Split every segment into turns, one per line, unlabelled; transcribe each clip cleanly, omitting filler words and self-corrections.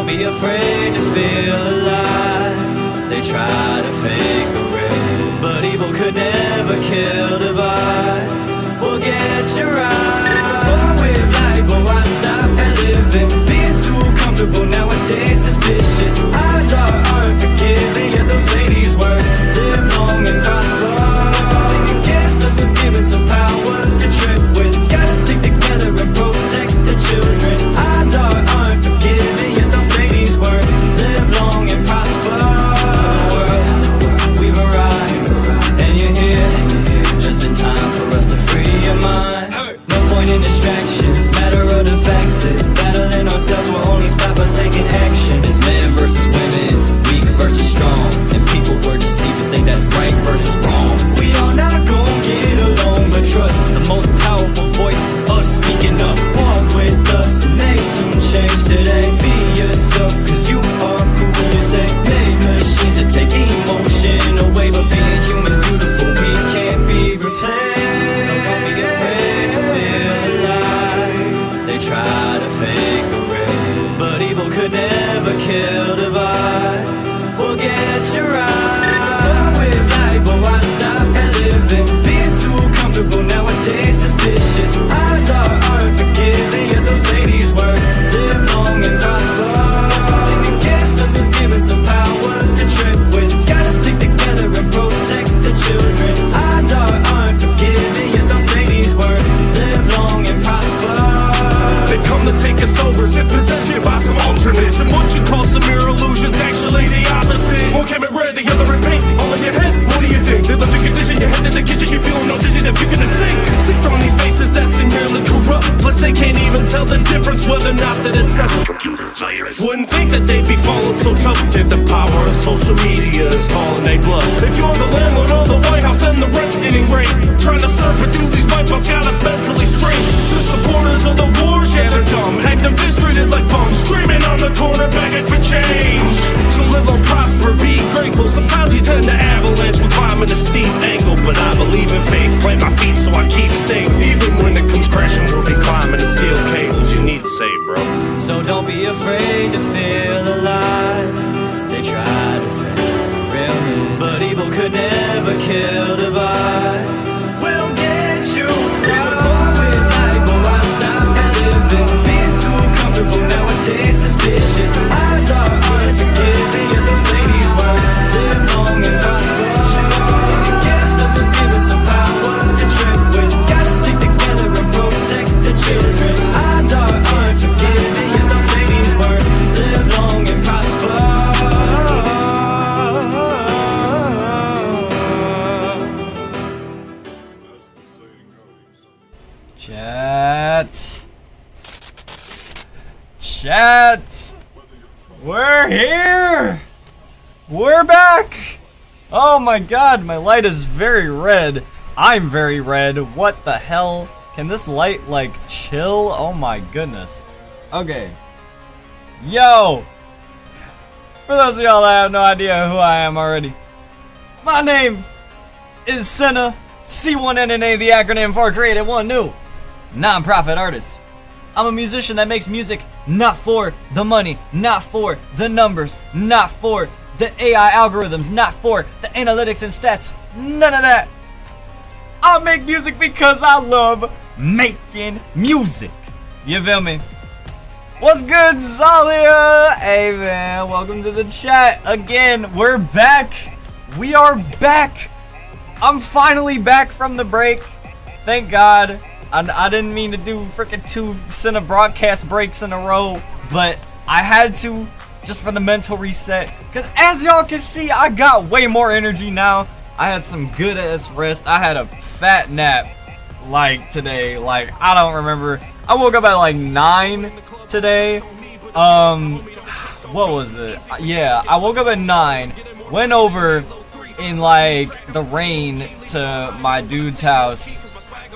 be afraid to feel alive. They try to fake a rain, but evil could never kill the vibes. We'll get you right. Born with life, but why stop at living? Being too comfortable nowadays, suspicious. Odds are unforgiving, yet they'll say these words. Live long and prosper. Thinking against us was given some power to trip with. Gotta stick together and protect the children. Odds are unforgiving, yet they'll say these words. Live long and prosper. We've arrived, and you're here, just in time for us to free your mind. No point in distractions, matter of the facts is battling ourselves will only stop us taking action. It's men versus women, weak versus strong, and people were deceived to think that's right versus wrong. We are not gonna get along, but trust the most powerful voice is us speaking up. Walk with us and make some change today. Be yourself, cause you are who you say. Made machines that take emotion away, but being human's beautiful, we can't be replaced. So don't be afraid to feel alive. They try to fake a rain, but evil could never kill the vibes. We'll get you right. Born with life, but why stop at living? Being too comfortable nowadays, suspicious. Odds are unforgiving, yet they'll say these words. Live long and prosper. Thinking against us was given some power to trip with. Gotta stick together and protect the children. Odds are unforgiving, yet they'll say these words. Live long and prosper.
They've come to take us over, sit possession by some alternates. And what you call some mirror illusions, actually the opposite. One came in red, the other in pink, all in your head. What do you think? They left you condition, your head in the kitchen, you feel no dizzy, that you're gonna sink. See from these faces that seem nearly corrupt. Plus they can't even tell the difference whether or not that it's us. Wouldn't think that they'd be falling so tough. Yet the power of social media is calling they bluff. If you're the landlord of the White House, then the rent's getting raised. Trying to serve but through these wipeouts got us mentally strained. The supporters of the wars, yeah they're dumb. Activists treated like bums, screaming on the corner begging for change. So live on, prosper, be grateful. Sometimes you tend to avalanche when climbing a steep angle, but I believe in faith, plant my feet so I keep stable. Even when it comes crashing, we'll be climbing the steel cables. You need to save, bro.
So don't be afraid to feel alive. They try to fake a realness, but evil could never kill the vibes. We'll get you right. Born with life, but why stop at living? Being too comfortable nowadays, suspicious. Odds are unforgiving, yet they'll say these words. Live long and prosper. Thinking against us was given some power to trip with. Gotta stick together and protect the children. Odds are unforgiving, yet they'll say these words. Live long and prosper. Chat, we're here, we're back. Oh my god, my light is very red. I'm very red. What the hell? Can this light like chill? Oh my goodness. Okay, yo, for those of y'all that have no idea who I am already, my name is Senna, C1NNA, the acronym for Created One New Non-Profit Artist. I'm a musician that makes music not for the money, not for the numbers, not for the AI algorithms, not for the analytics and stats, none of that. I make music because I love making music. You feel me? What's good, Zalia? Hey man, welcome to the chat. Again, we're back. We are back. I'm finally back from the break. Thank God. I didn't mean to do freaking 2 Senna broadcast breaks in a row, but I had to just for the mental reset. Because as y'all can see, I got way more energy now. I had some good ass rest. I had a fat nap like today. Like, I don't remember. I woke up at like 9 today. What was it? Yeah, I woke up at 9, went over in like the rain to my dude's house.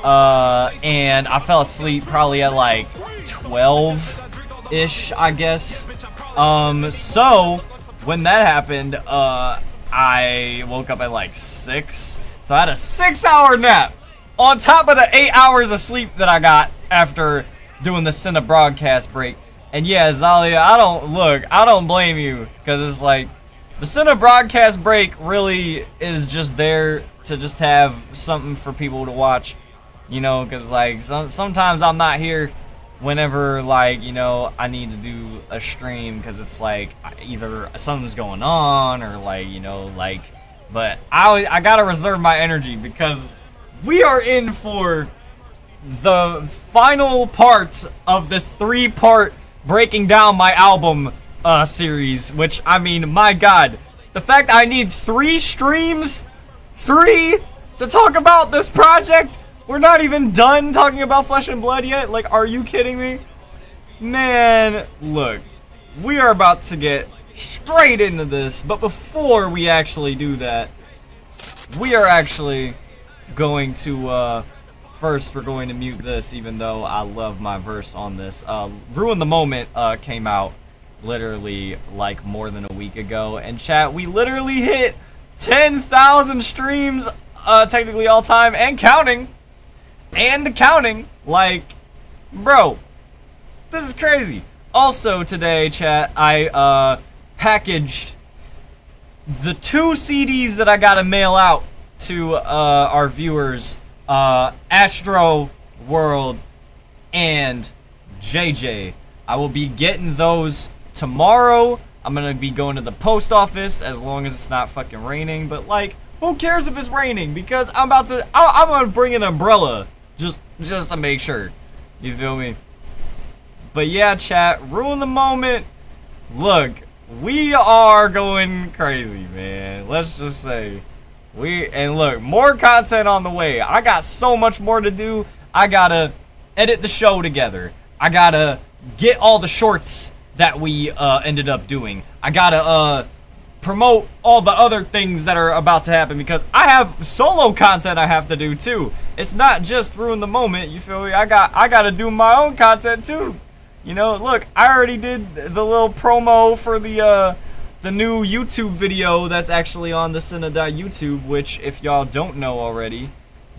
And I fell asleep probably at like 12-ish, I guess. So when that happened, I woke up at like 6. So I had a 6-hour nap on top of the 8 hours of sleep that I got after doing the Senna broadcast break. And yeah, Zalia, I don't blame you, because it's like, the Cinna broadcast break really is just there to just have something for people to watch, you know, because like sometimes I'm not here whenever, like, you know, I need to do a stream, because it's like either something's going on or like, you know, like, but I gotta reserve my energy because we are in for the final part of this 3-part breaking down my album series, which, I mean, my god, the fact I need 3 streams, 3, to talk about this project. We're not even done talking about Flesh and Blood yet. Like, are you kidding me? Man, look, we are about to get straight into this, but before we actually do that, we are actually going to, first we're going to mute this, even though I love my verse on this. Ruin the Moment came out literally like more than a week ago, and chat, we literally hit 10,000 streams, technically all time, and counting. Like, bro, this is crazy. Also today, chat, I packaged the 2 CDs that I gotta mail out to our viewers, Astro World and JJ. I will be getting those tomorrow. I'm gonna be going to the post office as long as it's not fucking raining, but like, who cares if it's raining? Because I'm gonna bring an umbrella just to make sure. You feel me? But yeah, chat, Ruin the Moment. Look, we are going crazy, man. Let's just say. And look, more content on the way. I got so much more to do. I gotta edit the show together. I gotta get all the shorts that we ended up doing. I gotta promote all the other things that are about to happen, because I have solo content I have to do too. It's not just Ruin the Moment, you feel me? I gotta do my own content too. You know, look, I already did the little promo for the new YouTube video that's actually on the Cinna.YouTube, which, if y'all don't know already,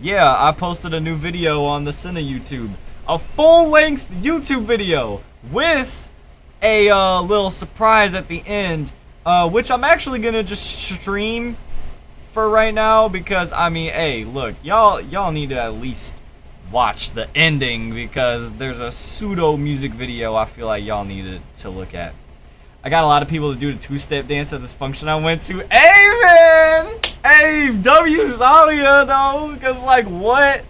yeah, I posted a new video on the Cinna YouTube. A full-length YouTube video with a little surprise at the end, which I'm actually gonna just stream for right now, because, I mean, hey, look, y'all need to at least watch the ending, because there's a pseudo music video I feel like y'all needed to look at. I got a lot of people to do the 2-step dance at this function I went to. Hey, man! Hey, W Zalia, though, because, like, what?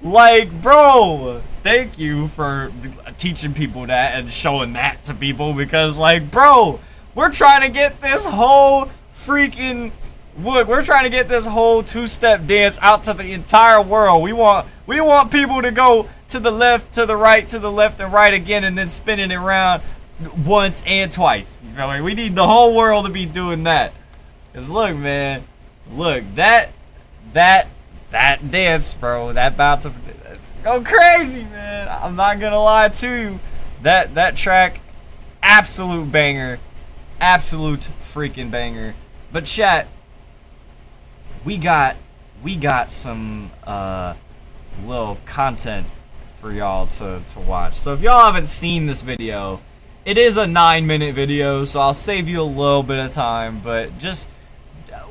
Like, bro, thank you for teaching people that and showing that to people, because, like, bro, we're trying to get this whole freaking... Look, we're trying to get this whole 2-step dance out to the entire world. We want people to go to the left, to the right, to the left and right again, and then spinning it around once and twice. You feel me? We need the whole world to be doing that. Cause look, man, look, that dance, bro, that about to go crazy, man. I'm not gonna lie to you. That track, absolute banger, absolute freaking banger. But chat, we got some little content for y'all to watch. So if y'all haven't seen this video, it is a 9-minute video, so I'll save you a little bit of time, but just,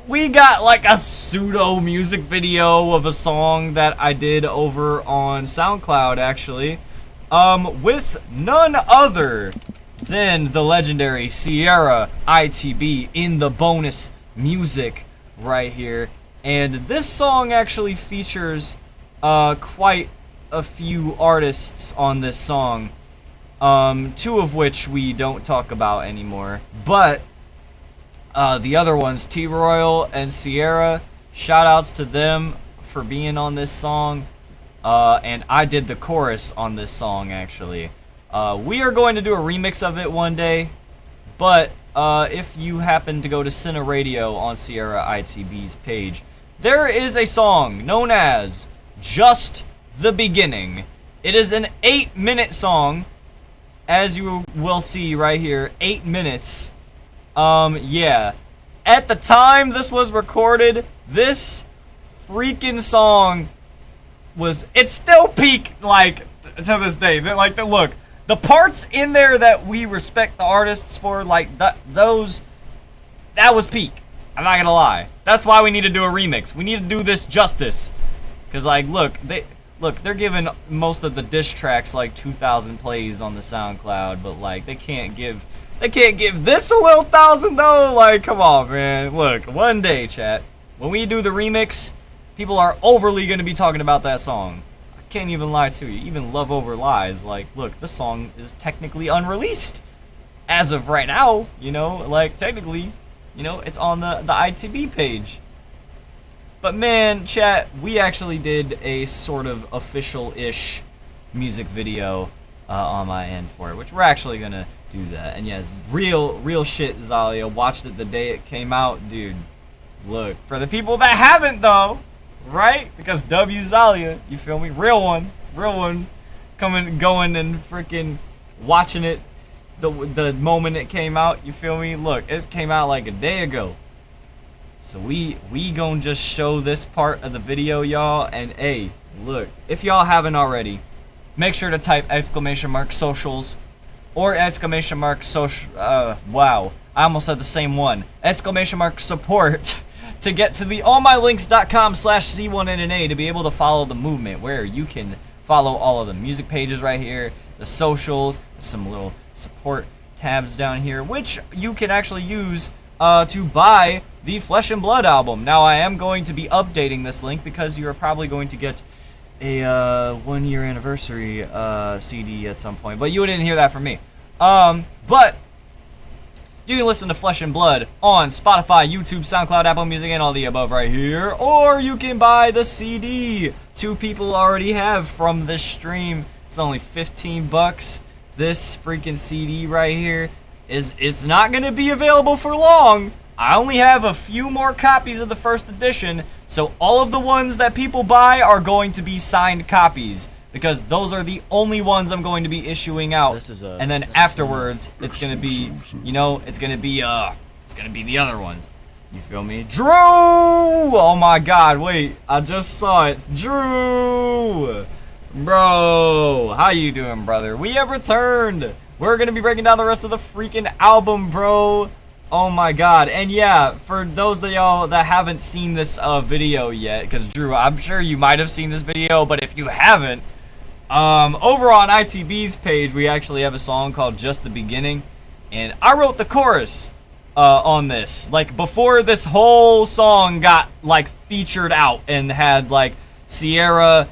we got like a pseudo music video of a song that I did over on SoundCloud, actually, with none other than the legendary Sierra ITB in the bonus music right here. And this song actually features quite a few artists on this song, 2 of which we don't talk about anymore, but the other ones, T-Royal and Sierra, shout outs to them for being on this song, and I did the chorus on this song, actually. We are going to do a remix of it one day, but if you happen to go to Cinna Radio on Sierra ITB's page, there is a song known as Just the Beginning. It is an 8-minute song, as you will see right here, 8 minutes. Yeah. At the time this was recorded, this freaking song was, it's still peak, like, to this day. Like, look, The parts in there that we respect the artists for, like, that was peak. I'm not gonna lie. That's why we need to do a remix. We need to do this justice. Cause like, look, they're giving most of the diss tracks like 2,000 plays on the SoundCloud, but like they can't give this a little 1,000 though. Like, come on, man. Look, one day, chat, when we do the remix, people are overly gonna be talking about that song. I can't even lie to you. Even Love Over Lies, like, look, this song is technically unreleased as of right now. You know, like technically, you know, it's on the ITB page. But man, chat, we actually did a sort of official-ish music video on my end for it, which we're actually gonna do that. And yes, real shit, Zalia. Watched it the day it came out, dude. Look, for the people that haven't though, right? Because W Zalia, you feel me? Real one, going and freaking watching it the moment it came out. You feel me? Look, it came out like a day ago. So we gon' just show this part of the video, y'all. And hey, look, if y'all haven't already, make sure to type !socials or !social. Wow, I almost said the same one. !support to get to the allmylinks.com/C1NNA to be able to follow the movement, where you can follow all of the music pages right here, the socials, some little support tabs down here, which you can actually use to buy the Flesh and Blood album. Now, I am going to be updating this link because you are probably going to get a 1-year anniversary CD at some point, but you didn't hear that from me. But you can listen to Flesh and Blood on Spotify, YouTube, SoundCloud, Apple Music, and all the above right here, or you can buy the CD. 2 people already have from this stream. It's only 15 bucks. This freaking CD right here is not going to be available for long. I only have a few more copies of the first edition, so all of the ones that people buy are going to be signed copies, because those are the only ones I'm going to be issuing out. And then afterwards, it's going to be, you know, it's going to be the other ones. You feel me? Drew! Oh my god, wait, I just saw it. Drew! Bro, how you doing, brother? We have returned. We're going to be breaking down the rest of the freaking album, bro. Oh my god. And yeah, for those of y'all that haven't seen this video yet, because Drew, I'm sure you might have seen this video, but if you haven't, over on ITB's page, we actually have a song called Just the Beginning, and I wrote the chorus on this, like, before this whole song got, like, featured out and had, like, Sierra,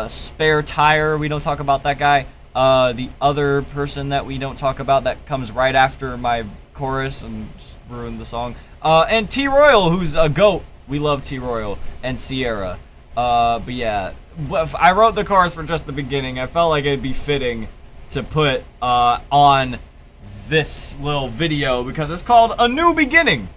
Spare Tire, we don't talk about that guy, the other person that we don't talk about that comes right after my chorus and just ruined the song, and T Royal, who's a goat. We love T Royal and Sierra. But yeah, I wrote the chorus for Just the Beginning. I felt like it'd be fitting to put on this little video because it's called A New Beginning.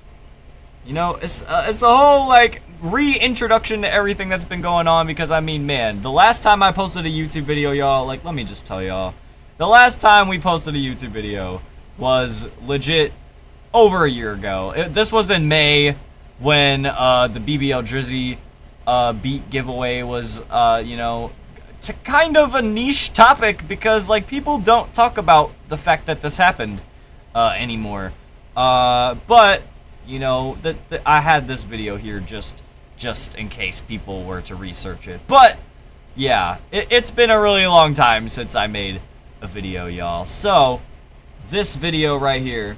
You know, it's a whole like reintroduction to everything that's been going on, because I mean, man, the last time I posted a YouTube video, y'all, like, let me just tell y'all, the last time we posted a YouTube video was legit over a year ago. This was in May when the BBL Drizzy beat giveaway was, you know, kind of a niche topic, because like people don't talk about the fact that this happened anymore. But you know, I had this video here just in case people were to research it. But yeah, it's been a really long time since I made a video, y'all. So this video right here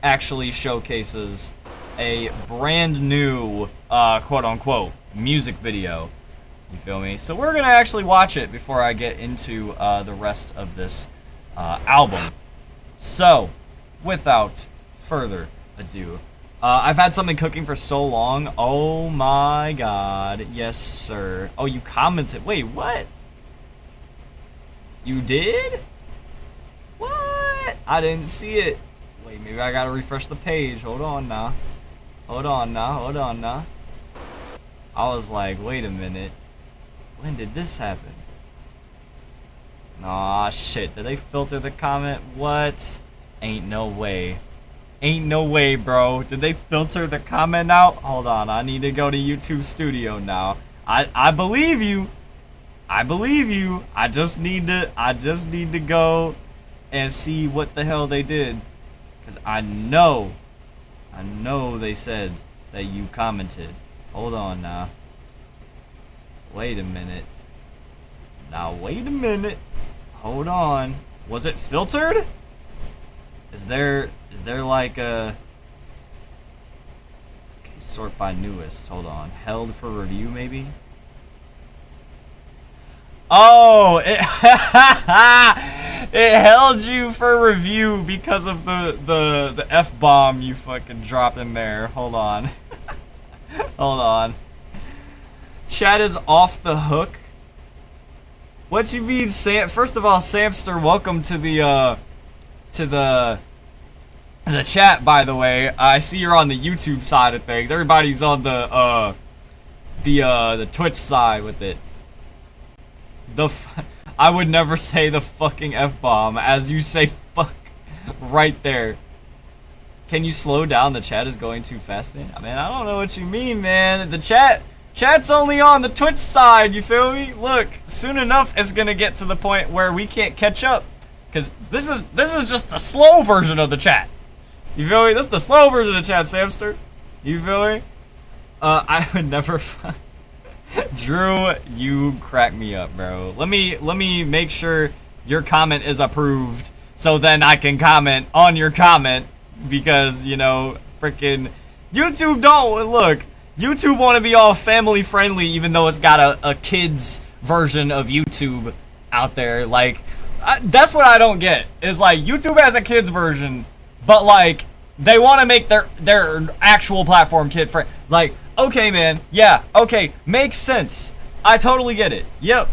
actually showcases a brand new, quote-unquote, music video. You feel me? So we're gonna actually watch it before I get into the rest of this album. So, without further ado, I've had something cooking for so long. Oh my god. Yes, sir. Oh, you commented. Wait, what? You did? What? I didn't see it. Wait, maybe I gotta refresh the page. Hold on now. Hold on now. I was like, wait a minute. When did this happen? Aw, shit. Did they filter the comment? What? Ain't no way. Ain't no way, bro. Did they filter the comment out? Hold on. I need to go to YouTube Studio now. I believe you. I believe you. I just need to go and see what the hell they did. Because I know they said that you commented. Hold on now. Wait a minute. Now wait a minute. Hold on. Was it filtered? Is there like a... Okay, sort by newest. Hold on. Held for review maybe? Oh, it it held you for review because of the F-bomb you fucking dropped in there. Hold on. Hold on. Chat is off the hook. What you mean, Sam? First of all, Samster, welcome to the chat. By the way, I see you're on the YouTube side of things. Everybody's on the Twitch side with it. I would never say the fucking F-bomb as you say fuck right there. Can you slow down? The chat is going too fast, man. I mean, I don't know what you mean, man. The chat's only on the Twitch side, you feel me? Look, soon enough it's gonna get to the point where we can't catch up. Cause this is just the slow version of the chat. You feel me? This is the slow version of the chat, Samster. You feel me? I would never Drew, you crack me up, bro. Let me make sure your comment is approved so then I can comment on your comment because, you know, freaking YouTube don't look. YouTube want to be all family friendly even though it's got a kids version of YouTube out there. Like that's what I don't get. Is like YouTube has a kids version, but like they want to make their actual platform kid friendly. Like, okay, man. Yeah, okay. Makes sense. I totally get it. Yep.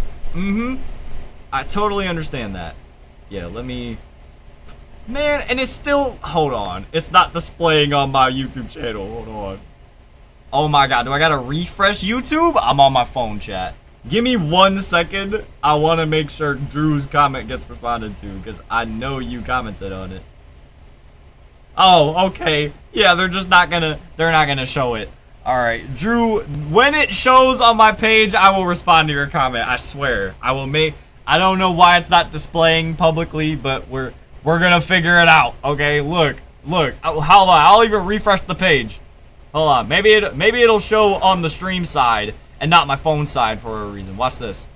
I totally understand that. Yeah, let me... Man, and it's still... Hold on. It's not displaying on my YouTube channel. Hold on. Oh my god. Do I gotta refresh YouTube? I'm on my phone, chat. Give me 1 second. I want to make sure Drew's comment gets responded to because I know you commented on it. Oh, okay. Yeah, they're not gonna show it. Alright, Drew, when it shows on my page, I will respond to your comment. I swear. I don't know why it's not displaying publicly, but we're gonna figure it out. Okay, look. Hold on, I'll even refresh the page. Hold on, maybe it'll show on the stream side and not my phone side for a reason. Watch this.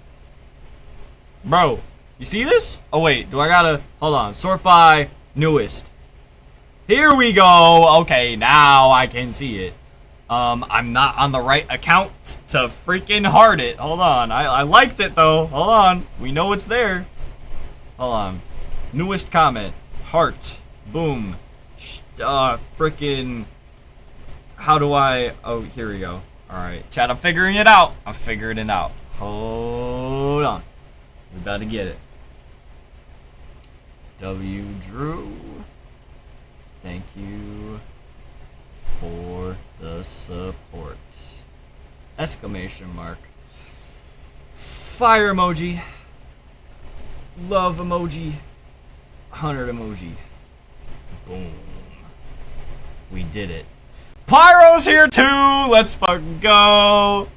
Bro, you see this? Oh wait, do I gotta, hold on, sort by newest. Here we go. Okay, now I can see it. I'm not on the right account to freaking heart it. Hold on. I liked it though. Hold on. We know it's there. Hold on. Newest comment. Heart. Boom. Freaking. How do I? Oh, here we go. Alright. Chat, I'm figuring it out. I'm figuring it out. Hold on. We're about to get it. W. Drew. Thank you for the support. Exclamation mark. Fire emoji. Love emoji. 100 emoji. Boom. We did it. Pyro's here too! Let's fucking go!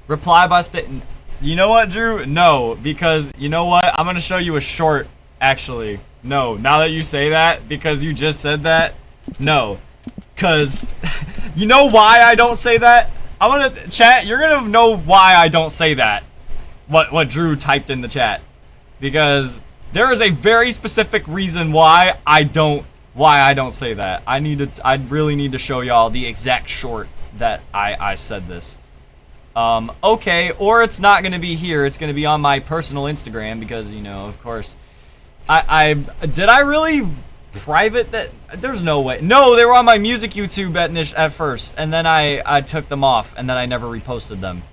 Reply by spitting. You know what, Drew? No, because you know what? I'm gonna show you a short, actually. No, now that you say that, because you just said that, no. Cause, you know why I don't say that? I'm gonna, chat, you're gonna know why I don't say that. What Drew typed in the chat. Because there is a very specific reason why I don't say that. I really need to show y'all the exact short that I said this. Okay, or it's not gonna be here, it's gonna be on my personal Instagram because, you know, of course, did I really private that? There's no way. No, they were on my music YouTube at first, and then I took them off, and then I never reposted them.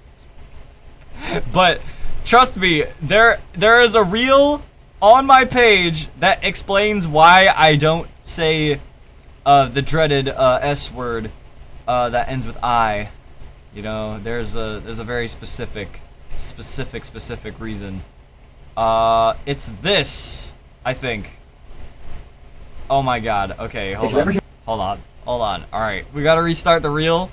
But trust me, there is a reel on my page that explains why I don't say the dreaded S word that ends with I. You know, there's a very specific reason. It's this, I think. Oh my god. Okay, hold on. All right, we gotta restart the reel.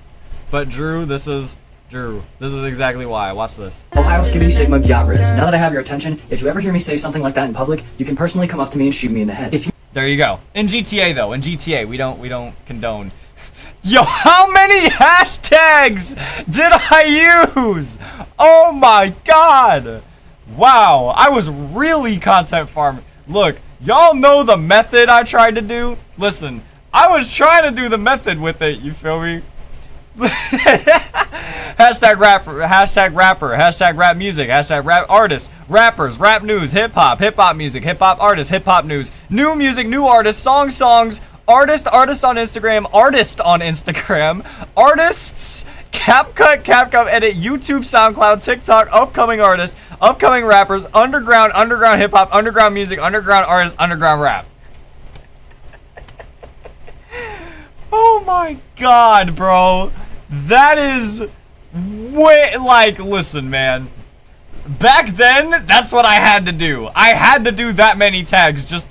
But Drew, this is Drew, this is exactly why. Watch this.
Ohio Skibbity Sigma Yacht Riz. Now that I have your attention, if you ever hear me say something like that in public, you can personally come up to me and shoot me in the head. If you
There you go. In GTA though, in GTA, we don't condone. Yo, how many hashtags did I use? Oh my god. Wow, I was really content farming. Look, y'all know the method I tried to do? Listen, I was trying to do the method with it, you feel me? Hashtag rapper, hashtag rap music, hashtag rap artists, rappers, rap news, hip hop music, hip hop artists, hip hop news, new music, new artists, songs, artist on Instagram, artists, CapCut edit, YouTube, SoundCloud, TikTok, upcoming artists, upcoming rappers, underground hip hop, underground music, underground artists, underground rap. Oh my god, bro. That is way, like, listen, man. Back then, that's what I had to do. I had to do that many tags just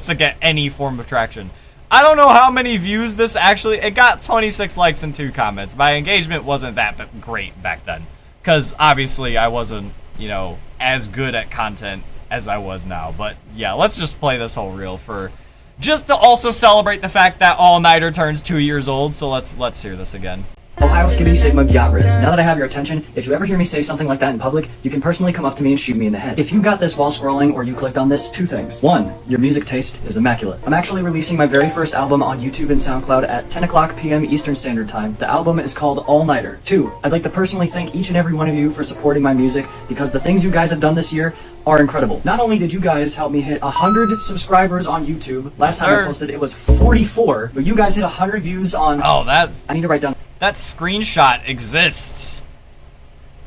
to get any form of traction. I don't know how many views this actually, it got 26 likes and 2 comments. My engagement wasn't that great back then. Because obviously I wasn't, you know, as good at content as I was now. But yeah, let's just play this whole reel for, just to also celebrate the fact that All Nighter turns 2 years old. So let's hear this again.
Ohio Skibbity Sigma Yacht Riz. Now that I have your attention, if you ever hear me say something like that in public, you can personally come up to me and shoot me in the head. If you got this while scrolling or you clicked on this, 2 things. 1, your music taste is immaculate. I'm actually releasing my very first album on YouTube and SoundCloud at 10 o'clock p.m. Eastern Standard Time. The album is called All Nighter. 2, I'd like to personally thank each and every one of you for supporting my music because the things you guys have done this year are incredible. Not only did you guys help me hit 100 subscribers on YouTube, last time I posted it was 44, but you guys hit 100 views on...
Oh, that...
I need to write down...
That screenshot exists.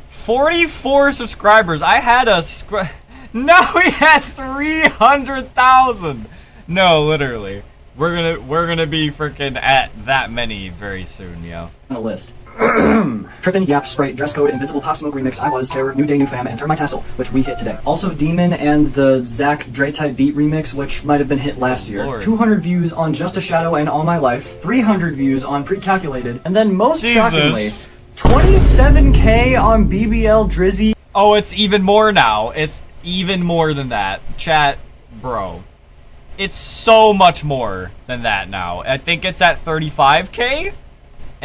44 subscribers. I had a now we had 300,000. No, literally. We're gonna be freaking at that many very soon, yo.
On a list. Trippin', Yap, Sprite, Dress Code, Invincible, Pop Smoke Remix, I Was, Terror, New Day, New Fam, and Turn My Tassel, which we hit today. Also Demon and the Zach Dre-type beat remix, which might have been hit last year.
Lord.
200 views on Just a Shadow and All My Life, 300 views on Pre-Calculated, and then most shockingly, 27k on BBL Drizzy.
Oh, it's even more now. It's even more than that. Chat, bro. It's so much more than that now. I think it's at 35k?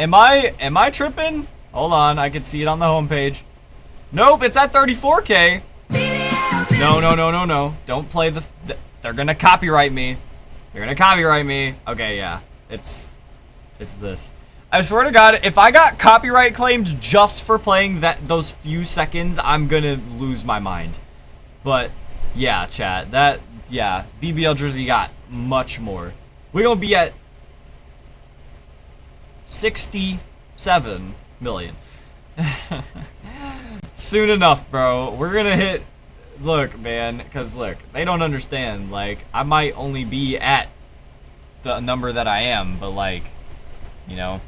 Am I tripping? Hold on, I can see it on the homepage. Nope, it's at 34k. No. Don't play they're gonna copyright me. They're gonna copyright me. Okay, yeah. It's this. I swear to God, if I got copyright claimed just for playing those few seconds, I'm gonna lose my mind. But yeah, chat, yeah, BBL Drizzy got much more. We're gonna be at 67 million. Soon enough, bro. We're gonna hit, look, man, because look, they don't understand. Like, I might only be at the number that I am, but like, you know,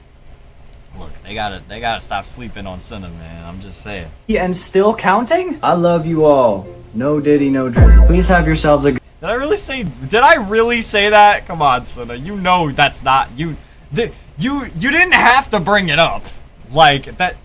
look, they gotta stop sleeping on Cinna, man. I'm just saying.
And still counting? I love you all. No Diddy, no Drizzy. Please have yourselves a...
Did I really say that? Come on, Cinna. You know that's not, you didn't have to bring it up. Like, that,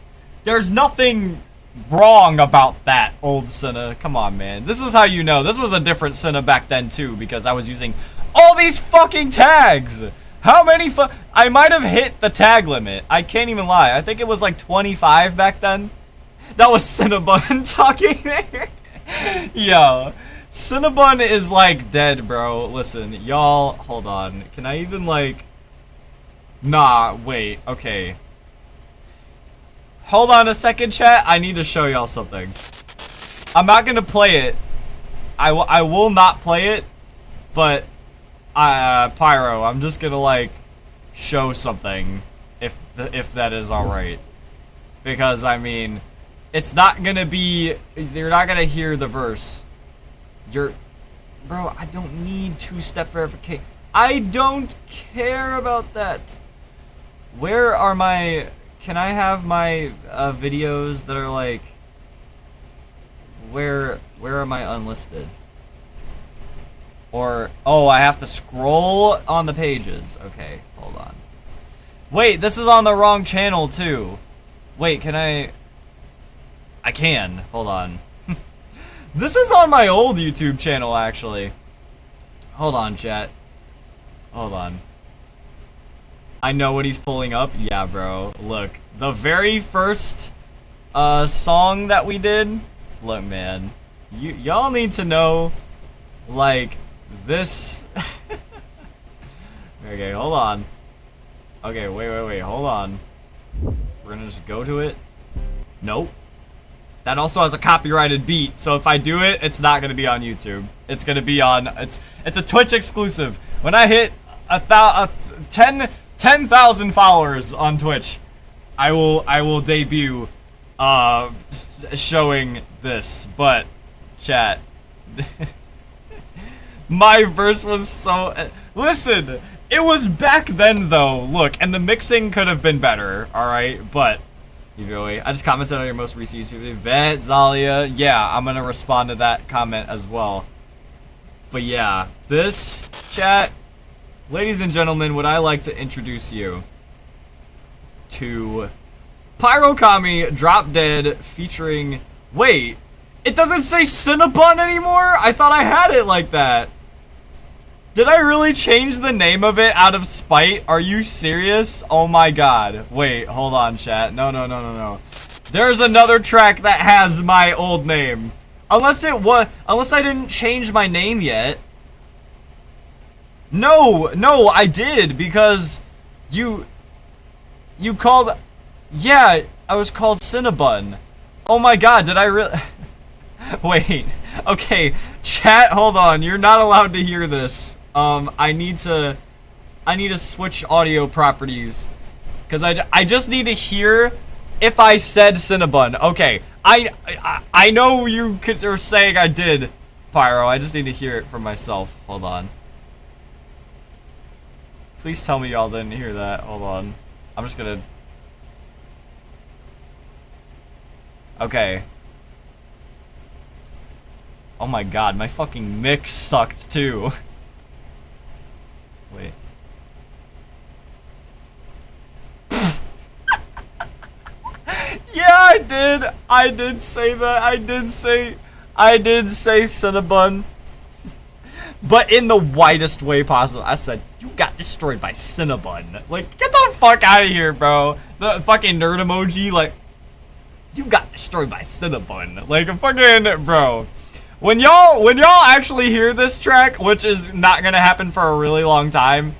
there's nothing wrong about that, old Cinna. Come on, man. This is how you know. This was a different Cinna back then, too, because I was using all these fucking tags. How many I might have hit the tag limit. I can't even lie. I think it was like 25 back then. That was Cinnabon talking there. Yo, Cinnabon is like dead, bro. Listen, y'all, hold on. Can I even like... Nah, wait, okay. Hold on a second, chat. I need to show y'all something. I'm not gonna play it. I will not play it, but Pyro, I'm just gonna like show something if that is alright. Because I mean, it's not gonna be, you're not gonna hear the verse. Bro, I don't need 2-step verification. I don't care about that. Where are my, can I have my videos that are like, where are my unlisted? Or, oh, I have to scroll on the pages. Okay, hold on. Wait, this is on the wrong channel too. Wait, can I, I can. Hold on. This is on my old YouTube channel, actually. Hold on, chat. Hold on. I know what he's pulling up. Yeah, bro. Look. The very first song that we did. Look, man. Y'all need to know, like, this. Okay, hold on. Okay, wait. Hold on. We're gonna just go to it. Nope. That also has a copyrighted beat, so if I do it, it's not gonna be on YouTube. It's gonna be on. It's a Twitch exclusive. When I hit 10,000 followers on Twitch, I will debut showing this. But chat, my verse was so. Listen, it was back then though. Look, and the mixing could have been better. All right, but. I just commented on your most recent YouTube video. Vet, Zalia. Yeah, I'm gonna respond to that comment as well. But yeah, this chat, ladies and gentlemen, would I like to introduce you to Pyrokami Drop Dead featuring. Wait, it doesn't say Cinnabon anymore? I thought I had it like that. Did I really change the name of it out of spite? Are you serious? Oh my god. Wait, hold on, chat. No. There's another track that has my old name. Unless I didn't change my name yet. No, I did, because you called. Yeah, I was called Cinnabon. Oh my god, did I really? Wait, okay, chat, hold on. You're not allowed to hear this. I need to switch audio properties, because I just need to hear if I said Cinnabon. Okay, I know you are saying I did, Pyro. I just need to hear it for myself. Hold on. Please tell me y'all didn't hear that. Hold on. I'm just gonna. Okay. Oh my god, my fucking mix sucked too. Wait. Yeah, I did say that. I did say Cinnabon. But in the widest way possible. I said, you got destroyed by Cinnabon. Like, get the fuck out of here, bro. The fucking nerd emoji, like, you got destroyed by Cinnabon. Like, a fucking, bro. When y'all actually hear this track, which is not gonna happen for a really long time,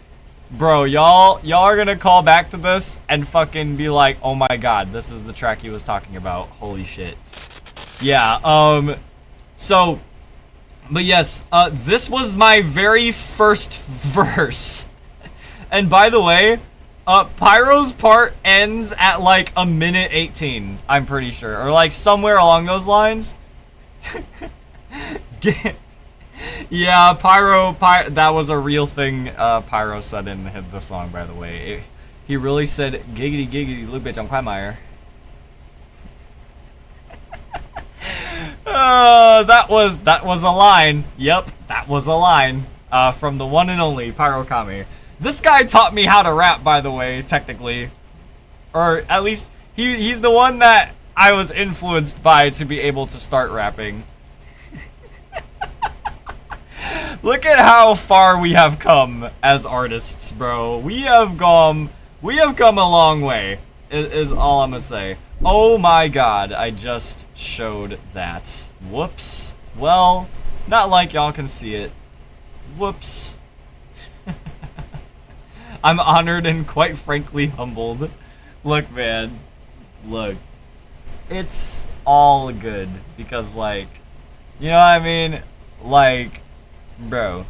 bro, y'all are gonna call back to this and fucking be like, oh my god, this is the track he was talking about. Holy shit. Yeah, so, but yes, this was my very first verse. And by the way, Pyro's part ends at like a minute 18, I'm pretty sure, or like somewhere along those lines. Yeah, Pyro, that was a real thing. Pyro said in the song, by the way. He really said, giggity giggity, look bitch, I'm Quagmire. That was a line. Yep, that was a line. From the one and only Pyrokami. This guy taught me how to rap, by the way, technically. Or at least, he's the one that I was influenced by to be able to start rapping. Look at how far we have come as artists, bro. We have come a long way, is all I'm gonna say. Oh my god, I just showed that. Whoops. Well, not like y'all can see it. Whoops. I'm honored and quite frankly humbled. Look, man. Look. It's all good because, like, you know what I mean? Like, bro.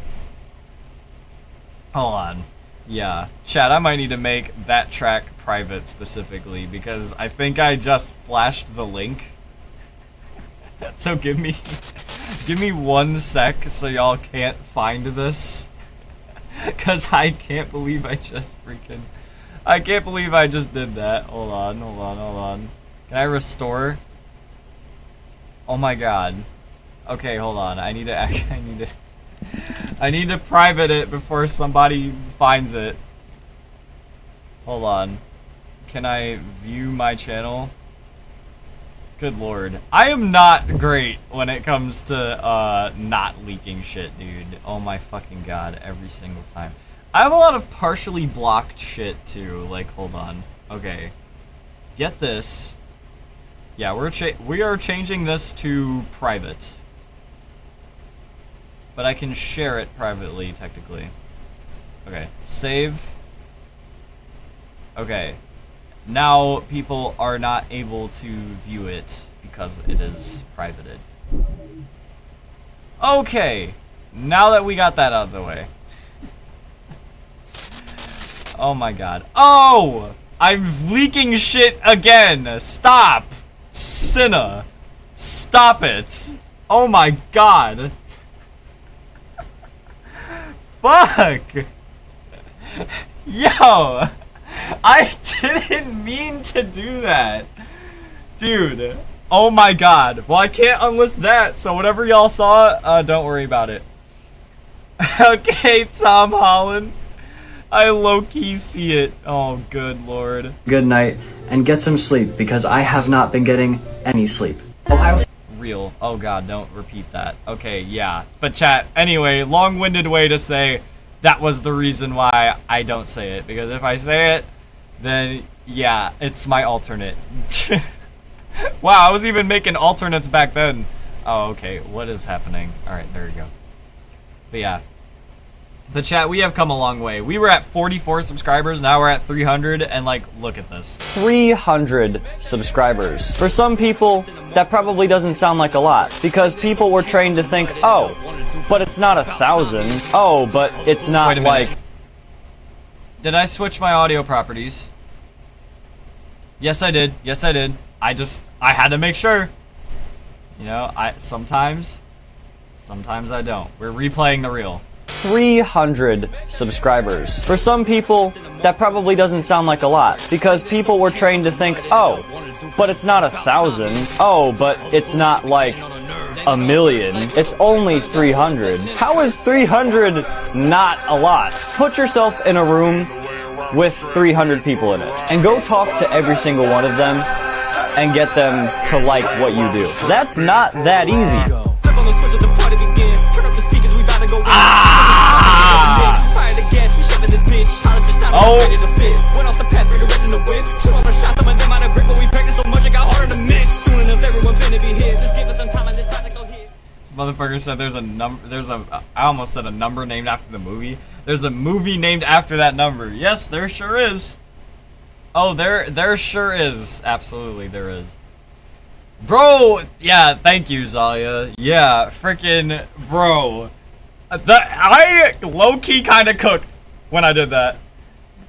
Hold on. Yeah. Chat, I might need to make that track private specifically because I think I just flashed the link. So give me 1 sec so y'all can't find this. Cause I can't believe I just did that. Hold on. Can I restore? Oh my god. Okay, hold on. I need to private it before somebody finds it. Hold on. Can I view my channel? Good lord. I am not great when it comes to not leaking shit, dude. Oh my fucking god, every single time. I have a lot of partially blocked shit too. Like, hold on. Okay. Get this. Yeah, we are changing this to private. But I can share it privately, technically. Okay, save. Okay. Now people are not able to view it because it is privated. Okay. Now that we got that out of the way. Oh my god. Oh! I'm leaking shit again! Stop! Cinna! Stop it! Oh my god! Fuck! Yo! I didn't mean to do that! Dude. Oh my god. Well, I can't unlist that, so whatever y'all saw, don't worry about it. Okay, Tom Holland. I low-key see it. Oh, good lord.
Good night, and get some sleep, because I have not been getting any sleep. Ohio.
Real. Oh god, don't repeat that. Okay, yeah. But chat, anyway, long-winded way to say that was the reason why I don't say it. Because if I say it, then yeah, it's my alternate. Wow, I was even making alternates back then. Oh, okay. What is happening? Alright, there we go. But yeah. The chat, we have come a long way. We were at 44 subscribers, now we're at 300, and like, look at this.
300 subscribers. For some people, that probably doesn't sound like a lot, because people were trained to think, oh, but it's not 1,000. Oh, but it's not
Wait a minute.
like...
Did I switch my audio properties? Yes, I did. Yes, I did. I had to make sure. You know, sometimes I don't. We're replaying the reel.
300 subscribers. For some people, that probably doesn't sound like a lot, because people were trained to think, oh, but it's not 1,000. Oh, but it's not like 1,000,000. It's only 300. How is 300 not a lot? Put yourself in a room with 300 people in it, and go talk to every single one of them, and get them to like what you do. That's not that easy.
Oh! This motherfucker said there's a I almost said a number named after the movie. There's a movie named after that number. Yes, there sure is. Oh, there sure is. Absolutely, there is. Bro, yeah, thank you, Zalia. Yeah, freaking bro. I low-key kind of cooked when I did that.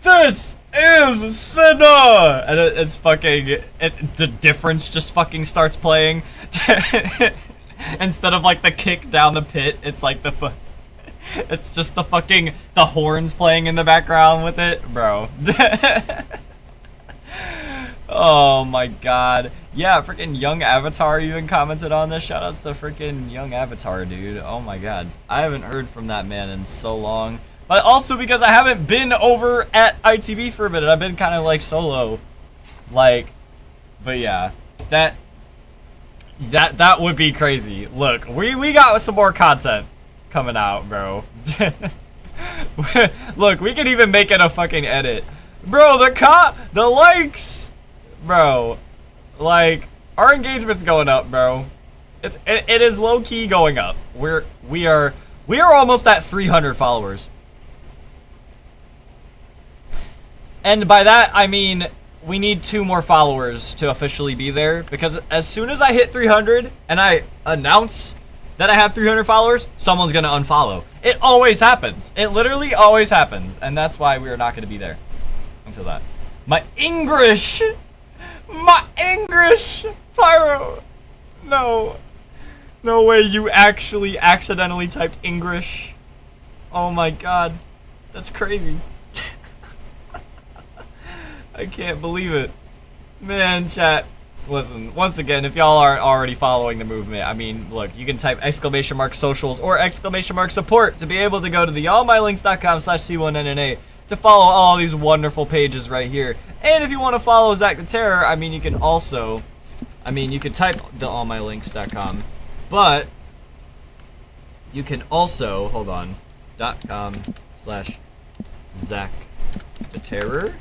This is Cinna! And it's fucking, the difference just fucking starts playing. Instead of like the kick down the pit, it's like it's just the fucking, the horns playing in the background with it. Bro. Oh my god. Yeah, freaking Young Avatar even commented on this. Shoutouts to freaking Young Avatar, dude. Oh my god. I haven't heard from that man in so long. But also because I haven't been over at ITV for a minute. I've been kind of like solo. Like, but yeah. That would be crazy. Look, we got some more content coming out, bro. Look, we can even make it a fucking edit. Bro, the likes! Bro, like, our engagement's going up, bro. It is low-key going up. We are almost at 300 followers. And by that, I mean, we need 2 more followers to officially be there, because as soon as I hit 300 and I announce that I have 300 followers, someone's gonna unfollow. It always happens. It literally always happens, and that's why we are not gonna be there until that. My English, Pyro. No way you actually accidentally typed English. Oh my god, that's crazy. I can't believe it. Man, chat, listen, once again, if y'all aren't already following the movement, I mean, look, you can type !socials or !support to be able to go to the allmylinks.com/C1NNA to follow all these wonderful pages right here. And if you want to follow Zach the Terror, I mean, you can also I mean, you can type the allmylinks.com, but you can also, hold on, .com/Zach the Terror.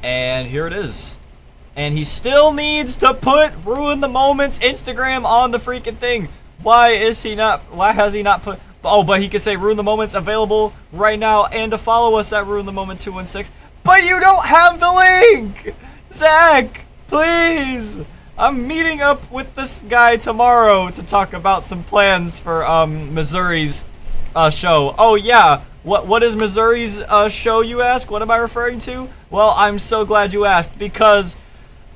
And here it is. And he still needs to put Ruin the Moments Instagram on the freaking thing. Why has he not put, oh, but he could say Ruin the Moments available right now and to follow us at Ruin the Moment 216. But you don't have the link! Zach, please! I'm meeting up with this guy tomorrow to talk about some plans for Missouri's show. Oh yeah, what is Missouri's show, you ask? What am I referring to? Well, I'm so glad you asked, because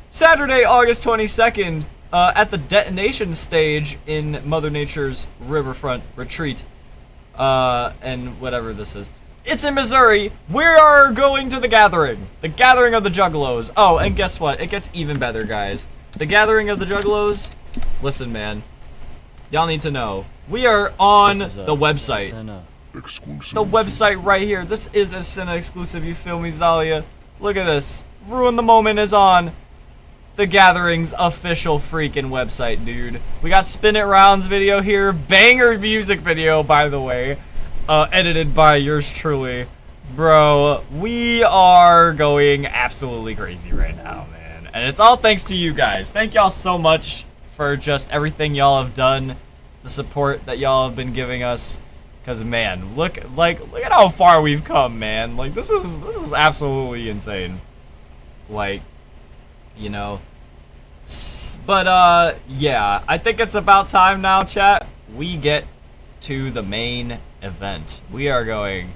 Saturday, August 22nd, at the detonation stage in Mother Nature's Riverfront Retreat, and whatever this is. It's in Missouri. We are going to the Gathering of the Juggalos. Oh, and guess what? It gets even better, guys. The Gathering of the Juggalos. Listen, man. Y'all need to know. We are on the website. The website right here. This is a Cinna exclusive. You feel me, Zalia? Look at this. Ruin the Moment is on the Gathering's official freaking website, dude. We got Spin It Rounds video here. Banger music video, by the way. Edited by yours truly. Bro, we are going absolutely crazy right now, man. And it's all thanks to you guys. Thank y'all so much for just everything y'all have done. The support that y'all have been giving us. Cause man, look at how far we've come, man. Like this is absolutely insane. Like, you know. But yeah, I think it's about time now, chat. We get to the main event. We are going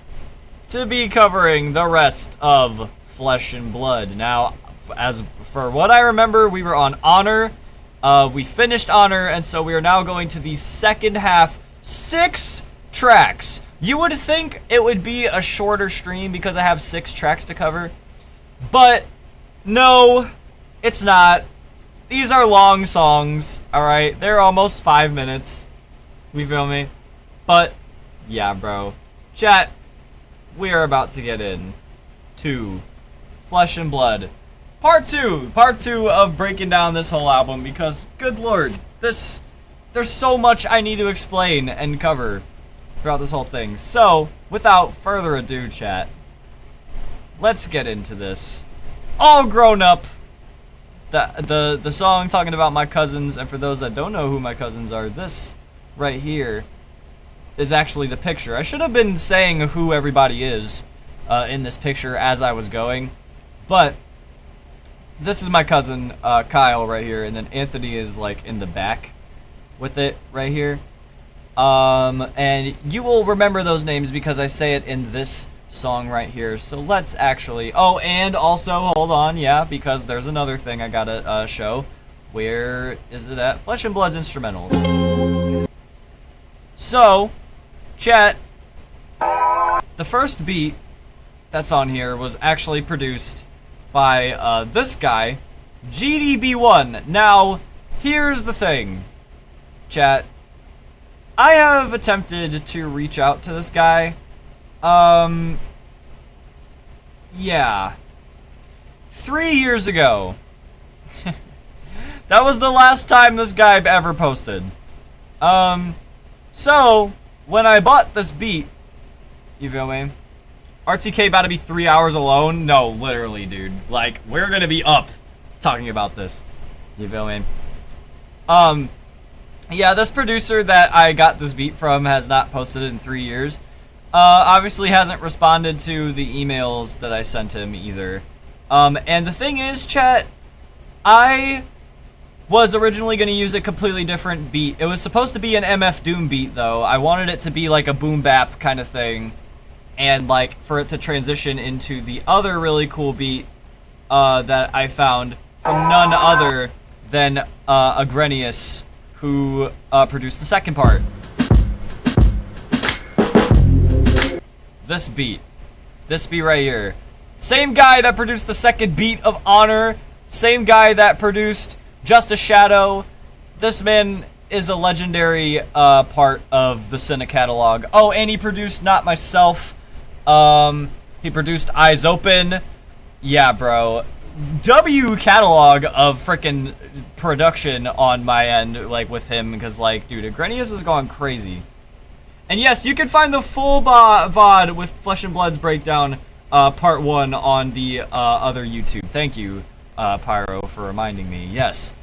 to be covering the rest of Flesh and Blood. Now, as for what I remember, we were on Honor. We finished Honor, and so we are now going to the second half. 6 tracks. You would think it would be a shorter stream because I have 6 tracks to cover, but no, it's not. These are long songs, alright? They're almost 5 minutes. You feel me? But, yeah, bro. Chat, we are about to get in to Flesh and Blood. Part 2 of breaking down this whole album, because, good lord, there's so much I need to explain and cover throughout this whole thing. So, without further ado, chat, let's get into this. All Grown Up, the song talking about my cousins, and for those that don't know who my cousins are, this right here is actually the picture. I should have been saying who everybody is in this picture as I was going, but this is my cousin Kyle right here, and then Anthony is like in the back with it right here. And you will remember those names because I say it in this song right here. So let's actually, oh, and also hold on, yeah, because there's another thing I gotta show. Where is it at? Flesh and Blood's instrumentals. So, chat, the first beat that's on here was actually produced by this guy, GDB1. Now, here's the thing, chat. I have attempted to reach out to this guy. Yeah. 3 years ago. That was the last time this guy ever posted. So, when I bought this beat, you feel me? RTK about to be 3 hours alone? No, literally, dude. Like, we're gonna be up talking about this. You feel me? Yeah, this producer that I got this beat from has not posted in 3 years. Obviously hasn't responded to the emails that I sent him either. And the thing is, chat, I was originally going to use a completely different beat. It was supposed to be an MF Doom beat, though. I wanted it to be like a boom bap kind of thing, and like for it to transition into the other really cool beat that I found from none other than Agrenius, who produced the second part. This beat right here. Same guy that produced the second beat of Honor, same guy that produced Just a Shadow. This man is a legendary part of the Cinna catalog. Oh, and he produced Not Myself. He produced Eyes Open. Yeah, bro. W catalog of frickin' production on my end, like, with him, because, like, dude, Agrenius has gone crazy. And yes, you can find the full VOD with Flesh and Blood's breakdown, part 1 on the other YouTube. Thank you, Pyro, for reminding me. Yes.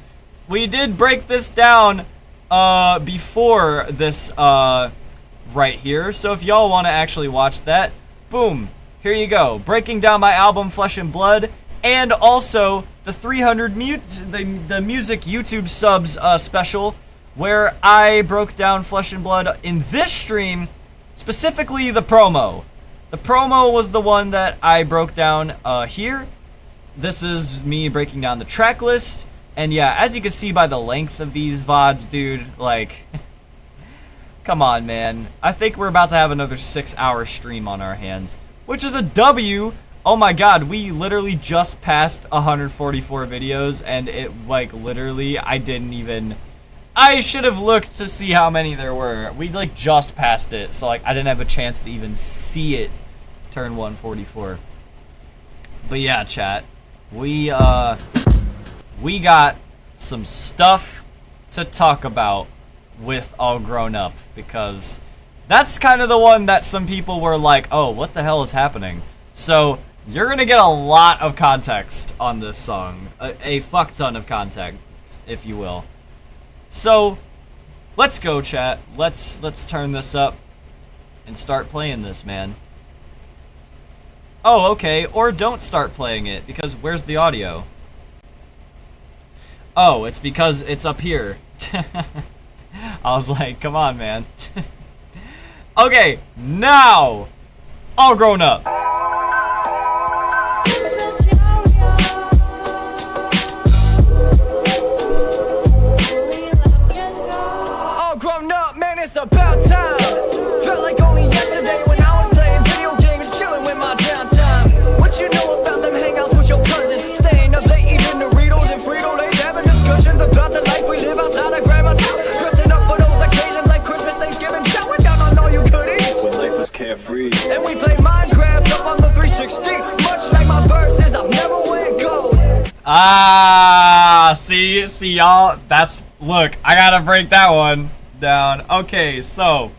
We did break this down before this right here, so if y'all want to actually watch that, boom, here you go. Breaking down my album Flesh and Blood, and also the 300 the music YouTube subs special, where I broke down Flesh and Blood in this stream, specifically the promo. The promo was the one that I broke down here. This is me breaking down the track list. And yeah, as you can see by the length of these VODs, dude, like, come on, man. I think we're about to have another 6-hour stream on our hands, which is a W. Oh my god, we literally just passed 144 videos, and it, like, literally, I should have looked to see how many there were. We, like, just passed it, so, like, I didn't have a chance to even see it turn 144. But yeah, chat, we got some stuff to talk about with All Grown Up, because that's kind of the one that some people were like, oh, what the hell is happening? So, you're gonna get a lot of context on this song. A fuck ton of context, if you will. So, let's go, chat. Let's turn this up and start playing this, man. Oh, okay, or don't start playing it, because where's the audio? Oh, it's because it's up here. I was like, come on, man. Okay, now, All Grown Up.
All grown up, man, it's about time. Felt like only yesterday when I was playing video games, chilling with my downtime. What you know about them hangouts with your cousin? Staying up late eating Doritos and Frito-Lays, having discussions about the life we live outside of grandma's house. Dressing up for those occasions like Christmas, Thanksgiving, showing down on all you could eat.
When life was carefree.
And we played Minecraft up on the 360. Much like my verses, I've never went gold.
Ah, see y'all, look, I gotta break that one down. Okay, so,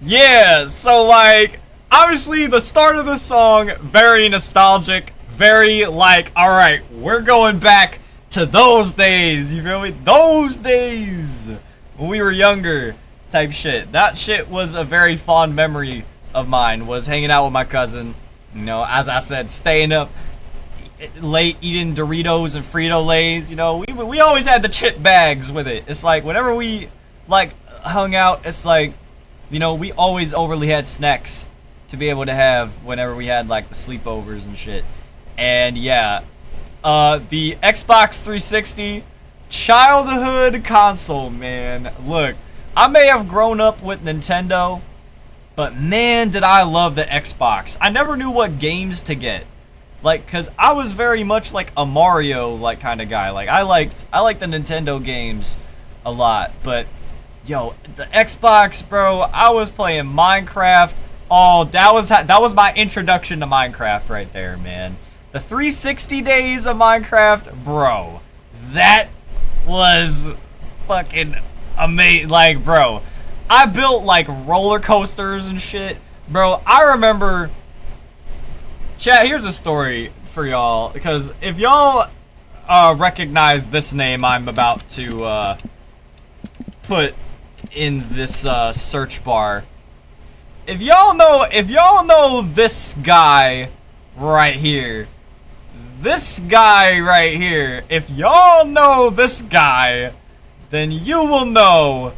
yeah, so, like, obviously the start of the song, very nostalgic, very, like, alright, we're going back to those days, you feel me? Those days when we were younger type shit. That shit was a very fond memory of mine, was hanging out with my cousin, you know, as I said, staying up late eating Doritos and Frito-Lays, you know, we always had the chip bags with it. It's like, whenever we, like, hung out, it's like, you know, we always overly had snacks to be able to have whenever we had, like, the sleepovers and shit. And yeah, the Xbox 360 childhood console, man. Look, I may have grown up with Nintendo, but man, did I love the Xbox. I never knew what games to get. Like, cause I was very much like a Mario like kind of guy. Like I liked the Nintendo games a lot, but yo, the Xbox, bro, I was playing Minecraft. Oh, that was my introduction to Minecraft right there, man. The 360 days of Minecraft, bro. That was fucking amazing. Like, bro, I built like roller coasters and shit. Bro, I remember. Chat, here's a story for y'all, because if y'all recognize this name I'm about to put in this search bar, if y'all know this guy right here, if y'all know this guy, then you will know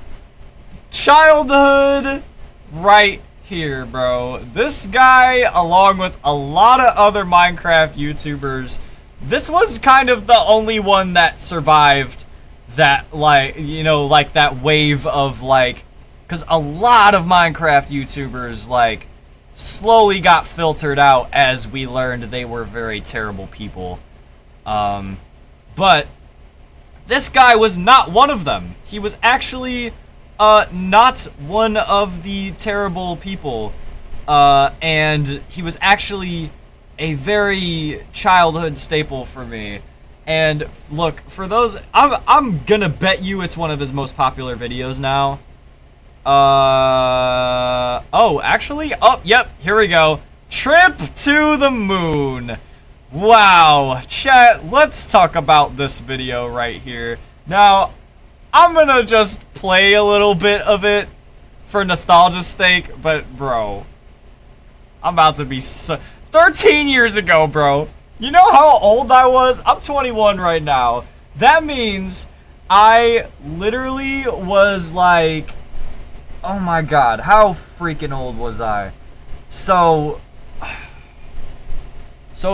childhood right here, bro. This guy, along with a lot of other Minecraft YouTubers, this was kind of the only one that survived that, like, you know, like that wave of, like, because a lot of Minecraft YouTubers, like, slowly got filtered out as we learned they were very terrible people. But this guy was not one of them. He was actually not one of the terrible people, and he was actually a very childhood staple for me. And look, for those, I'm gonna bet you it's one of his most popular videos now. Oh, actually, oh, yep, here we go. Trip to the moon. Wow, chat, let's talk about this video right here. Now, I'm gonna just play a little bit of it for nostalgia's sake, but bro, I'm about to be 13 years ago, bro. You know how old I was? I'm 21 right now. That means I literally was like, oh my god, how freaking old was I? So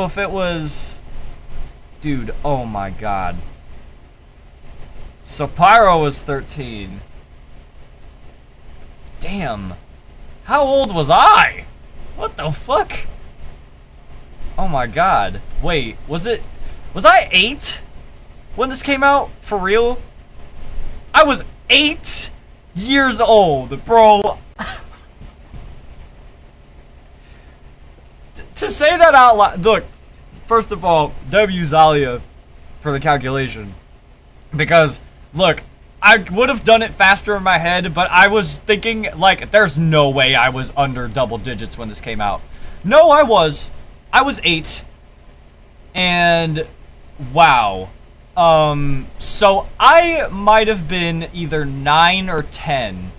if it was, dude, oh my god. So Pyro was 13. Damn. How old was I? What the fuck? Oh my god. Wait, was I 8 when this came out? For real? I was 8 years old, bro. To say that out loud, look, first of all, W Zalia for the calculation. Because, look, I would have done it faster in my head, but I was thinking, like, there's no way I was under double digits when this came out. No, I was 8. And, wow. So I might have been either 9 or 10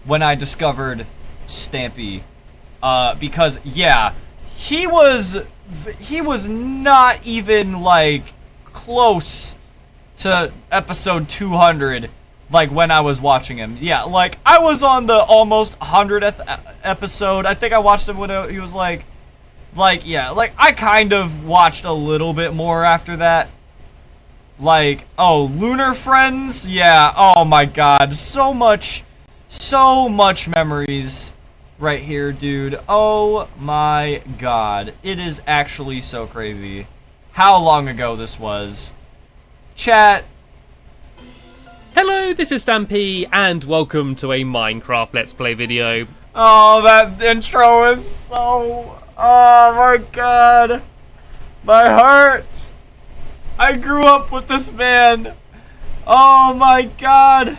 when I discovered Stampy. Because, yeah, he was not even, like, close to episode 200, like, when I was watching him. Yeah, like, I was on the almost 100th episode. I think I watched him when he was, like, yeah, like, I kind of watched a little bit more after that. Like, oh, Lunar Friends? Yeah, oh my god, so much memories right here, dude. Oh my god, it is actually so crazy how long ago this was. Chat.
Hello, this is Stampy, and welcome to a Minecraft Let's Play video.
Oh, that intro is so... Oh my god. My heart. I grew up with this man. Oh my god.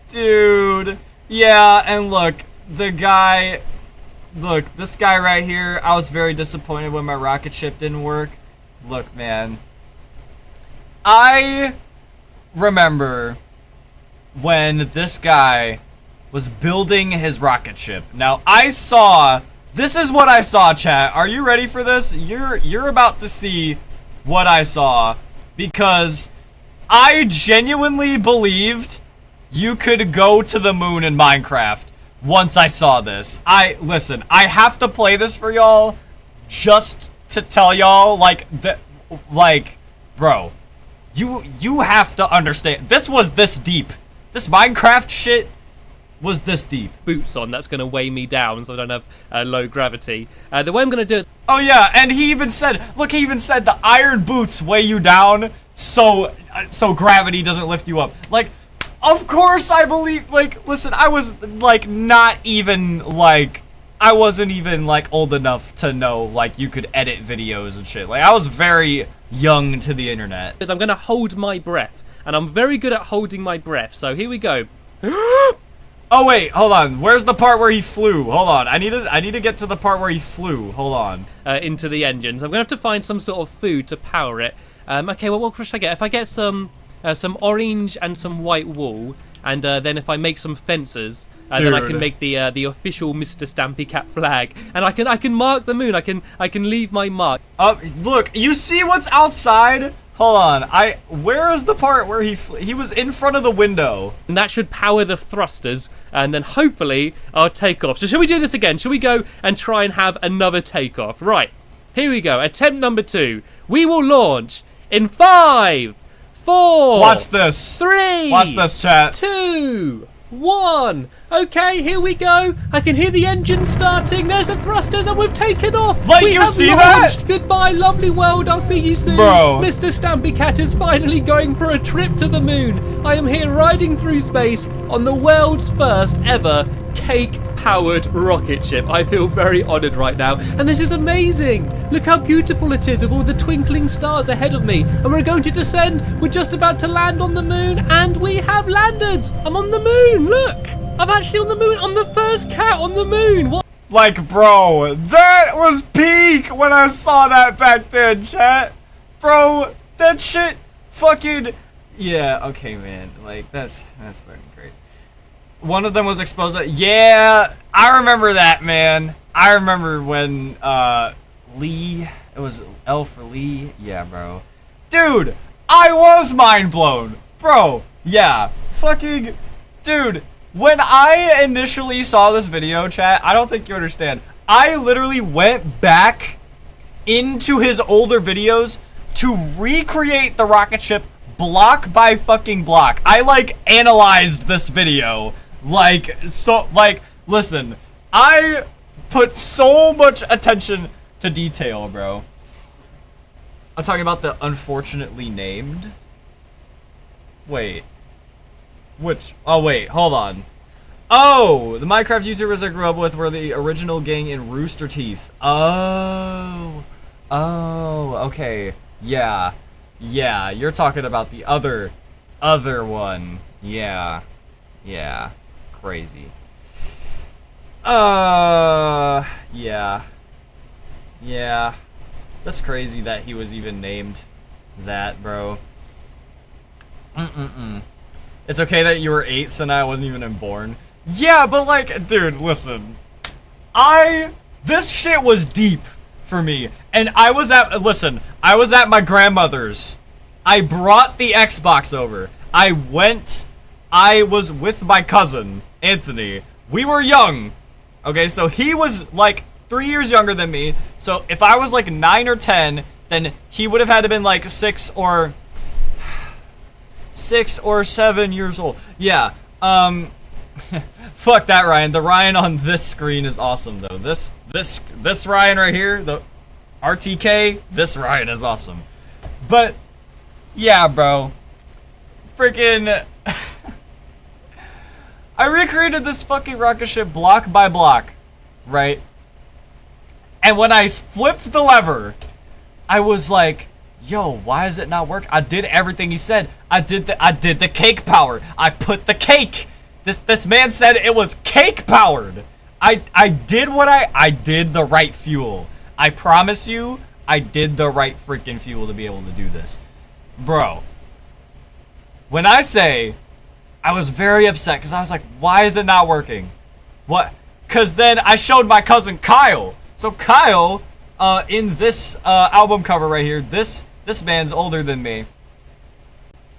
Dude. Yeah, and look, this guy right here, I was very disappointed when my rocket ship didn't work. Look, man. I remember when this guy was building his rocket ship. Now, this is what I saw, chat. Are you ready for this? You're about to see what I saw, because I genuinely believed you could go to the moon in Minecraft once I saw this. Listen, I have to play this for y'all just to tell y'all, bro, you have to understand. This was this deep. This Minecraft shit was this deep.
Boots on, that's going to weigh me down so I don't have low gravity. The way I'm going to do it...
Oh yeah, and he even said the iron boots weigh you down so gravity doesn't lift you up. Like, of course I believe, like, listen, I was, like, not even, like, I wasn't even, like, old enough to know, like, you could edit videos and shit. Like, I was very young to the internet.
Because I'm going to hold my breath, and I'm very good at holding my breath, so here we go.
Oh wait, hold on. Where's the part where he flew? Hold on. I need to get to the part where he flew. Hold on.
Into the engines. I'm gonna have to find some sort of food to power it. Okay, well, what should I get? If I get some orange and some white wool, and then if I make some fences, then I can make the official Mr. Stampy Cat flag, and I can mark the moon. I can leave my mark.
Look, you see what's outside? Hold on, where is the part where he was in front of the window?
And that should power the thrusters, and then hopefully I'll take off. So shall we do this again? Shall we go and try and have another takeoff? Right, here we go, attempt number 2. We will launch in 5, 4...
Watch this.
3...
Watch this, chat.
2... 1. Okay, here we go. I can hear the engine starting. There's the thrusters, and we've taken off.
Like,
we
you
have
see
launched.
that?
Goodbye, lovely world. I'll see you soon.
Bro.
Mr. Stampy Cat is finally going for a trip to the moon. I am here riding through space on the world's first ever cake powered rocket ship. I feel very honoured right now. And this is amazing. Look how beautiful it is with all the twinkling stars ahead of me. And we're going to descend. We're just about to land on the moon. And we have landed. I'm on the moon. Look. I'm actually on the moon. I'm the first cat on the moon. What?
Like, bro, that was peak when I saw that back then, chat. Bro, that shit fucking... Yeah, okay, man. Like, that's fucking great. One of them was exposed. Yeah, I remember that, man. I remember when, Lee... It was L for Lee. Yeah, bro. Dude, I was mind blown. Bro, yeah. Fucking... Dude... When I initially saw this video, chat, I don't think you understand. I literally went back into his older videos to recreate the rocket ship block by fucking block. I, like, analyzed this video. Like, so, like, listen. I put so much attention to detail, bro. I'm talking about the unfortunately named. Wait. Which? Oh, wait. Hold on. Oh! The Minecraft YouTubers I grew up with were the original gang in Rooster Teeth. Oh. Oh, okay. Yeah. Yeah, you're talking about the other one. Yeah. Yeah. Crazy. Yeah. Yeah. That's crazy that he was even named that, bro. It's okay that you were 8, so now I wasn't even born. Yeah, but like, dude, listen. This shit was deep for me. And I was at my grandmother's. I brought the Xbox over. I was with my cousin, Anthony. We were young. Okay, so he was like 3 years younger than me. So if I was like 9 or 10, then he would have had to been like 6 or 7 years old. Yeah. Fuck that Ryan. The Ryan on this screen is awesome though. This Ryan right here, the RTK, this Ryan is awesome. But yeah, bro. Freaking I recreated this fucking rocket ship block by block, right? And when I flipped the lever, I was like, yo, why does it not work? I did everything he said. I did the cake power. I put the cake. This man said it was cake powered. I did the right fuel. I promise you, I did the right freaking fuel to be able to do this. Bro. When I say I was very upset because I was like, why is it not working? What? Because then I showed my cousin Kyle. So Kyle, in this album cover right here, this man's older than me.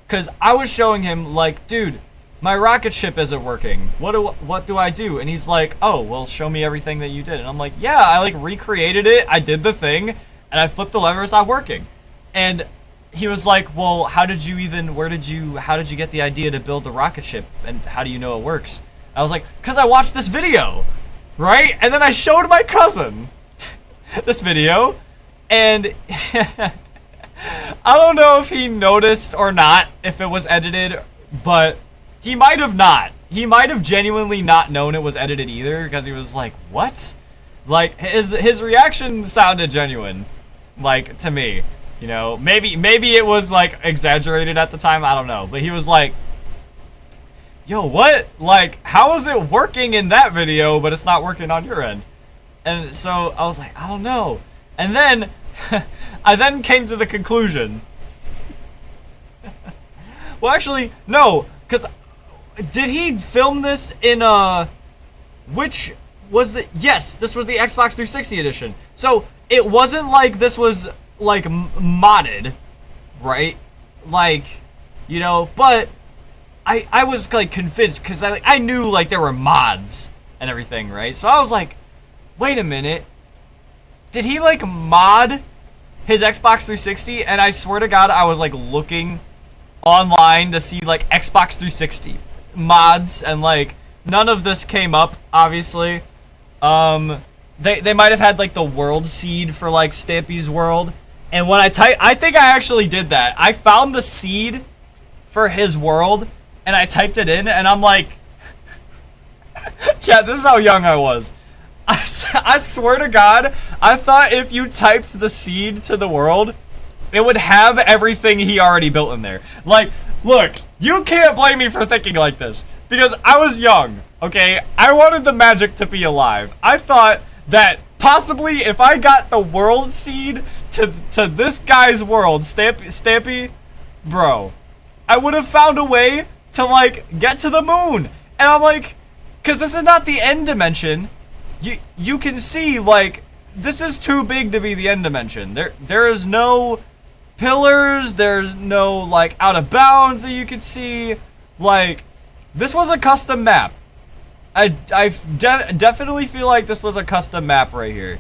Because I was showing him, like, dude, my rocket ship isn't working. What do I do? And he's like, oh, well, show me everything that you did. And I'm like, yeah, I, like, recreated it. I did the thing. And I flipped the lever, it's not working. And he was like, well, how did you get the idea to build the rocket ship? And how do you know it works? I was like, because I watched this video, right? And then I showed my cousin this video. And I don't know if he noticed or not, if it was edited, but he might have not. He might have genuinely not known it was edited either, because he was like, what? Like, his reaction sounded genuine, like, to me. You know, maybe it was, like, exaggerated at the time, I don't know. But he was like, yo, what? Like, how is it working in that video, but it's not working on your end? And so I was like, I don't know. And then I then came to the conclusion. Well, actually, no, because did he film this in which was the, yes, this was the Xbox 360 edition. So it wasn't like this was like modded, right? Like, you know, but I was like convinced because I knew like there were mods and everything, right? So I was like, wait a minute. Did he like mod his Xbox 360? And I swear to God, I was like looking online to see like Xbox 360 mods, and like none of this came up, obviously. They might have had like the world seed for like Stampy's World. And when I think I actually did that. I found the seed for his world and I typed it in, and I'm like, Chat, this is how young I was. I swear to God, I thought if you typed the seed to the world, it would have everything he already built in there. Like, look, you can't blame me for thinking like this. Because I was young, okay? I wanted the magic to be alive. I thought that possibly if I got the world seed to this guy's world, Stampy, bro, I would have found a way to, like, get to the moon. And I'm like, because this is not the end dimension. You can see, like, this is too big to be the end dimension. There is no pillars. There's no, like, out of bounds that you can see. Like, this was a custom map. I definitely feel like this was a custom map right here.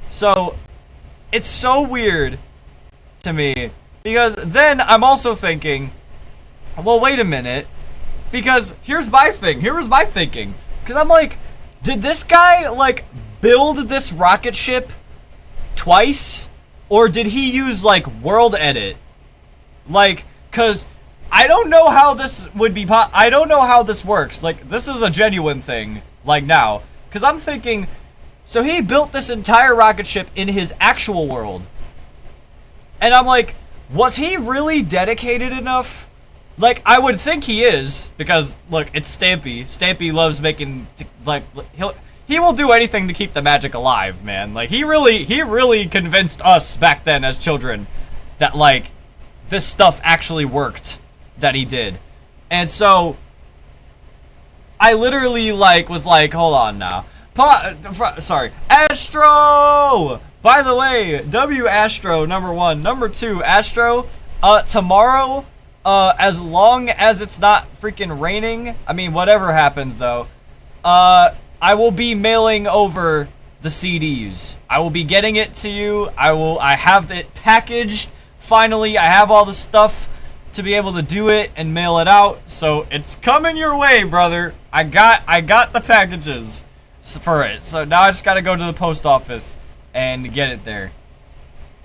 So, it's so weird to me. Because then I'm also thinking, well, wait a minute. Because here's my thing. Here was my thinking. Because I'm like, did this guy, like, build this rocket ship twice? Or did he use, like, world edit? Like, because I don't know how this would be I don't know how this works. Like, this is a genuine thing, like, now. Because I'm thinking, so he built this entire rocket ship in his actual world. And I'm like, was he really dedicated enough? Like, I would think he is, because, look, it's Stampy. Stampy loves making, like, he will do anything to keep the magic alive, man. Like, he really convinced us back then as children that, like, this stuff actually worked, that he did. And so, I literally, like, was like, hold on now. Sorry. Astro! By the way, W Astro, #1. #2, Astro, tomorrow, as long as it's not freaking raining, I mean, whatever happens, though, I will be mailing over the CDs. I will be getting it to you. I have it packaged. Finally, I have all the stuff to be able to do it and mail it out. So it's coming your way, brother. I got the packages for it. So now I just got to go to the post office and get it there.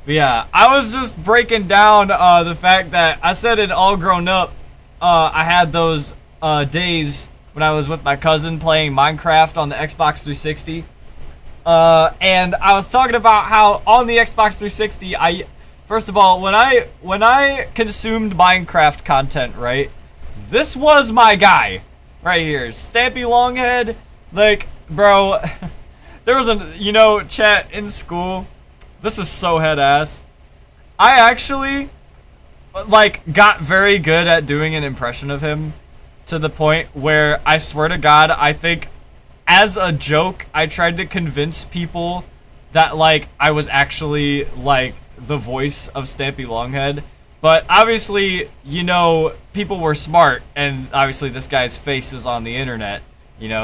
But yeah, I was just breaking down the fact that I said in All Grown Up, I had those days when I was with my cousin playing Minecraft on the Xbox 360. And I was talking about how on the Xbox 360, first of all, when I consumed Minecraft content, right, this was my guy right here, Stampy Longhead. Like, bro, there was chat in school. This is so head ass. I actually, like, got very good at doing an impression of him to the point where I swear to God, I think as a joke, I tried to convince people that, like, I was actually, like, the voice of Stampy Longhead. But obviously, people were smart, and obviously this guy's face is on the internet,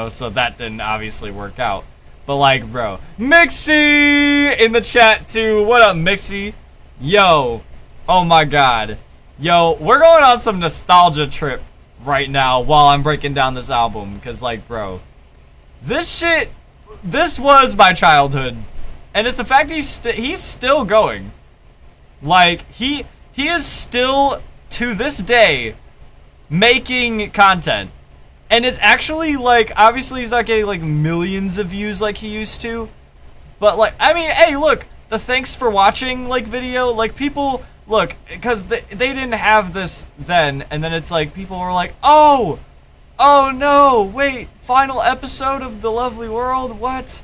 so that didn't obviously work out. But, like, bro, Mixie in the chat too. What up, Mixie? Yo, oh my God. Yo, we're going on some nostalgia trip right now while I'm breaking down this album. Because, like, bro, this was my childhood. And it's the fact he's still going. Like, he is still, to this day, making content. And it's actually, like, obviously he's not getting, like, millions of views like he used to. But, like, I mean, hey, look, the thanks for watching, like, video, like, people, look, because they didn't have this then, and then it's like, people were like, oh no, wait, final episode of The Lovely World, what?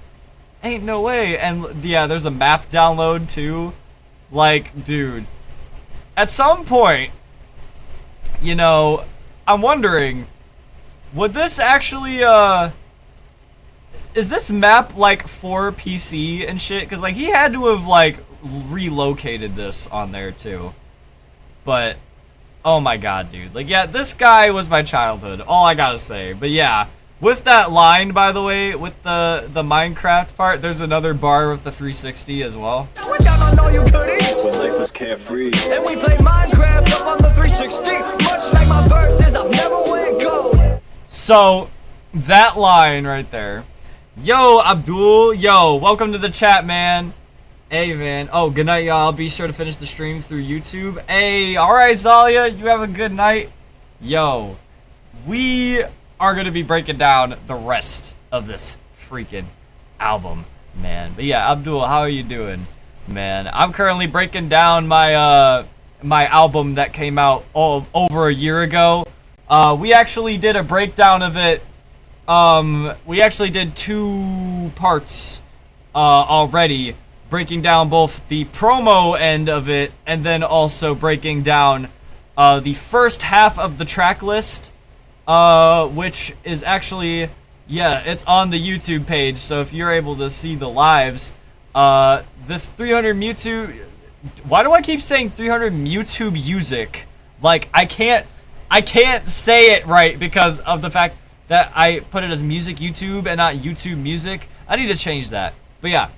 Ain't no way. And, yeah, there's a map download, too. Like, dude, at some point, I'm wondering, would this actually, is this map, like, for PC and shit? Because, like, he had to have, like, relocated this on there, too. But, oh my God, dude. Like, yeah, this guy was my childhood, all I gotta say. But, yeah, with that line, by the way, with the Minecraft part, there's another bar with the 360 as well.
We're down on all you could eat.
When life was carefree.
And we play Minecraft up on the 360. Much like my verses, I've never went gold.
So, that line right there. Yo, Abdul. Yo, welcome to the chat, man. Hey, man. Oh, good night, y'all. I'll be sure to finish the stream through YouTube. Hey, alright, Zalia. You have a good night. Yo, we are going to be breaking down the rest of this freaking album, man. But yeah, Abdul, how are you doing, man? I'm currently breaking down my my album that came out over a year ago. We actually did a breakdown of it. We actually did 2 parts already, breaking down both the promo end of it and then also breaking down the first half of the track list, which is actually, yeah, it's on the YouTube page. So if you're able to see the lives, this 300 Mewtwo. Why do I keep saying 300 Mewtwo music? Like I can't say it right because of the fact that I put it as music YouTube and not YouTube music. I need to change that. But yeah,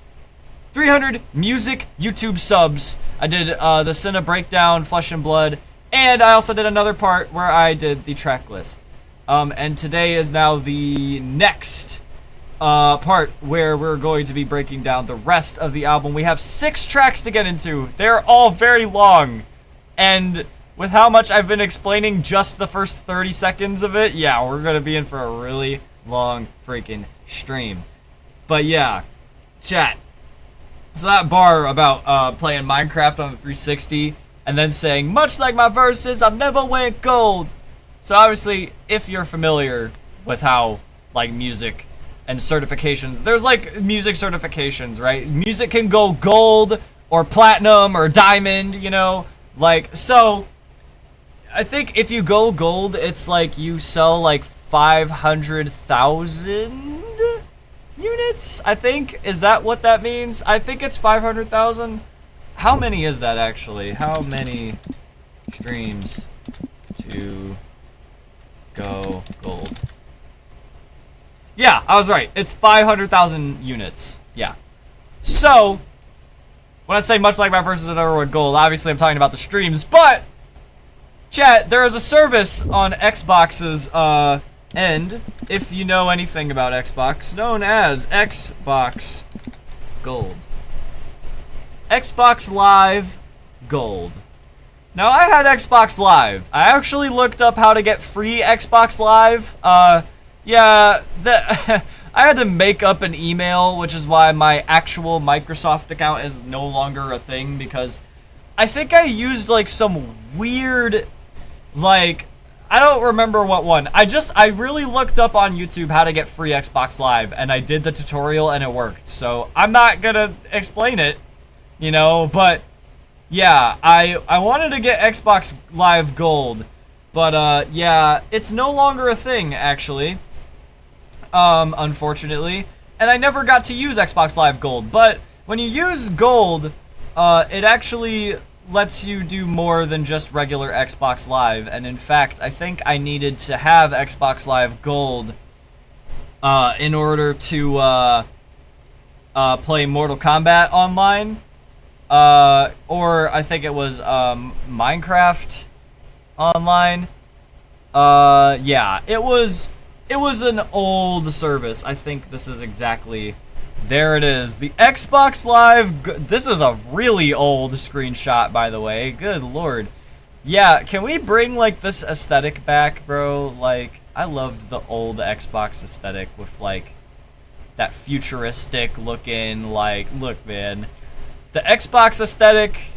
300 music YouTube subs. I did the Senna breakdown, Flesh and Blood, and I also did another part where I did the track list. And today is now the next part where we're going to be breaking down the rest of the album. We have 6 tracks to get into. They're all very long, and with how much I've been explaining just the first 30 seconds of it, yeah, we're gonna be in for a really long freaking stream. But yeah, chat. So that bar about playing Minecraft on the 360 and then saying, much like my verses, I've never went gold. So obviously, if you're familiar with how, like, music and certifications, there's like music certifications, right? Music can go gold or platinum or diamond, you know? Like, so I think if you go gold, it's like you sell like 500,000 units, I think. Is that what that means? I think it's 500,000. How many is that actually? How many streams to go gold? Yeah, I was right. It's 500,000 units. Yeah. So, when I say much like my versus another one gold, obviously I'm talking about the streams, but chat, there is a service on Xbox's end, if you know anything about Xbox, known as Xbox Gold. Xbox Live Gold. Now, I had Xbox Live. I actually looked up how to get free Xbox Live. Yeah, I had to make up an email, which is why my actual Microsoft account is no longer a thing, because I think I used like some weird, like, I don't remember what one. I really looked up on YouTube how to get free Xbox Live, and I did the tutorial and it worked. So I'm not gonna explain it, you know, but yeah, I wanted to get Xbox Live Gold, but yeah, it's no longer a thing actually. Unfortunately, and I never got to use Xbox Live Gold, but when you use Gold, it actually lets you do more than just regular Xbox Live, and in fact, I think I needed to have Xbox Live Gold, in order to, play Mortal Kombat online, or I think it was, Minecraft online. Yeah, it was an old service. I think this is exactly, there it is. The Xbox Live, this is a really old screenshot, by the way. Good lord. Yeah, can we bring, like, this aesthetic back, bro? Like, I loved the old Xbox aesthetic with, like, that futuristic looking, like, look, man. The Xbox aesthetic,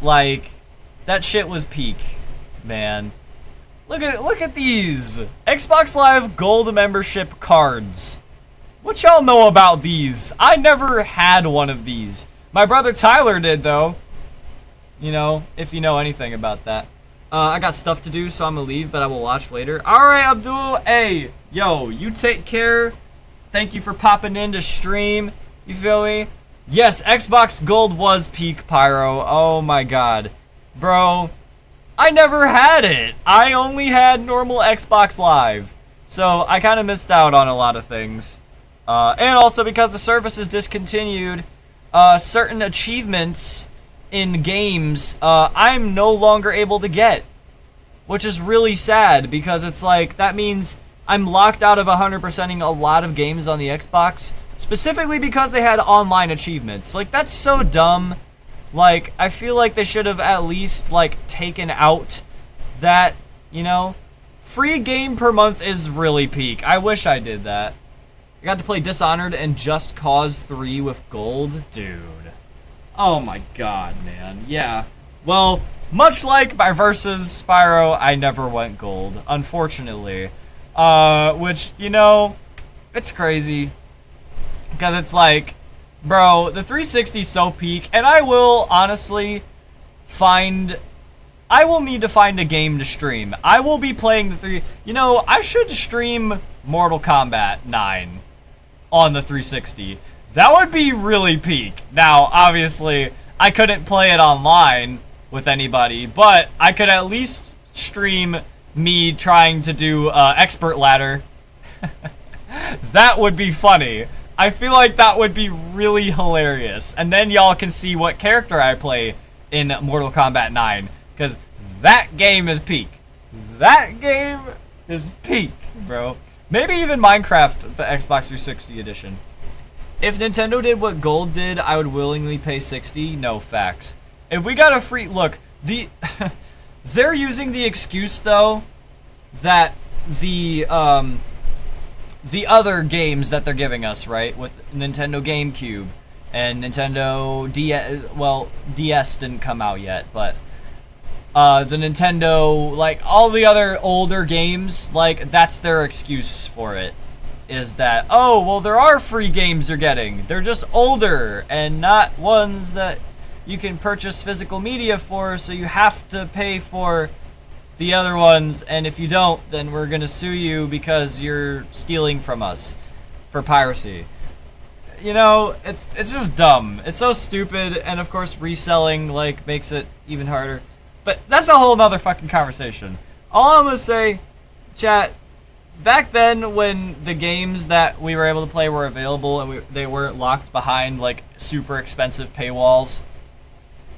like, that shit was peak, man. Look at these Xbox Live Gold membership cards. What y'all know about these? I never had one of these. My brother Tyler did, though. You know, if you know anything about that. I got stuff to do, so I'm gonna leave, but I will watch later. Alright, Abdul. Hey, yo, you take care. Thank you for popping in to stream. You feel me? Yes, Xbox Gold was peak, Pyro. Oh my god. Bro, I never had it. I only had normal Xbox Live. So I kind of missed out on a lot of things. And also because the service is discontinued, certain achievements in games, I'm no longer able to get. Which is really sad, because it's like, that means I'm locked out of 100%ing a lot of games on the Xbox, specifically because they had online achievements. Like, that's so dumb. Like, I feel like they should have at least, like, taken out that, you know? Free game per month is really peak. I wish I did that. I got to play Dishonored and Just Cause 3 with gold. Dude. Oh my god, man. Yeah. Well, much like my Versus Spyro, I never went gold, unfortunately. Which, you know, it's crazy. Because it's like, bro, the 360's so peak, and I will honestly I will need to find a game to stream. I will be playing you know, I should stream Mortal Kombat 9 on the 360. That would be really peak. Now, obviously, I couldn't play it online with anybody, but I could at least stream me trying to do Expert Ladder. That would be funny. I feel like that would be really hilarious. And then y'all can see what character I play in Mortal Kombat 9. Because that game is peak. That game is peak, bro. Maybe even Minecraft, the Xbox 360 edition. If Nintendo did what Gold did, I would willingly pay $60. No, facts. If we got a free... Look, they're using the excuse, though, that the other games that they're giving us, right, with Nintendo GameCube and Nintendo DS... Well, DS didn't come out yet, but... the Nintendo, like, all the other older games, like, that's their excuse for it. Is that, oh, well, there are free games you're getting. They're just older and not ones that you can purchase physical media for, so you have to pay for the other ones, and if you don't, then we're gonna sue you because you're stealing from us for piracy. You know, it's just dumb. It's so stupid, and of course reselling, like, makes it even harder. But that's a whole nother fucking conversation. All I'm gonna say, chat, back then when the games that we were able to play were available and they weren't locked behind, like, super expensive paywalls,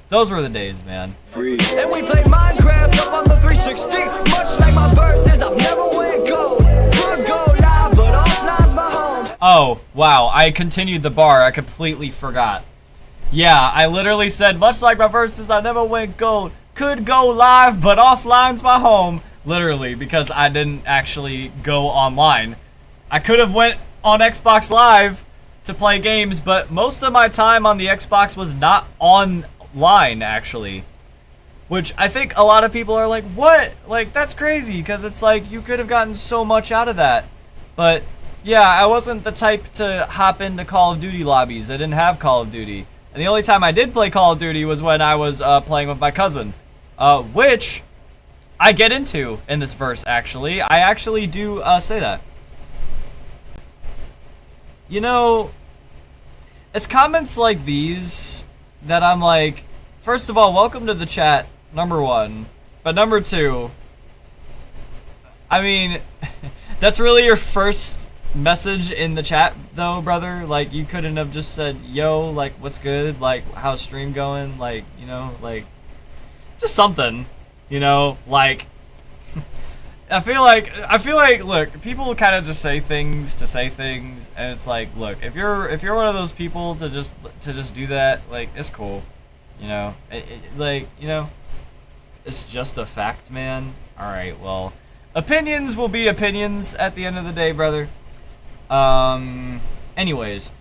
those were the days, man.
And we play Minecraft up on the 360. Much like my verses, I've never went gold. Could go live, but offline's my home.
Oh, wow, I continued the bar. I completely forgot. Yeah, I literally said, much like my verses, I never went gold. Could go live, but offline's my home. Literally, because I didn't actually go online. I could have went on Xbox Live to play games, but most of my time on the Xbox was not online, actually. Which I think a lot of people are like, what? Like, that's crazy, because it's like, you could have gotten so much out of that. But, yeah, I wasn't the type to hop into Call of Duty lobbies. I didn't have Call of Duty. And the only time I did play Call of Duty was when I was playing with my cousin. Which I get into in this verse, actually. I actually do say that. You know, it's comments like these that I'm like, first of all, welcome to the chat, number one. But number two, I mean, that's really your first message in the chat, though, brother. Like, you couldn't have just said, yo, like, what's good? Like, how's stream going? Like, you know, like, just something, you know, like, I feel like, look, people kind of just say things to say things, and it's like, look, if you're one of those people to just do that, like, it's cool, you know, like, you know, it's just a fact, man. All right, well, opinions will be opinions at the end of the day, brother. Anyways,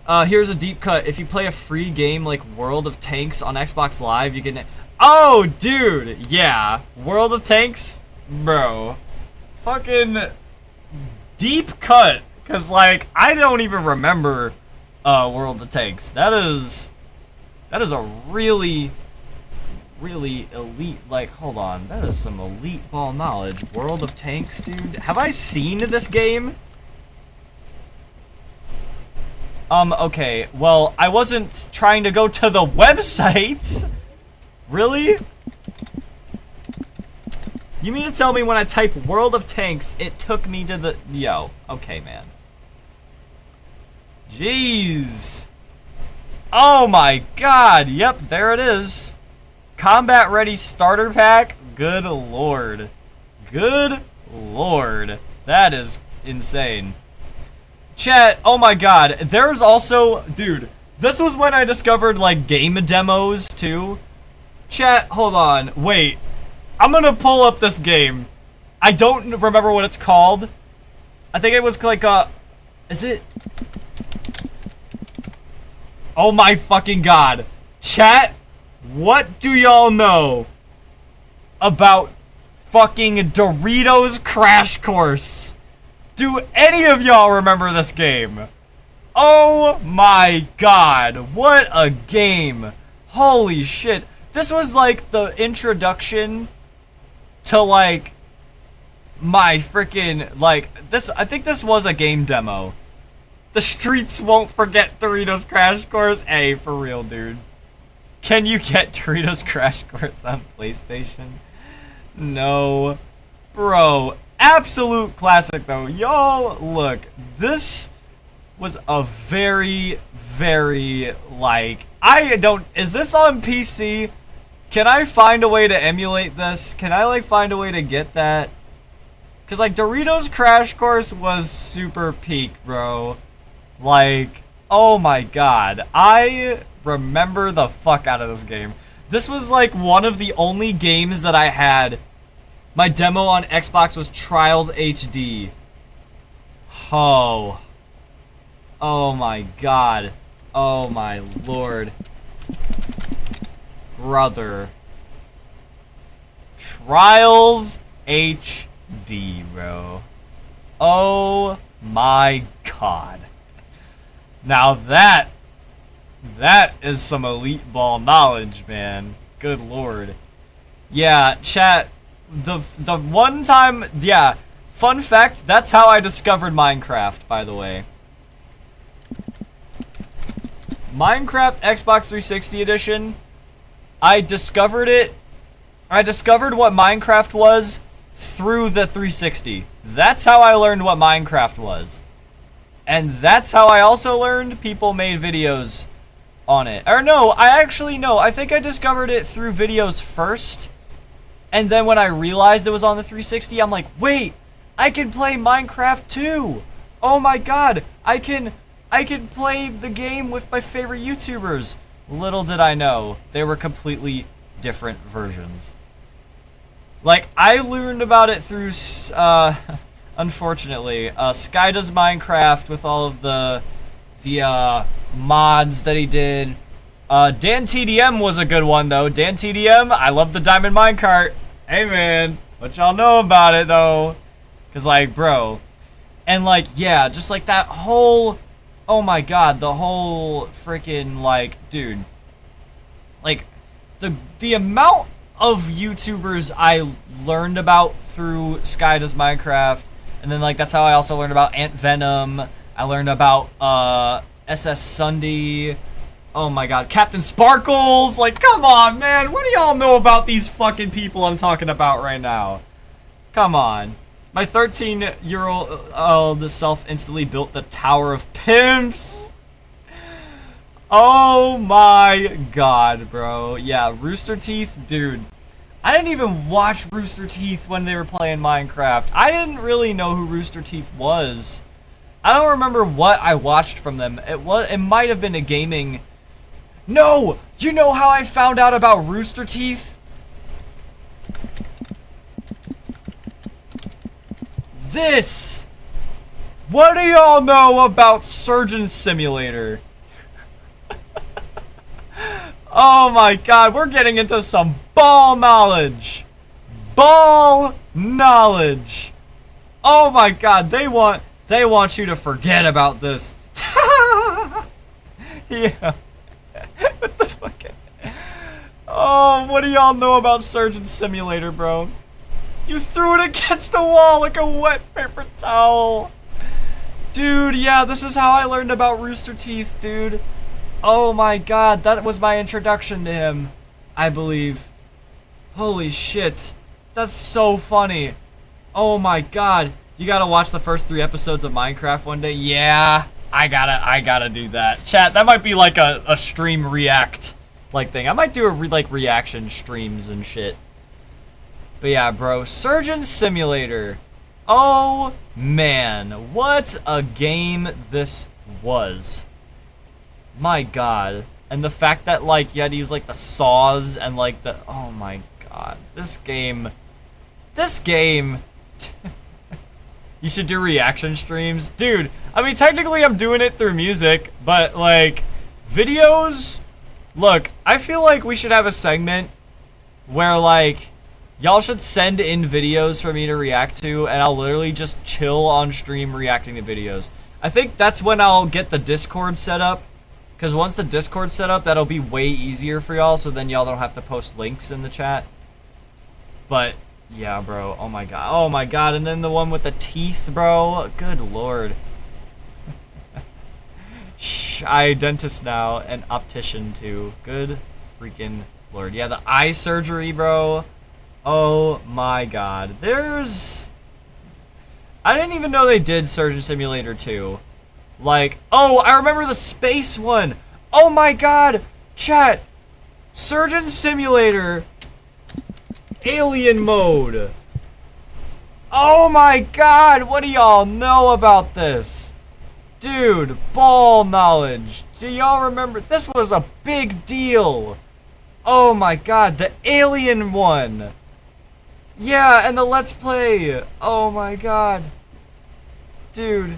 here's a deep cut. If you play a free game like World of Tanks on Xbox Live, you can. Oh, dude, yeah, World of Tanks, bro, fucking deep cut, cause like I don't even remember World of Tanks. That is a really elite, like, hold on, that is some elite ball knowledge. World of Tanks, dude. Have I seen this game? Okay, well, I wasn't trying to go to the website. Really? You mean to tell me when I type World of Tanks, it took me to the... Yo, okay, man. Jeez. Oh my god, yep, there it is. Combat Ready Starter Pack? Good lord. Good lord. That is insane. Chat, oh my god, there's also... Dude, this was when I discovered, like, game demos, too. Chat, hold on, wait. I'm gonna pull up this game. I don't remember what it's called. I think it was like Is it? Oh my fucking god. Chat, what do y'all know about fucking Doritos Crash Course? Do any of y'all remember this game? Oh my god, what a game. Holy shit. This was like the introduction to like my freaking like this. I think this was a game demo. The streets won't forget Doritos Crash Course. Hey, for real, dude. Can you get Doritos Crash Course on PlayStation? No. Bro, absolute classic though. Y'all, look, this was a very, very, like, is this on PC? Can I find a way to emulate this? Can I, like, find a way to get that? Because, like, Doritos Crash Course was super peak, bro. Like, oh my god. I remember the fuck out of this game. This was, like, one of the only games that I had. My demo on Xbox was Trials HD. Oh. Oh my god. Oh my lord. Brother. Trials HD, bro. Oh my god. Now that is some elite ball knowledge, man. Good lord. Yeah, chat, the one time, yeah, fun fact, that's how I discovered Minecraft, by the way. Minecraft Xbox 360 edition, I discovered what Minecraft was through the 360. That's how I learned what Minecraft was. And that's how I also learned people made videos on it. Or no, I think I discovered it through videos first. And then when I realized it was on the 360, I'm like, wait, I can play Minecraft too. Oh my god, I can play the game with my favorite YouTubers. Little did I know, they were completely different versions. Like, I learned about it through, unfortunately, Sky Does Minecraft with all of the mods that he did. Dan TDM was a good one, though. Dan TDM, I love the Diamond Minecart. Hey, man, what y'all know about it, though? Because, like, bro, and, like, yeah, just, like, that whole... Oh my god, the whole freaking, like, dude. Like, the amount of YouTubers I learned about through Sky Does Minecraft, and then, like, that's how I also learned about Ant Venom. I learned about, SS Sunday. Oh my god, Captain Sparkles. Like, come on, man. What do y'all know about these fucking people I'm talking about right now? Come on. My 13-year-old self instantly built the Tower of Pimps. Oh my god, bro. Yeah, Rooster Teeth, dude. I didn't even watch Rooster Teeth when they were playing Minecraft. I didn't really know who Rooster Teeth was. I don't remember what I watched from them. It might have been a gaming... No! You know how I found out about Rooster Teeth? This! What do y'all know about Surgeon Simulator? Oh my god, we're getting into some ball knowledge. Ball knowledge. Oh my god, they want you to forget about this. Yeah. What the fuck? Oh, what do y'all know about Surgeon Simulator, bro? You threw it against the wall like a wet paper towel. Dude, yeah, this is how I learned about Rooster Teeth, dude. Oh my god, that was my introduction to him, I believe. Holy shit. That's so funny. Oh my god. You gotta watch the first 3 episodes of Minecraft one day? Yeah, I gotta do that. Chat, that might be like a stream react like thing. I might do reaction streams and shit. But yeah, bro, Surgeon Simulator. Oh, man. What a game this was. My god. And the fact that, like, you had to use, like, the saws and, like, the... Oh, my god. This game... You should do reaction streams. Dude, I mean, technically I'm doing it through music, but like, videos? Look, I feel like we should have a segment where like, y'all should send in videos for me to react to, and I'll literally just chill on stream reacting to videos. I think that's when I'll get the Discord set up, because once the Discord's set up, that'll be way easier for y'all, so then y'all don't have to post links in the chat. But, yeah, bro, oh my god, and then the one with the teeth, bro, good lord. Shh, I dentist now, and optician too, good freaking lord. Yeah, the eye surgery, bro. Oh my god. I didn't even know they did Surgeon Simulator 2. Like, oh, I remember the space one. Oh my god. Chat. Surgeon Simulator. Alien mode. Oh my god. What do y'all know about this? Dude, ball knowledge. Do y'all remember? This was a big deal. Oh my god, the alien one. Yeah, and the Let's Play. Oh my god. Dude.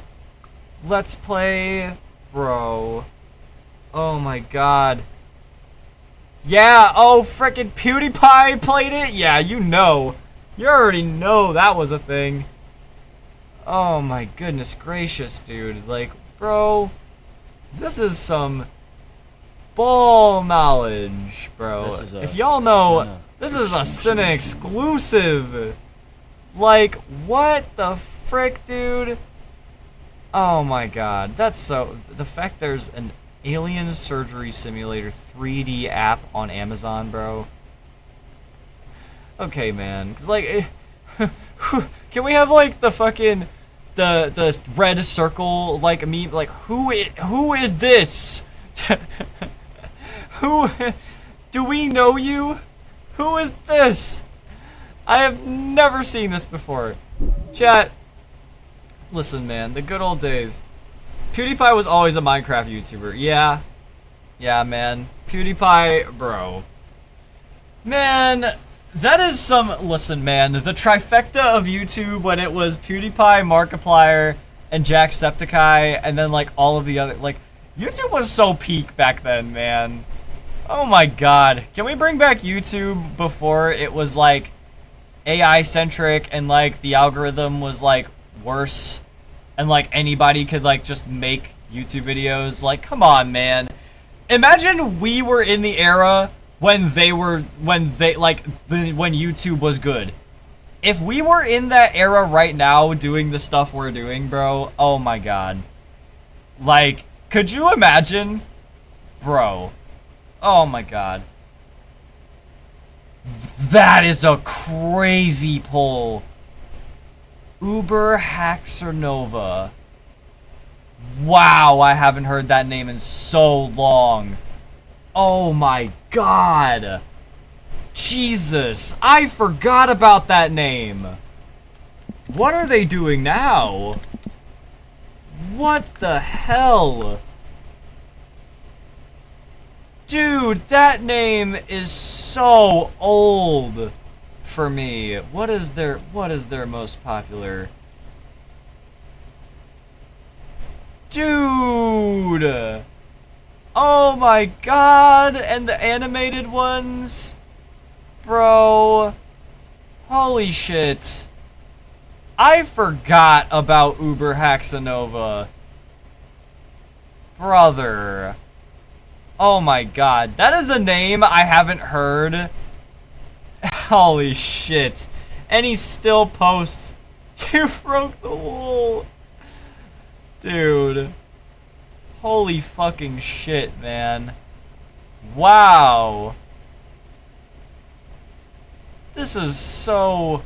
Let's Play. Bro. Oh my god. Yeah, oh frickin' PewDiePie played it? Yeah, you know. You already know that was a thing. Oh my goodness gracious, dude. Like, bro. This is some ball knowledge, bro. If y'all know... This is a Cinna exclusive. Like, what the frick, dude? Oh my god. That's so... The fact there's an Alien Surgery Simulator 3D app on Amazon, bro. Okay, man. Cause, like... Can we have, like, the fucking... The red circle, like, meme? Like, who is this? Who... Do we know you? Who is this? I have never seen this before. Chat. Listen, man, the good old days. PewDiePie was always a Minecraft YouTuber. Yeah. Yeah, man. PewDiePie, bro. Man, that is some... Listen, man, the trifecta of YouTube when it was PewDiePie, Markiplier, and Jacksepticeye, and then, like, all of the other... Like, YouTube was so peak back then, man. Oh my god. Can we bring back YouTube before it was like AI centric and like the algorithm was like worse and like anybody could like just make YouTube videos? Like, come on, man. Imagine we were in the era when YouTube was good. If we were in that era right now doing the stuff we're doing, bro, oh my god. Like, could you imagine? Bro. Oh my god. That is a crazy pull. Uber Haxernova. Wow, I haven't heard that name in so long. Oh my god. Jesus, I forgot about that name. What are they doing now? What the hell? Dude, that name is so old for me. What is their most popular? Dude! Oh my god! And the animated ones? Bro. Holy shit. I forgot about Uber Haxanova. Brother. Oh my god, that is a name I haven't heard. Holy shit. And he still posts. You broke the wool. Dude. Holy fucking shit, man. Wow. This is so...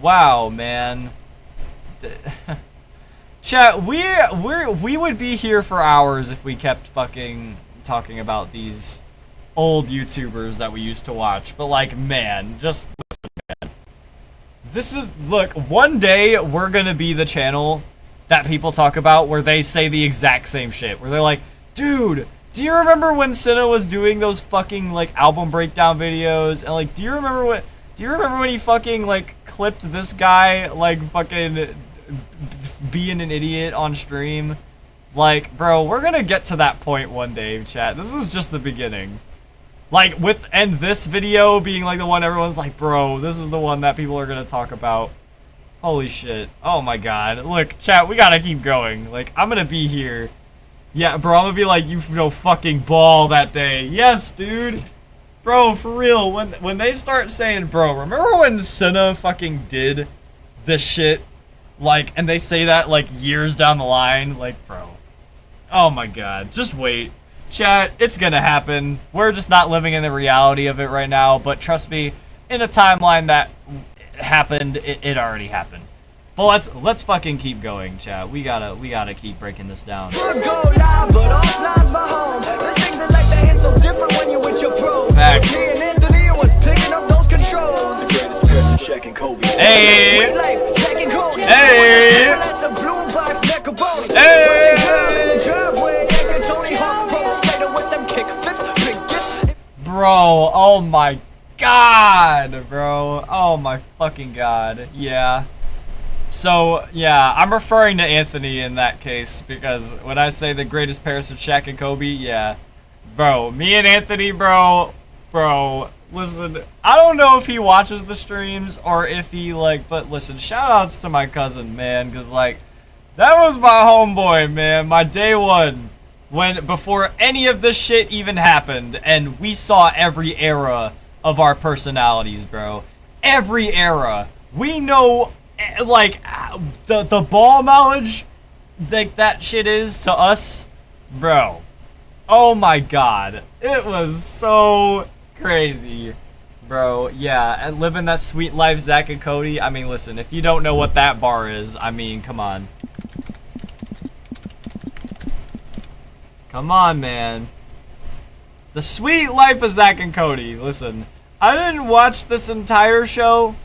Wow, man. Chat, we would be here for hours if we kept fucking talking about these old YouTubers that we used to watch. But like, man, just listen, man. This is, look, one day we're gonna be the channel that people talk about where they say the exact same shit. Where they're like, dude, do you remember when Cinna was doing those fucking like album breakdown videos? And like, do you remember when he fucking like clipped this guy like fucking being an idiot on stream. Like, bro, we're gonna get to that point one day, chat. This is just the beginning. Like, and this video being like the one everyone's like, bro, this is the one that people are gonna talk about. Holy shit. Oh my god. Look, chat, we gotta keep going. Like, I'm gonna be here. Yeah, bro, I'm gonna be like, you know, fucking ball that day. Yes, dude. Bro, for real, when they start saying, bro, remember when Senna fucking did this shit? Like, and they say that, like, years down the line? Like, bro. Oh my god. Just wait. Chat, it's gonna happen. We're just not living in the reality of it right now, but trust me, in a timeline that happened, it already happened. But let's fucking keep going, chat. We gotta keep breaking this down.
Go live, but offline's my home. There's things that like that hit so different when you're with your pro.
Facts.
Me and Anthony was picking up those controls.
The greatest person, Shaq and Kobe.
Hey!
Sweet life, Shaq and Kobe.
Hey!
That's a blue box, macaroni.
Hey!
In the driveway, like a Tony Hawk Pro Skater with them kick flips. Biggest.
Bro, oh my god, bro. Oh my fucking god. Yeah. So, yeah, I'm referring to Anthony in that case, because when I say the greatest pairs of Shaq and Kobe, yeah. Bro, me and Anthony, bro, listen, I don't know if he watches the streams or if he, like, but listen, shout-outs to my cousin, man, because, like, that was my homeboy, man, my day one, before any of this shit even happened, and we saw every era of our personalities, bro. Every era. We know, like, the ball knowledge like that shit is to us, bro. Oh my god. It was so crazy, bro. Yeah, and living that sweet life, Zach and Cody. I mean, listen, if you don't know what that bar is, I mean, come on. Come on, man. The sweet life of Zach and Cody. Listen, I didn't watch this entire show,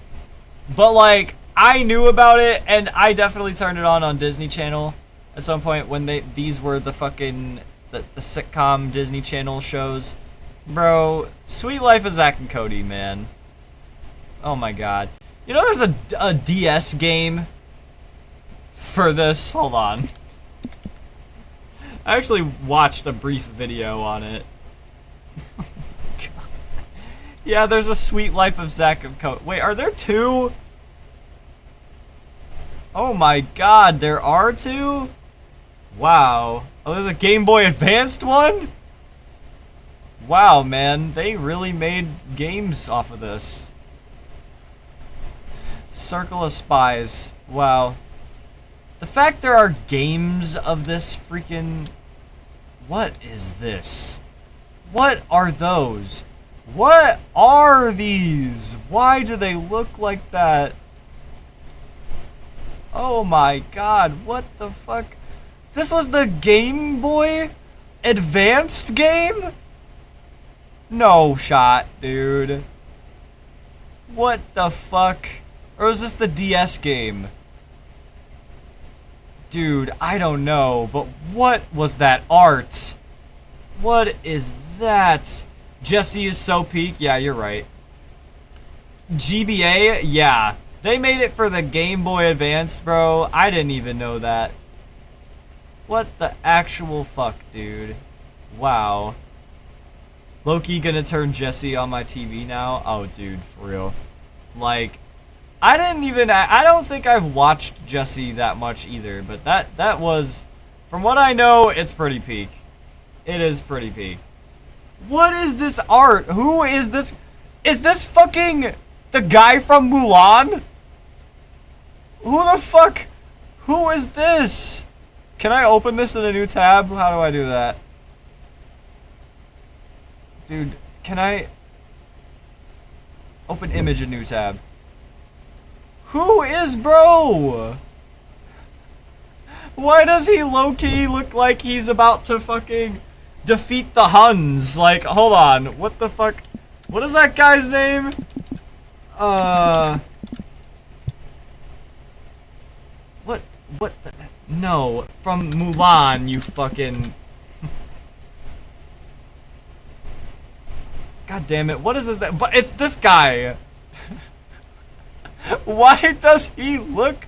but, like, I knew about it, and I definitely turned it on Disney Channel at some point when these were the fucking, the sitcom Disney Channel shows. Bro, Sweet Life of Zach and Cody, man. Oh my god. You know there's a DS game for this? Hold on. I actually watched a brief video on it. Yeah, there's a Sweet Life of Zach and Cody. Wait, are there two? Oh my god, there are two? Wow. Oh, there's a Game Boy Advanced one? Wow, man. They really made games off of this. Circle of Spies. Wow. The fact there are games of this freaking... What is this? What are those? What are these? Why do they look like that? Oh my god, what the fuck? This was the Game Boy Advanced game? No shot, dude. What the fuck? Or is this the DS game? Dude, I don't know, but what was that art? What is that? Jesse is so peak? Yeah, you're right. GBA? Yeah. They made it for the Game Boy Advanced, bro. I didn't even know that. What the actual fuck, dude? Wow. Loki gonna turn Jesse on my TV now? Oh, dude, for real. Like, I don't think I've watched Jesse that much either, but that was, from what I know, it's pretty peak. It is pretty peak. What is this art? Who is this? Is this fucking the guy from Mulan? Who the fuck? Who is this? Can I open this in a new tab? How do I do that? Dude, can I open image in new tab? Who is bro? Why does he low-key look like he's about to fucking defeat the Huns? Like, hold on. What the fuck? What is that guy's name? What the? No, from Mulan, you fucking... God damn it, what is this? But it's this guy. Why does he look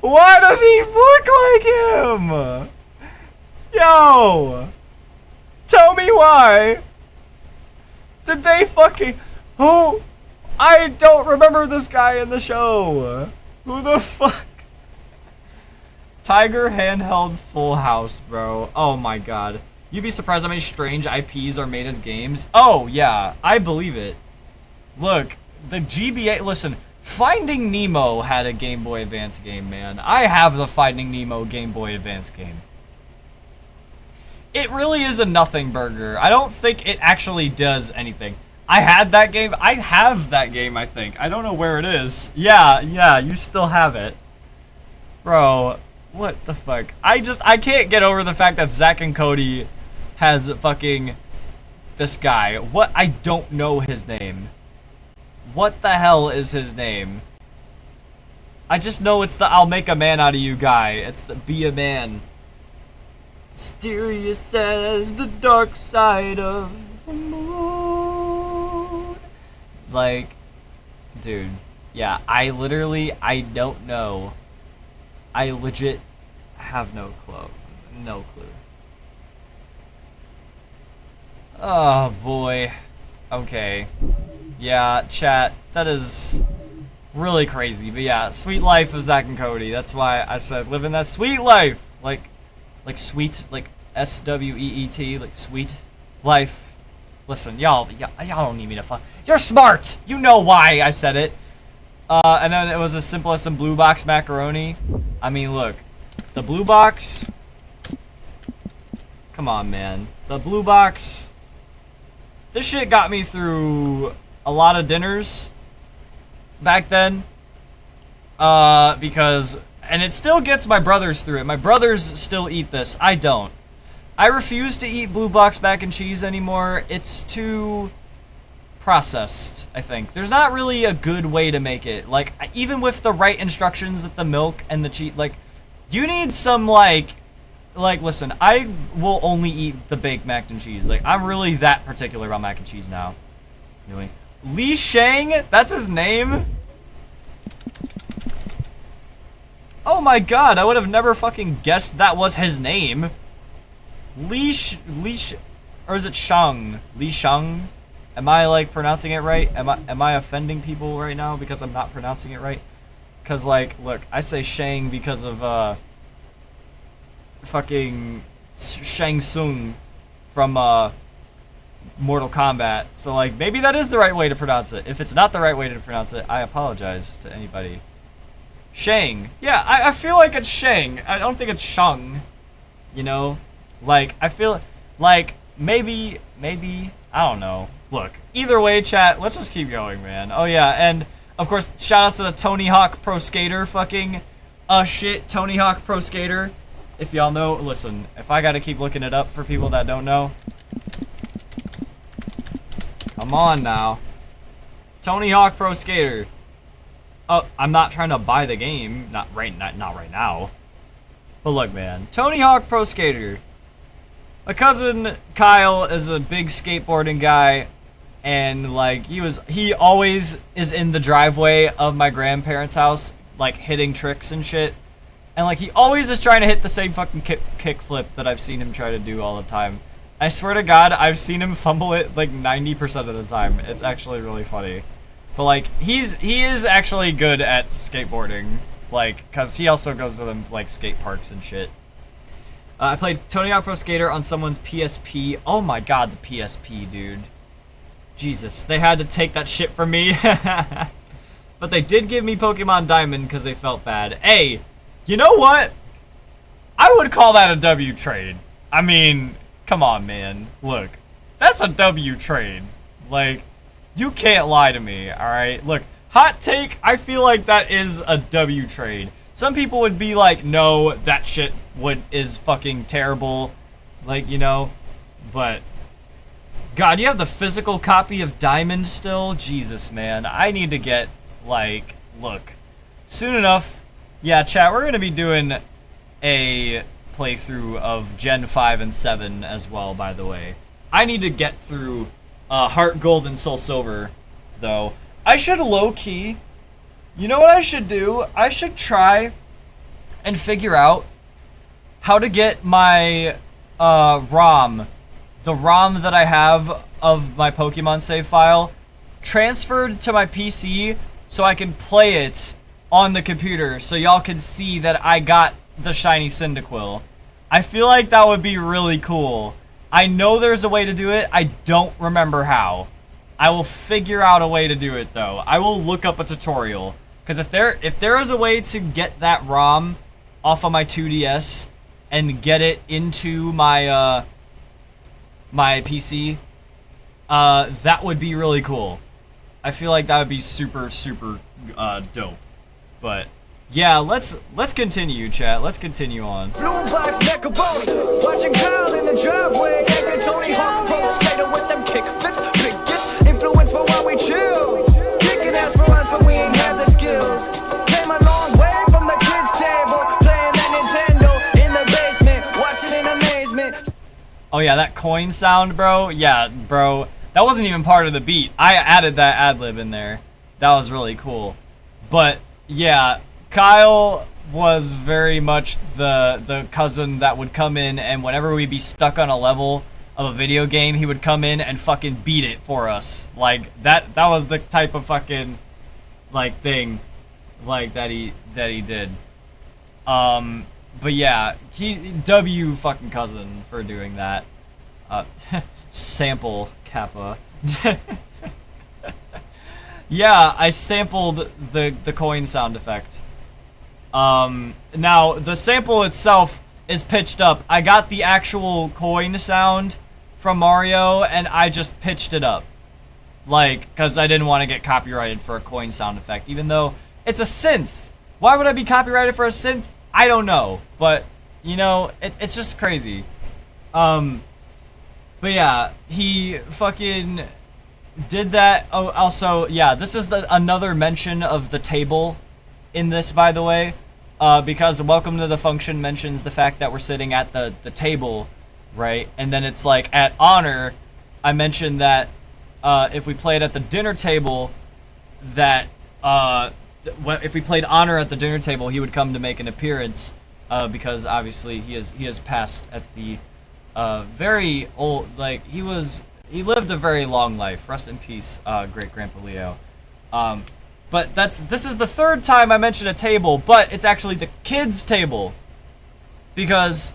like him? Yo! Tell me why! Did they fucking... Who? I don't remember this guy in the show. Who the fuck? Tiger handheld Full House, bro. Oh my god. You'd be surprised how many strange IPs are made as games. Oh yeah, I believe it. Look, the GBA... Listen, Finding Nemo had a Game Boy Advance game, man. I have the Finding Nemo Game Boy Advance game. It really is a nothing burger. I don't think it actually does anything. I had that game. I have that game, I think. I don't know where it is. Yeah, you still have it. Bro, what the fuck? I can't get over the fact that Zack and Cody has fucking this guy. What? I don't know his name. What the hell is his name? I just know it's the I'll make a man out of you guy. It's the Be a Man. Mysterious as the dark side of the moon. Like, dude, yeah, I don't know. I legit have no clue. No clue. Oh boy. Okay. Yeah, chat, that is really crazy. But yeah, sweet life of Zack and Cody. That's why I said living that sweet life. Like sweet, like SWEET, like sweet life. Listen, y'all don't need me to fuck. You're smart. You know why I said it. And then it was as simple as some blue box macaroni. I mean, look, the blue box. Come on, man. The blue box. This shit got me through a lot of dinners back then. Because, and it still gets my brothers through it. My brothers still eat this. I don't. I refuse to eat blue box mac and cheese anymore. It's too processed, I think. There's not really a good way to make it. Like, even with the right instructions with the milk and the cheese, like, you need some, like, listen, I will only eat the baked mac and cheese. Like, I'm really that particular about mac and cheese now. Anyway, Li Shang, that's his name? Oh my god, I would have never fucking guessed that was his name. Or is it Shang? Li Shang? Am I, like, pronouncing it right? Am I offending people right now because I'm not pronouncing it right? Because, like, look, I say Shang because of, fucking Shang Tsung from, Mortal Kombat. So, like, maybe that is the right way to pronounce it. If it's not the right way to pronounce it, I apologize to anybody. Shang. Yeah, I feel like it's Shang. I don't think it's Shang. You know? Like, I feel like maybe, I don't know. Look, either way, chat, let's just keep going, man. Oh, yeah, and, of course, shout-outs to the Tony Hawk Pro Skater fucking, shit, Tony Hawk Pro Skater. If y'all know, listen, if I gotta keep looking it up for people that don't know. Come on now. Tony Hawk Pro Skater. Oh, I'm not trying to buy the game. Not right now. But look, man. Tony Hawk Pro Skater. My cousin Kyle is a big skateboarding guy. And, like, he always is in the driveway of my grandparents' house, like, hitting tricks and shit. And, like, he always is trying to hit the same fucking kick flip that I've seen him try to do all the time. I swear to God, I've seen him fumble it, like, 90% of the time. It's actually really funny. But, like, he is actually good at skateboarding. Like, because he also goes to them, like, skate parks and shit. I played Tony Hawk Pro Skater on someone's PSP. Oh my god, the PSP, dude. Jesus, they had to take that shit from me. But they did give me Pokemon Diamond because they felt bad. Hey, you know what? I would call that a W trade. I mean, come on, man. Look, that's a W trade. Like, you can't lie to me, alright? Look, hot take, I feel like that is a W trade. Some people would be like, no, that shit is fucking terrible. Like, you know, but God, you have the physical copy of Diamond still? Jesus, man. I need to get, like, look, soon enough. Yeah, chat, we're going to be doing a playthrough of Gen 5 and 7 as well, by the way. I need to get through Heart Gold and Soul Silver, though. I should low-key You know what I should do? I should try and figure out how to get my ROM, the ROM that I have of my Pokemon save file, transferred to my PC so I can play it on the computer so y'all can see that I got the shiny Cyndaquil. I feel like that would be really cool. I know there's a way to do it. I don't remember how. I will figure out a way to do it though. I will look up a tutorial, because if there is a way to get that ROM off of my 2DS and get it into my my PC, that would be really cool. I feel like that would be super dope. But yeah, let's continue, chat. Let's continue on.
Blue box macaroni, watching Kyle in the driveway. Acting Tony Hawk pro skater with them kick flips. Biggest influence for while we chill. Kicking ass for us, but we ain't have the skills. Came a long way from the kids' table, playing that Nintendo in the basement, watching in amazement.
Oh yeah, that coin sound, bro. Yeah, bro. That wasn't even part of the beat. I added that ad-lib in there. That was really cool. But yeah, Kyle was very much the cousin that would come in, and whenever we'd be stuck on a level of a video game, he would come in and fucking beat it for us. Like that was the type of fucking like thing like that he did. But yeah, he W fucking cousin for doing that. Sample Kappa. Yeah, I sampled the coin sound effect. Now the sample itself is pitched up. I got the actual coin sound from Mario and I just pitched it up. Like, cause I didn't want to get copyrighted for a coin sound effect, even though it's a synth. Why would I be copyrighted for a synth? I don't know, but you know, it's just crazy. But yeah, he fucking did that. Oh, also, yeah, this is another mention of the table in this, by the way, because Welcome to the Function mentions the fact that we're sitting at the table, right? And then it's like, at Honor, I mentioned that if we played at the dinner table, that if we played Honor at the dinner table, he would come to make an appearance, because obviously he has passed at the very old, like, he lived a very long life. Rest in peace, great grandpa Leo. But this is the third time I mention a table, but it's actually the kids' table, because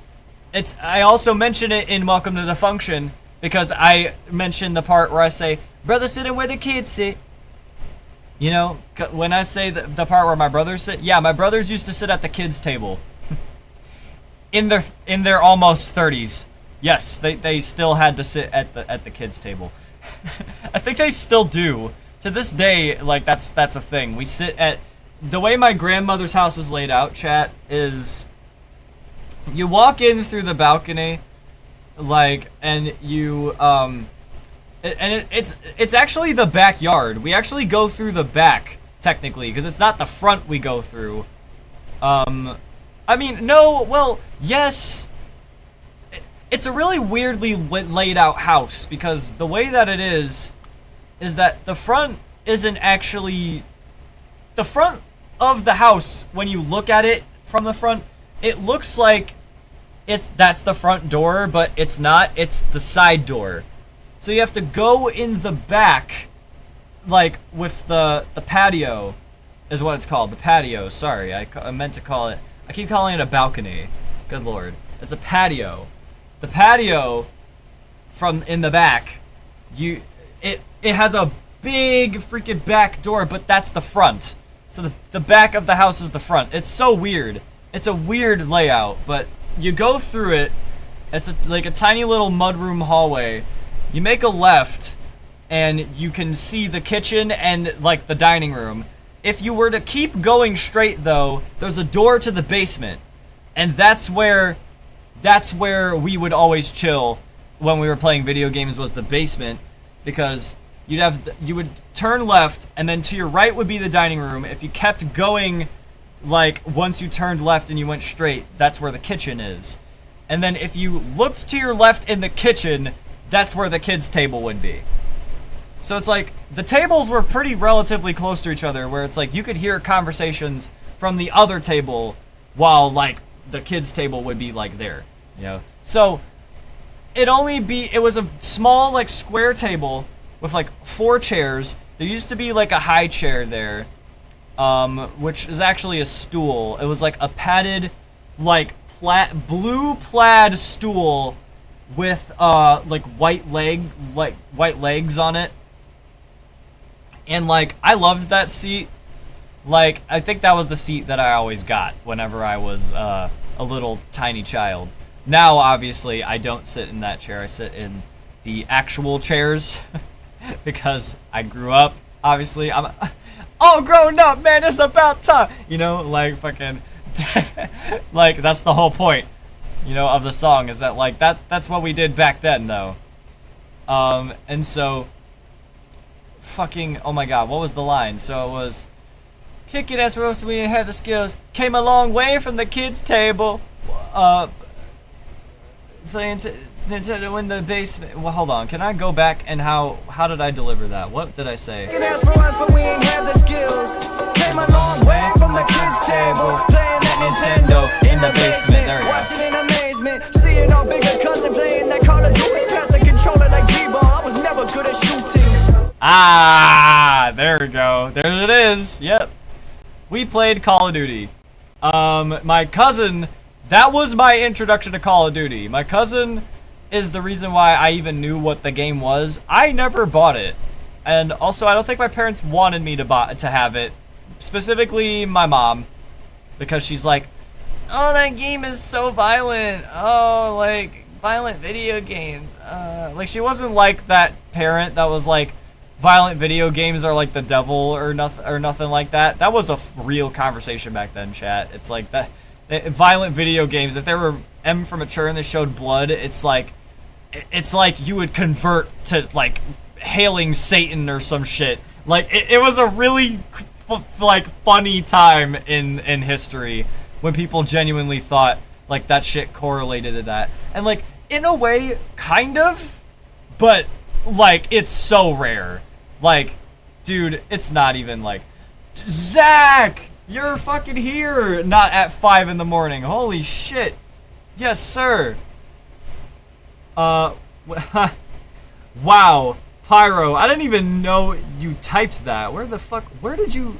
I also mention it in Welcome to the Function, because I mention the part where I say, brother sitting where the kids sit. You know, when I say the part where my brothers sit, yeah, my brothers used to sit at the kids' table. in their almost 30s. Yes, they still had to sit at the kids' table. I think they still do. To this day, like, that's a thing. We sit at... The way my grandmother's house is laid out, chat, is... You walk in through the balcony, like, and you, it's actually the backyard. We actually go through the back, technically, because it's not the front we go through. I mean, no, well, yes... It's a really weirdly laid out house, because the way that it is that the front isn't actually... The front of the house, when you look at it from the front, it looks like that's the front door, but it's not. It's the side door. So you have to go in the back, like with the patio, is what it's called. The patio, sorry, I meant to call it... I keep calling it a balcony. Good lord. It's a patio. The patio from in the back, it has a big freaking back door, but that's the front. So the back of the house is the front. It's so weird. It's a weird layout, but you go through it. It's like a tiny little mudroom hallway. You make a left, and you can see the kitchen and like the dining room. If you were to keep going straight, though, there's a door to the basement, and that's where we would always chill when we were playing video games, was the basement, because you would turn left, and then to your right would be the dining room. If you kept going, like, once you turned left and you went straight, that's where the kitchen is. And then if you looked to your left in the kitchen, that's where the kids' table would be. So it's like the tables were pretty relatively close to each other, where it's like you could hear conversations from the other table while like the kids' table would be like there, you know. So it was a small like square table with like 4 chairs. There used to be like a high chair there, which is actually a stool. It was like a padded, like blue plaid stool with like white legs on it. And like I loved that seat. Like I think that was the seat that I always got whenever I was a little tiny child. Now obviously I don't sit in that chair. I sit in the actual chairs because I grew up. Obviously I'm all grown up, man. It's about time. You know, like fucking like that's the whole point, you know, of the song, is that like that's what we did back then though. And so fucking, oh my god, what was the line? So it was, kick it ass roast, we didn't have the skills, came a long way from the kids' table, playing Nintendo in the basement. Well, hold on, can I go back and how did I deliver that? What did I say?
Kicking ass for us, but we ain't have the skills. Came a long way from the kids' table, playing that Nintendo in the basement.
There we go.
Watching in amazement, seeing our bigger cousin playing that Call of Duty, past the controller like D-ball. I was never good at shooting.
Ah, there we go. There it is. Yep. We played Call of Duty. My cousin, that was my introduction to Call of Duty. My cousin is the reason why I even knew what the game was. I never bought it. And also, I don't think my parents wanted me to have it. Specifically, my mom. Because she's like, oh, that game is so violent. Oh, like, violent video games. Like, she wasn't like that parent that was like, violent video games are like the devil or nothing like that. That was a real conversation back then, chat. It's like that violent video games, if they were M for mature and they showed blood, it's like you would convert to like hailing Satan or some shit. Like it was a really like funny time in history when people genuinely thought like that shit correlated to that. And like in a way kind of, but like it's so rare. Like, dude, it's not even like, Zach, you're fucking here. Not at 5 in the morning. Holy shit. Yes, sir. Wow. Pyro, I didn't even know you typed that. Where did you?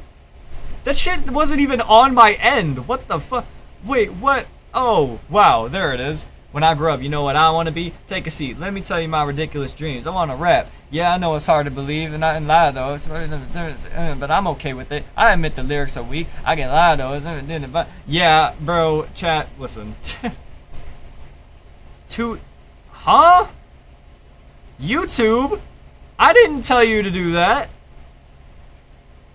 That shit wasn't even on my end. What the fuck? Wait, what? Oh, wow, there it is. When I grow up, you know what I want to be? Take a seat. Let me tell you my ridiculous dreams. I want to rap. Yeah, I know it's hard to believe, and I can lie though. But I'm okay with it. I admit the lyrics are weak. I can lie though. But yeah, bro, chat, listen. Huh? YouTube? I didn't tell you to do that.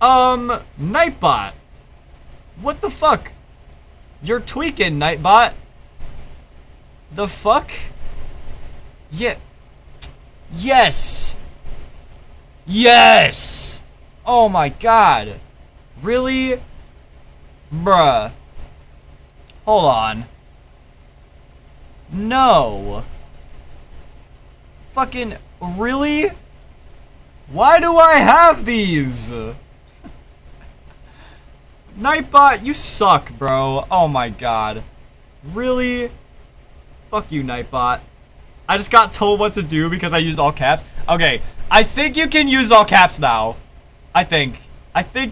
Nightbot. What the fuck? You're tweaking, Nightbot. The fuck? Yeah. Yes! Yes! Oh my god. Really? Bruh. Hold on. No. Fucking really? Why do I have these? Nightbot, you suck, bro. Oh my god. Really? Fuck you, Nightbot. I just got told what to do because I used all caps. Okay, I think you can use all caps now. I think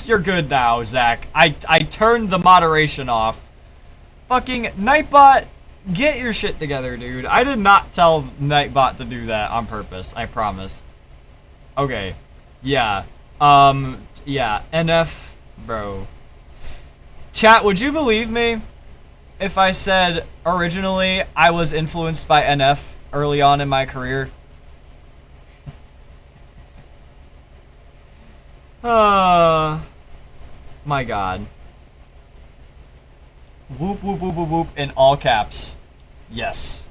you're good now, Zach. I turned the moderation off. Fucking Nightbot, get your shit together, dude. I did not tell Nightbot to do that on purpose. I promise. Okay. Yeah. Yeah. NF, bro. Chat, would you believe me if I said originally I was influenced by NF early on in my career? My god. Whoop, whoop, whoop, whoop, whoop, in all caps. Yes.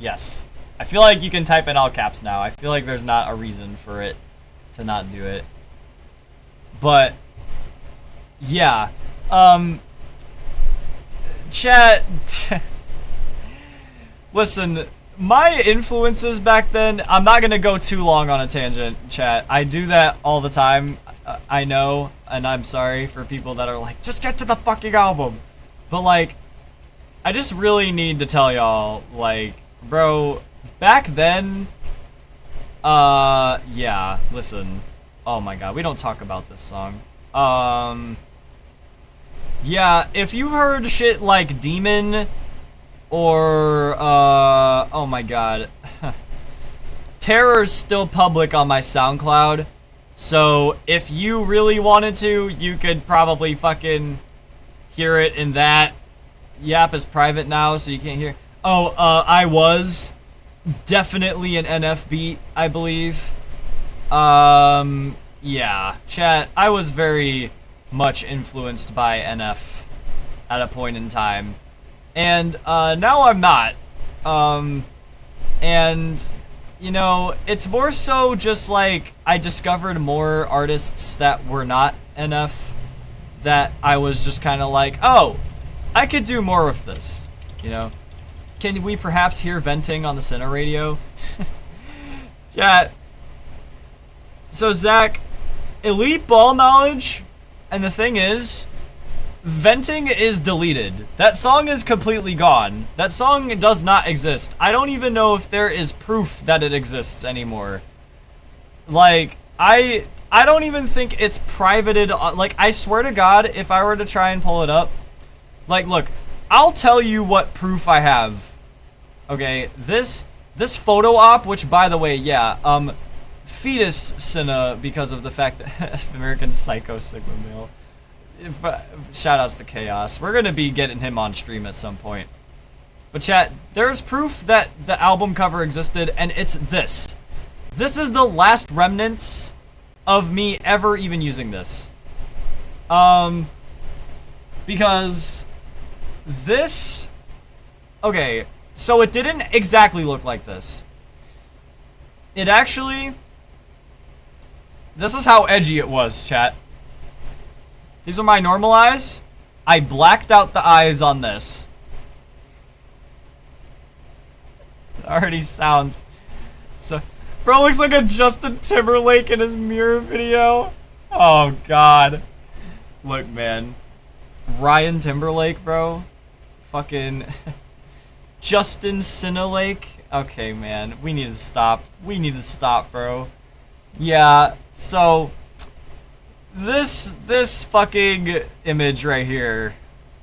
Yes. I feel like you can type in all caps now. I feel like there's not a reason for it to not do it. But, yeah. Chat. Listen, my influences back then, I'm not gonna go too long on a tangent, chat. I do that all the time, I know, and I'm sorry for people that are like, just get to the fucking album. But like, I just really need to tell y'all, like, bro, back then, yeah, listen. Oh my god, we don't talk about this song. Yeah, if you heard shit like Demon, or, oh my god. Terror's still public on my SoundCloud, so if you really wanted to, you could probably fucking hear it in that. Yap is private now, so you can't hear. Oh, I was definitely an NF beat, I believe. Yeah, chat, I was very much influenced by NF at a point in time. And, now I'm not. And, you know, it's more so just like I discovered more artists that were not NF that I was just kind of like, oh, I could do more with this, you know? Can we perhaps hear venting on the Cine radio? Chat. So, Zach, elite ball knowledge, and the thing is, venting is deleted. That song is completely gone. That song does not exist. I don't even know if there is proof that it exists anymore. Like, I don't even think it's privated. Like, I swear to God, if I were to try and pull it up, like, look, I'll tell you what proof I have. Okay, this photo op, which, by the way, yeah, fetus Cinna, because of the fact that American Psycho Sigma Male. Shoutouts to Chaos. We're gonna be getting him on stream at some point. But chat, there's proof that the album cover existed, and it's this. This is the last remnants of me ever even using this. Because this, okay, so it didn't exactly look like this. It actually, this is how edgy it was, chat. These are my normal eyes. I blacked out the eyes on this. It already sounds so... Bro looks like a Justin Timberlake in his mirror video. Oh, God. Look, man. Ryan Timberlake, bro. Fucking... Justin Cinelake. Okay, man. We need to stop. We need to stop, bro. Yeah, so... This fucking image right here.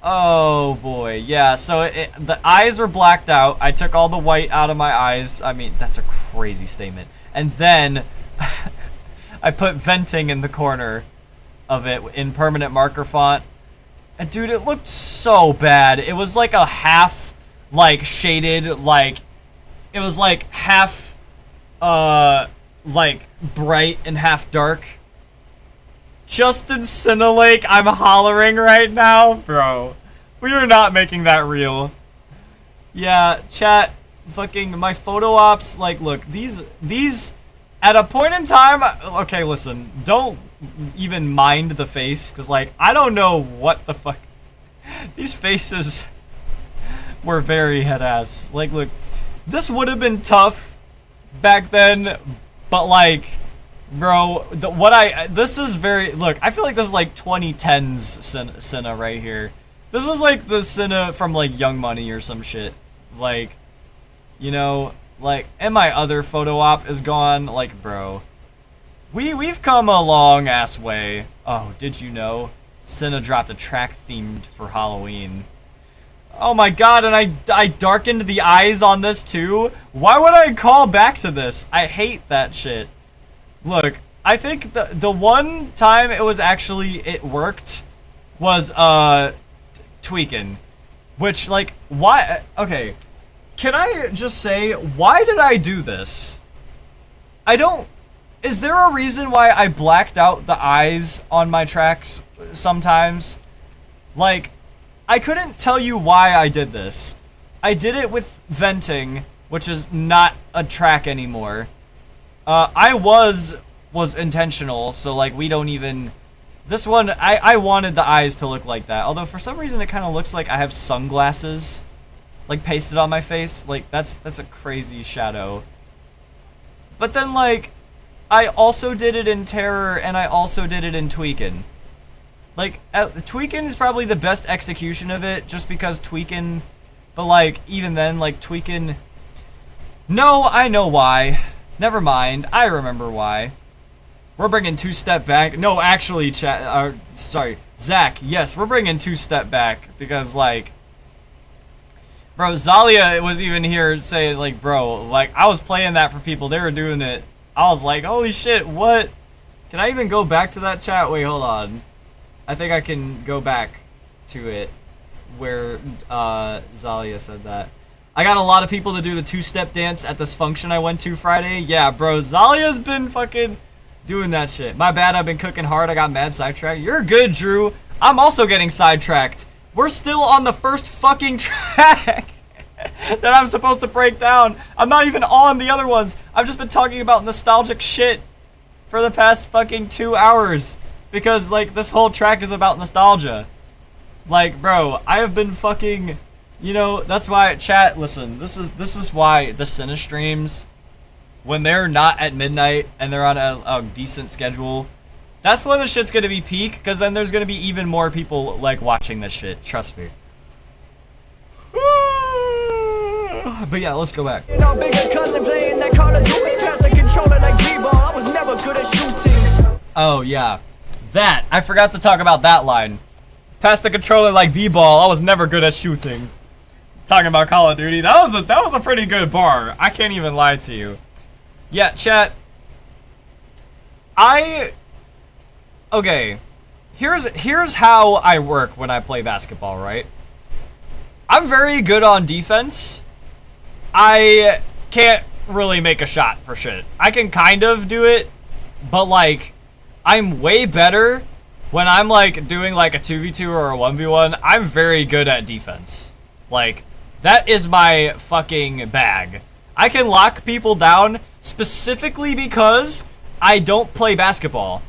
Oh boy, yeah, so the eyes were blacked out. I took all the white out of my eyes. I mean, that's a crazy statement. And then I put venting in the corner of it in permanent marker font. And dude, it looked so bad. It was like a half, like, shaded, like, it was like half, like, bright and half dark. Justin Cinelake, I'm hollering right now. Bro, we are not making that real. Yeah, chat, fucking my photo ops, like, look, these, at a point in time, okay, listen, don't even mind the face, because, like, I don't know what the fuck, these faces were very head-ass. Like, look, this would have been tough back then, but, like, bro, this is very, look, I feel like this is like 2010s Cinna right here. This was like the Cinna from like Young Money or some shit. Like, you know, like, and my other photo op is gone. Like, bro, we've come a long ass way. Oh, did you know? Cinna dropped a track themed for Halloween. Oh my god, and I darkened the eyes on this too? Why would I call back to this? I hate that shit. Look, I think the one time it worked was, Tweakin'. Which, like, why, okay, can I just say, why did I do this? Is there a reason why I blacked out the eyes on my tracks sometimes? Like, I couldn't tell you why I did this. I did it with venting, which is not a track anymore. I was intentional, so, like, we don't even... This one, I wanted the eyes to look like that. Although, for some reason, it kind of looks like I have sunglasses. like pasted on my face. Like that's a crazy shadow. But then like I also did it in Terror and I also did it in Tweakin'. Like Tweakin' is probably the best execution of it just because Tweakin', but like even then like Tweakin'. No, I know why. Never mind. I remember why. We're bringing Two Step back. No, actually, sorry, Zach. Yes, we're bringing Two Step back because, like, bro, Zalia was even here saying, like, bro, like, I was playing that for people. They were doing it. I was like, holy shit, what? Can I even go back to that chat? Wait, hold on. I think I can go back to it where Zalia said that. I got a lot of people to do the two-step dance at this function I went to Friday. Yeah, bro, Zalia's been fucking doing that shit. My bad, I've been cooking hard. I got mad sidetracked. You're good, Drew. I'm also getting sidetracked. We're still on the first fucking track that I'm supposed to break down. I'm not even on the other ones. I've just been talking about nostalgic shit for the past fucking 2 hours. Because, like, this whole track is about nostalgia. Like, bro, I have been fucking... You know, that's why, chat, listen, this is why the Cine streams, when they're not at midnight and they're on a decent schedule, that's when the shit's gonna be peak, because then there's gonna be even more people, like, watching this shit. Trust me. But yeah, let's go back.
And our bigger cousin playing that Call of Duty, pass the controller like B-ball. I was never good at shooting.
Oh, yeah. That. I forgot to talk about that line. Pass the controller like B-ball. I was never good at shooting. Talking about Call of Duty. That was a pretty good bar. I can't even lie to you. Yeah, chat. Okay. Here's how I work when I play basketball, right? I'm very good on defense. I can't really make a shot for shit. I can kind of do it, but like I'm way better when I'm like doing like a 2v2 or a 1v1. I'm very good at defense. Like that is my fucking bag. I can lock people down specifically because I don't play basketball.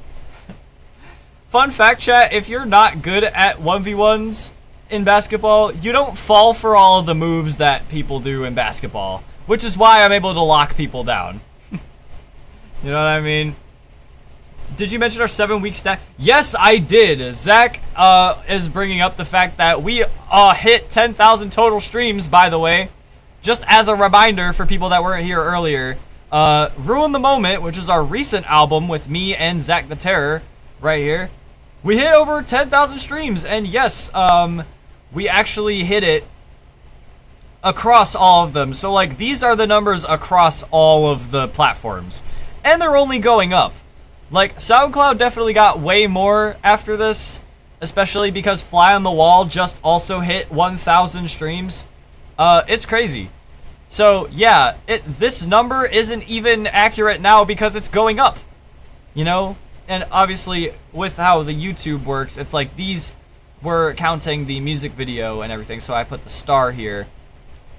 Fun fact, chat, if you're not good at 1v1s in basketball, you don't fall for all of the moves that people do in basketball, which is why I'm able to lock people down. You know what I mean? Did you mention our 7-week stack? Yes, I did. Zach is bringing up the fact that we hit 10,000 total streams, by the way. Just as a reminder for people that weren't here earlier. Ruin the Moment, which is our recent album with me and Zach the Terror, right here. We hit over 10,000 streams, and yes, we actually hit it across all of them. So, like, these are the numbers across all of the platforms. And they're only going up. Like, SoundCloud definitely got way more after this, especially because Fly on the Wall just also hit 1,000 streams. It's crazy. So, yeah, this number isn't even accurate now because it's going up, you know? And obviously, with how the YouTube works, it's like these were counting the music video and everything, so I put the star here.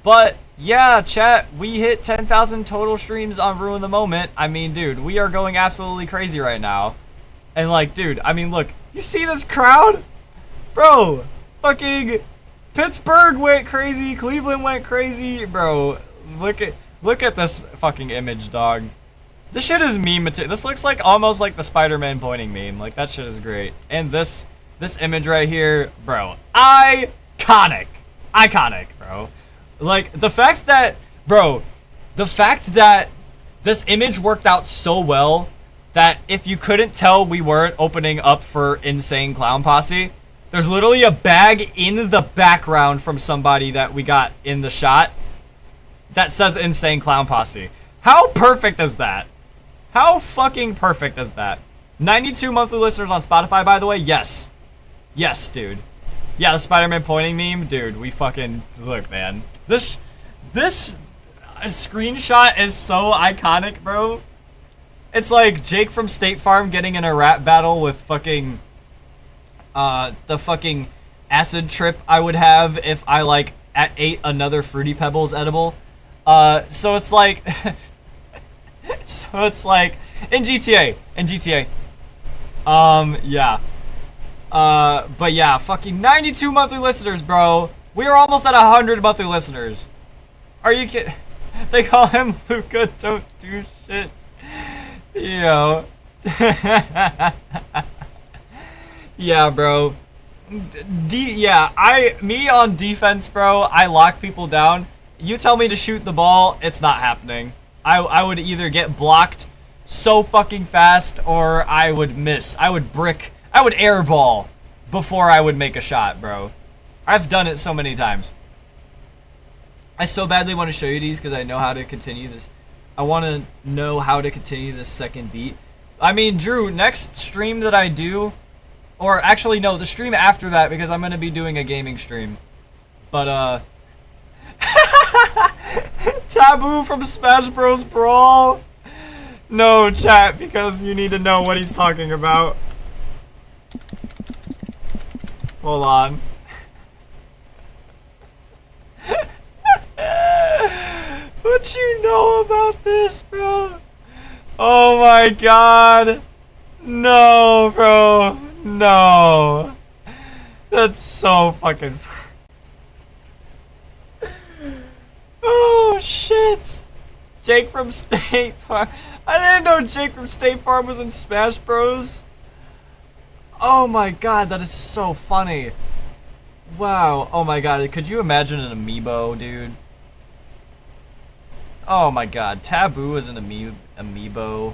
But, yeah, chat, we hit 10,000 total streams on Ruin the Moment. I mean, dude, we are going absolutely crazy right now. And, like, dude, I mean, look, you see this crowd? Bro, fucking Pittsburgh went crazy, Cleveland went crazy. Bro, look at this fucking image, dog. This shit is meme material. This looks like almost like the Spider-Man pointing meme. Like, that shit is great. And this image right here, bro, iconic. Iconic, bro. Like, the fact that this image worked out so well that if you couldn't tell we weren't opening up for Insane Clown Posse, there's literally a bag in the background from somebody that we got in the shot that says Insane Clown Posse. How perfect is that? How fucking perfect is that? 92 monthly listeners on Spotify, by the way. Yes. Yes, dude. Yeah, the Spider-Man pointing meme. Dude, we fucking... Look, man. This screenshot is so iconic, bro. It's like Jake from State Farm getting in a rap battle with fucking... the fucking acid trip I would have if I, like, ate another Fruity Pebbles edible. So it's like... So it's like in GTA. Yeah. But yeah, fucking 92 monthly listeners, bro. We are almost at 100 monthly listeners. Are you kidding? They call him Luca. Don't do shit. Yo. Yeah, bro. Me on defense, bro. I lock people down. You tell me to shoot the ball, it's not happening. I would either get blocked so fucking fast, or I would miss. I would airball before I would make a shot, bro. I've done it so many times. I so badly want to show you these because I know how to continue this. I want to know how to continue this second beat. I mean, Drew, next stream that I do, or actually no, the stream after that, because I'm going to be doing a gaming stream. But, Taboo from Smash Bros. Brawl. No, chat, because you need to know what he's talking about. Hold on. What you know about this, bro? Oh my god. No, bro. No. That's so fucking... Oh, shit. Jake from State Farm. I didn't know Jake from State Farm was in Smash Bros. Oh my god, that is so funny. Wow. Oh my god, could you imagine an amiibo, dude? Oh my god, Taboo as an amiibo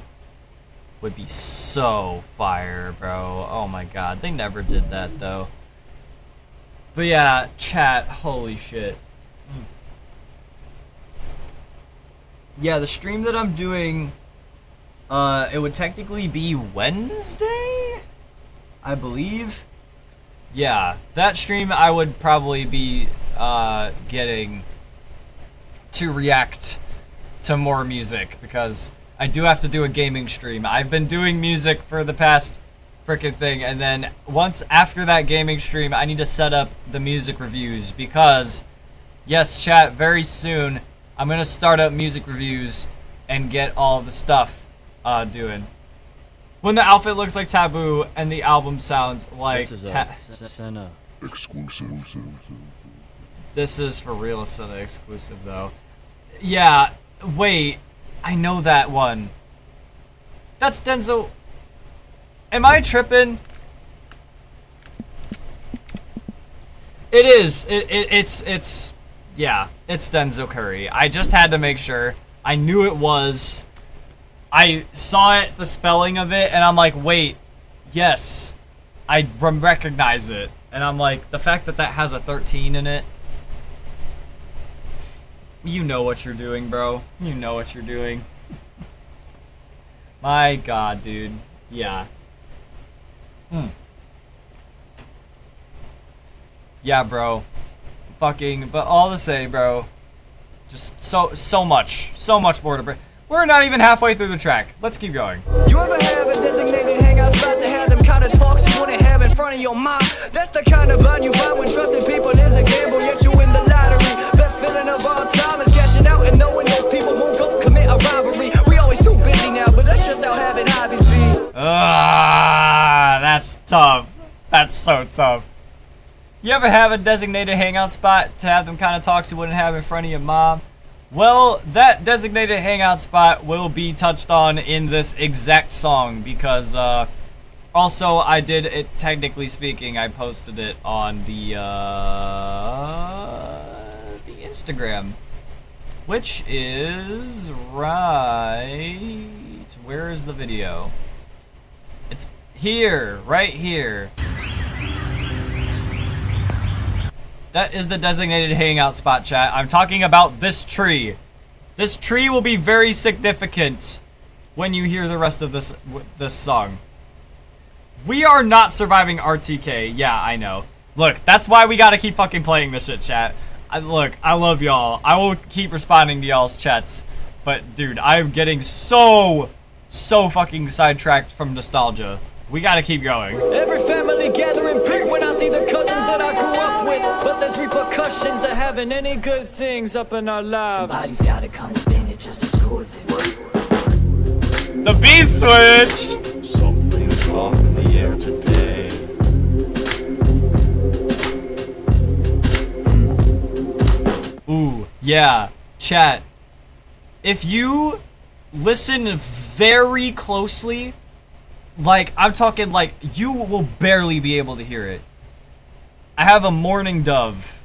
would be so fire, bro. Oh my god, they never did that though. But yeah, chat, holy shit. Yeah, the stream that I'm doing, it would technically be Wednesday, I believe. Yeah, that stream I would probably be getting to react to more music, because I do have to do a gaming stream. I've been doing music for the past frickin' thing, and then once after that gaming stream, I need to set up the music reviews, because, yes, chat, very soon, I'm gonna start up music reviews and get all the stuff doing. When the outfit looks like Taboo and the album sounds like
Senna exclusive.
This is for real Senna exclusive though. Yeah, wait, I know that one. That's Denzo. Am I tripping? It is. It's yeah, it's Denzel Curry. I just had to make sure. I knew it was. I saw it, the spelling of it, and I'm like, wait, yes, I recognize it. And I'm like, the fact that that has a 13 in it, you know what you're doing, bro. You know what you're doing. My god, dude. Yeah. Yeah, bro. Fucking, but all to say, bro, just so much more to bring. We're not even halfway through the track. Let's keep going.
You ever have a designated hangout spot to have them kind of talks you wouldn't have in front of your mom? That's the kind of bond you find when trusting people is a gamble, yet you win the lottery. Best feeling of all time is cashing out and knowing those people won't go commit a robbery. We always too busy now, but that's just how having hobbies be.
That's tough. That's so tough. You ever have a designated hangout spot to have them kind of talks you wouldn't have in front of your mom? Well, that designated hangout spot will be touched on in this exact song, because also I did it, technically speaking, I posted it on the Instagram, which is right, where is the video? It's here, right here. That is the designated hangout spot, chat. I'm talking about this tree. This tree will be very significant when you hear the rest of this song. We are not surviving RTK. Yeah, I know. Look, that's why we gotta keep fucking playing this shit, chat. Look, I love y'all. I will keep responding to y'all's chats. But, dude, I'm getting so fucking sidetracked from nostalgia. We gotta keep going.
Every family gathering pig when I see the cousins that I grew up with. But there's repercussions to having any good things up in our lives.
Somebody's gotta come to bend it just to score this.
The beat switch!
Something's off in the air today.
Yeah, chat. If you listen very closely, like, I'm talking like, you will barely be able to hear it. I have a mourning dove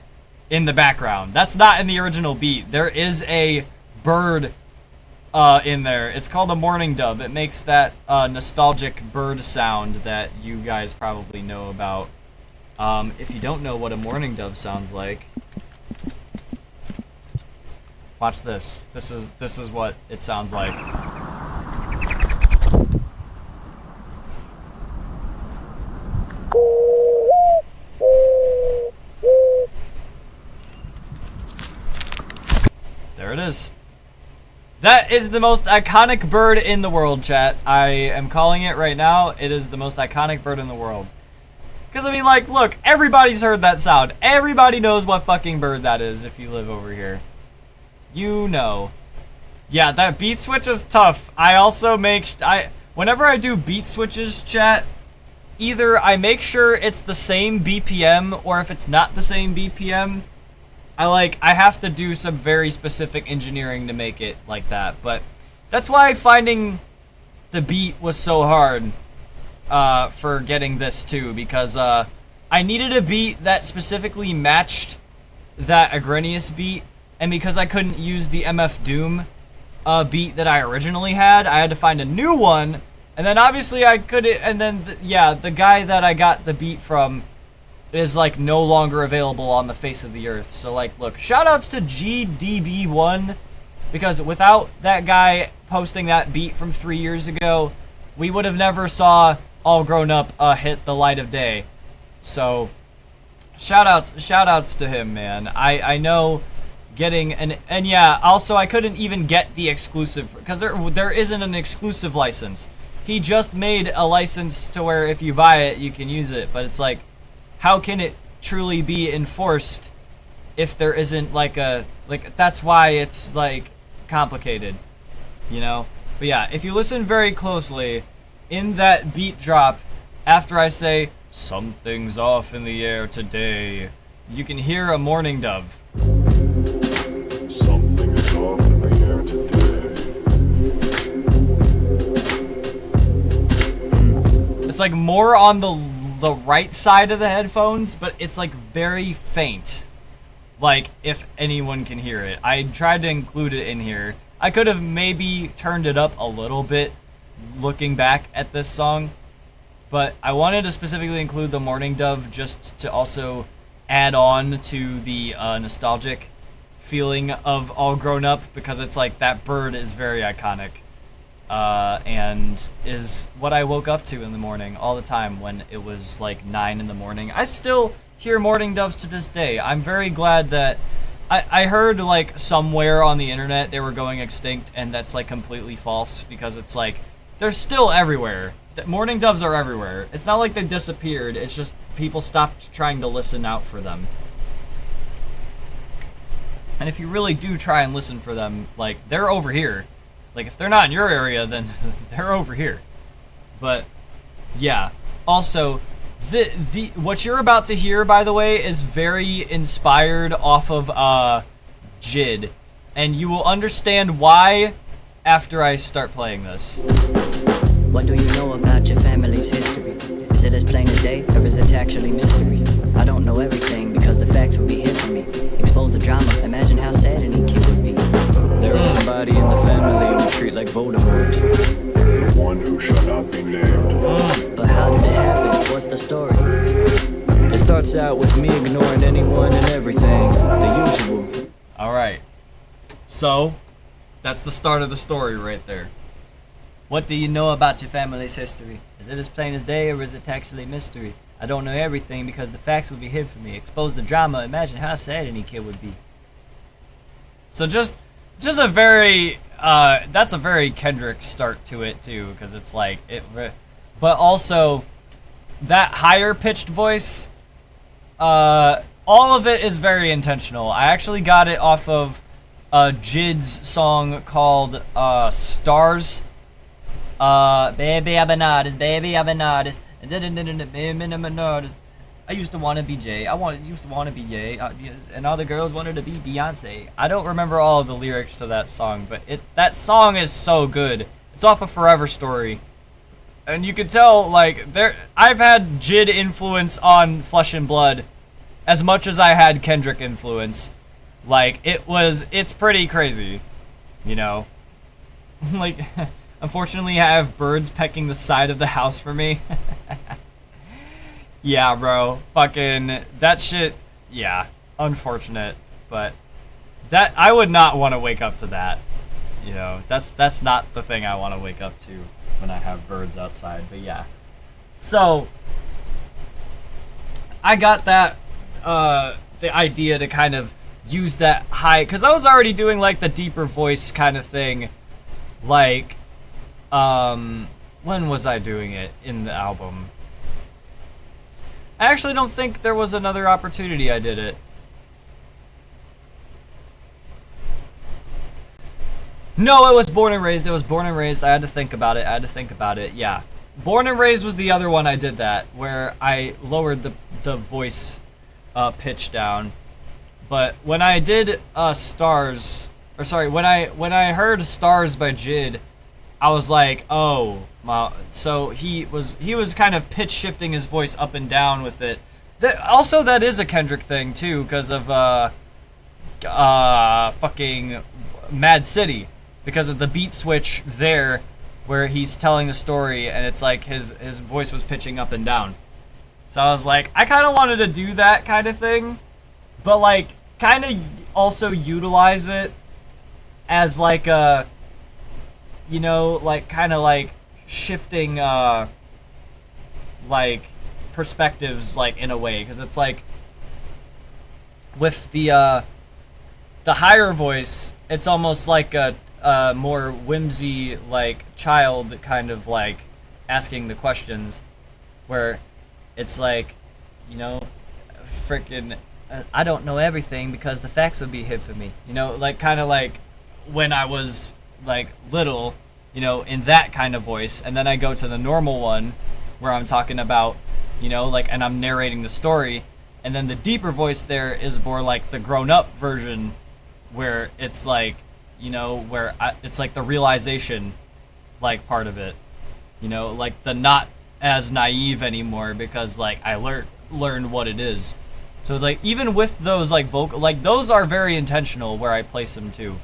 in the background. That's not in the original beat. There is a bird in there. It's called a mourning dove. It makes that nostalgic bird sound that you guys probably know about. If you don't know what a mourning dove sounds like, watch this. This is what it sounds like. There it is. That is the most iconic bird in the world, chat. I am calling it right now. It is the most iconic bird in the world. Because, I mean, like, look, everybody's heard that sound. Everybody knows what fucking bird that is if you live over here. You know. Yeah, that beat switch is tough. I also whenever I do beat switches, chat, either I make sure it's the same BPM, or if it's not the same BPM, I have to do some very specific engineering to make it like that. But that's why finding the beat was so hard for getting this too, because I needed a beat that specifically matched that Agrenius beat, and because I couldn't use the MF Doom beat that I originally had, I had to find a new one, and then obviously I couldn't, and then the guy that I got the beat from is like no longer available on the face of the earth. So like, look, shoutouts to GDB1, because without that guy posting that beat from 3 years ago, we would have never saw All Grown Up hit the light of day. So shoutouts to him, man. I know getting and yeah, also I couldn't even get the exclusive, because there isn't an exclusive license. He just made a license to where if you buy it you can use it, but it's like, how can it truly be enforced if there isn't that's why it's like complicated, you know? But yeah, if you listen very closely, in that beat drop, after I say, something's off in the air today, you can hear a mourning dove.
Something is off in the air today.
It's like more on the right side of the headphones, but it's like very faint. Like, if anyone can hear it. I tried to include it in here. I could have maybe turned it up a little bit looking back at this song, but I wanted to specifically include the mourning dove just to also add on to the nostalgic feeling of All Grown Up, because it's like that bird is very iconic. And is what I woke up to in the morning all the time when it was like 9 in the morning. I still hear mourning doves to this day. I'm very glad that I heard like somewhere on the internet they were going extinct, and that's like completely false, because it's like they're still everywhere. Mourning doves are everywhere. It's not like they disappeared, it's just people stopped trying to listen out for them. And if you really do try and listen for them, like, they're over here. Like, if they're not in your area, then they're over here. But yeah. Also, the what you're about to hear, by the way, is very inspired off of JID, and you will understand why after I start playing this.
What do you know about your family's history? Is it as plain as day, or is it actually mystery? I don't know everything because the facts would be hid from me. Expose the drama, imagine how sad any kid would be. There is somebody in the family we treat like Voldemort.
The one who shall not be named.
But how did it happen? What's the story? It starts out with me ignoring anyone and everything. The usual.
Alright. So, that's the start of the story right there. What do you know about your family's history? Is it as plain as day, or is it actually mystery? I don't know everything because the facts would be hid from me. Expose the drama, imagine how sad any kid would be. So just a very, that's a very Kendrick start to it too, because it's like, but also, that higher pitched voice, all of it is very intentional. I actually got it off of JID's song called Stars. Baby I've been artist, baby I've been artist, baby I'm an artist. I used to want to be Jay. Used to want to be Ye. And all the girls wanted to be Beyonce. I don't remember all of the lyrics to that song, but that song is so good. It's off of Forever Story. And you could tell, like, I've had Jid influence on Flesh and Blood as much as I had Kendrick influence. Like, it's pretty crazy, you know? Like, unfortunately, I have birds pecking the side of the house for me. Yeah, bro. Fucking, that shit, yeah, unfortunate. But I would not want to wake up to that. You know, that's not the thing I want to wake up to when I have birds outside. But yeah. So, I got that, the idea to kind of use that high, because I was already doing, like, the deeper voice kind of thing. Like, when was I doing it in the album? I actually don't think there was another opportunity I did it. No, it was Born and Raised. It was Born and Raised. I had to think about it. Yeah. Born and Raised was the other one I did that, where I lowered the voice pitch down. But when I did Stars, or sorry, when I heard Stars by Jid, I was like, oh, wow. So he was kind of pitch shifting his voice up and down with it. Also, that is a Kendrick thing too, because of fucking Mad City, because of the beat switch there, where he's telling the story, and it's like his voice was pitching up and down. So I was like, I kind of wanted to do that kind of thing, but like kind of also utilize it as like a, you know, like kind of like shifting like perspectives, like in a way, because it's like with the higher voice, it's almost like a more whimsy, like child kind of like asking the questions, where it's like, you know, freaking I don't know everything because the facts would be hid for me, you know, like kind of like when I was like little, you know, in that kind of voice. And then I go to the normal one where I'm talking about, you know, like, and I'm narrating the story, and then the deeper voice there is more like the grown-up version, where it's like, you know, where it's like the realization, like, part of it, you know, like the not as naive anymore, because like I learned what it is. So it's like, even with those like vocal, like those are very intentional where I place them too.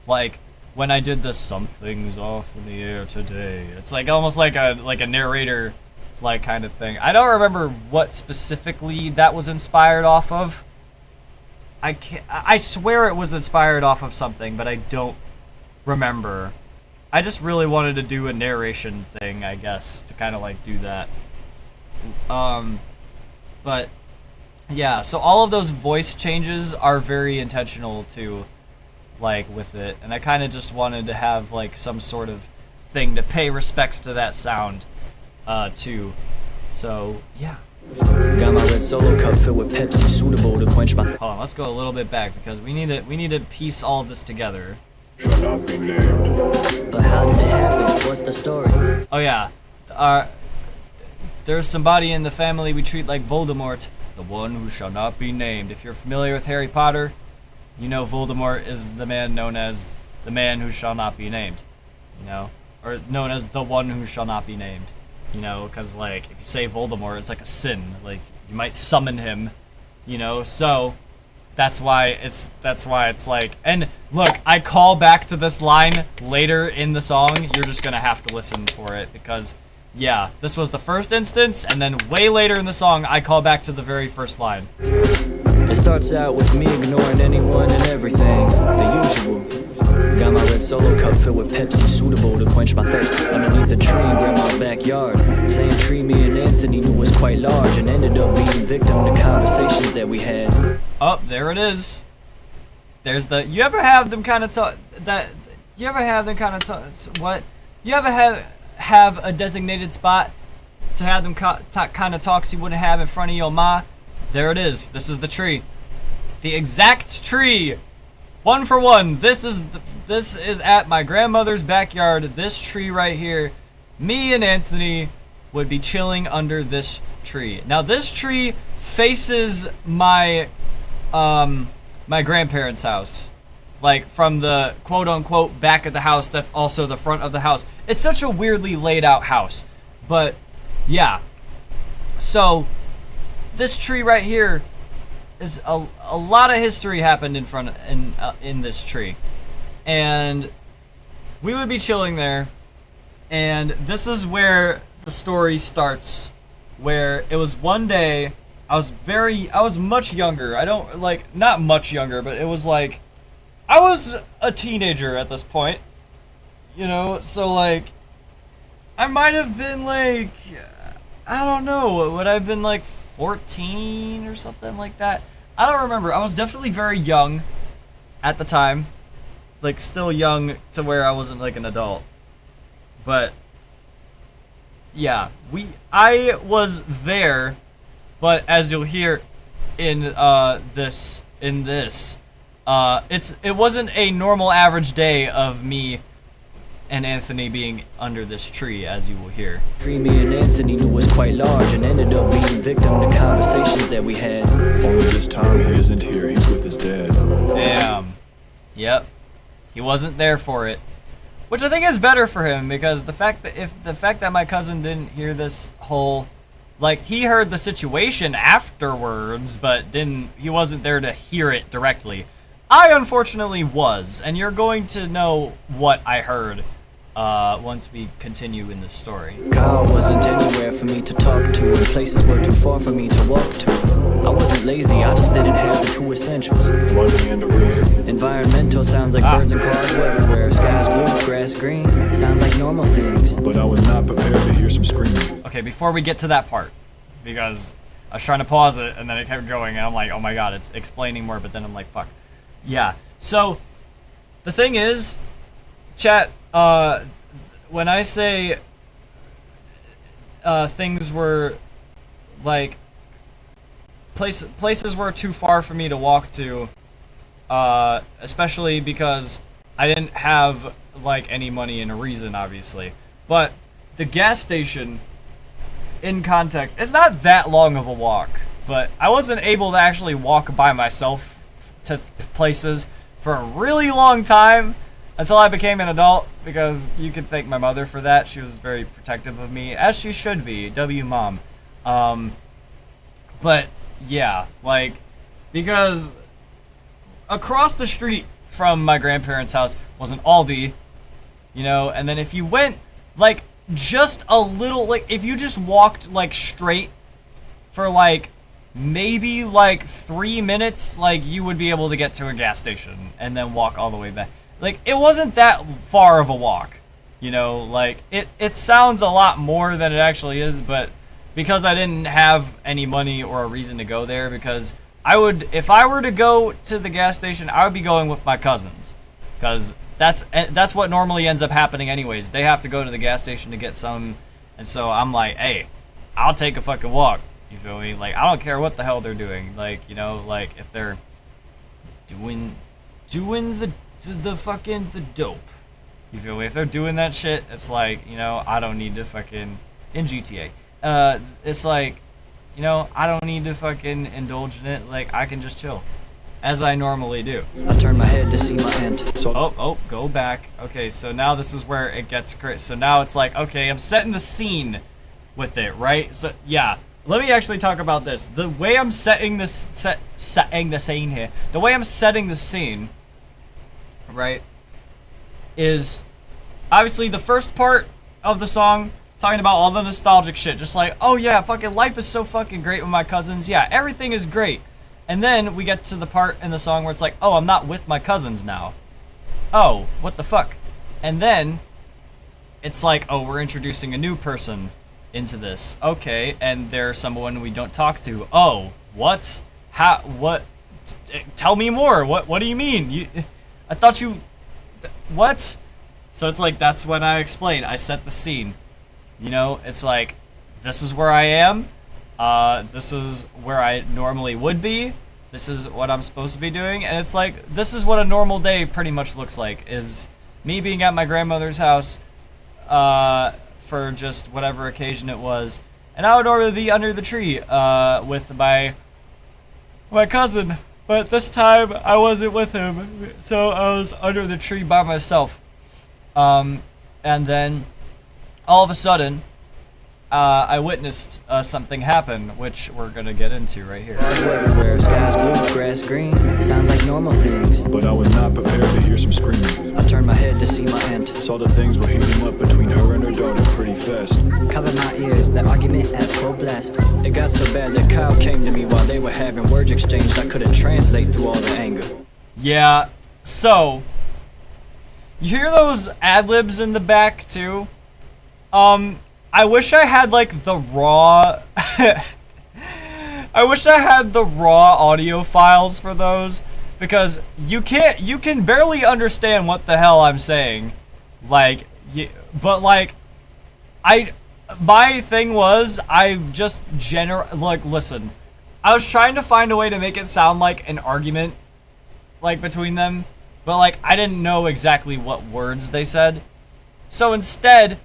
Like when I did the "something's off in the air today," it's like almost like a narrator like kind of thing. I don't remember what specifically that was inspired off of. I swear it was inspired off of something, but I don't remember. I just really wanted to do a narration thing, I guess, to kind of like do that. But yeah, so all of those voice changes are very intentional too, like with it, and I kind of just wanted to have like some sort of thing to pay respects to that sound too. So yeah.
Got my red solo cup filled with Pepsi, suitable to quench my.
Hold on, let's go a little bit back because we need to piece all of this together.
But how did it happen? What's the story?
Oh yeah, there's somebody in the family we treat like Voldemort, the one who shall not be named. If you're familiar with Harry Potter, you know Voldemort is the man known as the man who shall not be named, you know, or known as the one who shall not be named. You know, because, like, if you say Voldemort, it's like a sin. Like, you might summon him, you know? So, that's why it's like... And, look, I call back to this line later in the song. You're just gonna have to listen for it, because, yeah, this was the first instance, and then way later in the song, I call back to the very first line.
It starts out with me ignoring anyone and everything, the usual. Got my red solo cup filled with Pepsi, suitable to quench my thirst underneath a tree in grandma's backyard. Same tree me and Anthony knew was quite large, and ended up being victim to conversations that we had.
Oh, there it is. There's the... You ever have them kind of talk... That... You ever have them kind of talk... What? You ever have a designated spot to have them kind of talks you wouldn't have in front of your ma? There it is. This is the tree. The exact tree! 1 for 1. This is at my grandmother's backyard. This tree right here. Me and Anthony would be chilling under this tree. Now this tree faces my my grandparents' house. Like from the quote unquote back of the house that's also the front of the house. It's such a weirdly laid out house. But yeah. So this tree right here is a lot of history happened in this tree. And we would be chilling there, and this is where the story starts, where it was one day, I was much younger. I don't, like, not much younger, but it was like, I was a teenager at this point, you know, so like, I might have been like, I don't know, would I have been like 14 or something like that? I don't remember. I was definitely very young at the time. Like, still young to where I wasn't like an adult. But yeah, I was there, but as you'll hear in this, it wasn't a normal average day of me and Anthony being under this tree, as you will hear.
Me and Anthony knew was quite large and ended up being victim to conversations that we had.
Only this time he isn't here, he's with his dad.
Damn. Yep. He wasn't there for it. Which I think is better for him, because the fact that my cousin didn't hear this whole, like, he heard the situation afterwards, but he wasn't there to hear it directly. I unfortunately was, and you're going to know what I heard once we continue in this story.
Kyle wasn't anywhere for me to talk to, and places were too far for me to walk to. I wasn't lazy, I just didn't have the two essentials.
Money and a reason.
Environmental sounds like birds and cars were everywhere. Sky's blue, grass green, sounds like normal things.
But I was not prepared to hear some screaming.
Okay, before we get to that part, because I was trying to pause it, and then it kept going, and I'm like, oh my god, it's explaining more, but then I'm like, fuck. Yeah, so, the thing is, chat, when I say things were, like, places were too far for me to walk to, especially because I didn't have, like, any money and a reason, obviously. But the gas station, in context, it's not that long of a walk, but I wasn't able to actually walk by myself to places for a really long time until I became an adult, because you can thank my mother for that. She was very protective of me, as she should be. W mom. But yeah, like, because across the street from my grandparents' house was an Aldi, you know, and then if you went, like, just a little, like, if you just walked, like, straight for, like, maybe, like, 3 minutes, like, you would be able to get to a gas station and then walk all the way back. Like, it wasn't that far of a walk, you know, like, it sounds a lot more than it actually is, but because I didn't have any money or a reason to go there, because if I were to go to the gas station, I would be going with my cousins, because that's what normally ends up happening anyways. They have to go to the gas station to get some, and so I'm like, hey, I'll take a fucking walk, you feel me? Like, I don't care what the hell they're doing, like, you know, like, if they're doing the fucking dope, you feel me? If they're doing that shit, it's like, you know, I don't need to fucking, in GTA, it's like, you know, I don't need to fucking indulge in it. Like, I can just chill, as I normally do.
I turned my head to see my aunt.
Oh, go back. Okay, so now this is where it gets great. So now it's like, okay, I'm setting the scene with it, right? So, yeah. Let me actually talk about this. The way I'm setting the scene here, the way I'm setting the scene, right, is obviously the first part of the song, talking about all the nostalgic shit, just like, oh yeah, fucking life is so fucking great with my cousins, yeah, everything is great. And then we get to the part in the song where it's like, oh, I'm not with my cousins now. Oh, what the fuck? And then it's like, oh, we're introducing a new person into this. Okay, and they're someone we don't talk to. Oh, what? How? What? Tell me more. What do you mean? I thought you... What? So it's like, that's when I explain. I set the scene. You know, it's like, this is where I am. This is where I normally would be. This is what I'm supposed to be doing. And it's like, this is what a normal day pretty much looks like. Is me being at my grandmother's house for just whatever occasion it was. And I would normally be under the tree with my cousin. But this time I wasn't with him, so I was under the tree by myself. And then all of a sudden, I witnessed something happen, which we're gonna get into right here.
Everywhere, skies blue, grass green. Sounds like normal things.
But I was not prepared to hear some screaming.
I turned my head to see my aunt.
Saw that things were heating up between her and her daughter pretty fast.
Covered my ears, the argument at full blast. It got so bad that Kyle came to me while they were having words exchanged. I couldn't translate through all the anger.
Yeah, so you hear those ad-libs in the back too? I wish I had like the raw I wish I had the raw audio files for those, because you can barely understand what the hell I'm saying. Like, but like, my thing was, I just like, listen, I was trying to find a way to make it sound like an argument, like, between them, but like, I didn't know exactly what words they said. So instead,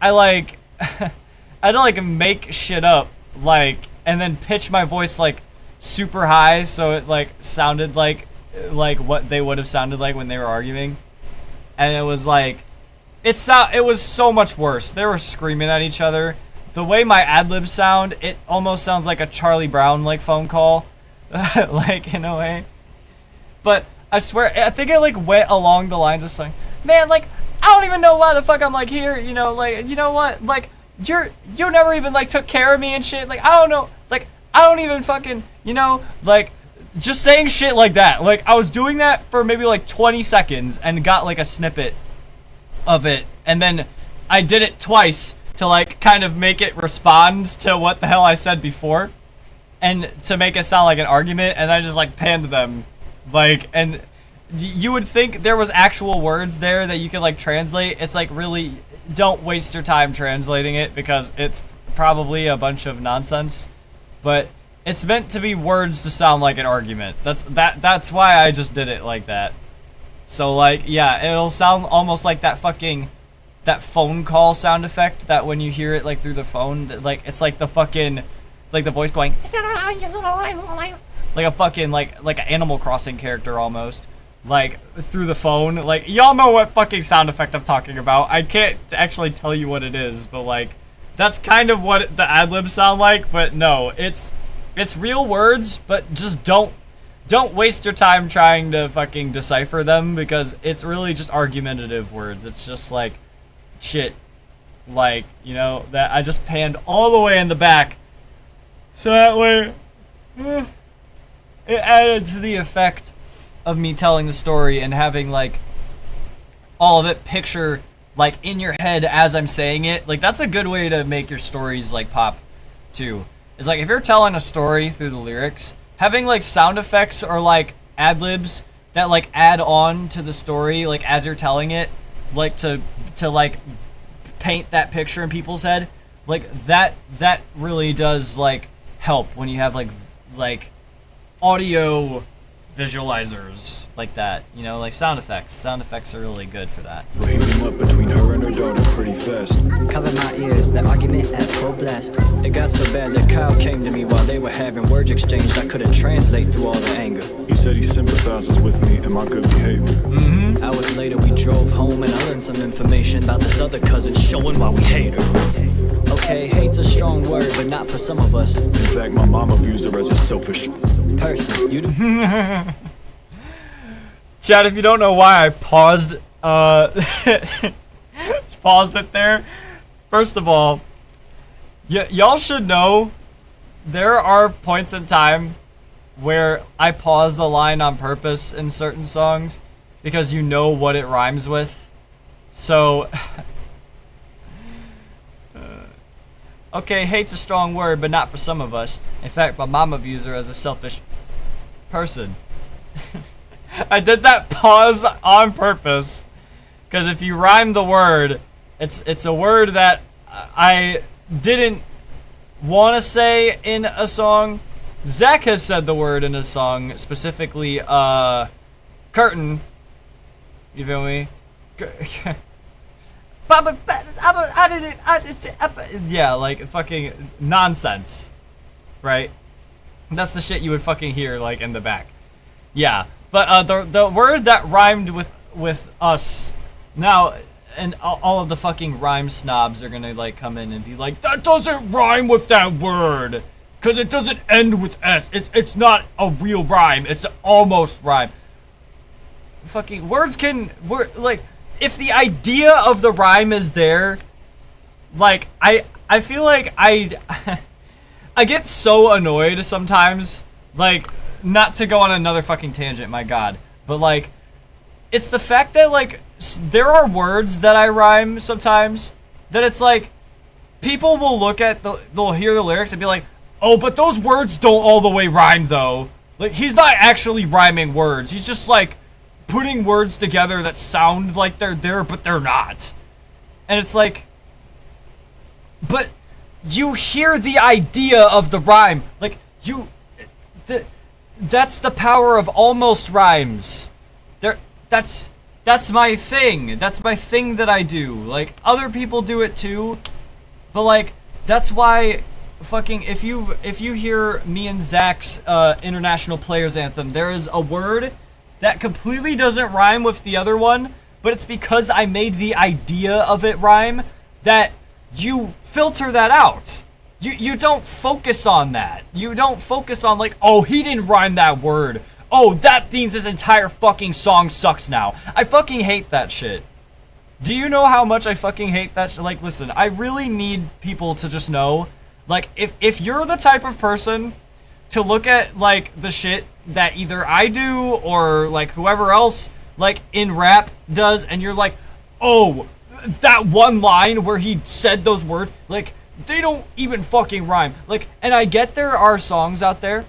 I like, I had to like make shit up, like, and then pitch my voice like super high so it like sounded like what they would have sounded like when they were arguing. And it was like, it was so much worse. They were screaming at each other. The way my ad-libs sound, it almost sounds like a Charlie Brown like phone call, like, in a way. But I swear, I think it like went along the lines of saying, man, like, I don't even know why the fuck I'm like here, you know, like, you know what, like, you never even like took care of me and shit, like, I don't know, like, I don't even fucking, you know, like, just saying shit like that. Like, I was doing that for maybe like 20 seconds and got like a snippet of it, and then I did it twice to like kind of make it respond to what the hell I said before, and to make it sound like an argument, and I just like panned them, like, and you would think there was actual words there that you could like translate. It's like, really, don't waste your time translating it, because it's probably a bunch of nonsense, but it's meant to be words to sound like an argument. That's why I just did it like that. So like, yeah, it'll sound almost like that phone call sound effect that when you hear it like through the phone, like it's like the fucking, like the voice going like a fucking like an Animal Crossing character almost, like through the phone. Like, y'all know what fucking sound effect I'm talking about. I can't actually tell you what it is, but like, that's kind of what the ad-libs sound like. But no, it's real words, but just don't waste your time trying to fucking decipher them, because it's really just argumentative words. It's just like shit, like, you know, that I just panned all the way in the back, so that way it added to the effect of me telling the story and having like all of it picture like in your head as I'm saying it. Like, that's a good way to make your stories like pop too. It's like, if you're telling a story through the lyrics, having like sound effects or like ad-libs that like add on to the story, like as you're telling it, like to like paint that picture in people's head, like that really does like help when you have like audio visualizers like that, you know, like sound effects. Sound effects are really good for that.
We're heating up between her and her daughter pretty fast.
Covered my ears, the argument at full blast. It got so bad that Kyle came to me while they were having words exchanged. I couldn't translate through all the anger.
He said he sympathizes with me and my good behavior.
Hours later we drove home and I learned some information about this other cousin showing why we hate her. Okay, hate's a strong word, but not for some of us.
In fact, my mama views her as a selfish
person. You do.
Chad, if you don't know why I paused paused it there, first of all, y'all should know there are points in time where I pause a line on purpose in certain songs because you know what it rhymes with. So okay, hate's a strong word, but not for some of us. In fact, my mama views her as a selfish person. I did that pause on purpose because if you rhyme the word, it's a word that I didn't want to say in a song. Zach has said the word in a song, specifically curtain. You feel me? yeah, like fucking nonsense, right? That's the shit you would fucking hear like in the back. Yeah, but the word that rhymed with us now, and all of the fucking rhyme snobs are gonna like come in and be like, that doesn't rhyme with that word, cause it doesn't end with S. It's not a real rhyme. It's an almost rhyme. Fucking words like, if the idea of the rhyme is there, like I feel like I get so annoyed sometimes, like, not to go on another fucking tangent, my god, but like, it's the fact that like there are words that I rhyme sometimes that it's like people will look at they'll hear the lyrics and be like, oh, but those words don't all the way rhyme though. Like, he's not actually rhyming words. He's just like putting words together that sound like they're there, but they're not. And it's like, but you hear the idea of the rhyme. Like, that's the power of almost rhymes. That's my thing. That's my thing that I do. Like, other people do it too, but like, that's why fucking, if you hear me and Zach's International Players Anthem, there is a word that completely doesn't rhyme with the other one, but it's because I made the idea of it rhyme, that you filter that out. You don't focus on that. You don't focus on like, oh, he didn't rhyme that word. Oh, that means this entire fucking song sucks now. I fucking hate that shit. Do you know how much I fucking hate that shit? Like, listen, I really need people to just know, like, if you're the type of person to look at like the shit that either I do or like whoever else like in rap does, and you're like, oh, that one line where he said those words, like, they don't even fucking rhyme. Like, and I get there are songs out there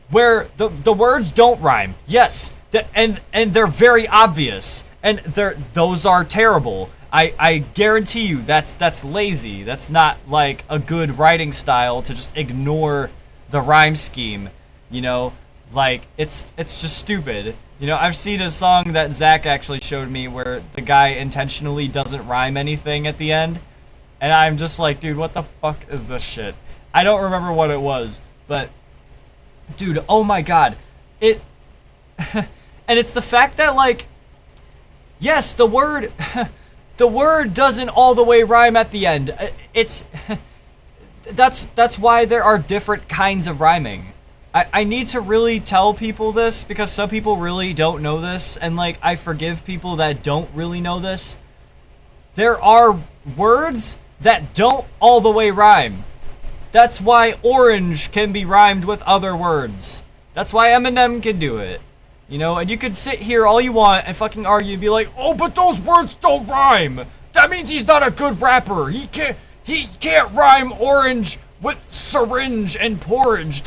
where the words don't rhyme. Yes, and they're very obvious, and those are terrible. I guarantee you that's lazy. That's not like a good writing style to just ignore the rhyme scheme, you know? Like, it's just stupid. You know, I've seen a song that Zach actually showed me where the guy intentionally doesn't rhyme anything at the end, and I'm just like, dude, what the fuck is this shit? I don't remember what it was, but dude, oh my god. And it's the fact that like, yes, the word doesn't all the way rhyme at the end. That's why there are different kinds of rhyming. I need to really tell people this because some people really don't know this, and like, I forgive people that don't really know this. There are words that don't all the way rhyme. That's why orange can be rhymed with other words. That's why Eminem can do it. You know, and you could sit here all you want and fucking argue and be like, oh, but those words don't rhyme. That means he's not a good rapper. He can't rhyme orange with syringe and porridge.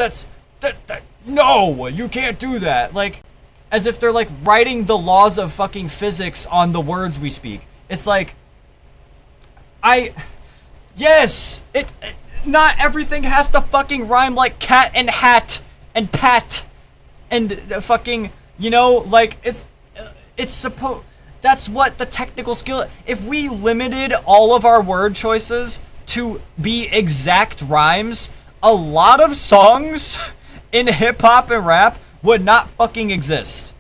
No, you can't do that. Like, as if they're like writing the laws of fucking physics on the words we speak. It's like, yes, not everything has to fucking rhyme like cat and hat and pat and fucking, you know, like, it's that's what the technical skill. If we limited all of our word choices to be exact rhymes, a lot of songs in hip hop and rap would not fucking exist.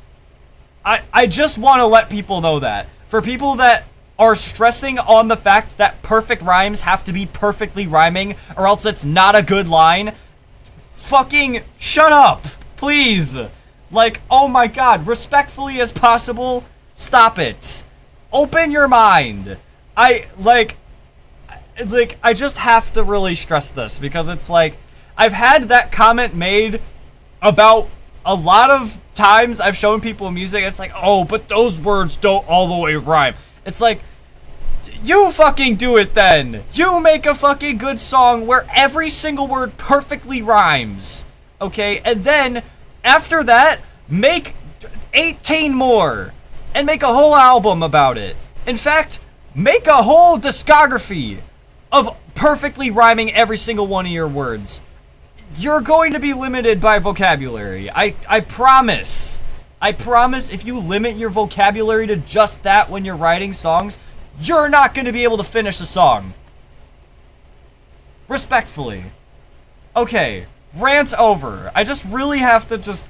I just want to let people know that. For people that are stressing on the fact that perfect rhymes have to be perfectly rhyming or else it's not a good line, fucking shut up, please. Like, oh my god, respectfully as possible, stop it. Open your mind. I just have to really stress this because it's like, I've had that comment made about a lot of times I've shown people music, it's like, oh, but those words don't all the way rhyme. It's like, you fucking do it then. You make a fucking good song where every single word perfectly rhymes. Okay? And then, after that, make 18 more. And make a whole album about it. In fact, make a whole discography of perfectly rhyming every single one of your words. You're going to be limited by vocabulary. I promise. I promise if you limit your vocabulary to just that when you're writing songs, you're not going to be able to finish the song. Respectfully. Okay, rant's over. I really have to just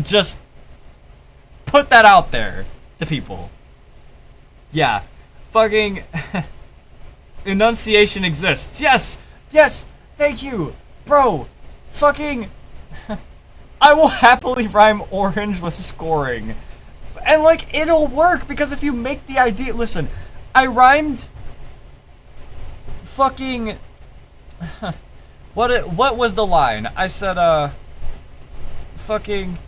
just put that out there to people. Yeah, fucking enunciation exists. Yes, thank you, bro. Fucking, I will happily rhyme orange with scoring. And like, it'll work, because if you make the idea, listen, I rhymed fucking, what was the line? I said, fucking,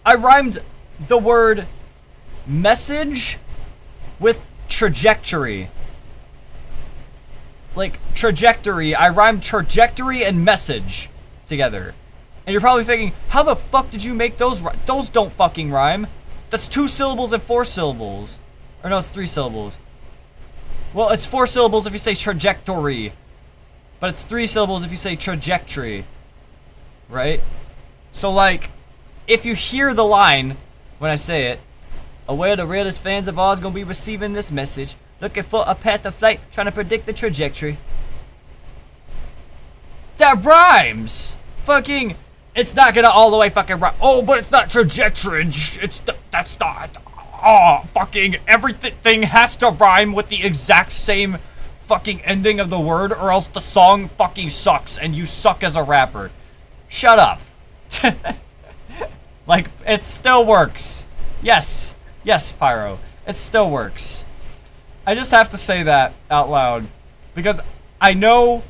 I rhymed the word message with trajectory. Like, trajectory, I rhymed trajectory and message together. And you're probably thinking, how the fuck did you make those rhyme? Those don't fucking rhyme. That's 2 syllables and 4 syllables. Or no, it's 3 syllables. Well, it's 4 syllables if you say trajectory. But it's 3 syllables if you say trajectory. Right? So, like, if you hear the line when I say it, aware the realest fans of ours gonna be receiving this message, looking for a path of flight, trying to predict the trajectory. That rhymes! Fucking, it's not gonna all the way fucking rhyme. Oh, but it's not trajectory. That's not. Oh, fucking everything has to rhyme with the exact same fucking ending of the word, or else the song fucking sucks and you suck as a rapper. Shut up. Like, it still works. Yes, Pyro. It still works. I just have to say that out loud, because I know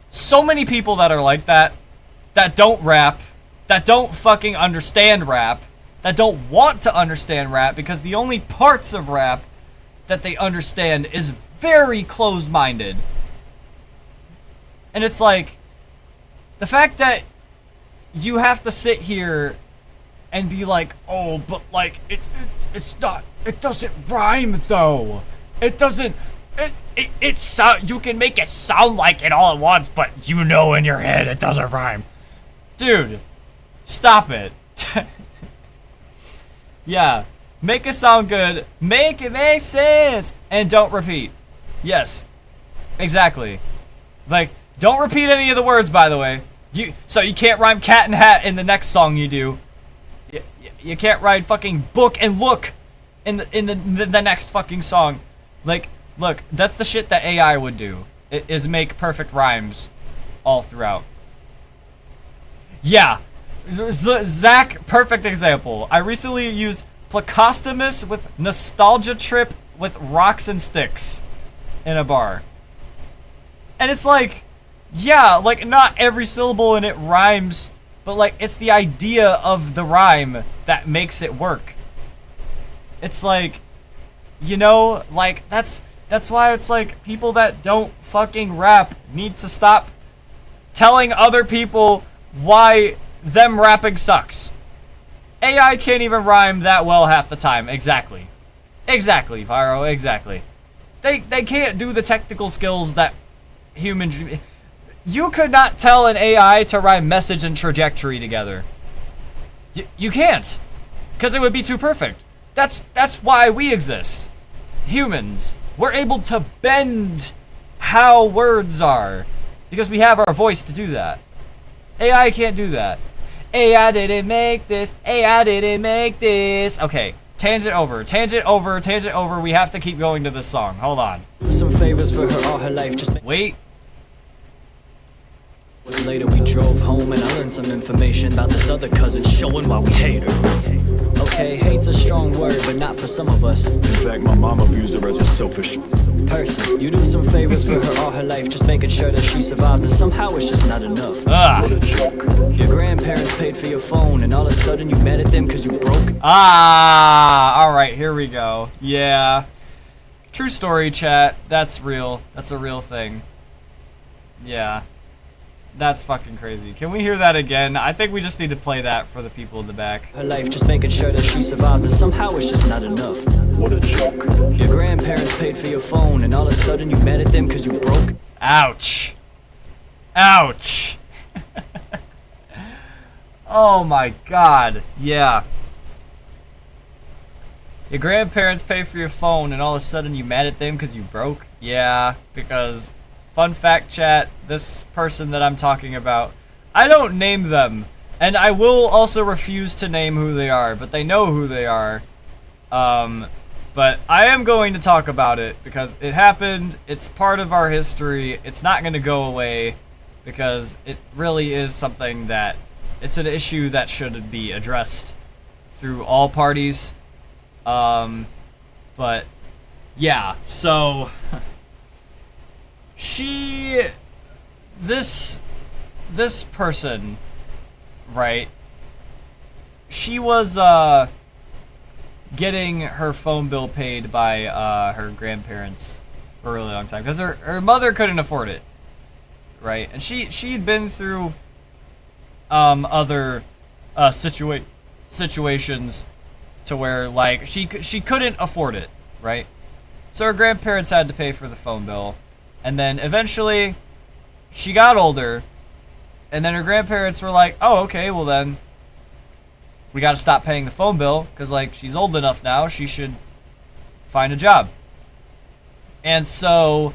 so many people that are like that don't rap, that don't fucking understand rap, that don't want to understand rap, because the only parts of rap that they understand is very closed-minded. And it's like, the fact that you have to sit here and be like, oh, but like, it's not, it doesn't rhyme though. It doesn't, you can make it sound like it all at once, but you know in your head it doesn't rhyme. Dude, stop it. Yeah, make it sound good, make it make sense, and don't repeat. Yes, exactly. Like, don't repeat any of the words, by the way. So you can't rhyme cat and hat in the next song you do. You can't rhyme fucking book and look in the next fucking song. Like, look, that's the shit that AI would do, is make perfect rhymes all throughout. Yeah, Zach, perfect example. I recently used Placostomus with Nostalgia Trip with Rocks and Sticks in a bar. And it's like, yeah, like, not every syllable in it rhymes, but like, it's the idea of the rhyme that makes it work. It's like, you know, like, that's why it's like, people that don't fucking rap need to stop telling other people why them rapping sucks. AI can't even rhyme that well half the time. Exactly, Pyro, exactly. They can't do the technical skills that humans. You could not tell an AI to rhyme message and trajectory together. You can't, because it would be too perfect. That's why we exist. Humans, we're able to bend how words are, because we have our voice to do that. AI can't do that. AI didn't make this. AI didn't make this. Okay, tangent over. We have to keep going to this song. Hold on.
Some favors for her all her life. Just
wait.
Later we drove home and I learned some information about this other cousin showing why we hate her. Okay, hate's a strong word, but not for some of us.
In fact, my mama views her as a selfish
person. You do some favors for her all her life, just making sure that she survives, and somehow it's just not enough.
What a joke.
Your grandparents paid for your phone, and all of a sudden you mad at them because you broke.
Alright, here we go. Yeah. True story, chat. That's real. That's a real thing. Yeah. That's fucking crazy. Can we hear that again? I think we just need to play that for the people in the back.
Her life, just making sure that she survives, and somehow it's just not enough.
What a joke.
Your grandparents paid for your phone, and all of a sudden you mad at them because you broke.
Ouch. Ouch. Oh my god. Yeah. Your grandparents pay for your phone and all of a sudden you mad at them because you broke? Yeah, because, fun fact chat, this person that I'm talking about, I don't name them. And I will also refuse to name who they are, but they know who they are. But I am going to talk about it because it happened, it's part of our history, it's not going to go away because it really is something that, it's an issue that should be addressed through all parties. But yeah, so this person, right, she was, getting her phone bill paid by her grandparents for a really long time because her mother couldn't afford it, right? And she'd been through other situations to where like she couldn't afford it, right? So her grandparents had to pay for the phone bill, and then eventually she got older, and then her grandparents were like, "Oh, okay, well then we got to stop paying the phone bill because like she's old enough now, she should find a job." And so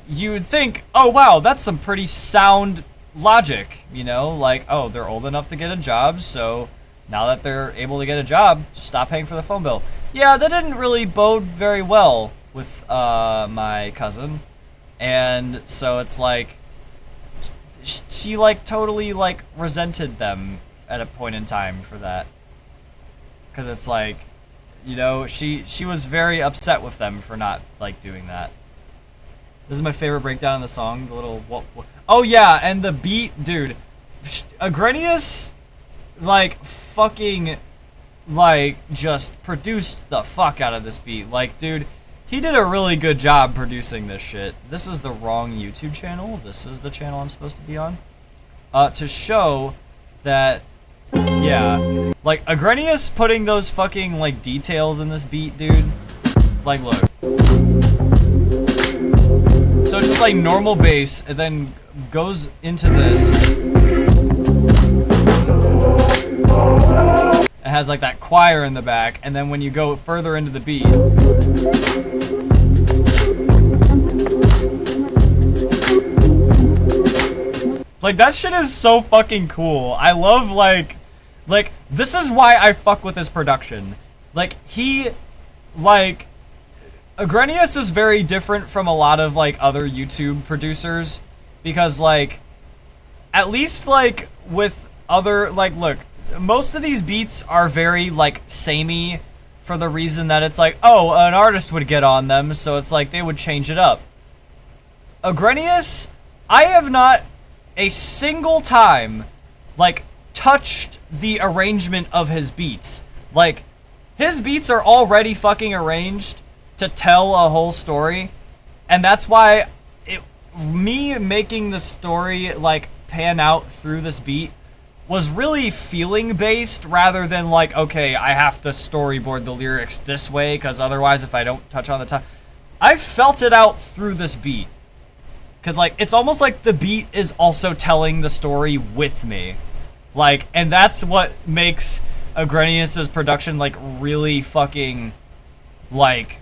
you would think, oh wow, that's some pretty sound logic, you know, like, oh, they're old enough to get a job, so now that they're able to get a job, just stop paying for the phone bill. Yeah, that didn't really bode very well with my cousin, and so it's like she like totally like resented them at a point in time for that, because it's like, you know, she was very upset with them for not like doing that. This is my favorite breakdown of the song, the little what oh yeah, and the beat, dude. Agrenius like fucking like just produced the fuck out of this beat. Like, dude, he did a really good job producing this shit. This is the wrong YouTube channel. This is the channel I'm supposed to be on. To show that, yeah, like Agrenius putting those fucking like details in this beat, dude. Like, look. So it's just like normal bass, and then goes into this. It has like that choir in the back, and then when you go further into the beat, like that shit is so fucking cool. I love like this is why I fuck with his production. Like Agrenius is very different from a lot of like other YouTube producers, because like at least like with other, like, look, most of these beats are very like samey for the reason that it's like, oh, an artist would get on them, so it's like they would change it up. Agrenius, I have not a single time like touched the arrangement of his beats. Like, his beats are already fucking arranged to tell a whole story, and that's why me making the story like pan out through this beat was really feeling based rather than like, okay, I have to storyboard the lyrics this way because otherwise if I don't touch on the time, I felt it out through this beat, because like it's almost like the beat is also telling the story with me, like, and that's what makes Agrenius's production like really fucking like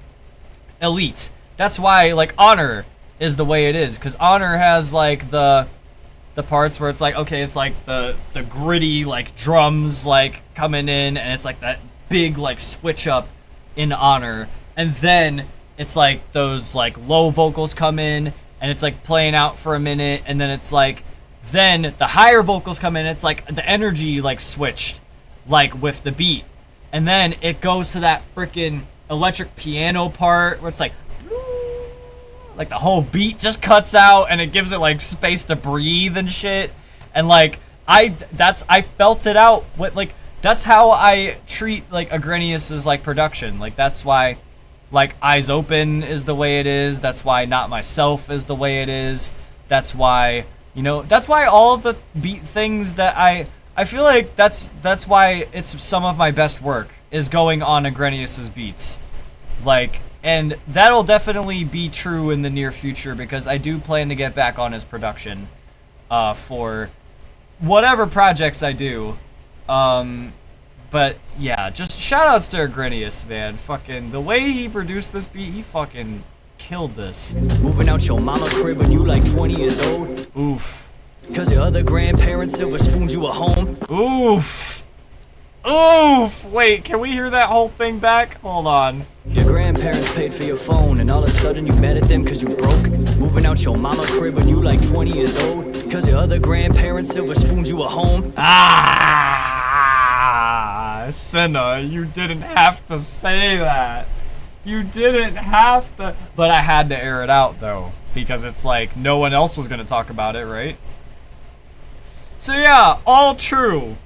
elite. That's why like Honor is the way it is, because Honor has like the parts where it's like, okay, it's like the gritty like drums like coming in, and it's like that big like switch up in Honor, and then it's like those like low vocals come in and it's like playing out for a minute, and then it's like, then the higher vocals come in, it's like the energy like switched like with the beat, and then it goes to that freaking electric piano part where it's like the whole beat just cuts out and it gives it like space to breathe and shit. And like I felt it out with like, that's how I treat like Agrenius's like production. Like that's why like Eyes Open is the way it is. That's why Not Myself is the way it is. That's why, you know, that's why all of the beat things that I feel like that's why it's some of my best work is going on Agrenius's beats. Like, and that'll definitely be true in the near future, because I do plan to get back on his production for whatever projects I do. But yeah, just shoutouts to Agrinius, man. Fucking, the way he produced this beat, he fucking killed this.
Moving out your mama crib when you like 20 years old.
Oof.
Cause your other grandparents silver spooned you a home.
Oof. Oof. Wait, can we hear that whole thing back? Hold on.
Your grandparents paid for your phone and all of a sudden you mad at them cause you broke. Moving out your mama crib when you like 20 years old. Cause your other grandparents silver spooned you a home.
Ah, Senna, you didn't have to say that. You didn't have to. But I had to air it out though, because it's like no one else was gonna talk about it, right? So yeah, all true,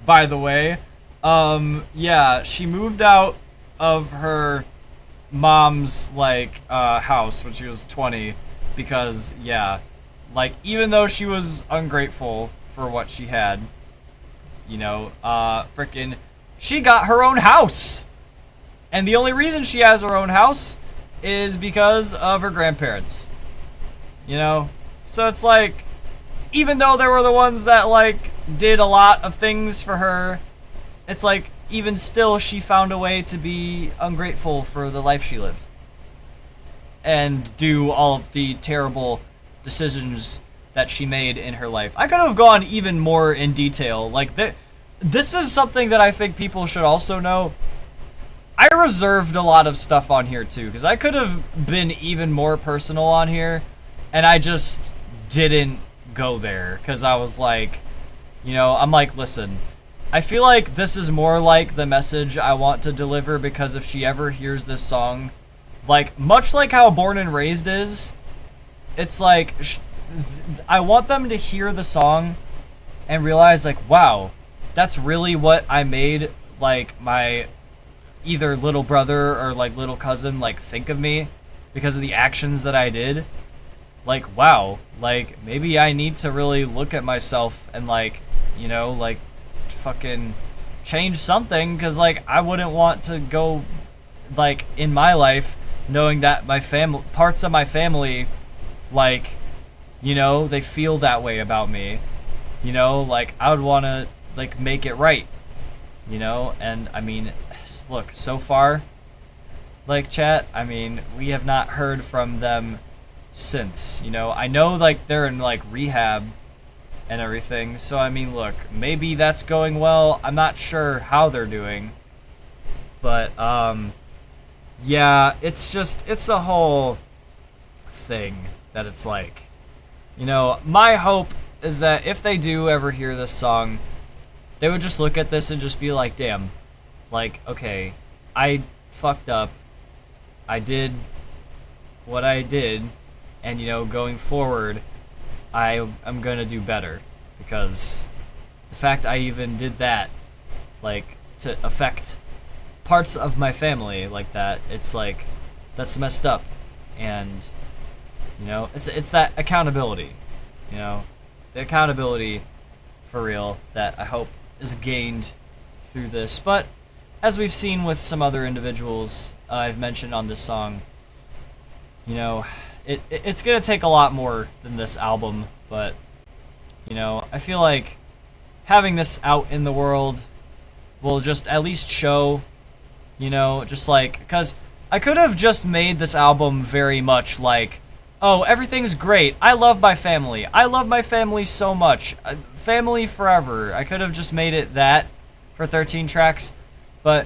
by the way. Yeah, she moved out of her mom's like house when she was 20 because yeah, like even though she was ungrateful for what she had, you know, frickin' she got her own house. And the only reason she has her own house is because of her grandparents. You know? So it's like, even though they were the ones that, like, did a lot of things for her, it's like, even still, she found a way to be ungrateful for the life she lived. And do all of the terrible decisions that she made in her life. I could have gone even more in detail. Like, this is something that I think people should also know. I reserved a lot of stuff on here too, because I could have been even more personal on here, and I just didn't go there, because I was like, you know, I'm like, listen, I feel like this is more like the message I want to deliver, because if she ever hears this song, like, much like how Born and Raised is, it's like, I want them to hear the song and realize, like, wow, that's really what I made, like, my either little brother or like little cousin like think of me because of the actions that I did. Like, wow, like maybe I need to really look at myself and like, you know, like fucking change something, because like I wouldn't want to go like in my life knowing that my family, parts of my family, like, you know, they feel that way about me, you know, like I would want to like make it right, you know. And I mean, look, so far, like, chat, I mean, we have not heard from them since, you know. I know, like, they're in, like, rehab and everything, so, I mean, look, maybe that's going well. I'm not sure how they're doing, but, yeah, it's just, it's a whole thing that it's like, you know, my hope is that if they do ever hear this song, they would just look at this and just be like, damn, like, okay, I fucked up, I did what I did, and, you know, going forward, I'm gonna do better, because the fact I even did that, like, to affect parts of my family like that, it's like, that's messed up, and, you know, it's that accountability, you know, the accountability, for real, that I hope is gained through this. But as we've seen with some other individuals I've mentioned on this song, you know, it's gonna take a lot more than this album, but, you know, I feel like having this out in the world will just at least show, you know, just like, because I could have just made this album very much like, oh, everything's great, I love my family so much, family forever. I could have just made it that for 13 tracks, but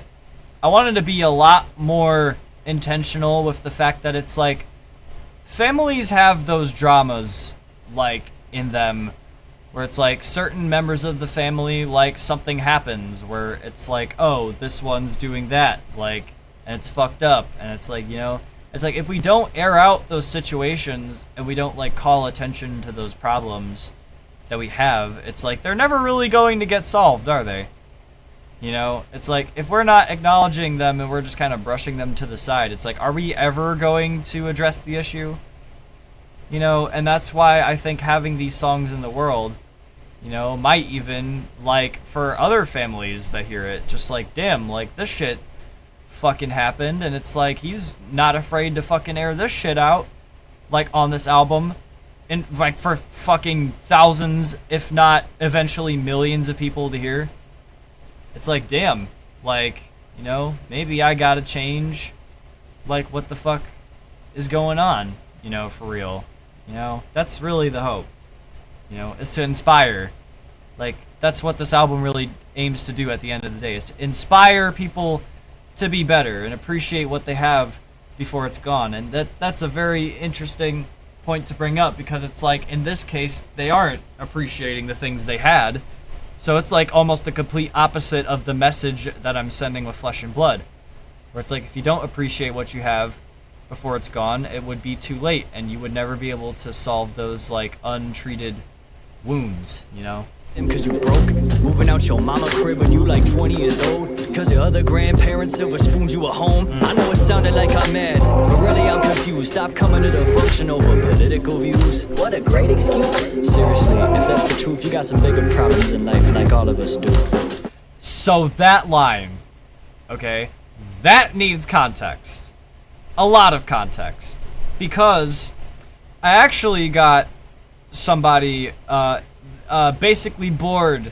I wanted to be a lot more intentional with the fact that it's like, families have those dramas, like, in them, where it's like certain members of the family, like, something happens where it's like, oh, this one's doing that, like, and it's fucked up, and it's like, you know, it's like, if we don't air out those situations and we don't, like, call attention to those problems that we have, it's like, they're never really going to get solved, are they? You know, it's like, if we're not acknowledging them and we're just kind of brushing them to the side, it's like, are we ever going to address the issue? You know, and that's why I think having these songs in the world, you know, might even, like, for other families that hear it, just like, damn, like, this shit fucking happened, and it's like, he's not afraid to fucking air this shit out, like, on this album, and, like, for fucking thousands, if not eventually millions of people to hear. It's like, damn, like, You know, maybe I gotta change, like, what the fuck is going on, you know, for real. You know, that's really the hope, you know, is to inspire. Like, that's what this album really aims to do at the end of the day, is to inspire people to be better and appreciate what they have before it's gone. And that's a very interesting point to bring up, because it's like, in this case, they aren't appreciating the things they had. So it's like almost the complete opposite of the message that I'm sending with Flesh and Blood, where it's like, if you don't appreciate what you have before it's gone, it would be too late, and you would never be able to solve those, like, untreated wounds, you know?
Cause you broke, moving out your mama crib when you like 20 years old. Cause your other grandparents silver spooned you a home. I know it sounded like I'm mad, but really I'm confused. Stop coming to the function over political views.
What a great excuse.
Seriously, if that's the truth, you got some bigger problems in life like all of us do.
So that line, okay, that needs context. A lot of context. Because I actually got somebody, basically bored.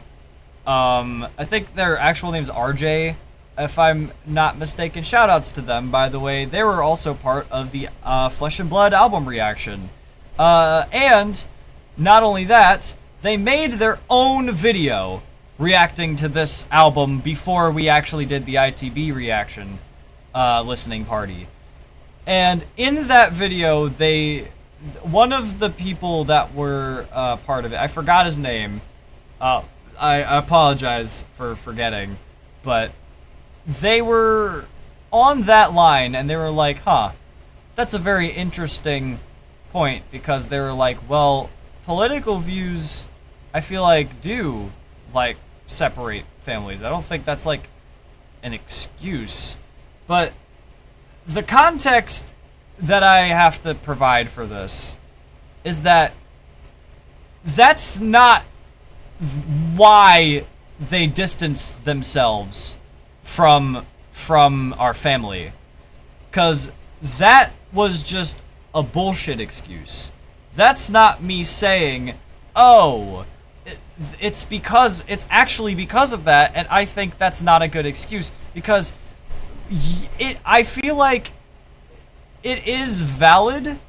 I think their actual name's RJ, if I'm not mistaken. Shoutouts to them, by the way. They were also part of the Flesh and Blood album reaction. And not only that, they made their own video reacting to this album before we actually did the ITB reaction listening party. And in that video, one of the people that were part of it, I forgot his name. I apologize for forgetting, but they were on that line, and they were like, huh, that's a very interesting point, because they were like, well, political views, I feel like, do, like, separate families. I don't think that's, like, an excuse, but the context that I have to provide for this is that that's not why they distanced themselves from our family. 'Cause that was just a bullshit excuse. That's not me saying, oh, it's actually because of that, and I think that's not a good excuse, because I feel like it is valid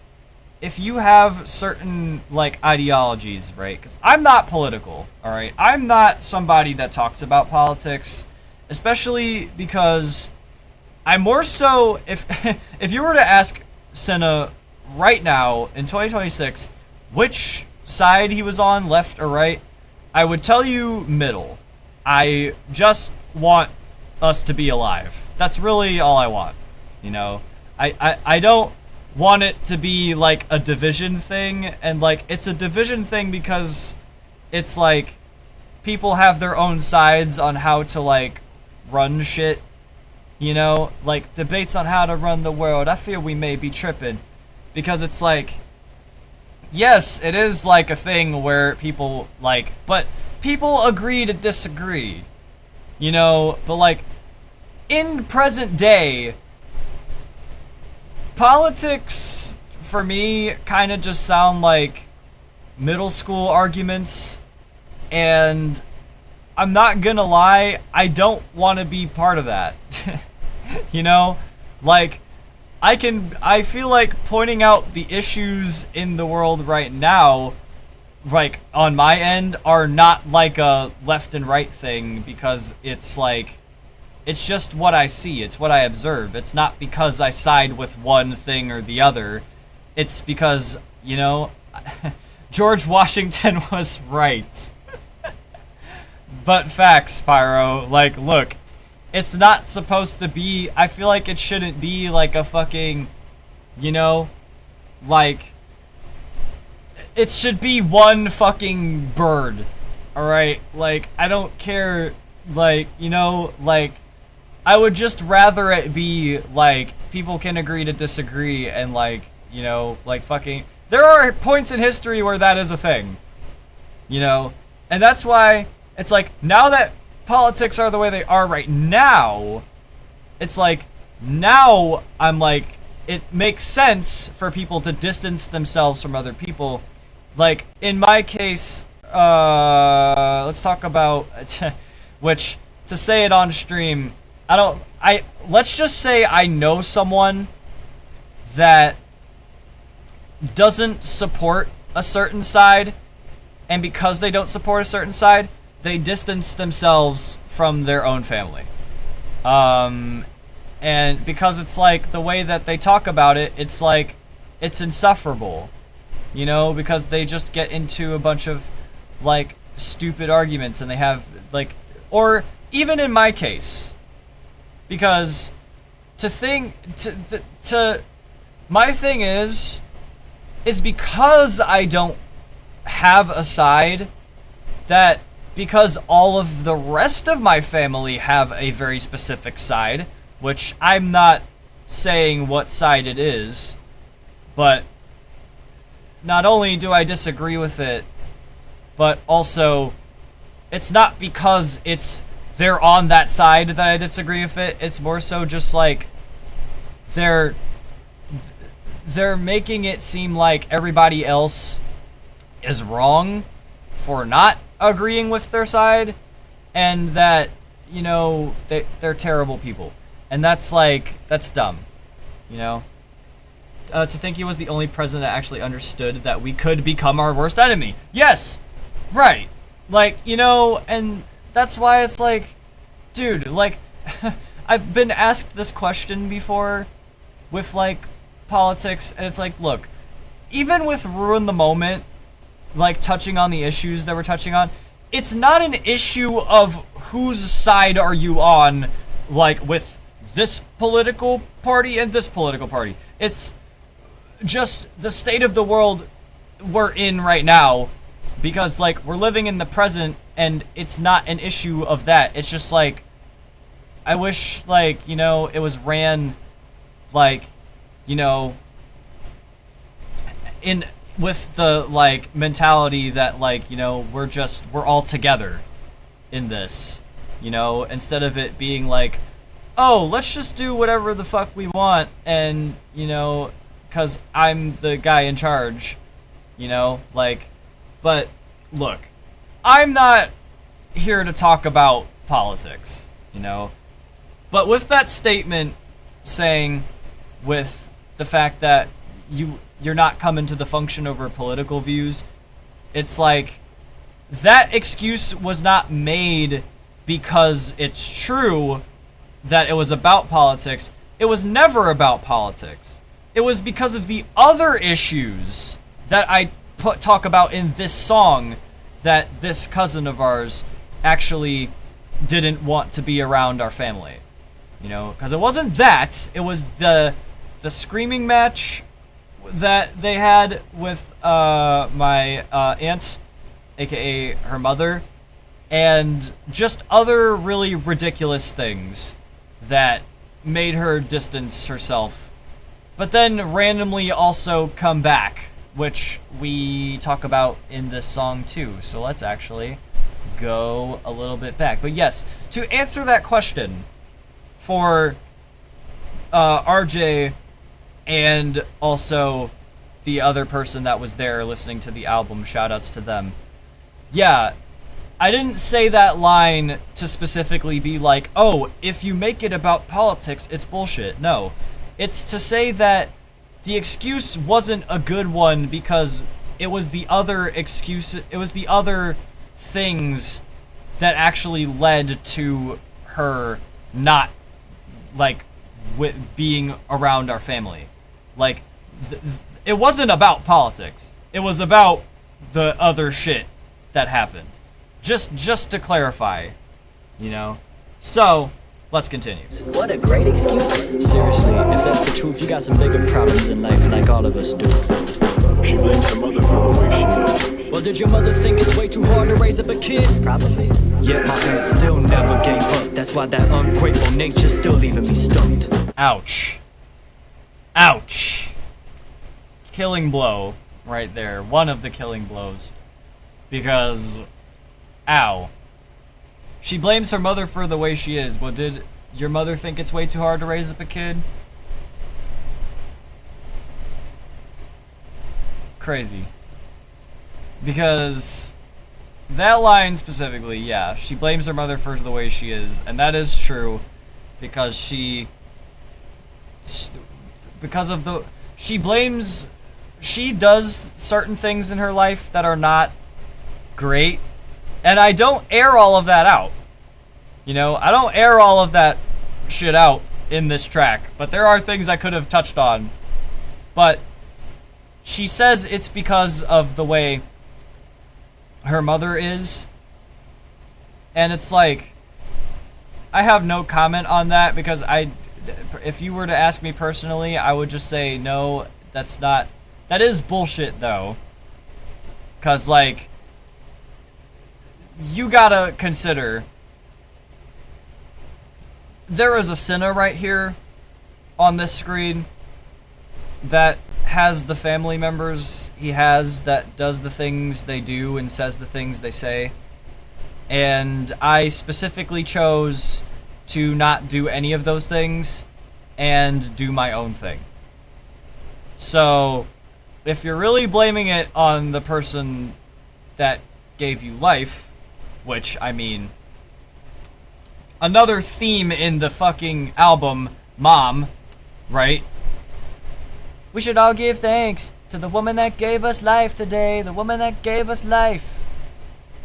if you have certain, like, ideologies, right? Because I'm not political, all right? I'm not somebody that talks about politics, especially because I'm more so, if you were to ask Senna right now in 2026 which side he was on, left or right, I would tell you middle. I just want us to be alive. That's really all I want, you know? I don't want it to be like a division thing, and like, it's a division thing because it's like people have their own sides on how to, like, run shit, you know? Like, debates on how to run the world. I feel we may be tripping, because it's like, yes, it is like a thing where people, like, but people agree to disagree, you know? But like, in present day, politics, for me, kind of just sound like middle school arguments, and I'm not gonna lie, I don't want to be part of that. You know? Like, I feel like pointing out the issues in the world right now, like, on my end, are not like a left and right thing, because it's like, it's just what I see, it's what I observe. It's not because I side with one thing or the other. It's because, you know, George Washington was right. But facts, Pyro. Like, look, it's not supposed to be, I feel like it shouldn't be like a fucking, you know, like, it should be one fucking bird, alright? Like, I don't care, like, you know, like, I would just rather it be, like, people can agree to disagree, and, like, you know, like, fucking, there are points in history where that is a thing, you know? And that's why, it's like, now that politics are the way they are right now, it's like, now I'm like, it makes sense for people to distance themselves from other people. Like, in my case, let's talk about, which, to say it on stream, let's just say I know someone that doesn't support a certain side, and because they don't support a certain side, they distance themselves from their own family. And because it's like the way that they talk about it, it's like it's insufferable, you know, because they just get into a bunch of like stupid arguments, and they have like, or even in my case, because my thing is because I don't have a side, that because all of the rest of my family have a very specific side, which I'm not saying what side it is, but not only do I disagree with it, but also it's not because they're on that side that I disagree with it. It's more so just like they're making it seem like everybody else is wrong for not agreeing with their side, and that, you know, they're terrible people. And that's dumb, you know? To think he was the only president that actually understood that we could become our worst enemy. Yes! Right. Like, you know, and that's why it's like, dude, like, I've been asked this question before with, like, politics, and it's like, look, even with Ruin the Moment, like, touching on the issues that we're touching on, it's not an issue of whose side are you on, like, with this political party and this political party. It's just the state of the world we're in right now, because, like, we're living in the present, and it's not an issue of that. It's just, like, I wish, like, you know, it was ran, like, you know, with the, like, mentality that, like, you know, we're all together in this, you know, instead of it being like, oh, let's just do whatever the fuck we want, and, you know, because I'm the guy in charge, you know, like, but, look, I'm not here to talk about politics, you know, but with that statement saying, with the fact that you're not coming to the function over political views, it's like, that excuse was not made because it's true that it was about politics. It was never about politics. It was because of the other issues that I talk about in this song that this cousin of ours actually didn't want to be around our family. You know, because it wasn't that. It was the screaming match that they had with my aunt, aka her mother, and just other really ridiculous things that made her distance herself, but then randomly also come back, which we talk about in this song too. So let's actually go a little bit back. But yes, to answer that question for RJ and also the other person that was there listening to the album, shoutouts to them. Yeah, I didn't say that line to specifically be like, oh, if you make it about politics, it's bullshit. No, it's to say that the excuse wasn't a good one because it was the other things that actually led to her not, like, being around our family. Like, it wasn't about politics. It was about the other shit that happened. Just to clarify, you know? So, let's continue.
What a great excuse. Seriously, if that's the truth, you got some bigger problems in life like all of us do.
She blames her mother for the way she is.
Well, did your mother think it's way too hard to raise up a kid?
Probably.
Yet my aunt still never gave up. That's why that ungrateful nature's still leaving me stunned.
Ouch. Ouch. Killing blow right there. One of the killing blows. Because, ow. She blames her mother for the way she is. Well, did your mother think it's way too hard to raise up a kid? Crazy. Because that line specifically, yeah, she blames her mother for the way she is, and that is true. because she blames, she does certain things in her life that are not great, and I don't air all of that out. You know, I don't air all of that shit out in this track, but there are things I could have touched on. But she says it's because of the way her mother is, and it's like, I have no comment on that, because if you were to ask me personally, I would just say no, that is bullshit though. Cause like, you gotta consider, there is a sinner right here on this screen that has the family members he has, that does the things they do and says the things they say. And I specifically chose to not do any of those things and do my own thing. So, if you're really blaming it on the person that gave you life, which, I mean, another theme in the fucking album, Mom, right? We should all give thanks to the woman that gave us life today, the woman that gave us life.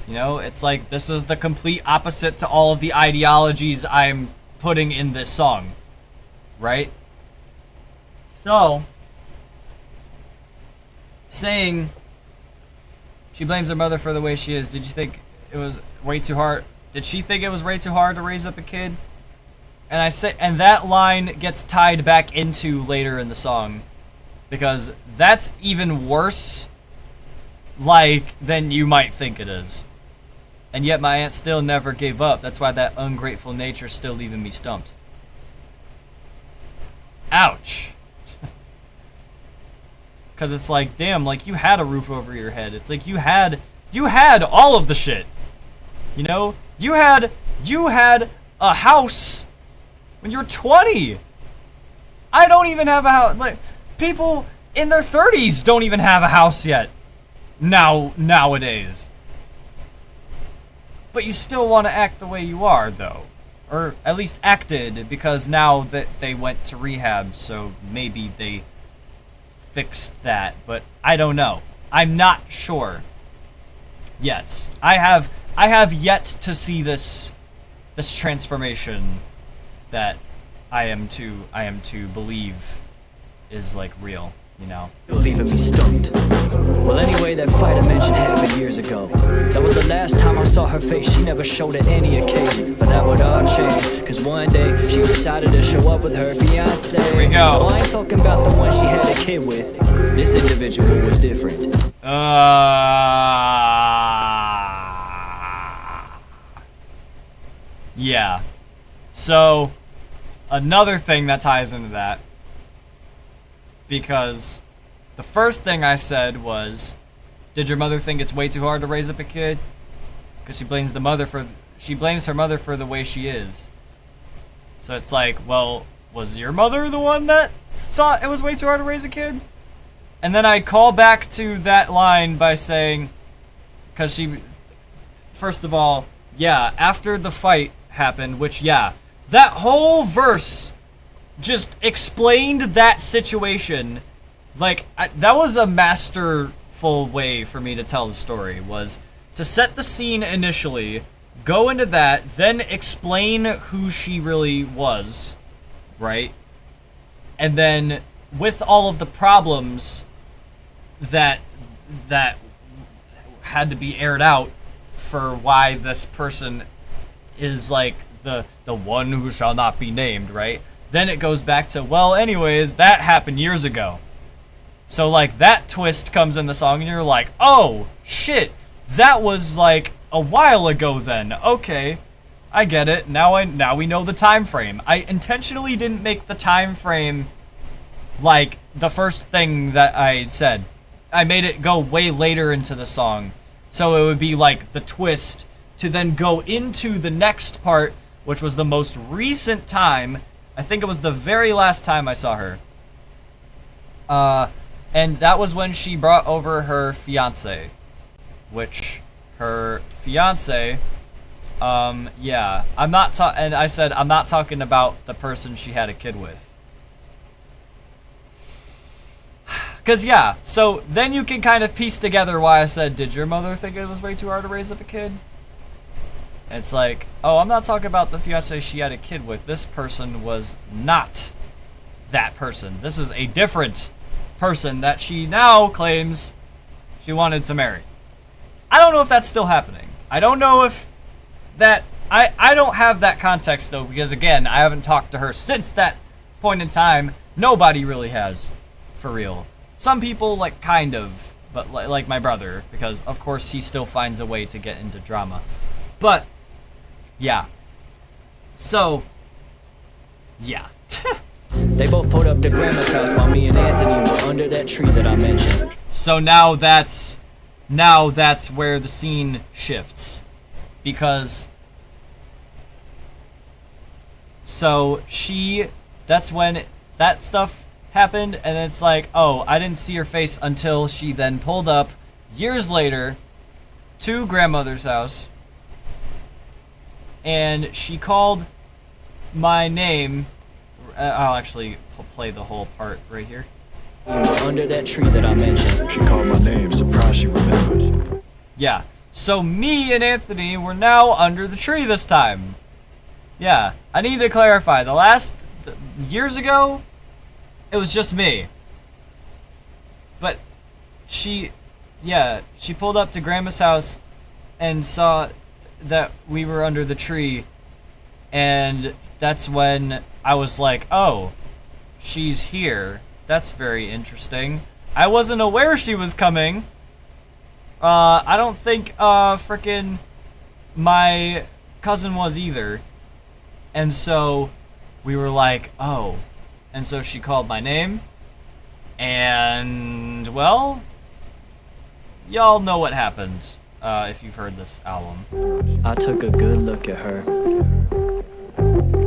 You know, it's like, this is the complete opposite to all of the ideologies I'm putting in this song, right? So, saying she blames her mother for the way she is, did you think it was way too hard? Did she think it was way too hard to raise up a kid? And that line gets tied back into later in the song, because that's even worse, like, than you might think it is. And yet my aunt still never gave up. That's why that ungrateful nature's still leaving me stumped. Ouch. Because it's like, damn, like, you had a roof over your head. It's like, you had all of the shit. You know? You had a house when you were 20. I don't even have a house. Like, people in their 30s don't even have a house yet. Nowadays. But you still want to act the way you are, though. Or at least acted, because now that they went to rehab, so maybe they fixed that. But I don't know. I'm not sure yet. I have yet to see this transformation that I am to believe is like real, you know.
You're leaving me stumped. Well, anyway, that fight I mentioned happened years ago. That was the last time I saw her face. She never showed at any occasion, but that would all change, cause one day she decided to show up with her fiance.
Here we go.
No, I ain't talking about the one she had a kid with. This individual was different.
Yeah. So, another thing that ties into that, because the first thing I said was, did your mother think it's way too hard to raise up a kid? Because she blames her mother for the way she is. So it's like, well, was your mother the one that thought it was way too hard to raise a kid? And then I call back to that line by saying, because first of all, yeah, after the fight happened, which, yeah, that whole verse just explained that situation. Like, that was a masterful way for me to tell the story, was to set the scene initially, go into that, then explain who she really was, right? And then, with all of the problems that had to be aired out for why this person is like the one who shall not be named, right? Then it goes back to, well, anyways, that happened years ago. So like that twist comes in the song and you're like, oh shit, that was like a while ago then. Okay, I get it. Now we know the time frame. I intentionally didn't make the time frame like the first thing that I said. I made it go way later into the song. So it would be like the twist to then go into the next part, which was the most recent time. I think it was the very last time I saw her. And that was when she brought over her fiance, which her fiance Yeah. And I said, I'm not talking about the person she had a kid with. Cause yeah, so then you can kind of piece together why I said, did your mother think it was way too hard to raise up a kid? And it's like, oh, I'm not talking about the fiance she had a kid with. This person was not that person. This is a different person that she now claims she wanted to marry. I don't know if that's still happening. I don't know if that... I don't have that context, though, because, again, I haven't talked to her since that point in time. Nobody really has, for real. Some people, like, kind of, but like my brother, because, of course, he still finds a way to get into drama. But, yeah. So, yeah.
They both pulled up to Grandma's house while me and Anthony were under that tree that I mentioned.
So now that's where the scene shifts. Because, so that's when that stuff happened, and it's like, oh, I didn't see her face until she then pulled up years later to grandmother's house, and she called my name. I'll actually play the whole part right here.
You were under that tree that I mentioned.
She called my name, surprised she remembered.
Yeah, so me and Anthony were now under the tree this time. Yeah, I need to clarify, years ago, it was just me. But she pulled up to Grandma's house and saw that we were under the tree, and that's when I was like, oh, she's here. That's very interesting. I wasn't aware she was coming. I don't think frickin' my cousin was either. And so we were like, oh. And so she called my name. And, well, y'all know what happened if you've heard this album.
I took a good look at her.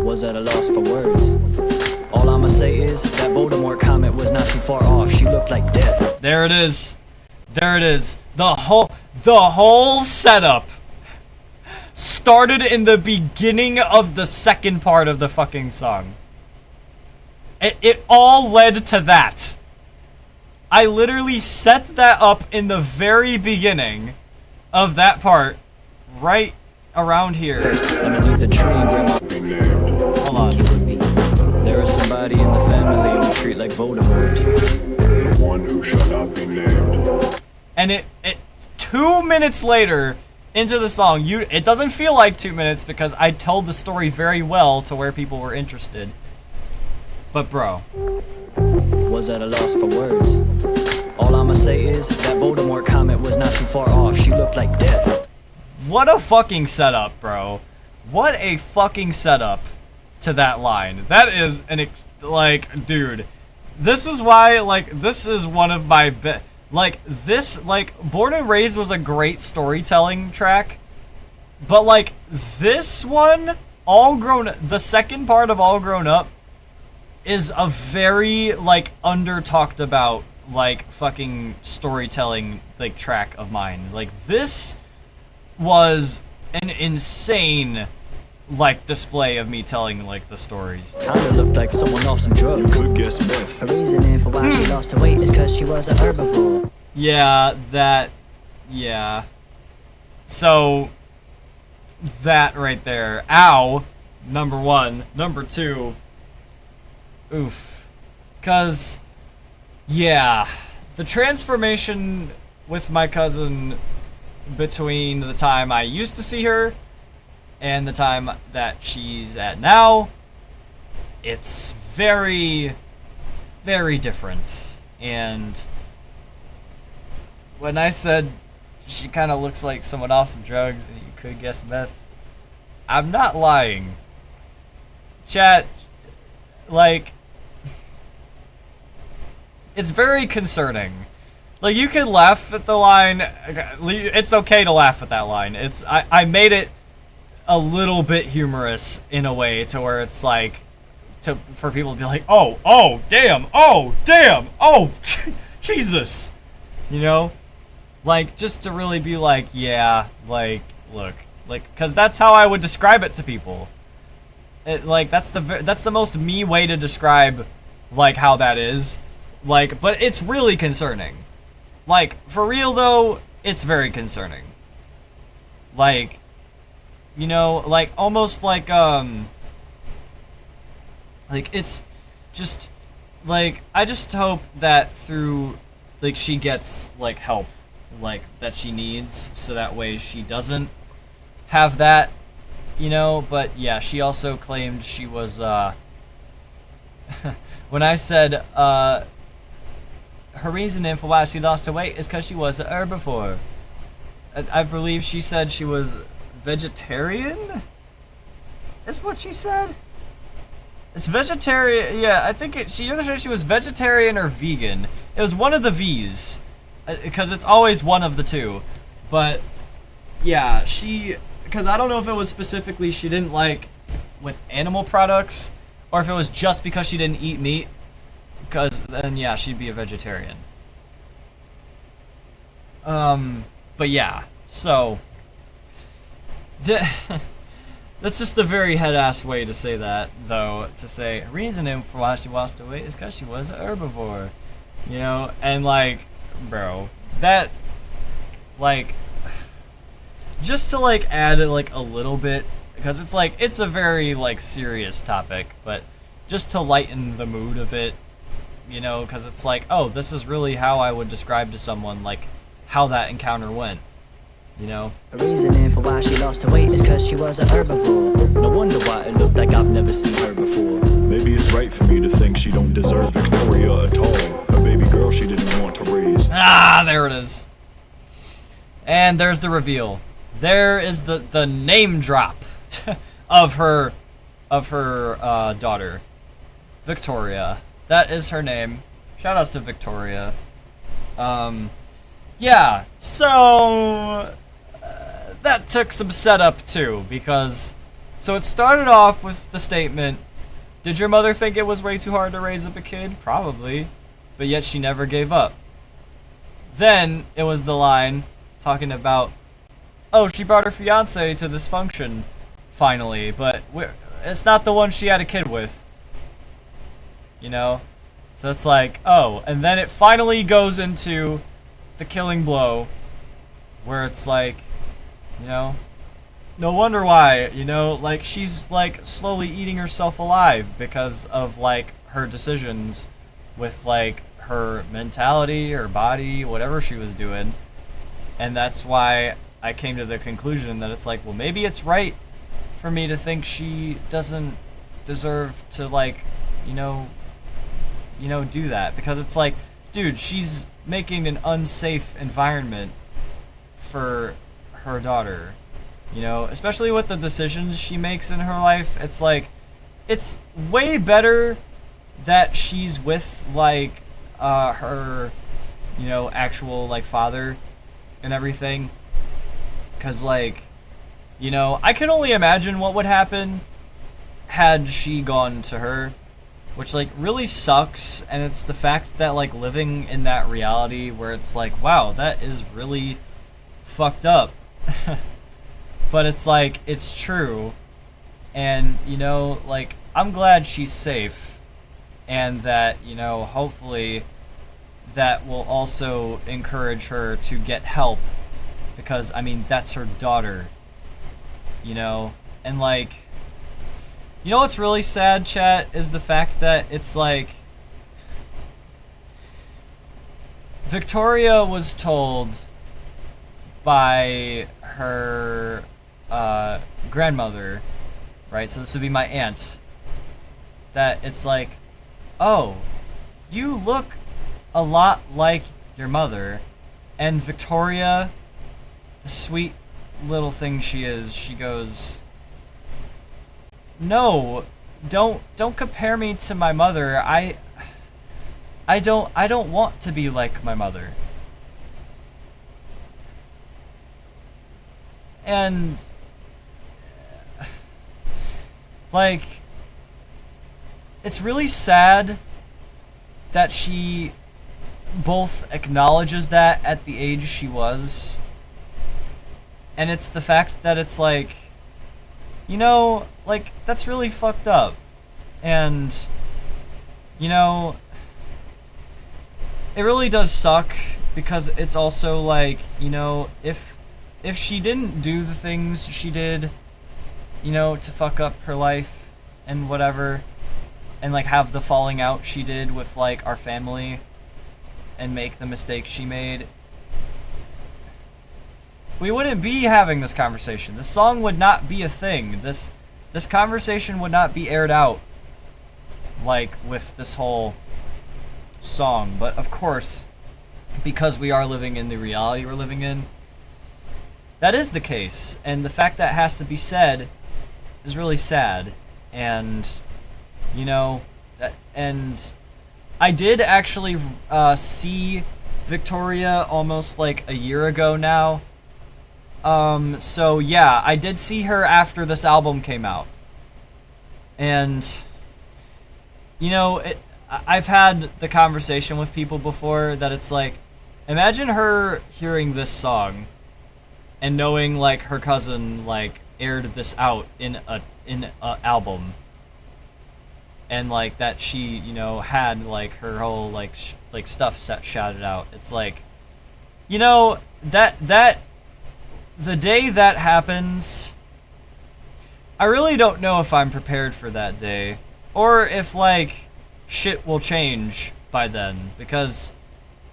Was at a loss for words. All I'ma say is that Voldemort comment was not too far off. She looked like death.
There it is. There it is. The whole setup started in the beginning of the second part of the fucking song. It all led to that. I literally set that up in the very beginning of that part, right around here.
Underneath the tree, Grandma.
Hold on.
There is somebody in the family we treat like Voldemort.
The one who shall not be named.
And it 2 minutes later into the song, it doesn't feel like 2 minutes because I told the story very well to where people were interested. But bro,
was at a loss for words. All I'ma say is that Voldemort comment was not too far off. She looked like death.
What a fucking setup, bro. What a fucking setup to that line. That is like, dude. This is why, like, this is one of my Born and Raised was a great storytelling track. But, like, this one, the second part of All Grown Up is a very, like, under-talked about, like, fucking storytelling, like, track of mine. Like, this was an insane, like, display of me telling, like, the stories.
Kinda looked like someone off some drugs.
You could guess myth.
The reasoning for why she lost her weight is cause she was a herbivore.
Yeah, yeah. So, that right there. Ow, number one. Number two, oof. Cause, yeah, the transformation with my cousin between the time I used to see her and the time that she's at now, it's very, very different. And when I said she kind of looks like someone off some drugs and you could guess meth, I'm not lying. Chat, like, it's very concerning. Like, you can laugh at the line. It's okay to laugh at that line. I made it a little bit humorous in a way to where it's like, for people to be like, oh, damn, oh, Jesus, you know? Like, just to really be like, yeah, like, look, Like, because that's how I would describe it to people. Like, that's the most me way to describe, like, how that is. Like, but it's really concerning. Like, for real though, it's very concerning. Like, you know, like, almost like, it's just, like, I just hope that through, like, she gets, like, help, like, that she needs, so that way she doesn't have that, you know. But yeah, she also claimed she was, when I said, her reasoning for why she lost her weight is because she was an herbivore. I believe she said she was vegetarian? Is what she said? It's vegetarian. Yeah, I think she either said she was vegetarian or vegan. It was one of the V's. Because it's always one of the two. But, yeah, because I don't know if it was specifically she didn't like with animal products, or if it was just because she didn't eat meat. Because then, yeah, she'd be a vegetarian. But yeah, so that's just a very head-ass way to say that, though. To say reasoning for why she lost her weight is because she was an herbivore, you know. And like, bro, that, like, just to like add like a little bit, because it's like it's a very like serious topic, but just to lighten the mood of it. You know, because it's like, oh, this is really how I would describe to someone, like, how that encounter went. You know?
The reasoning for why she lost her weight is cause she was a herbivore. No wonder why it looked like I've never seen her before.
Maybe it's right for me to think she don't deserve Victoria at all. A baby girl she didn't want to raise.
Ah, there it is. And there's the reveal. There is the name drop of her daughter, Victoria. That is her name. Shoutouts to Victoria. Yeah, so that took some setup too, because so it started off with the statement, did your mother think it was way too hard to raise up a kid? Probably, but yet she never gave up. Then it was the line talking about, oh, she brought her fiance to this function finally, but it's not the one she had a kid with. You know? So it's like, oh, and then it finally goes into the killing blow, where it's like, you know, no wonder why, you know, like, she's, like, slowly eating herself alive because of, like, her decisions with, like, her mentality, her body, whatever she was doing. And that's why I came to the conclusion that it's like, well, maybe it's right for me to think she doesn't deserve to, like, you know, do that, because it's like, dude, she's making an unsafe environment for her daughter, you know, especially with the decisions she makes in her life. It's like, it's way better that she's with, like, her, you know, actual, like, father and everything, because, like, you know, I can only imagine what would happen had she gone to her, which, like, really sucks. And it's the fact that, like, living in that reality where it's like, wow, that is really fucked up. But it's like, it's true. And, you know, like, I'm glad she's safe, and that, you know, hopefully that will also encourage her to get help, because, I mean, that's her daughter, you know. And, like, you know what's really sad, chat, is the fact that it's like, Victoria was told by her grandmother, right, so this would be my aunt, that it's like, oh, you look a lot like your mother. And Victoria, the sweet little thing she is, she goes, no, don't compare me to my mother. I don't want to be like my mother. And like, it's really sad that she both acknowledges that at the age she was, And it's the fact that it's like, you know, like, that's really fucked up. And, you know, it really does suck because it's also like, you know, if she didn't do the things she did, you know, to fuck up her life and whatever, and like have the falling out she did with like our family and make the mistakes she made, we wouldn't be having this conversation. This song would not be a thing. This conversation would not be aired out like with this whole song. But of course, because we are living in the reality we're living in, that is the case. And the fact that has to be said is really sad. And, you know, and I did actually see Victoria almost like a year ago now. So yeah, I did see her after this album came out. And, you know, I've had the conversation with people before that it's like, imagine her hearing this song and knowing like her cousin like aired this out in a album. And like that she, you know, had like her whole like stuff shouted out. It's like, you know, that the day that happens, I really don't know if I'm prepared for that day, or if like shit will change by then, because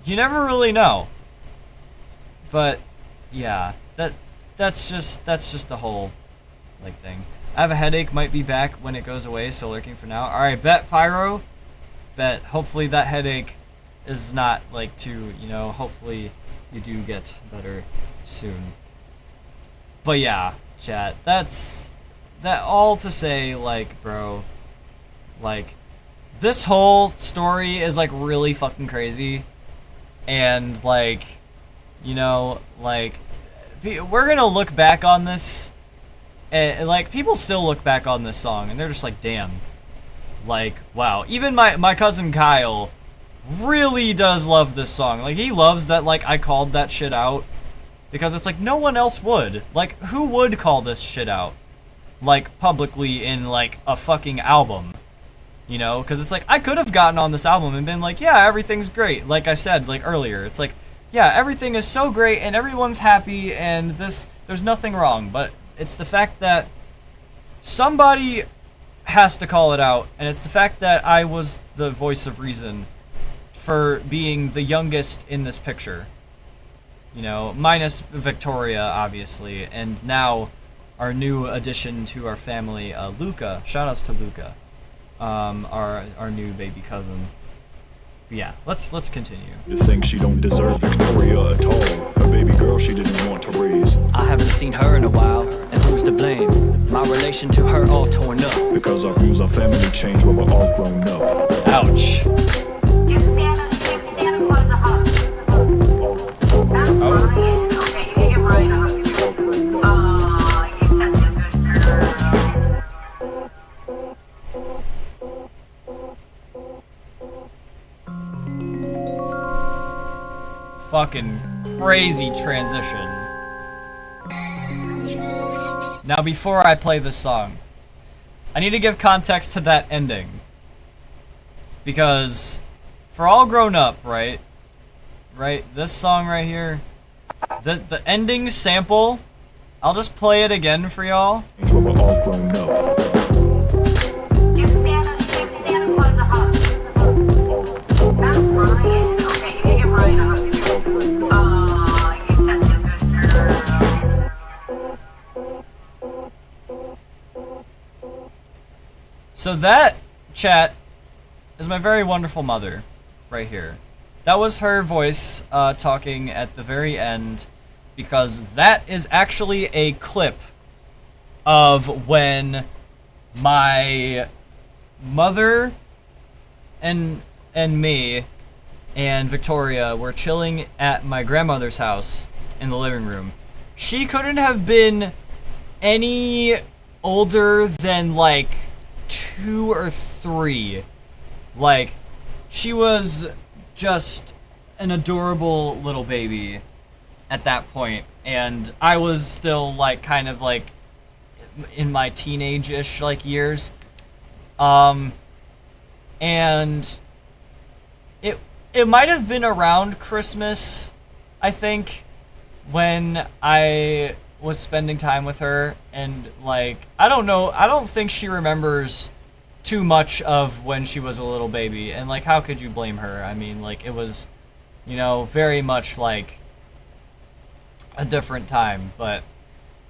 you never really know. But yeah, that's just the whole like thing. I have a headache, might be back when it goes away, so lurking for now. Alright, bet Pyro. Bet hopefully that headache is not like too, you know, hopefully you do get better soon. But yeah, chat, that's that all to say, like, bro, like, this whole story is like really fucking crazy. And like, you know, like, we're gonna look back on this, and like, people still look back on this song and they're just like, damn, like, wow. Even my cousin Kyle really does love this song. Like, he loves that like I called that shit out, because it's like no one else would. Like, who would call this shit out like publicly in like a fucking album? You know, because it's like, I could have gotten on this album and been like, yeah, everything's great. Like I said, like earlier, it's like, yeah, everything is so great and everyone's happy and there's nothing wrong. But it's the fact that somebody has to call it out, and it's the fact that I was the voice of reason for being the youngest in this picture. You know, minus Victoria, obviously, and now our new addition to our family, Luca. Shoutouts to Luca. Our new baby cousin. But yeah, let's continue.
You think she don't deserve Victoria at all? A baby girl she didn't want to raise.
I haven't seen her in a while, and who's to blame? My relation to her all torn up.
Because our views on family change when we're all grown up.
Ouch.
Give Santa Claus a hug. Brian. Okay, you can give Brian a hug too. Aw, you're such a good girl.
Fucking crazy transition. Now, before I play this song, I need to give context to that ending. Because for All Grown Up, right? Right? This song right here, the ending sample, I'll just play it again for y'all.
When we're all grown up.
Give Santa Claus a hug. Brian. Okay, you can give Brian a hug too. Aw, you're such a good girl.
So that, chat, is my very wonderful mother, right here. That was her voice talking at the very end, because that is actually a clip of when my mother and me and Victoria were chilling at my grandmother's house in the living room. She couldn't have been any older than like 2 or 3. Like, she was just an adorable little baby. at that point, and I was still like kind of like in my teenage-ish like years, and it might have been around Christmas, I think, when I was spending time with her, and like I don't know, I don't think she remembers too much of when she was a little baby, and like how could you blame her? I mean, like it was, you know, very much like a different time. But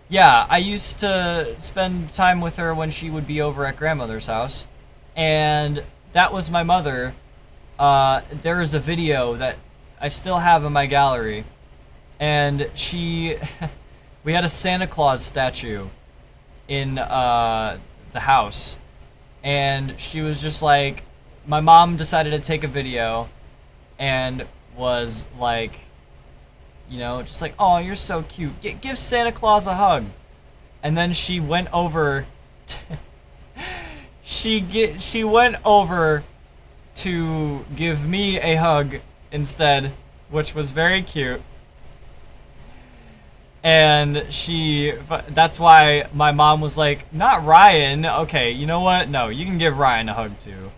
yeah, I used to spend time with her when she would be over at grandmother's house, and that was my mother. There is a video that I still have in my gallery, and we had a Santa Claus statue in the house, and she was just like, my mom decided to take a video and was like, you know, just like, oh, you're so cute. Give Santa Claus a hug. And then she went over. She went over to give me a hug instead, which was very cute. And that's why my mom was like, not Ryan. Okay, you know what? No, you can give Ryan a hug too.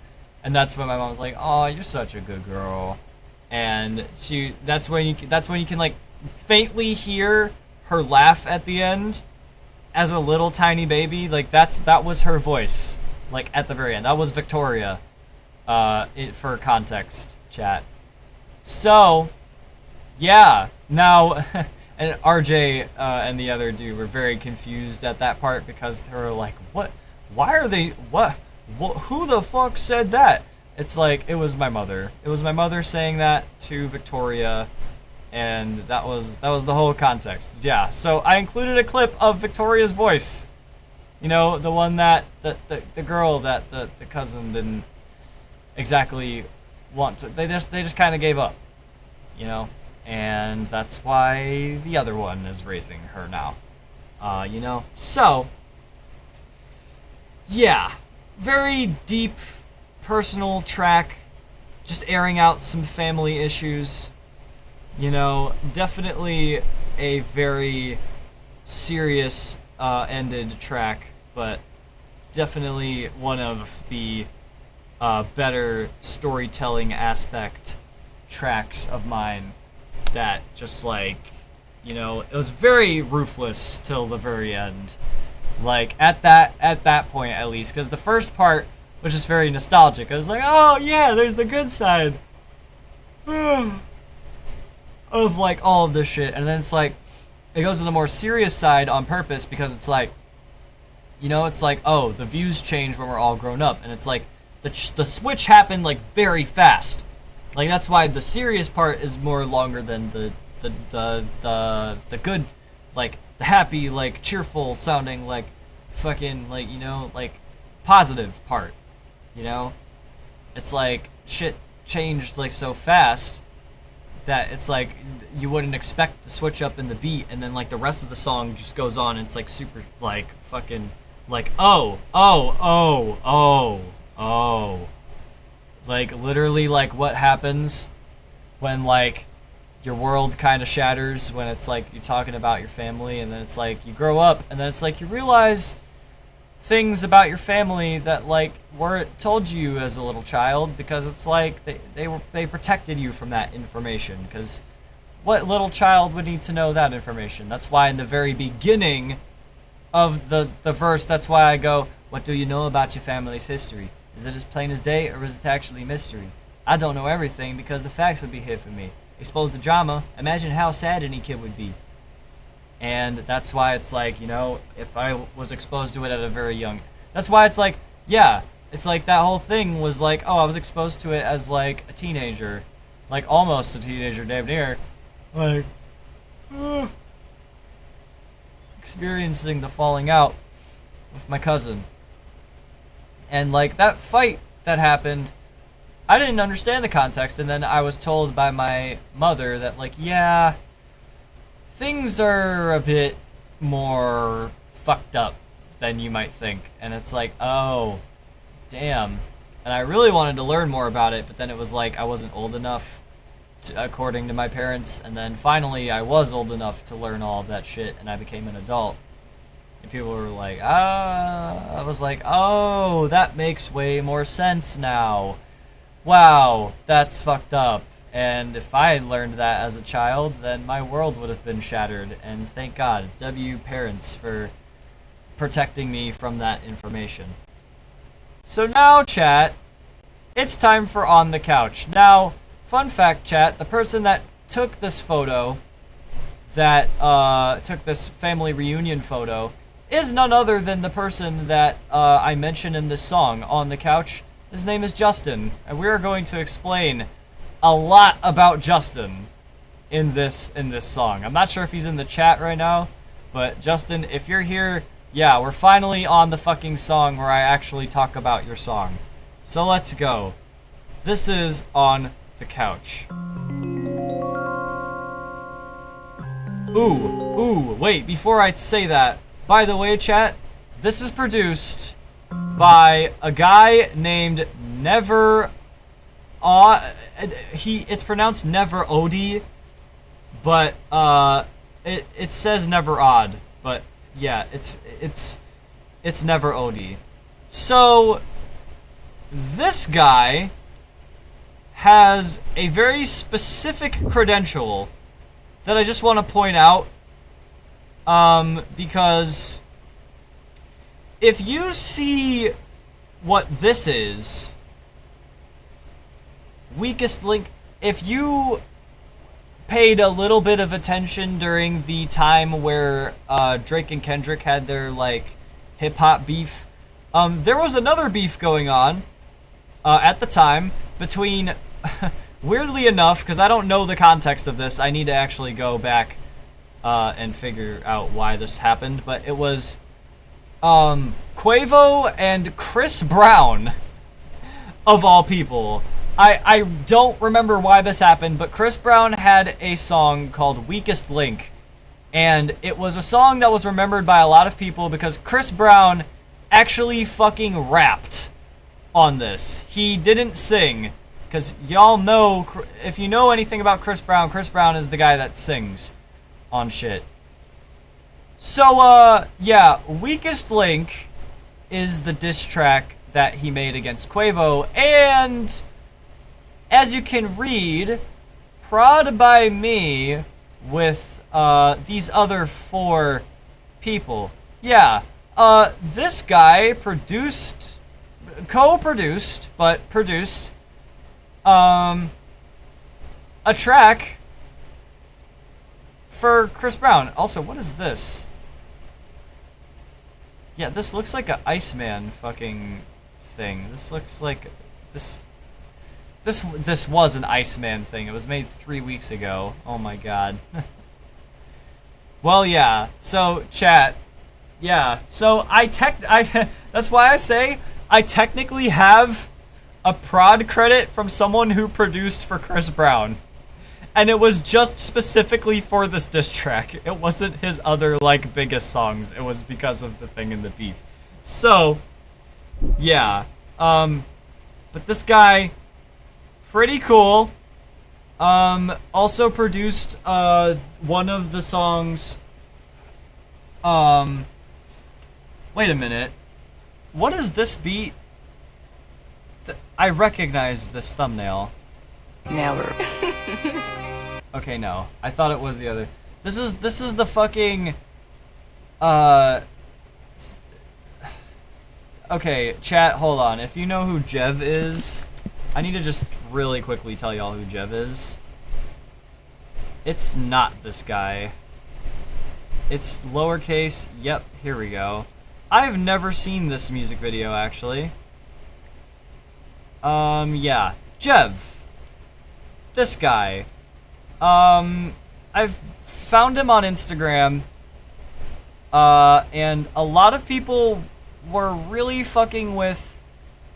And that's when my mom was like, oh, you're such a good girl. And that's when you can like faintly hear her laugh at the end as a little tiny baby. Like that was her voice, like at the very end. That was Victoria, for context, chat. So, yeah, now, and RJ and the other dude were very confused at that part because they were like, what? Why are they, what? Who the fuck said that? It's like, it was my mother. It was my mother saying that to Victoria, and that was the whole context. Yeah, so I included a clip of Victoria's voice. You know, the one that, the girl that the cousin didn't exactly want to, they just kind of gave up, you know? And that's why the other one is raising her now, you know? So, yeah, very deep, personal track, just airing out some family issues, you know, definitely a very serious ended track, but definitely one of the better storytelling aspect tracks of mine that just like, you know, it was very ruthless till the very end, like at that point at least, because the first part was just very nostalgic. I was like, oh yeah, there's the good side of like all of this shit, and then it's like it goes to the more serious side on purpose because it's like, you know, it's like, oh, the views change when we're all grown up, and it's like the switch happened like very fast. Like that's why the serious part is more longer than the good, like the happy, like cheerful sounding, like fucking, like, you know, like positive part. You know, it's like shit changed like so fast that it's like you wouldn't expect the switch up in the beat, and then like the rest of the song just goes on and it's like super like fucking like oh like literally like what happens when like your world kind of shatters when it's like you're talking about your family, and then it's like you grow up and then it's like you realize things about your family that like weren't told you as a little child, because it's like they protected you from that information, because what little child would need to know that information? That's why in the very beginning of the verse, that's why I go, what do you know about your family's history? Is it as plain as day, or is it actually mystery? I don't know everything because the facts would be hid from me. Expose the drama, imagine how sad any kid would be. And that's why it's like, you know, if I was exposed to it at a very young... That's why it's like, yeah, it's like that whole thing was like, oh, I was exposed to it as like a teenager. Like almost a teenager, damn near. Like, experiencing the falling out with my cousin. And like that fight that happened, I didn't understand the context, and then I was told by my mother that like, yeah, things are a bit more fucked up than you might think. And it's like, oh, damn. And I really wanted to learn more about it, but then it was like I wasn't old enough according to my parents. And then finally I was old enough to learn all of that shit, and I became an adult. And people were like, I was like, oh, that makes way more sense now. Wow, that's fucked up. And if I had learned that as a child, then my world would have been shattered. And thank God, W parents, for protecting me from that information. So now, chat, it's time for On the Couch. Now, fun fact, chat, the person that took this photo, that took this family reunion photo, is none other than the person that I mentioned in this song, On the Couch. His name is Justin, and we are going to explain a lot about Justin in this song. I'm not sure if he's in the chat right now, but Justin, if you're here, yeah, we're finally on the fucking song where I actually talk about your song. So let's go. This is On the Couch. Ooh, wait, before I say that, by the way, chat, this is produced by a guy named Never... it's pronounced Never Odie, but it says Never Odd, but yeah, it's Never Odie. So this guy has a very specific credential that I just want to point out, because if you see what this is, Weakest Link, if you paid a little bit of attention during the time where Drake and Kendrick had their like hip-hop beef, there was another beef going on at the time between weirdly enough, because I don't know the context of this, I need to actually go back and figure out why this happened, but it was Quavo and Chris Brown, of all people. I don't remember why this happened, but Chris Brown had a song called Weakest Link, and it was a song that was remembered by a lot of people because Chris Brown actually fucking rapped on this. He didn't sing, because y'all know, if you know anything about Chris Brown is the guy that sings on shit. So, yeah, Weakest Link is the diss track that he made against Quavo, and as you can read, prod by me with these other 4 people. Yeah, this guy co-produced, but produced a track for Chris Brown. Also, what is this? Yeah, this looks like a Iceman fucking thing. This looks like this was an Iceman thing. It was made 3 weeks ago. Oh my god. Well, yeah. So, chat. Yeah. So, that's why I say I technically have a prod credit from someone who produced for Chris Brown. And it was just specifically for this diss track. It wasn't his other, like, biggest songs. It was because of the thing in the beef. So, yeah. But this guy... pretty cool. Also produced one of the songs. Wait a minute. What is this beat? I recognize this thumbnail.
Never.
Okay, no. I thought it was the other. This is the fucking okay, chat, hold on. If you know who Jev is, I need to just really quickly tell y'all who Jev is. It's not this guy. It's lowercase. Yep, here we go. I've never seen this music video, actually. Yeah. Jev. This guy. I've found him on Instagram. And a lot of people were really fucking with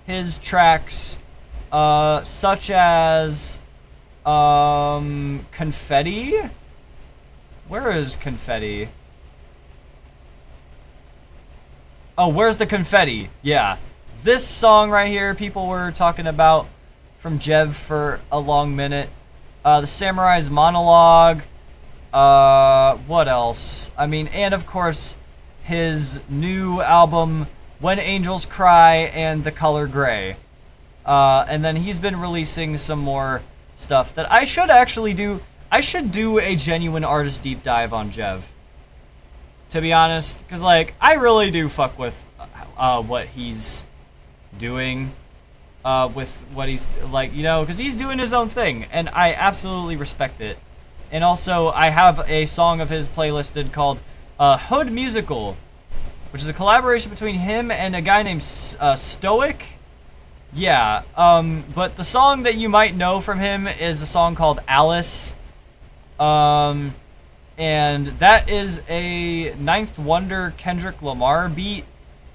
his tracks, such as, Confetti? Where is Confetti? Oh, where's the confetti? Yeah. This song right here, people were talking about from Jev for a long minute. The Samurai's Monologue. What else? I mean, and of course, his new album, When Angels Cry and The Color Gray. And then he's been releasing some more stuff that I should actually do. I should do a genuine artist deep dive on Jev. To be honest, because, like, I really do fuck with what he's doing. With what he's, like, you know, because he's doing his own thing, and I absolutely respect it. And also, I have a song of his playlisted called Hood Musical, which is a collaboration between him and a guy named Stoic. Yeah, but the song that you might know from him is a song called Alice. And that is a Ninth Wonder Kendrick Lamar beat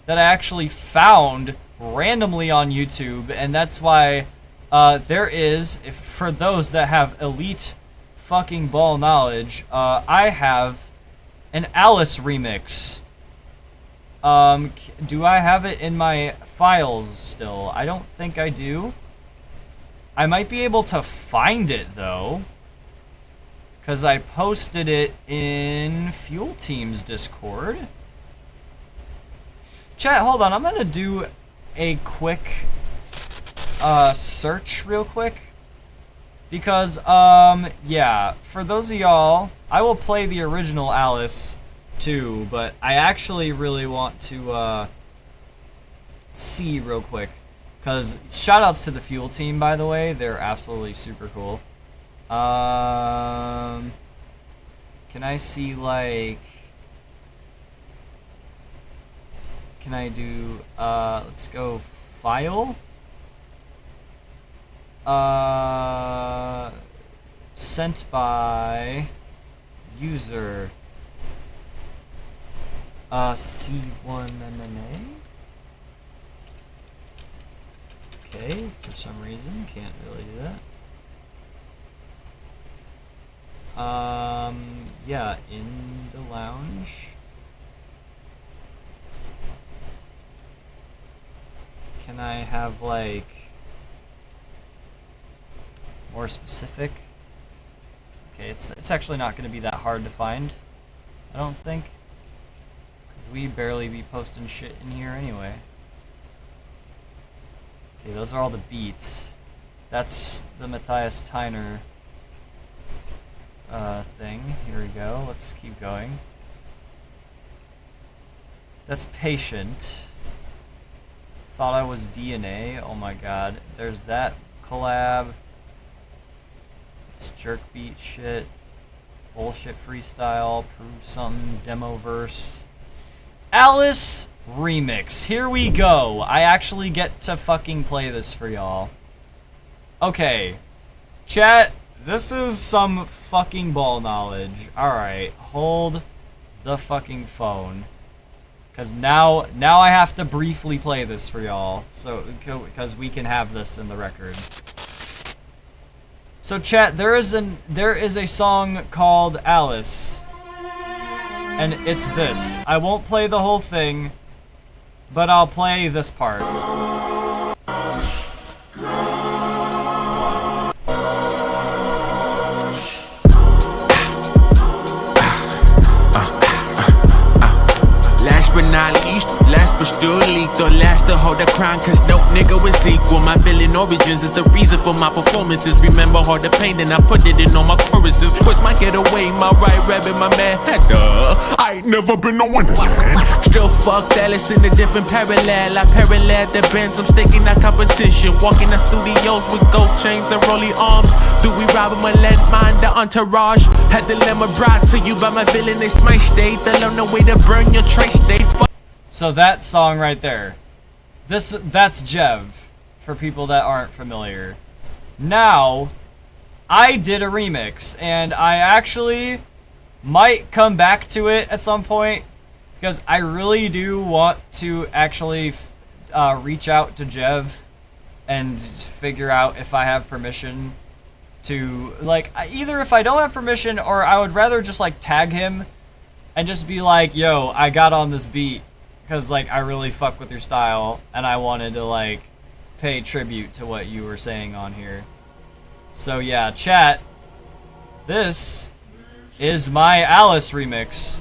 that I actually found randomly on YouTube, and that's why there is, for those that have elite fucking ball knowledge, I have an Alice remix. Do I have it in my files still? I don't think I do. I might be able to find it though, because I posted it in Fuel Team's Discord. Chat, hold on, I'm gonna do a quick search real quick, because yeah, for those of y'all, I will play the original Alice too, but I actually really want to see real quick, because shout outs to the Fuel Team, by the way, they're absolutely super cool. Can I see, like, can I do, let's go file, sent by user, C1MMA. Okay, for some reason, can't really do that. Yeah, in the lounge. Can I have, like, more specific? Okay, it's actually not going to be that hard to find, I don't think, because we barely be posting shit in here anyway. Okay, those are all the beats. That's the Matthias Tyner thing. Here we go. Let's keep going. That's Patient. Thought I Was DNA. Oh my god. There's that collab. It's jerk beat shit. Bullshit freestyle. Prove something. Demo verse. Alice remix. Here we go. I actually get to fucking play this for y'all. Okay. Chat, this is some fucking ball knowledge. Alright. Hold the fucking phone. Because now I have to briefly play this for y'all, so because we can have this in the record. So chat, there is a song called Alice, and it's this. I won't play the whole thing, but I'll play this part.
But not least, last but still lethal. Last to hold the crown, cause no nigga was equal. My villain origins is the reason for my performances. Remember all the pain, and I put it in all my choruses. Was my getaway, my right rabbit, my man had I ain't never been no wonderland. Still fucked Alice in a different parallel. I parallel the bands, I'm staking that competition. Walking the studios with gold chains and rolling arms. Do we rob him a landmine, the entourage? Had the lemon brought to you by my villain, they smashed state. They learn the way to burn your trace day.
So that song right there, that's Jev, for people that aren't familiar. Now, I did a remix, and I actually might come back to it at some point, because I really do want to actually reach out to Jev and figure out if I have permission to, like, either if I don't have permission, or I would rather just, like, tag him and just be like, yo, I got on this beat because, like, I really fuck with your style and I wanted to, like, pay tribute to what you were saying on here. So yeah, chat, This is my Alice remix.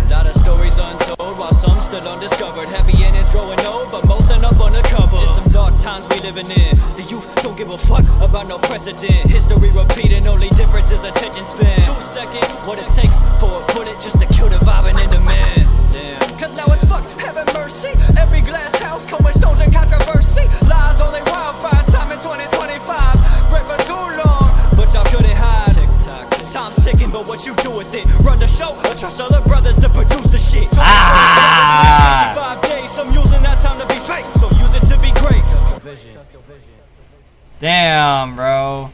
Lot of stories untold while some still undiscovered. Happy endings growing old, but most end up undercover. It's some dark times we living in. The youth don't give a fuck about no precedent. History repeating, only difference is attention span. 2 seconds, what it takes for a bullet just to kill the vibing in the man. Damn. Cause now it's fuck, heaven mercy. Every glass house come with stones and controversy. Lies only wildfire, time in 2025. Break for too long, but y'all couldn't hide. Tick-tock, time's ticking, but what you do with it? Run the show or trust other brothers to produce the shit? 65 days, some using that time to be fake, so use it to be great. Trust your vision.
Damn, bro.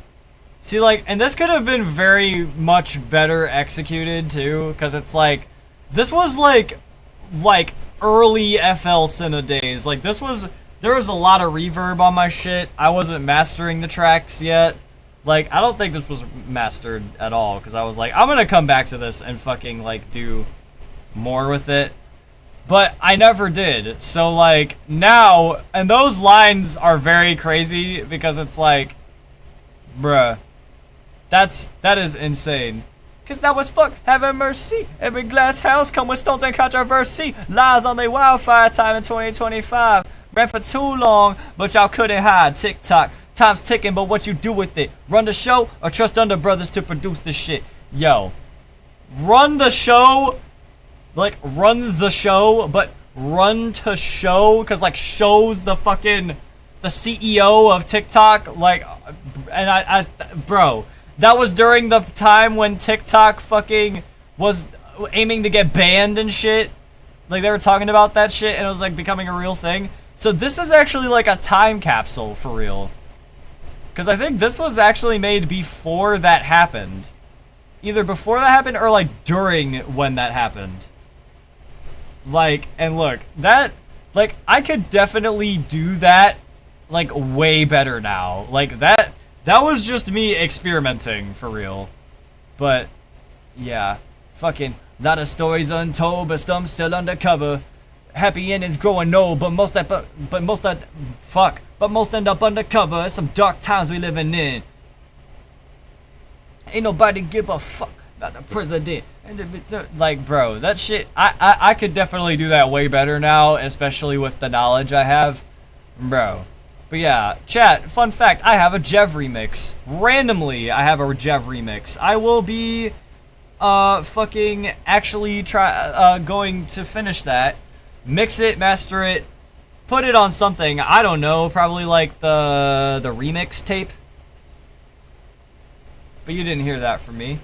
See, like, and this could have been very much better executed too, because it's like, this was like early FL Cinna days. Like, there was a lot of reverb on my shit. I wasn't mastering the tracks yet. Like, I don't think this was mastered at all, because I was like, I'm gonna come back to this and fucking, like, do more with it. But I never did. So, like, now, and those lines are very crazy, because it's like, bruh, that is insane. Cause that was fuck, heaven mercy. Every glass house come with stones and controversy. Lies on the wildfire, time in 2025. Ran for too long, but y'all couldn't hide. Tick-tock, time's ticking, but what you do with it? Run the show or trust under brothers to produce this shit? Yo, run the show, like, run the show, but run to show, cause like show's the fucking, the CEO of TikTok, like, and I bro, that was during the time when TikTok fucking was aiming to get banned and shit. Like, they were talking about that shit and it was like becoming a real thing. So this is actually like a time capsule for real. Cause I think this was actually made before that happened. Either before that happened or like during when that happened. Like, and look, that, like, I could definitely do that like way better now. Like, that was just me experimenting for real. But yeah, fucking lot of stories untold, but some still undercover. Happy endings growing old, but most end up undercover. It's some dark times we living in. Ain't nobody give a fuck about the president. Like, bro, that shit, I could definitely do that way better now, especially with the knowledge I have, bro. But yeah, chat, fun fact, I have a Jev remix. Randomly, I have a Jev remix. I will be, fucking actually going to finish that. Mix it, master it, put it on something, I don't know, probably like the remix tape. But you didn't hear that from me.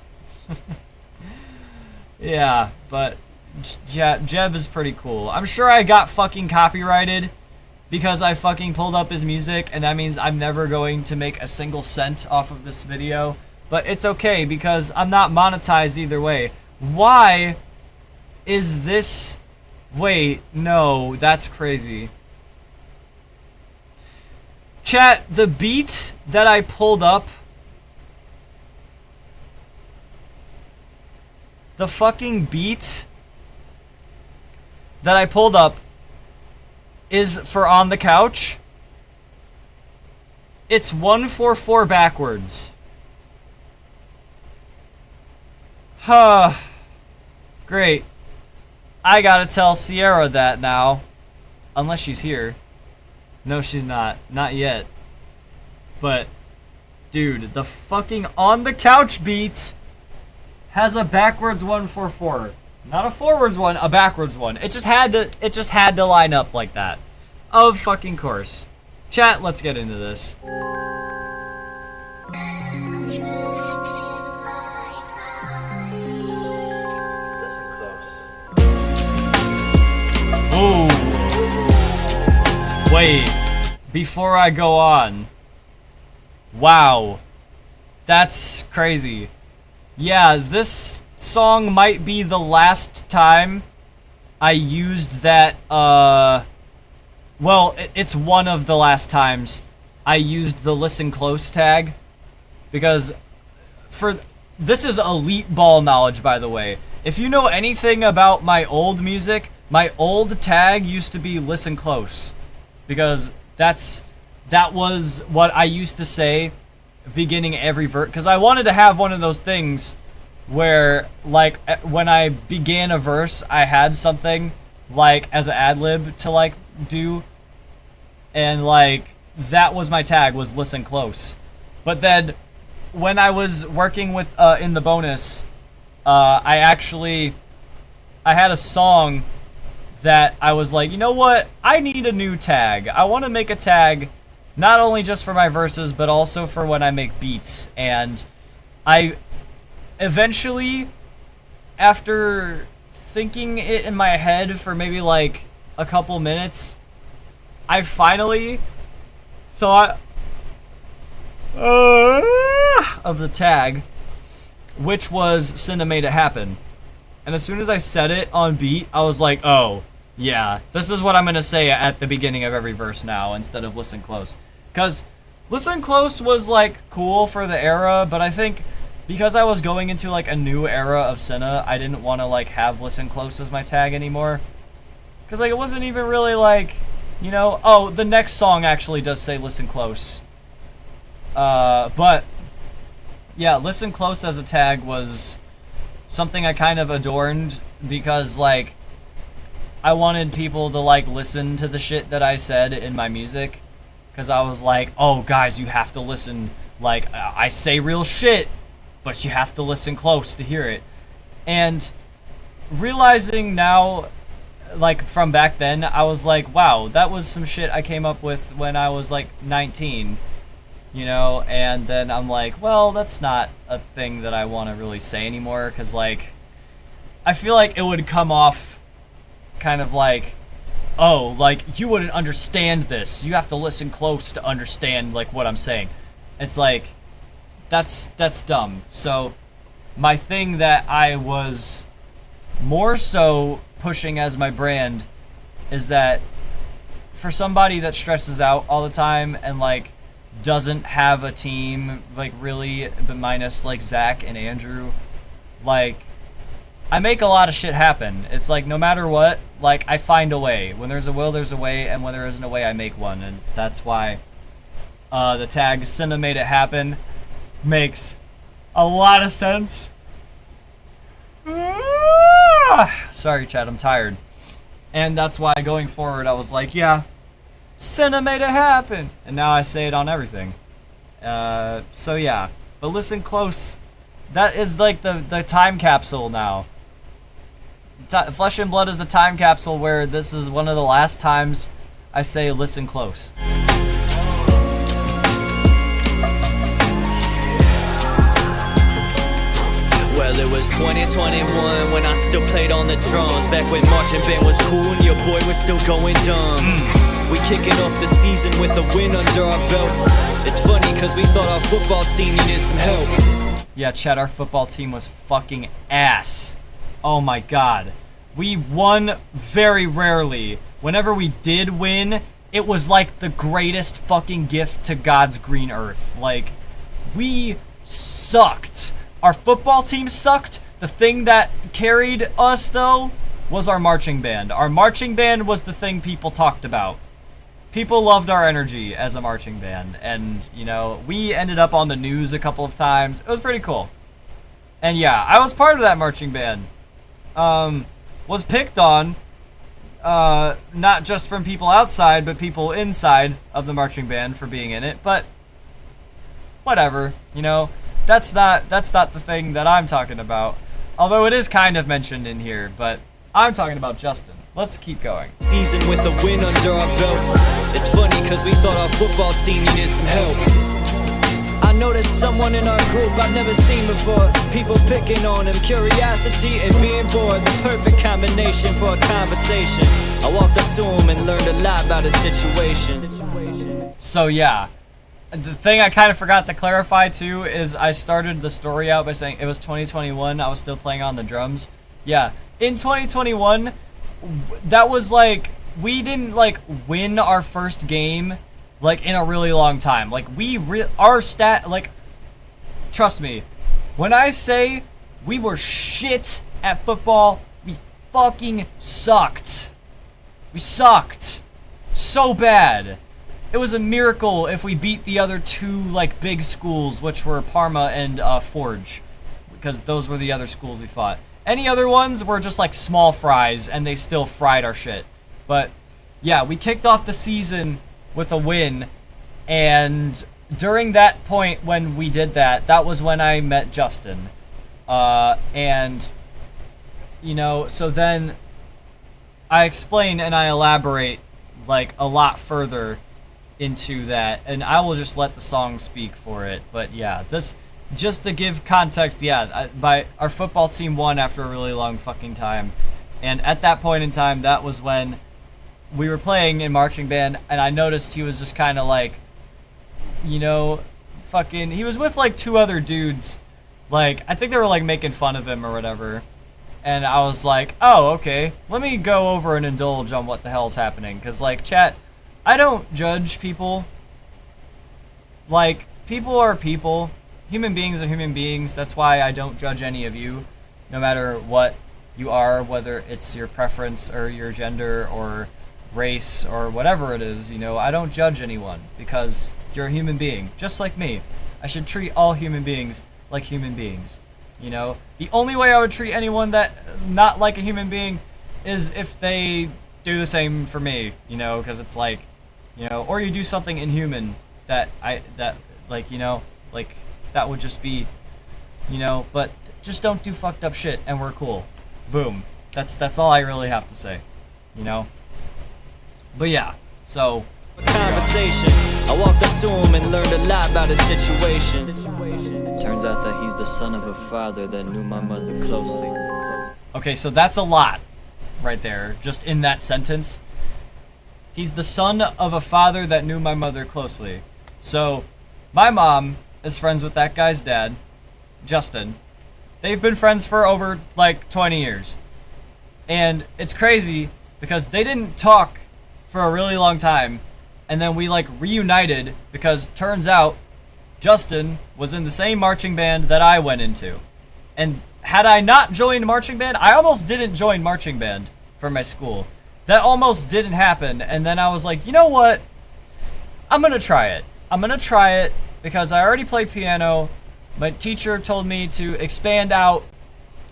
Yeah, but Jev is pretty cool. I'm sure I got fucking copyrighted because I fucking pulled up his music, and that means I'm never going to make a single cent off of this video. But it's okay, because I'm not monetized either way. Why is this... Wait, no, that's crazy. Chat, the beat that I pulled up... The fucking beat that I pulled up is for On the Couch. It's 144 backwards. Huh. Great. I gotta tell Sierra that now. Unless she's here. No, she's not. Not yet. But, dude, the fucking On the Couch beat has a backwards 144. Not a forwards one, a backwards one. It just had to line up like that. Of fucking course. Chat, let's get into this. Ooh. Wait. Before I go on. Wow. That's crazy. Yeah, this song might be the last time I used that, well, it's one of the last times I used the listen close tag, because this is elite ball knowledge, by the way. If you know anything about my old music, my old tag used to be listen close. Because that was what I used to say beginning every verse. Because I wanted to have one of those things where, like, when I began a verse, I had something, like, as an ad-lib to, like, do. And, like, that was my tag, was listen close. But then, when I was working with, in the bonus, I had a song that I was like, you know what? I need a new tag. I want to make a tag not only just for my verses, but also for when I make beats. And I eventually, after thinking it in my head for maybe like a couple minutes, I finally thought of the tag, which was Cinna Made It Happen. And as soon as I said it on beat, I was like, oh, yeah, this is what I'm going to say at the beginning of every verse now instead of listen close. Because listen close was, like, cool for the era, but I think because I was going into, like, a new era of Cinna, I didn't want to, like, have listen close as my tag anymore. Because, like, it wasn't even really, like, you know, oh, the next song actually does say listen close. But, yeah, listen close as a tag was something I kind of adorned because, like, I wanted people to, like, listen to the shit that I said in my music. Because I was like, oh, guys, you have to listen. Like, I say real shit, but you have to listen close to hear it. And realizing now, like, from back then, I was like, wow, that was some shit I came up with when I was, like, 19. You know, and then I'm like, well, that's not a thing that I want to really say anymore, because, like, I feel like it would come off kind of like, oh, like, you wouldn't understand this. You have to listen close to understand, like, what I'm saying. It's like, that's dumb. So, my thing that I was more so pushing as my brand is that for somebody that stresses out all the time and, like, doesn't have a team, like, really, but minus, like, Zach and Andrew, like, I make a lot of shit happen. It's like, no matter what, like, I find a way. When there's a will, there's a way, and when there isn't a way, I make one, and that's why the tag Cinna Made It Happen makes a lot of sense. Sorry, Chad, I'm tired. And that's why, going forward, I was like, yeah, Cinna made it happen, and now I say it on everything. So yeah, but listen close. That is like the time capsule now. Flesh and Blood is the time capsule where this is one of the last times I say listen close.
Well, it was 2021 when I still played on the drums. Back when marching band was cool and your boy was still going dumb. We kicking off the season with a win under our belts. It's funny cause we thought our football team needed some help.
Yeah, Chad, our football team was fucking ass. Oh my god. We won very rarely. Whenever we did win, it was like the greatest fucking gift to God's green earth. Like, we sucked. Our football team sucked. The thing that carried us, though, was our marching band. Our marching band was the thing people talked about. People loved our energy as a marching band, and, you know, we ended up on the news a couple of times. It was pretty cool. And yeah, I was part of that marching band. Was picked on, not just from people outside, but people inside of the marching band for being in it, but whatever, you know, that's not the thing that I'm talking about. Although it is kind of mentioned in here, but I'm talking about Justin. Let's keep going.
Season with a win under our belts. It's funny cause we thought our football team needed some help. I noticed someone in our group I've never seen before. People picking on him, curiosity and being bored. The perfect combination for a conversation. I walked up to him and learned a lot about his situation.
So yeah, the thing I kind of forgot to clarify too is I started the story out by saying it was 2021, I was still playing on the drums. Yeah, in 2021, that was like, we didn't like win our first game like in a really long time. Like our stat, like, trust me, When I say we were shit at football, we fucking sucked. We sucked. So bad. It was a miracle if we beat the other two, like, big schools, which were Parma and Forge. Because those were the other schools we fought. Any other ones were just, like, small fries, and they still fried our shit. But, yeah, we kicked off the season with a win, and during that point when we did that, that was when I met Justin. And, you know, so then I explain and I elaborate, like, a lot further into that, and I will just let the song speak for it. But yeah, this, just to give context, yeah, our football team won after a really long fucking time, and at that point in time, that was when we were playing in marching band, and I noticed he was just kind of like, you know, fucking, he was with like two other dudes, like, I think they were like making fun of him or whatever, and I was like, oh, okay, let me go over and indulge on what the hell's happening, because, like, chat, I don't judge people. Like, people are people. Human beings are human beings. That's why I don't judge any of you, no matter what you are, whether it's your preference or your gender or race or whatever it is, you know, I don't judge anyone because you're a human being, just like me. I should treat all human beings like human beings, you know? The only way I would treat anyone that not like a human being is if they do the same for me, you know, because it's like, you know, or you do something inhuman that like, you know, like, that would just be, you know, but just don't do fucked up shit and we're cool. Boom. That's all I really have to say, you know? But yeah, so
Conversation. I walked up to him and learned a lot about his situation. Turns out that he's the son of a father that knew my mother closely.
Okay, so that's a lot right there, just in that sentence. He's the son of a father that knew my mother closely. So, my mom is friends with that guy's dad, Justin. They've been friends for over, like, 20 years. And it's crazy because they didn't talk for a really long time. And then we, like, reunited because turns out Justin was in the same marching band that I went into. And had I not joined marching band, I almost didn't join marching band for my school. That almost didn't happen, and then I was like, you know what? I'm gonna try it. I'm gonna try it because I already play piano. My teacher told me to expand out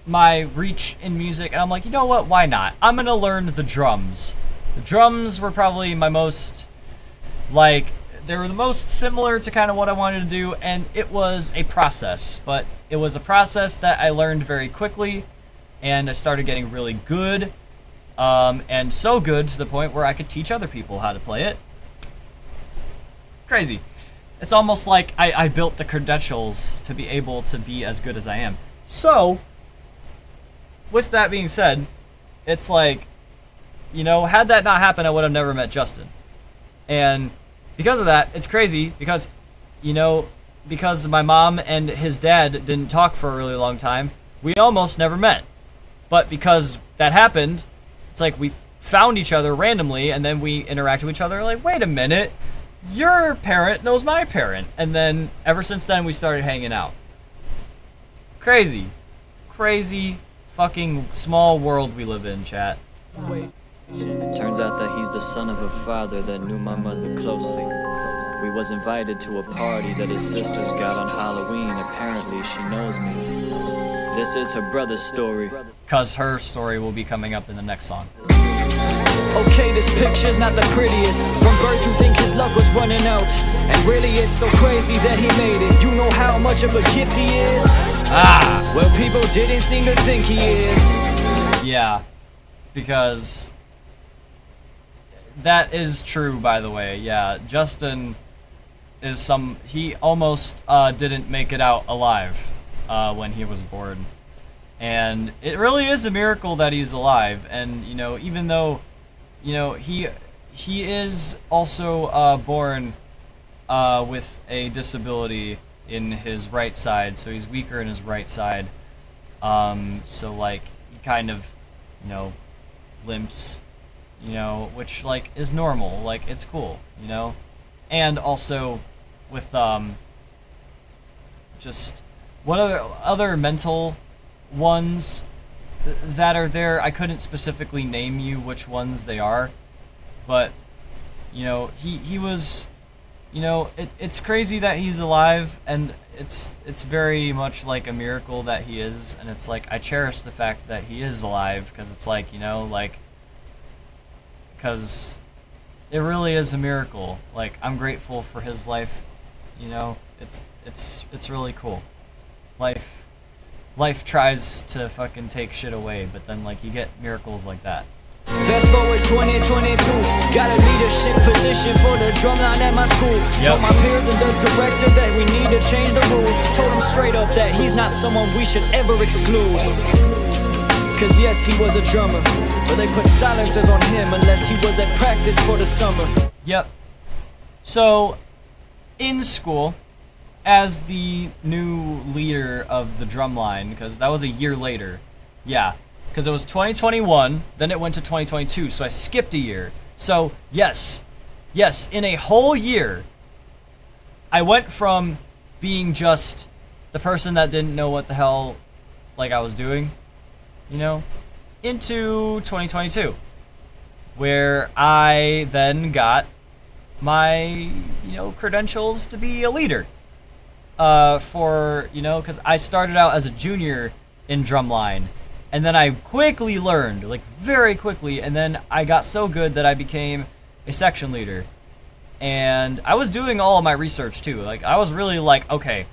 my reach in music, and I'm like, you know what? Why not? I'm gonna learn the drums. The drums were probably my most, like, they were the most similar to kind of what I wanted to do, and it was a process, but it was a process that I learned very quickly, and I started getting really good. And so good to the point where I could teach other people how to play it. Crazy. It's almost like I built the credentials to be able to be as good as I am. So, with that being said, it's like, you know, had that not happened, I would have never met Justin. And because of that, it's crazy because, you know, because my mom and his dad didn't talk for a really long time, we almost never met. But because that happened, it's like we found each other randomly, and then we interacted with each other like, wait a minute, your parent knows my parent. And then ever since then, we started hanging out. Crazy. Crazy fucking small world we live in, chat.
Turns out that he's the son of a father that knew my mother closely. We was invited to a party that his sisters got on Halloween. Apparently she knows me. This is her brother's story.
Cause her story will be coming up in the next song.
Okay, this picture's not the prettiest. From birth you think his luck was running out, and really it's so crazy that he made it. You know how much of a gift he is? Well, people didn't seem to think he is.
Yeah, because that is true, by the way. Yeah, Justin is he almost didn't make it out alive when he was born. And it really is a miracle that he's alive. And, you know, even though, you know, he is also born with a disability in his right side, so he's weaker in his right side. So, like, he kind of, you know, limps, you know, which, like, is normal. Like, it's cool, you know? And also with, just what other mental ones that are there? I couldn't specifically name you which ones they are, but you know, he was, you know, it's crazy that he's alive, and it's very much like a miracle that he is, and it's like I cherish the fact that he is alive, because it's like, you know, like, because it really is a miracle. Like, I'm grateful for his life, you know. It's really cool. Life tries to fucking take shit away, but then like you get miracles like that.
Fast forward 2022, got a leadership position for the drumline at my school. Told my peers and the director that we need to change the rules. Told him straight up that he's not someone we should ever exclude. Cause yes, he was a drummer, but they put silencers on him unless he was at practice for the summer.
Yep. So, in school, as the new leader of the drumline, because that was a year later, yeah, because it was 2021, then it went to 2022, so I skipped a year. So, yes, in a whole year, I went from being just the person that didn't know what the hell, like, I was doing, you know, into 2022, where I then got my, you know, credentials to be a leader. For, you know, because I started out as a junior in drumline, and then I quickly learned, like very quickly, and then I got so good that I became a section leader. And I was doing all of my research too. Like, I was really like, okay,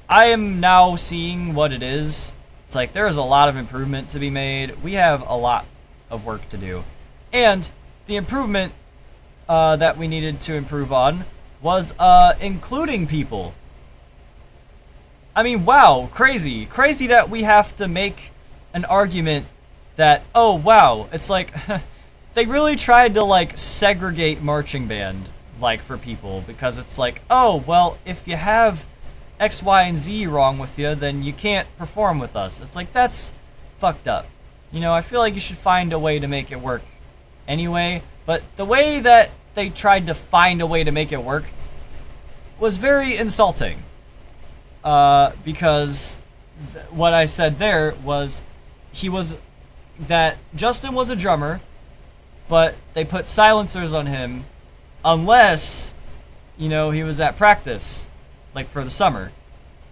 I am now seeing what it is. It's like there is a lot of improvement to be made. We have a lot of work to do. And the improvement that we needed to improve on was including people. I mean, wow, crazy that we have to make an argument that, oh, wow, it's like, they really tried to, like, segregate marching band, like, for people, because it's like, oh, well, if you have X, Y, and Z wrong with you, then you can't perform with us. It's like, that's fucked up. You know, I feel like you should find a way to make it work anyway, but the way that they tried to find a way to make it work was very insulting. Because what I said there was that Justin was a drummer, but they put silencers on him unless, you know, he was at practice, like for the summer,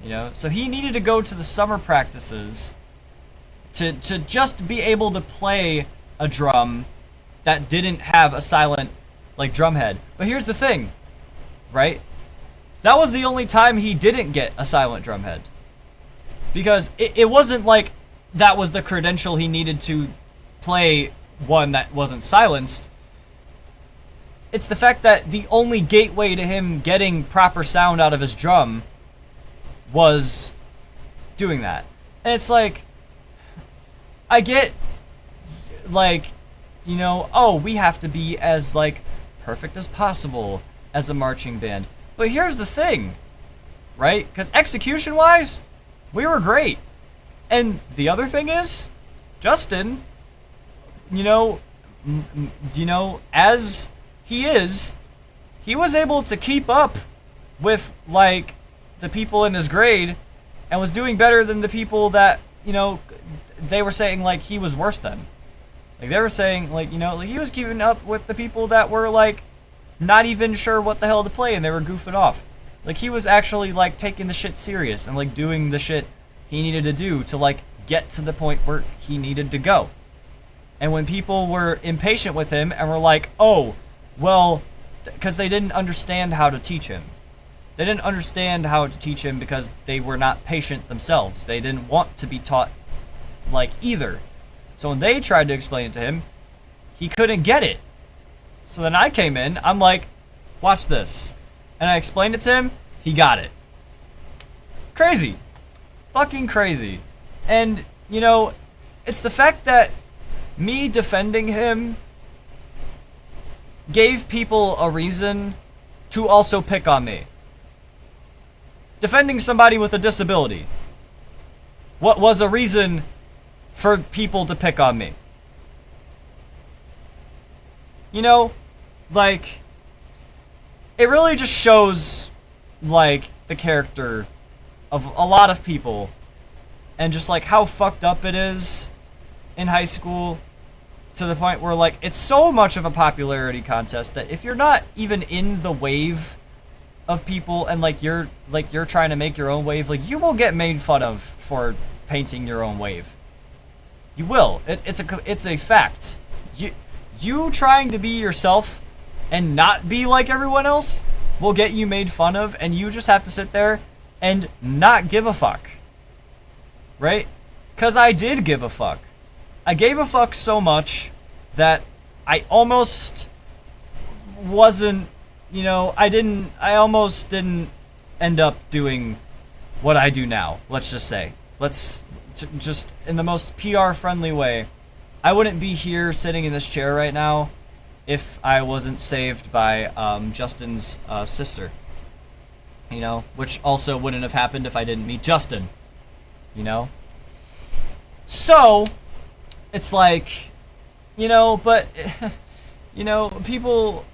you know. So he needed to go to the summer practices to just be able to play a drum that didn't have a silent, like, drum head. But here's the thing, right? That was the only time he didn't get a silent drum head. Because it wasn't like that was the credential he needed to play one that wasn't silenced. It's the fact that the only gateway to him getting proper sound out of his drum was doing that. And it's like, I get, like, you know, oh, we have to be as, like, perfect as possible as a marching band. But here's the thing, right? Because execution-wise, we were great. And the other thing is, Justin, you know, as he is, he was able to keep up with, like, the people in his grade and was doing better than the people that, you know, they were saying, like, he was worse than. Like, they were saying, like, you know, like, he was keeping up with the people that were, like, not even sure what the hell to play, and they were goofing off. Like, he was actually, like, taking the shit serious and, like, doing the shit he needed to do to, like, get to the point where he needed to go. And when people were impatient with him and were like, oh, well, because they didn't understand how to teach him. They didn't understand how to teach him because they were not patient themselves. They didn't want to be taught, like, either. So when they tried to explain it to him, he couldn't get it. So then I came in, I'm like, watch this. And I explained it to him, he got it. Crazy. Fucking crazy. And, you know, it's the fact that me defending him gave people a reason to also pick on me. Defending somebody with a disability. What was a reason for people to pick on me? You know, like, it really just shows, like, the character of a lot of people, and just like how fucked up it is in high school, to the point where like it's so much of a popularity contest that if you're not even in the wave of people and like you're trying to make your own wave, like you will get made fun of for painting your own wave. You will. It's a fact. You trying to be yourself and not be like everyone else will get you made fun of, and you just have to sit there and not give a fuck. Right? 'Cause I did give a fuck. I gave a fuck so much that I almost wasn't, I almost didn't end up doing what I do now. Let's just say. Just in the most PR friendly way. I wouldn't be here sitting in this chair right now if I wasn't saved by Justin's sister. Which also wouldn't have happened if I didn't meet Justin. So, it's like, but, people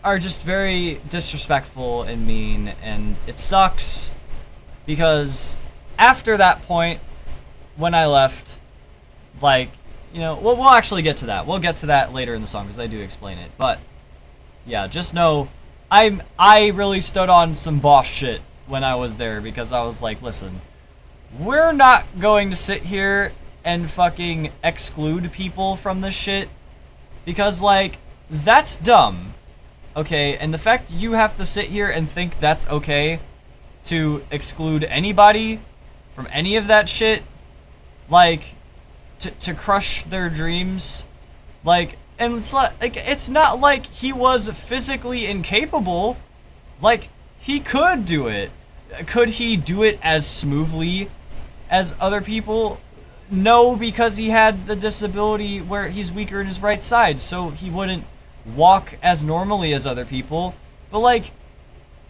are just very disrespectful and mean, and it sucks because after that point, when I left, like, we'll actually get to that. We'll get to that later in the song because I do explain it. But, yeah, just know I really stood on some boss shit when I was there because I was like, listen, we're not going to sit here and fucking exclude people from this shit because, like, that's dumb. Okay, and the fact you have to sit here and think that's okay to exclude anybody from any of that shit, like, to crush their dreams, like, and it's not like he was physically incapable. Like, he could do it. Could he do it as smoothly as other people? No, because he had the disability where he's weaker in his right side, so he wouldn't walk as normally as other people. But, like,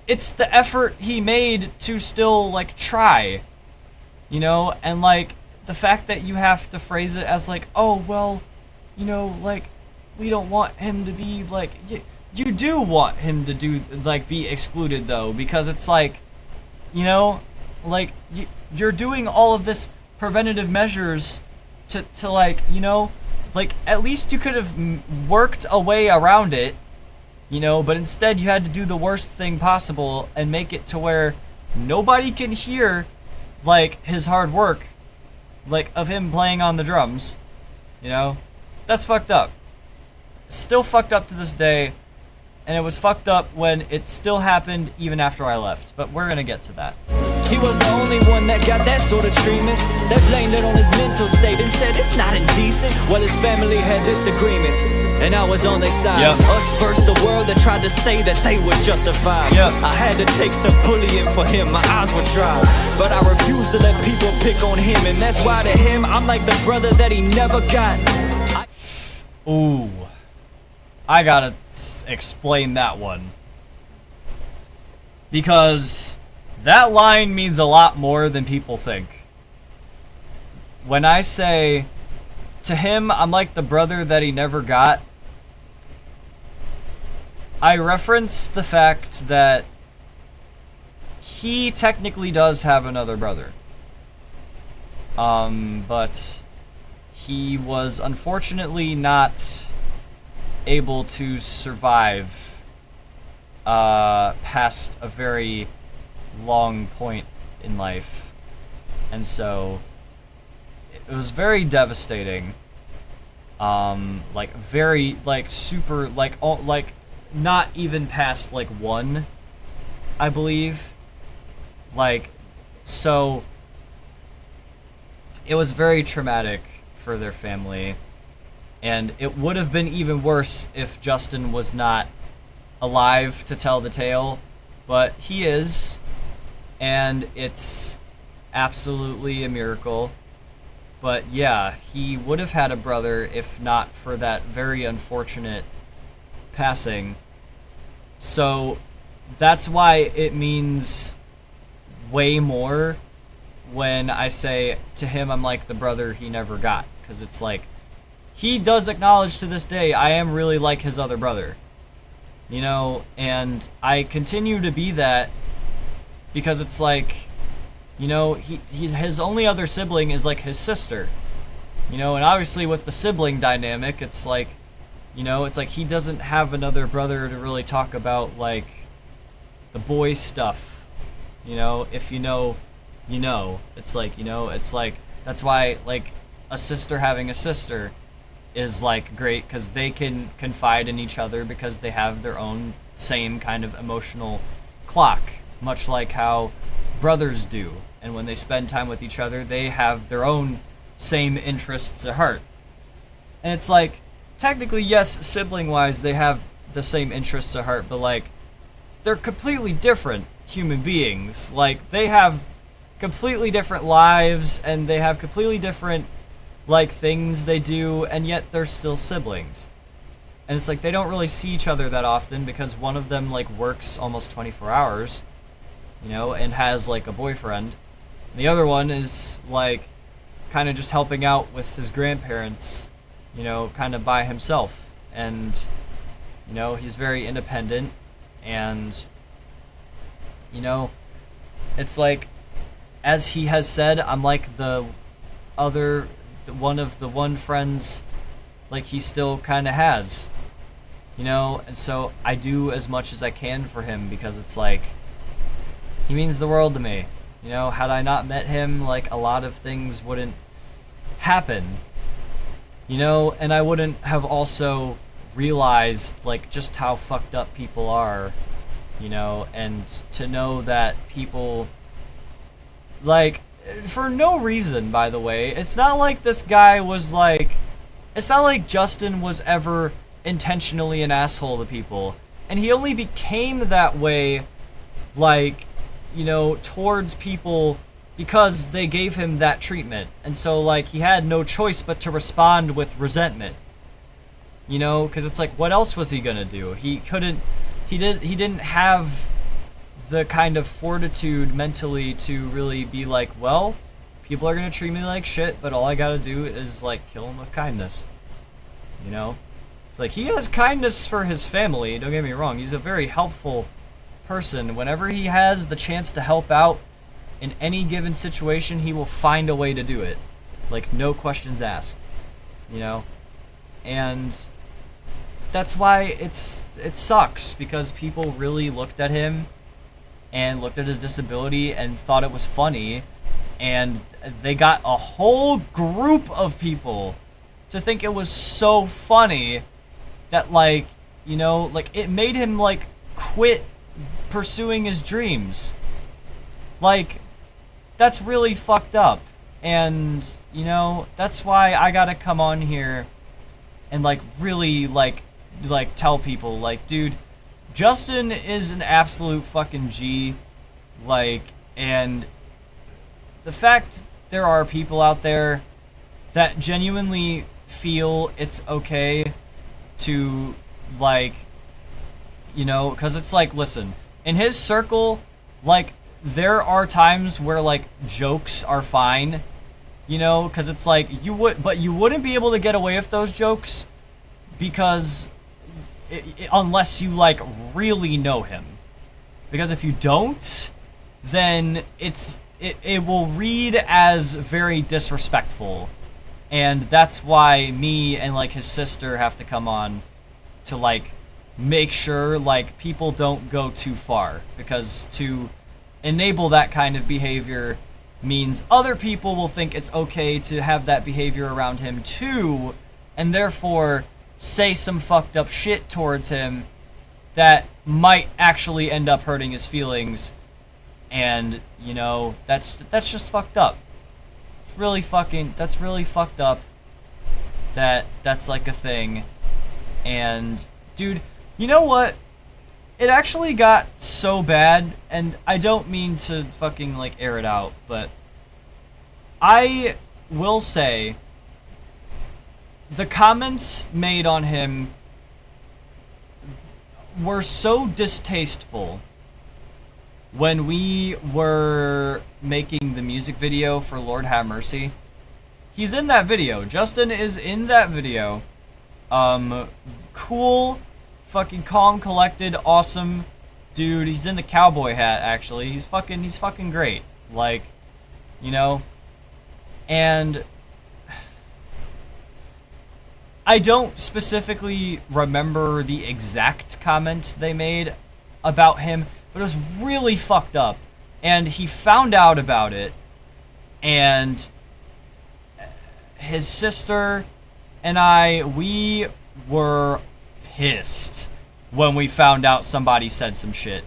it's the effort he made to still, like, try. And, like, the fact that you have to phrase it as, like, oh, well, like, we don't want him to be, like, you do want him to do, like, be excluded, though, because it's, like, like, you're doing all of this preventative measures to like, like, at least you could have worked a way around it, but instead you had to do the worst thing possible and make it to where nobody can hear, like, his hard work, like, of him playing on the drums, That's fucked up. It's still fucked up to this day, and it was fucked up when it still happened even after I left, but we're gonna get to that.
He was the only one that got that sort of treatment. They blamed it on his mental state and said it's not indecent. Well, his family had disagreements, and I was on their side.
Yep.
Us versus the world that tried to say that they was justified.
Yep.
I had to take some bullying for him, my eyes were dry. But I refused to let people pick on him, and that's why to him, I'm like the brother that he never got.
Ooh. I gotta explain that one. Because that line means a lot more than people think. When I say, to him, I'm like the brother that he never got, I reference the fact that he technically does have another brother. But he was unfortunately not able to survive past a very long point in life, and so it was very devastating. Like very, like super, like all, like not even past like 1, I believe. Like, so it was very traumatic for their family, and it would have been even worse if Justin was not alive to tell the tale, but he is, and it's absolutely a miracle. But yeah, he would have had a brother if not for that very unfortunate passing. So that's why it means way more when I say to him I'm like the brother he never got, because it's like he does acknowledge to this day I am really like his other brother, you know, and I continue to be that because it's like, you know, his only other sibling is like his sister. You know, and obviously with the sibling dynamic, it's like, you know, it's like he doesn't have another brother to really talk about, like, the boy stuff. You know, if you know, you know. It's like, you know, it's like, that's why, like, a sister having a sister is, like, great, because they can confide in each other because they have their own same kind of emotional clock, much like how brothers do. And when they spend time with each other, they have their own same interests at heart. And it's like, technically, yes, sibling-wise, they have the same interests at heart, but, like, they're completely different human beings. Like, they have completely different lives, and they have completely different, like, things they do, and yet they're still siblings. And it's like, they don't really see each other that often, because one of them, like, works almost 24 hours, you know, and has, like, a boyfriend. And the other one is, like, kind of just helping out with his grandparents, you know, kind of by himself. And, you know, he's very independent, and, you know, it's like, as he has said, I'm like the one friends, like, he still kind of has, you know, and so I do as much as I can for him, because it's like, he means the world to me. You know, had I not met him, like, a lot of things wouldn't happen. You know, and I wouldn't have also realized, like, just how fucked up people are, you know, and to know that people, like, for no reason, by the way, it's not like this guy was, like, it's not like Justin was ever intentionally an asshole to people, and he only became that way, like, you know, towards people because they gave him that treatment. And so, like, he had no choice but to respond with resentment. You know, because it's like, what else was he gonna do? He didn't have the kind of fortitude mentally to really be like, well, people are gonna treat me like shit, but all I gotta do is, like, kill them with kindness. You know? It's like, he has kindness for his family, don't get me wrong. He's a very helpful person. Whenever he has the chance to help out in any given situation, he will find a way to do it. Like, no questions asked. You know? And that's why it sucks, because people really looked at him and looked at his disability and thought it was funny, and they got a whole group of people to think it was so funny that, like, you know, like, it made him, like, quit pursuing his dreams. Like, that's really fucked up. And, you know, that's why I gotta come on here and, like, really, like tell people, like, dude, Justin is an absolute fucking G. Like, and the fact there are people out there that genuinely feel it's okay to, like, you know, because it's like, listen, in his circle, like, there are times where, like, jokes are fine, you know, because it's like, you wouldn't be able to get away with those jokes because unless you, like, really know him. Because if you don't, then it will read as very disrespectful. And that's why me and, like, his sister have to come on to, like, make sure, like, people don't go too far. Because to enable that kind of behavior means other people will think it's okay to have that behavior around him too, and therefore say some fucked up shit towards him that might actually end up hurting his feelings. And, you know, that's just fucked up. That's really fucked up that that's, like, a thing. And, dude, you know what? It actually got so bad, and I don't mean to fucking, like, air it out, but I will say the comments made on him were so distasteful when we were making the music video for Lord Have Mercy. He's in that video. Justin is in that video. Cool, fucking calm, collected, awesome dude. He's in the cowboy hat, actually. He's fucking great. Like, you know? And I don't specifically remember the exact comment they made about him, but it was really fucked up. And he found out about it, and his sister and we were pissed when we found out somebody said some shit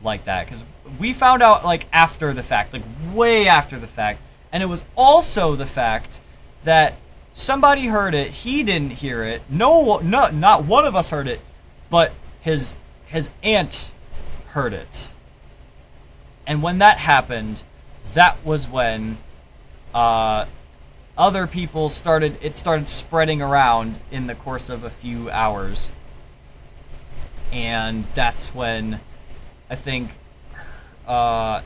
like that. Because we found out, like, after the fact, like, way after the fact. And it was also the fact that somebody heard it, he didn't hear it, not one of us heard it, but his aunt heard it. And when that happened, that was when other people started spreading around in the course of a few hours. And that's when I think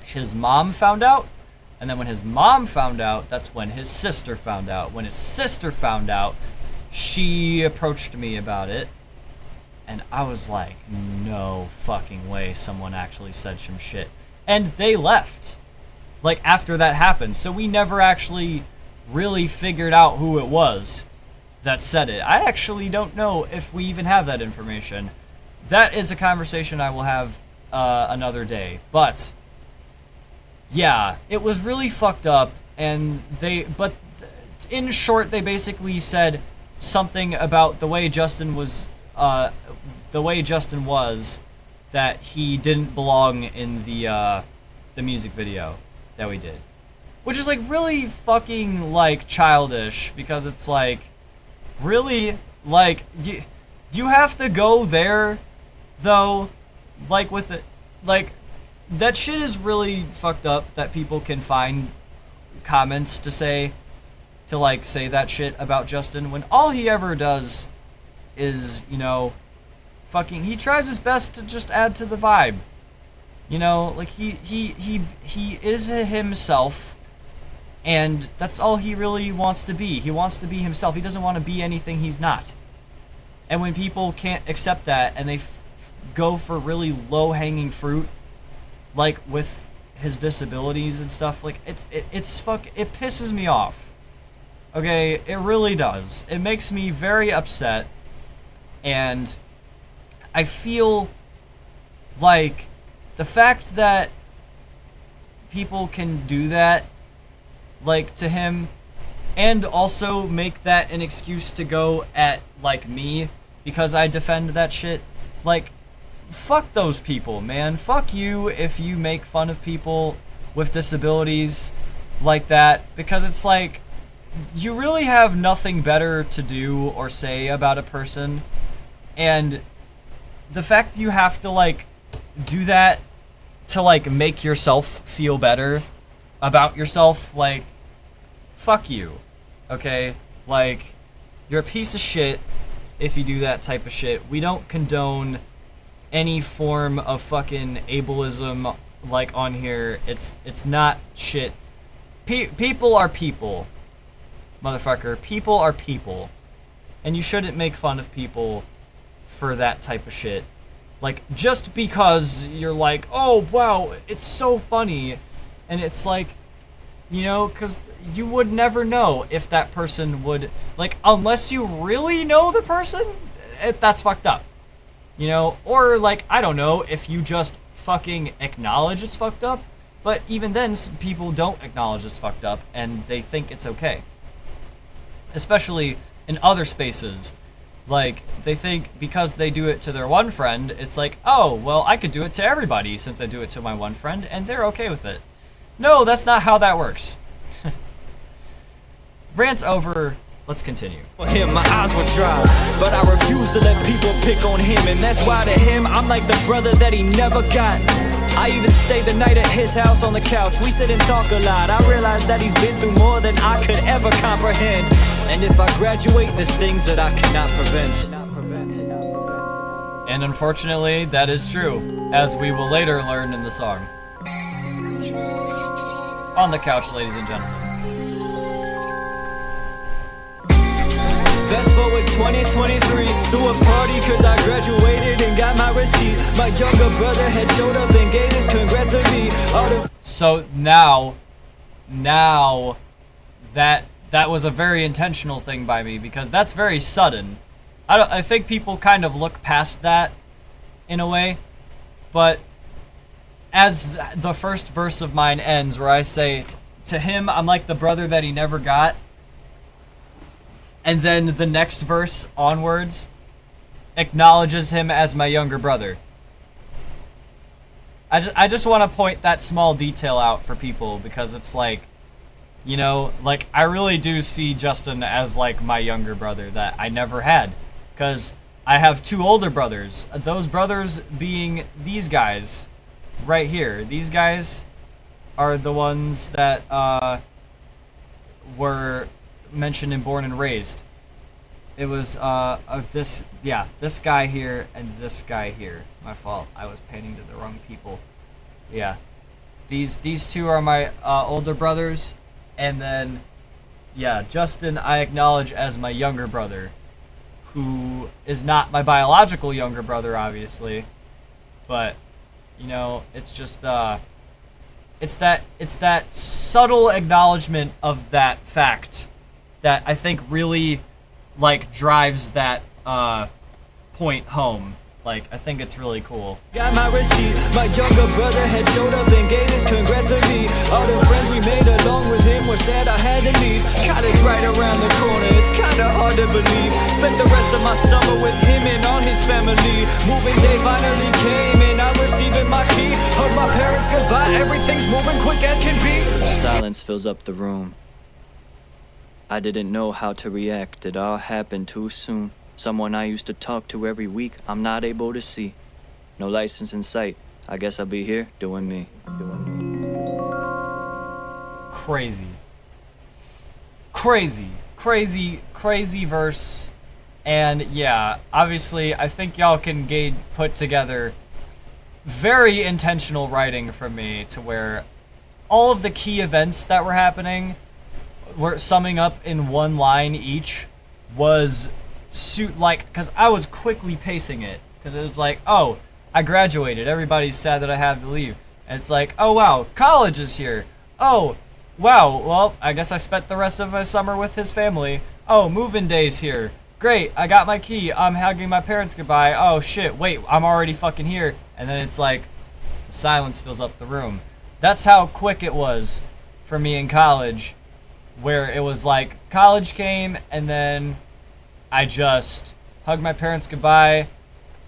his mom found out. And then when his mom found out, that's when his sister found out. When his sister found out, she approached me about it. And I was like, no fucking way someone actually said some shit. And they left, like, after that happened. So we never actually really figured out who it was that said it. I actually don't know if we even have that information. That is a conversation I will have another day. But yeah, it was really fucked up. And but in short, they basically said something about the way Justin was, that he didn't belong in the music video that we did. Which is, like, really fucking, like, childish, because it's, like, really, like, you have to go there, though, like, with it, like, that shit is really fucked up that people can find comments to say that shit about Justin, when all he ever does is, you know, fucking, he tries his best to just add to the vibe. You know, like, he is himself, and that's all he really wants to be. He wants to be himself. He doesn't want to be anything he's not. And when people can't accept that, and they go for really low-hanging fruit, like with his disabilities and stuff, like, it pisses me off. Okay, it really does. It makes me very upset, and I feel like the fact that people can do that, like, to him, and also make that an excuse to go at, like, me, because I defend that shit, like, fuck those people, man. Fuck you if you make fun of people with disabilities like that, because it's like, you really have nothing better to do or say about a person, and the fact that you have to, like, do that to, like, make yourself feel better about yourself, like, fuck you, okay? Like, you're a piece of shit if you do that type of shit. We don't condone any form of fucking ableism, like, on here. It's not shit. People are people, motherfucker. People are people. And you shouldn't make fun of people for that type of shit. Like, just because you're like, oh, wow, it's so funny. And it's like, you know, because you would never know if that person would, like, unless you really know the person, that's fucked up. You know, or, like, I don't know, if you just fucking acknowledge it's fucked up. But even then, some people don't acknowledge it's fucked up, and they think it's okay. Especially in other spaces. Like, they think because they do it to their one friend, it's like, oh, well, I could do it to everybody since I do it to my one friend, and they're okay with it. No, that's not how that works. Rant over. Let's continue.
For him, my eyes were dry, but I refuse to let people pick on him, and that's why to him, I'm like the brother that he never got. I even stayed the night at his house on the couch. We sit and talk a lot. I realize that he's been through more than I could ever comprehend. And if I graduate, there's things that I cannot prevent.
And unfortunately, that is true, as we will later learn in the song. On the couch, ladies and gentlemen.
Fast forward 2023, threw a party cause I graduated and got my receipt. My younger brother had showed up and gave his congrats to me.
So now, now that was a very intentional thing by me, because that's very sudden. I think people kind of look past that in a way, but as the first verse of mine ends, where I say, to him, I'm like the brother that he never got, and then the next verse onwards acknowledges him as my younger brother. I just want to point that small detail out for people, because it's like, you know, like, I really do see Justin as like my younger brother that I never had, because I have 2 older brothers, those brothers being these guys right here. These guys are the ones that were mentioned in Born and Raised. It was this guy here and this guy here. My fault. I was painting to the wrong people. Yeah, these 2 are my older brothers, and then yeah, Justin I acknowledge as my younger brother, who is not my biological younger brother, obviously, but you know, it's just it's that subtle acknowledgement of that fact that I think really like drives that point home. Like, I think it's really cool.
Got my receipt, my younger brother had showed up and gave his congrats to me. All the friends we made along with him were sad I had to leave. College right around the corner, it's kinda hard to believe. Spent the rest of my summer with him and all his family. Moving day finally came and I'm receiving my key. Hug my parents goodbye, everything's moving quick as can be.
Silence fills up the room. I didn't know how to react, it all happened too soon. Someone I used to talk to every week, I'm not able to see. No license in sight, I guess I'll be here doing me.
Crazy verse. And yeah, obviously I think y'all can put together very intentional writing from me, to where all of the key events that were happening were summing up in one line each was because I was quickly pacing it, because it was like, oh, I graduated, everybody's sad that I have to leave, and it's like, oh wow, college is here, oh wow, well, I guess I spent the rest of my summer with his family, oh, move-in day's here, great, I got my key, I'm hugging my parents goodbye, oh shit, wait, I'm already fucking here, and then it's like, the silence fills up the room. That's how quick it was for me in college, where it was like, college came, and then I just hugged my parents goodbye.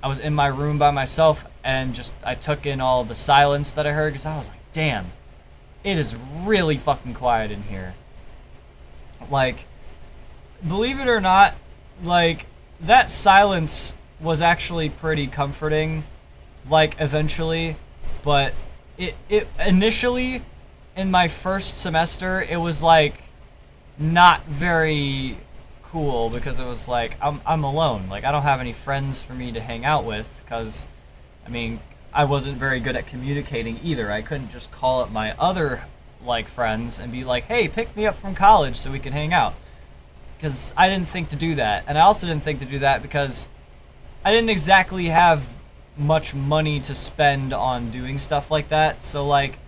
I was in my room by myself, and I took in all of the silence that I heard, because I was like, damn, it is really fucking quiet in here. Like, believe it or not, like, that silence was actually pretty comforting, like, eventually, but it initially, in my first semester, it was like not very cool, because it was like, I'm alone, like, I don't have any friends for me to hang out with, because I mean, I wasn't very good at communicating either. I couldn't just call up my other like friends and be like, hey, pick me up from college so we can hang out, because I didn't think to do that. And I also didn't think to do that because I didn't exactly have much money to spend on doing stuff like that, so like,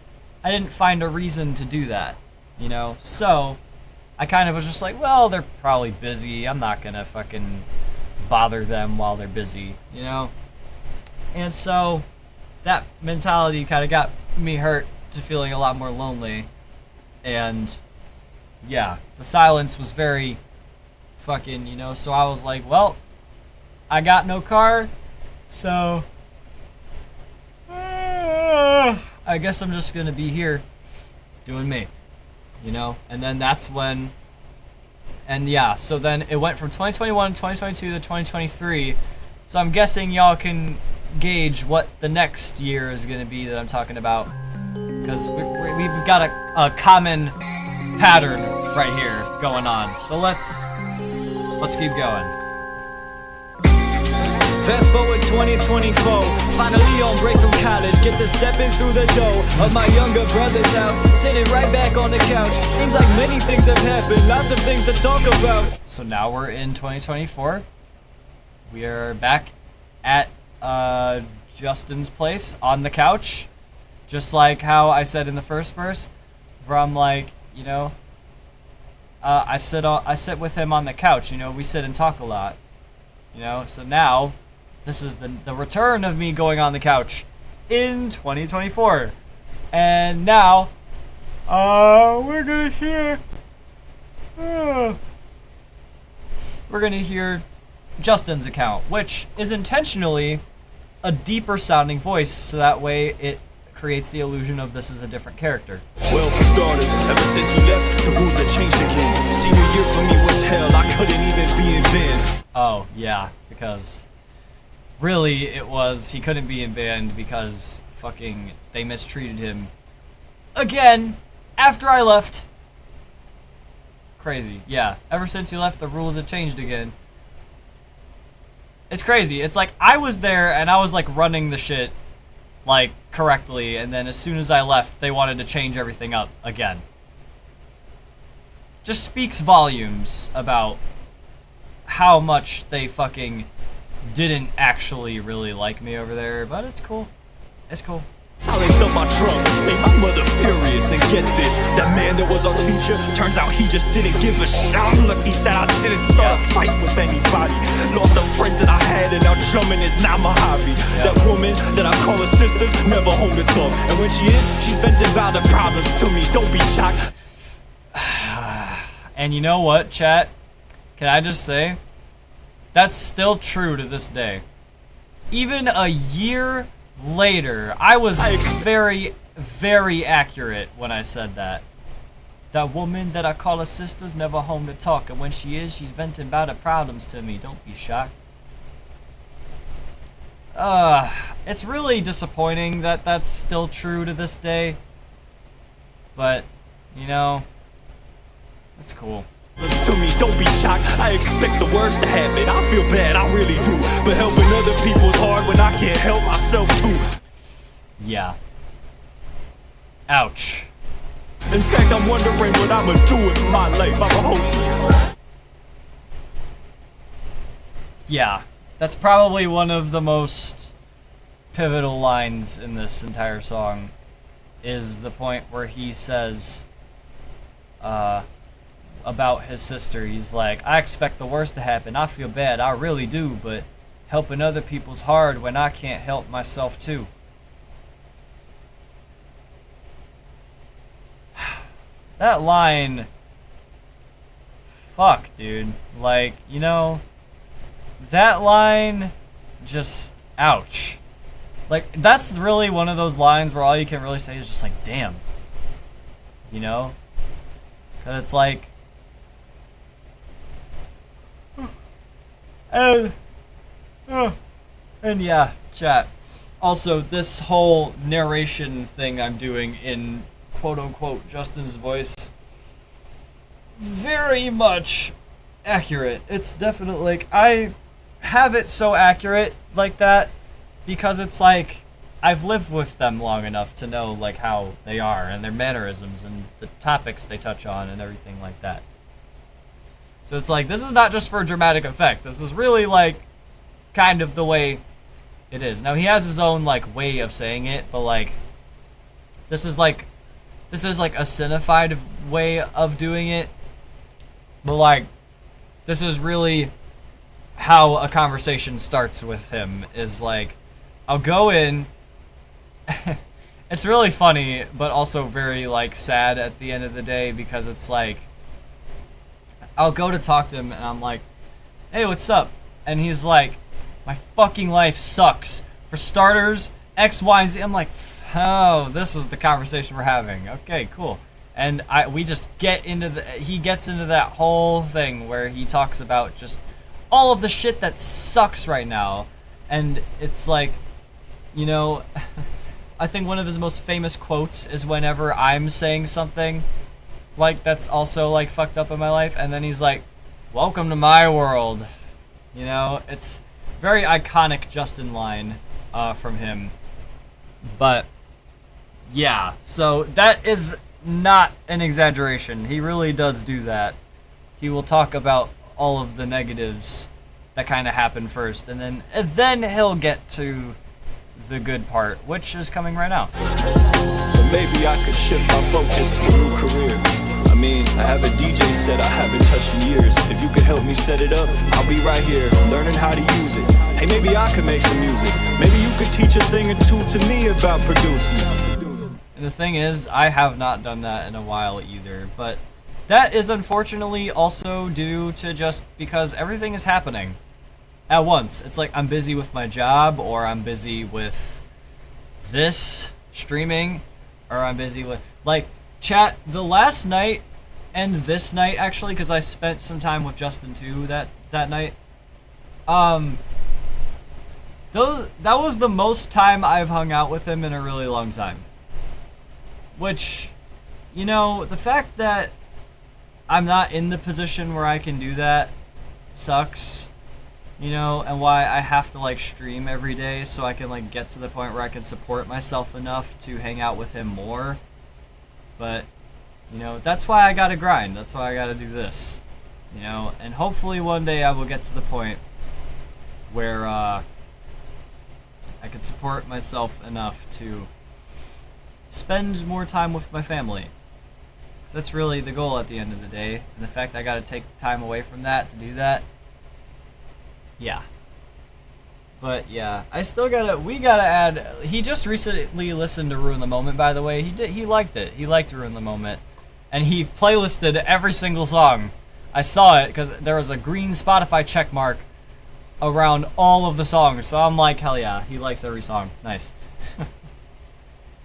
I didn't find a reason to do that, you know? So I kind of was just like, well, they're probably busy. I'm not gonna fucking bother them while they're busy, you know? And so that mentality kind of got me hurt to feeling a lot more lonely. And yeah, the silence was very fucking, you know, so I was like, well, I got no car, so I guess I'm just gonna be here doing me. You know, and then that's when, and yeah, so then it went from 2021 to 2022 to 2023, so I'm guessing y'all can gauge what the next year is going to be that I'm talking about, because we've got a common pattern right here going on, so let's keep going.
Fast forward 2024, finally on break from college, get to stepping through the door of my younger brother's house, sitting right back on the couch. Seems like many things have happened, lots of things to talk about.
So now we're in 2024. We are back at Justin's place on the couch, just like how I said in the first verse, where I'm like, you know, I sit with him on the couch. You know, we sit and talk a lot. You know, so now this is the return of me going on the couch in 2024, and now we're gonna hear Justin's account, which is intentionally a deeper sounding voice, so that way it creates the illusion of this is a different character.
Well, for starters, ever since you left, the rules have changed again. Senior year for me was hell, I couldn't even be in band.
Oh, yeah, because really he couldn't be in band because fucking they mistreated him again after I left. Crazy. Yeah, ever since you left, the rules have changed again. It's crazy. It's like I was there and I was like running the shit like correctly, and then as soon as I left, they wanted to change everything up again. Just speaks volumes about how much they fucking didn't actually really like me over there, but it's cool. It's cool.
I laced up my trunk, made my mother furious, and get this, that man that was our teacher, turns out he just didn't give a shit. I'm lucky that I didn't start a fight with anybody. Lost the friends that I had, and now drumming is not my hobby. That woman that I call her sisters, never home to talk, and when she is, she's venting about the problems to me. Don't be shocked.
And you know what, chat? Can I just say, that's still true to this day. Even a year later, I was very, very accurate when I said that. That woman that I call her sister's never home to talk, and when she is, she's venting about her problems to me. Don't be shocked. It's really disappointing that that's still true to this day. But, you know, it's cool.
To me, don't be shocked. I expect the worst to happen. I feel bad, I really do. But helping other people is hard when I can't help myself too.
Yeah. Ouch.
In fact, I'm wondering what I'ma do with my life. I'm hopeless.
Yeah. That's probably one of the most pivotal lines in this entire song. Is the point where he says, about his sister. He's like, I expect the worst to happen. I feel bad. I really do. But helping other people's hard when I can't help myself too. That line. Fuck, dude. Like, you know, that line just, ouch. Like, that's really one of those lines where all you can really say is just like, damn. You know? Because it's like, and yeah, chat. Also, this whole narration thing I'm doing in quote-unquote Justin's voice, very much accurate. It's definitely, like, I have it so accurate like that because it's like, I've lived with them long enough to know, like, how they are and their mannerisms and the topics they touch on and everything like that. So it's like, this is not just for dramatic effect. This is really, like, kind of the way it is. Now, he has his own, like, way of saying it, but, like, this is like a cinefied way of doing it. But, like, this is really how a conversation starts with him, is, like, I'll go in. It's really funny, but also very, like, sad at the end of the day, because it's, like, I'll go to talk to him, and I'm like, hey, what's up? And he's like, my fucking life sucks. For starters, X, Y, and Z. I'm like, oh, this is the conversation we're having. Okay, cool. And we just get into he gets into that whole thing where he talks about just all of the shit that sucks right now. And it's like, you know, I think one of his most famous quotes is whenever I'm saying something like that's also like fucked up in my life, and then he's like, welcome to my world. You know, it's very iconic Justin line from him. But yeah, so that is not an exaggeration. He really does do that. He will talk about all of the negatives that kind of happen first, and then he'll get to the good part, which is coming right now.
Maybe I could shift my focus to a new career. I mean, I have a DJ set I haven't touched in years. If you could help me set it up, I'll be right here, learning how to use it. Hey, maybe I could make some music. Maybe you could teach a thing or two to me about producing.
And the thing is, I have not done that in a while either, but that is unfortunately also due to just because everything is happening at once. It's like I'm busy with my job, or I'm busy with this streaming, or I'm busy with, like, chat, the last night and this night actually, because I spent some time with Justin too that night. That was the most time I've hung out with him in a really long time. Which, you know, the fact that I'm not in the position where I can do that sucks, you know, and why I have to, like, stream every day so I can, like, get to the point where I can support myself enough to hang out with him more. But, you know, that's why I gotta grind. That's why I gotta do this, you know, and hopefully one day I will get to the point where, I can support myself enough to spend more time with my family. That's really the goal at the end of the day, and the fact I gotta take time away from that to do that, yeah. But yeah, we gotta add, he just recently listened to Ruin the Moment, by the way. He liked it. He liked Ruin the Moment. And he playlisted every single song. I saw it, because there was a green Spotify check mark around all of the songs, so I'm like, hell yeah, he likes every song. Nice.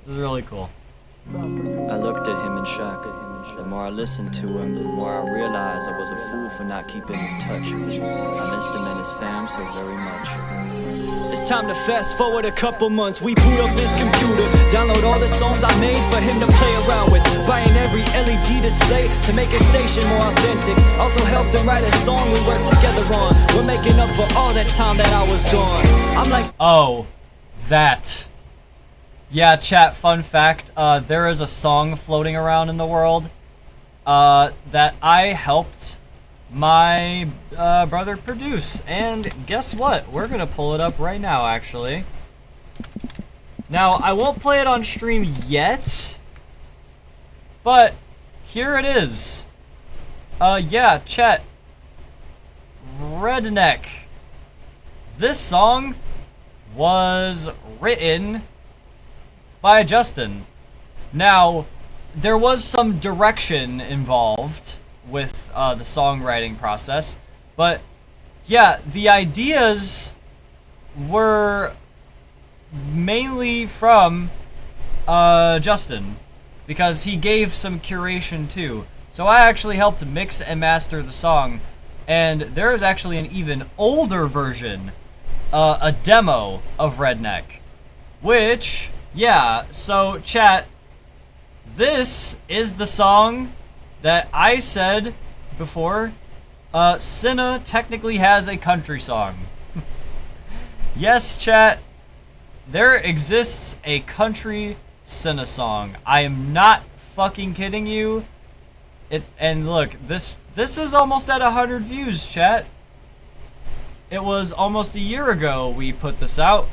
This is really cool.
I looked at him in shock. The more I listened to him, the more I realized I was a fool for not keeping in touch. I missed him and his fam so very much. It's time to fast forward a couple months. We boot up his computer, download all the songs I made for him to play around with, buying every LED display to make his station more authentic. Also helped him write a song we worked together on. We're making up for all that time that I was gone. I'm like,
oh, that. Yeah, chat, fun fact, there is a song floating around in the world that I helped my brother produce. And guess what? We're going to pull it up right now, actually. Now, I won't play it on stream yet, but here it is. Yeah, chat. Redneck. This song was written by Justin. Now, there was some direction involved with the songwriting process, but yeah, the ideas were mainly from Justin, because he gave some curation too. So I actually helped mix and master the song, and there is actually an even older version, a demo of Redneck, which, yeah, so chat, this is the song that I said before, Cinna technically has a country song. Yes, chat, there exists a country Cinna song. I am not fucking kidding you. And look, this is almost at 100 views, chat. It was almost a year ago we put this out.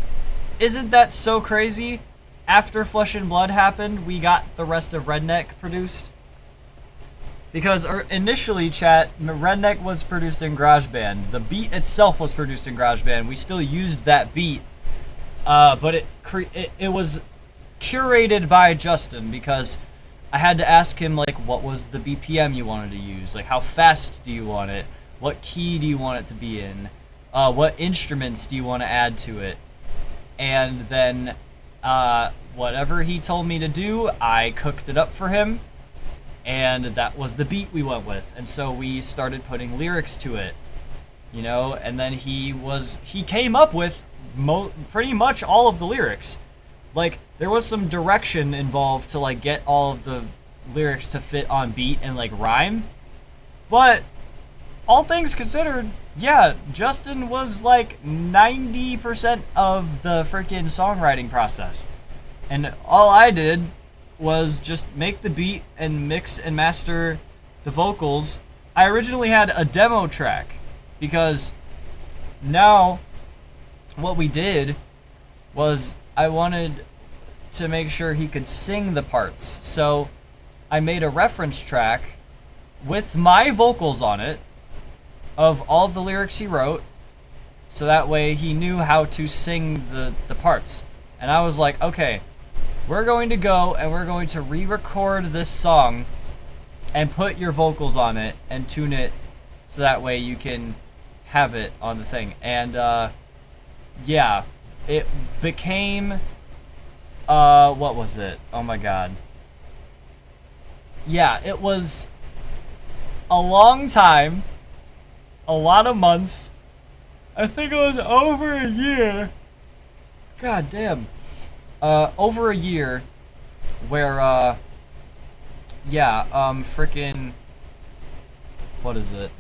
Isn't that so crazy? After Flesh and Blood happened, we got the rest of Redneck produced. Because initially, chat, Redneck was produced in GarageBand. The beat itself was produced in GarageBand. We still used that beat, but it was curated by Justin, because I had to ask him, like, what was the BPM you wanted to use? Like, how fast do you want it? What key do you want it to be in? What instruments do you want to add to it? And then whatever he told me to do, I cooked it up for him, and that was the beat we went with. And so we started putting lyrics to it, you know, and then he came up with pretty much all of the lyrics. Like, there was some direction involved to, like, get all of the lyrics to fit on beat and, like, rhyme, but all things considered, yeah, Justin was like 90% of the freaking songwriting process. And all I did was just make the beat and mix and master the vocals. I originally had a demo track, because now what we did was I wanted to make sure he could sing the parts. So I made a reference track with my vocals on it of all of the lyrics he wrote, so that way he knew how to sing the parts. And I was like, okay, we're going to go and we're going to re-record this song and put your vocals on it and tune it so that way you can have it on the thing. And yeah, it became what was it? Oh my god. Yeah, it was a long time, a lot of months. I think it was over a year. God damn. Over a year where yeah, frickin' what is it?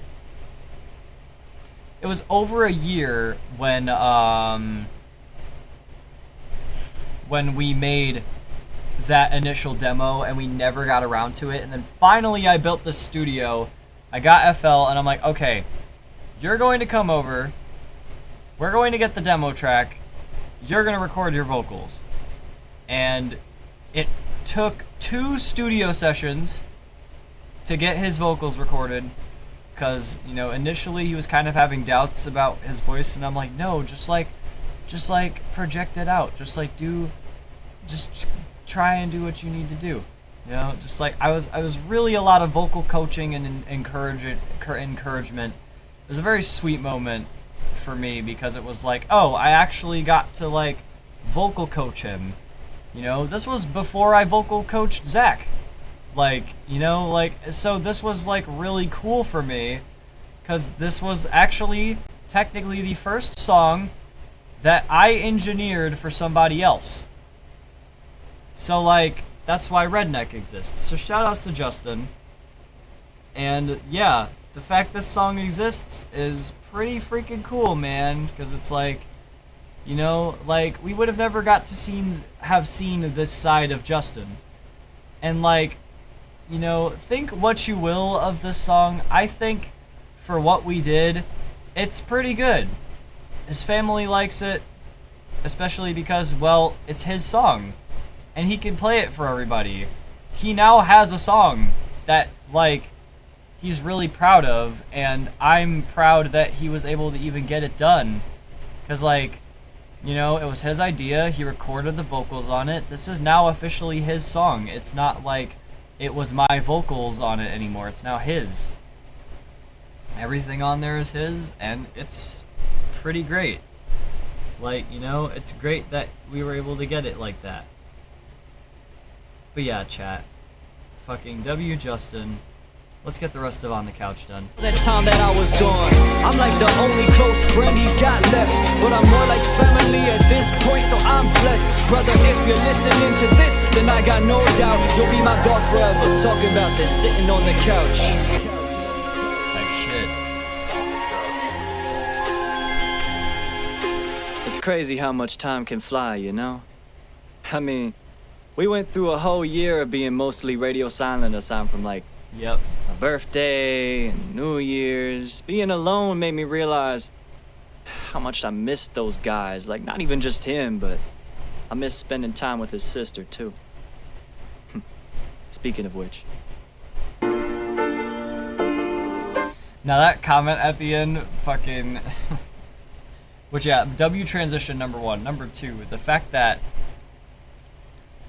It was over a year when we made that initial demo and we never got around to it. And then finally I built the studio. I got FL and I'm like, okay, you're going to come over. We're going to get the demo track. You're going to record your vocals. And it took 2 studio sessions to get his vocals recorded. Because, you know, initially he was kind of having doubts about his voice. And I'm like, no, just project it out. Just try and do what you need to do. You know, just like I was really a lot of vocal coaching and encouragement. It was a very sweet moment for me because it was like, oh, I actually got to like vocal coach him. You know, this was before I vocal coached Zach. Like, you know, like, so this was like really cool for me because this was actually technically the first song that I engineered for somebody else. So, like, that's why Redneck exists. So, shout outs to Justin. And, yeah, the fact this song exists is pretty freaking cool, man. Because it's like, you know, like, we would have never got to have seen this side of Justin. And, like, you know, think what you will of this song. I think for what we did, it's pretty good. His family likes it, especially because, well, it's his song. And he can play it for everybody. He now has a song that, like, he's really proud of, and I'm proud that he was able to even get it done. Because, like, you know, it was his idea, he recorded the vocals on it. This is now officially his song. It's not like it was my vocals on it anymore. It's now his. Everything on there is his, and it's pretty great. Like, you know, it's great that we were able to get it like that. But yeah, chat. Fucking W Justin. Let's get the rest of On the Couch done.
That time that I was gone, I'm like the only close friend he's got left. But I'm more like family at this point, so I'm blessed. Brother, if you're listening to this, then I got no doubt you'll be my dog forever. Talking about this, sitting on the couch.
Type shit.
It's crazy how much time can fly, you know? I mean, we went through a whole year of being mostly radio silent aside from like,
yep,
my birthday and New Year's. Being alone made me realize how much I missed those guys. Like, not even just him, but I miss spending time with his sister, too. Speaking of which.
Now that comment at the end, fucking... Which, yeah, W transition number 1. Number 2, the fact that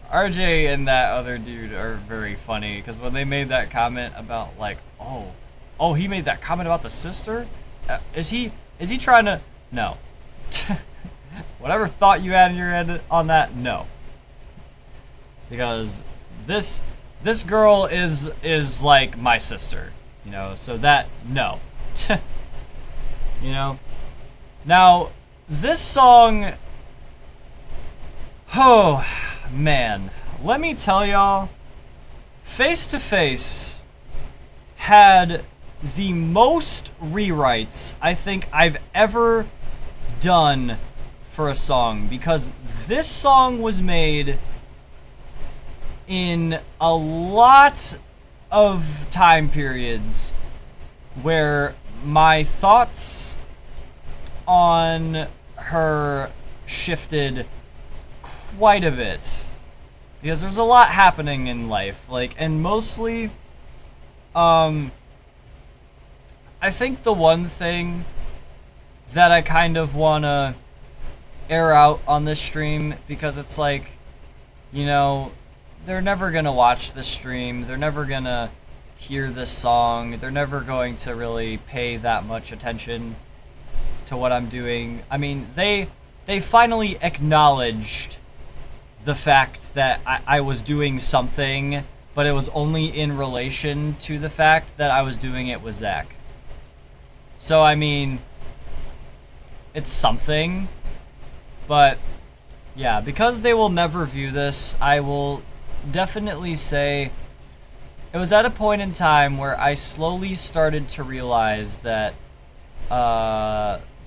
RJ and that other dude are very funny, because when they made that comment about, like, oh, he made that comment about the sister? Is he trying to... No. Whatever thought you had in your head on that, no. Because this girl is like my sister, you know, so that, no. You know? Now, this song... Oh... Man, let me tell y'all, Face to Face had the most rewrites I think I've ever done for a song, because this song was made in a lot of time periods where my thoughts on her shifted quite a bit, because there's a lot happening in life, like, and mostly I think the one thing that I kind of want to air out on this stream, because it's like, you know, they're never going to watch this stream, they're never going to hear this song, they're never going to really pay that much attention to what I'm doing. I mean, they finally acknowledged the fact that I was doing something, but it was only in relation to the fact that I was doing it with Zach. So, I mean, it's something, but yeah, because they will never view this, I will definitely say it was at a point in time where I slowly started to realize that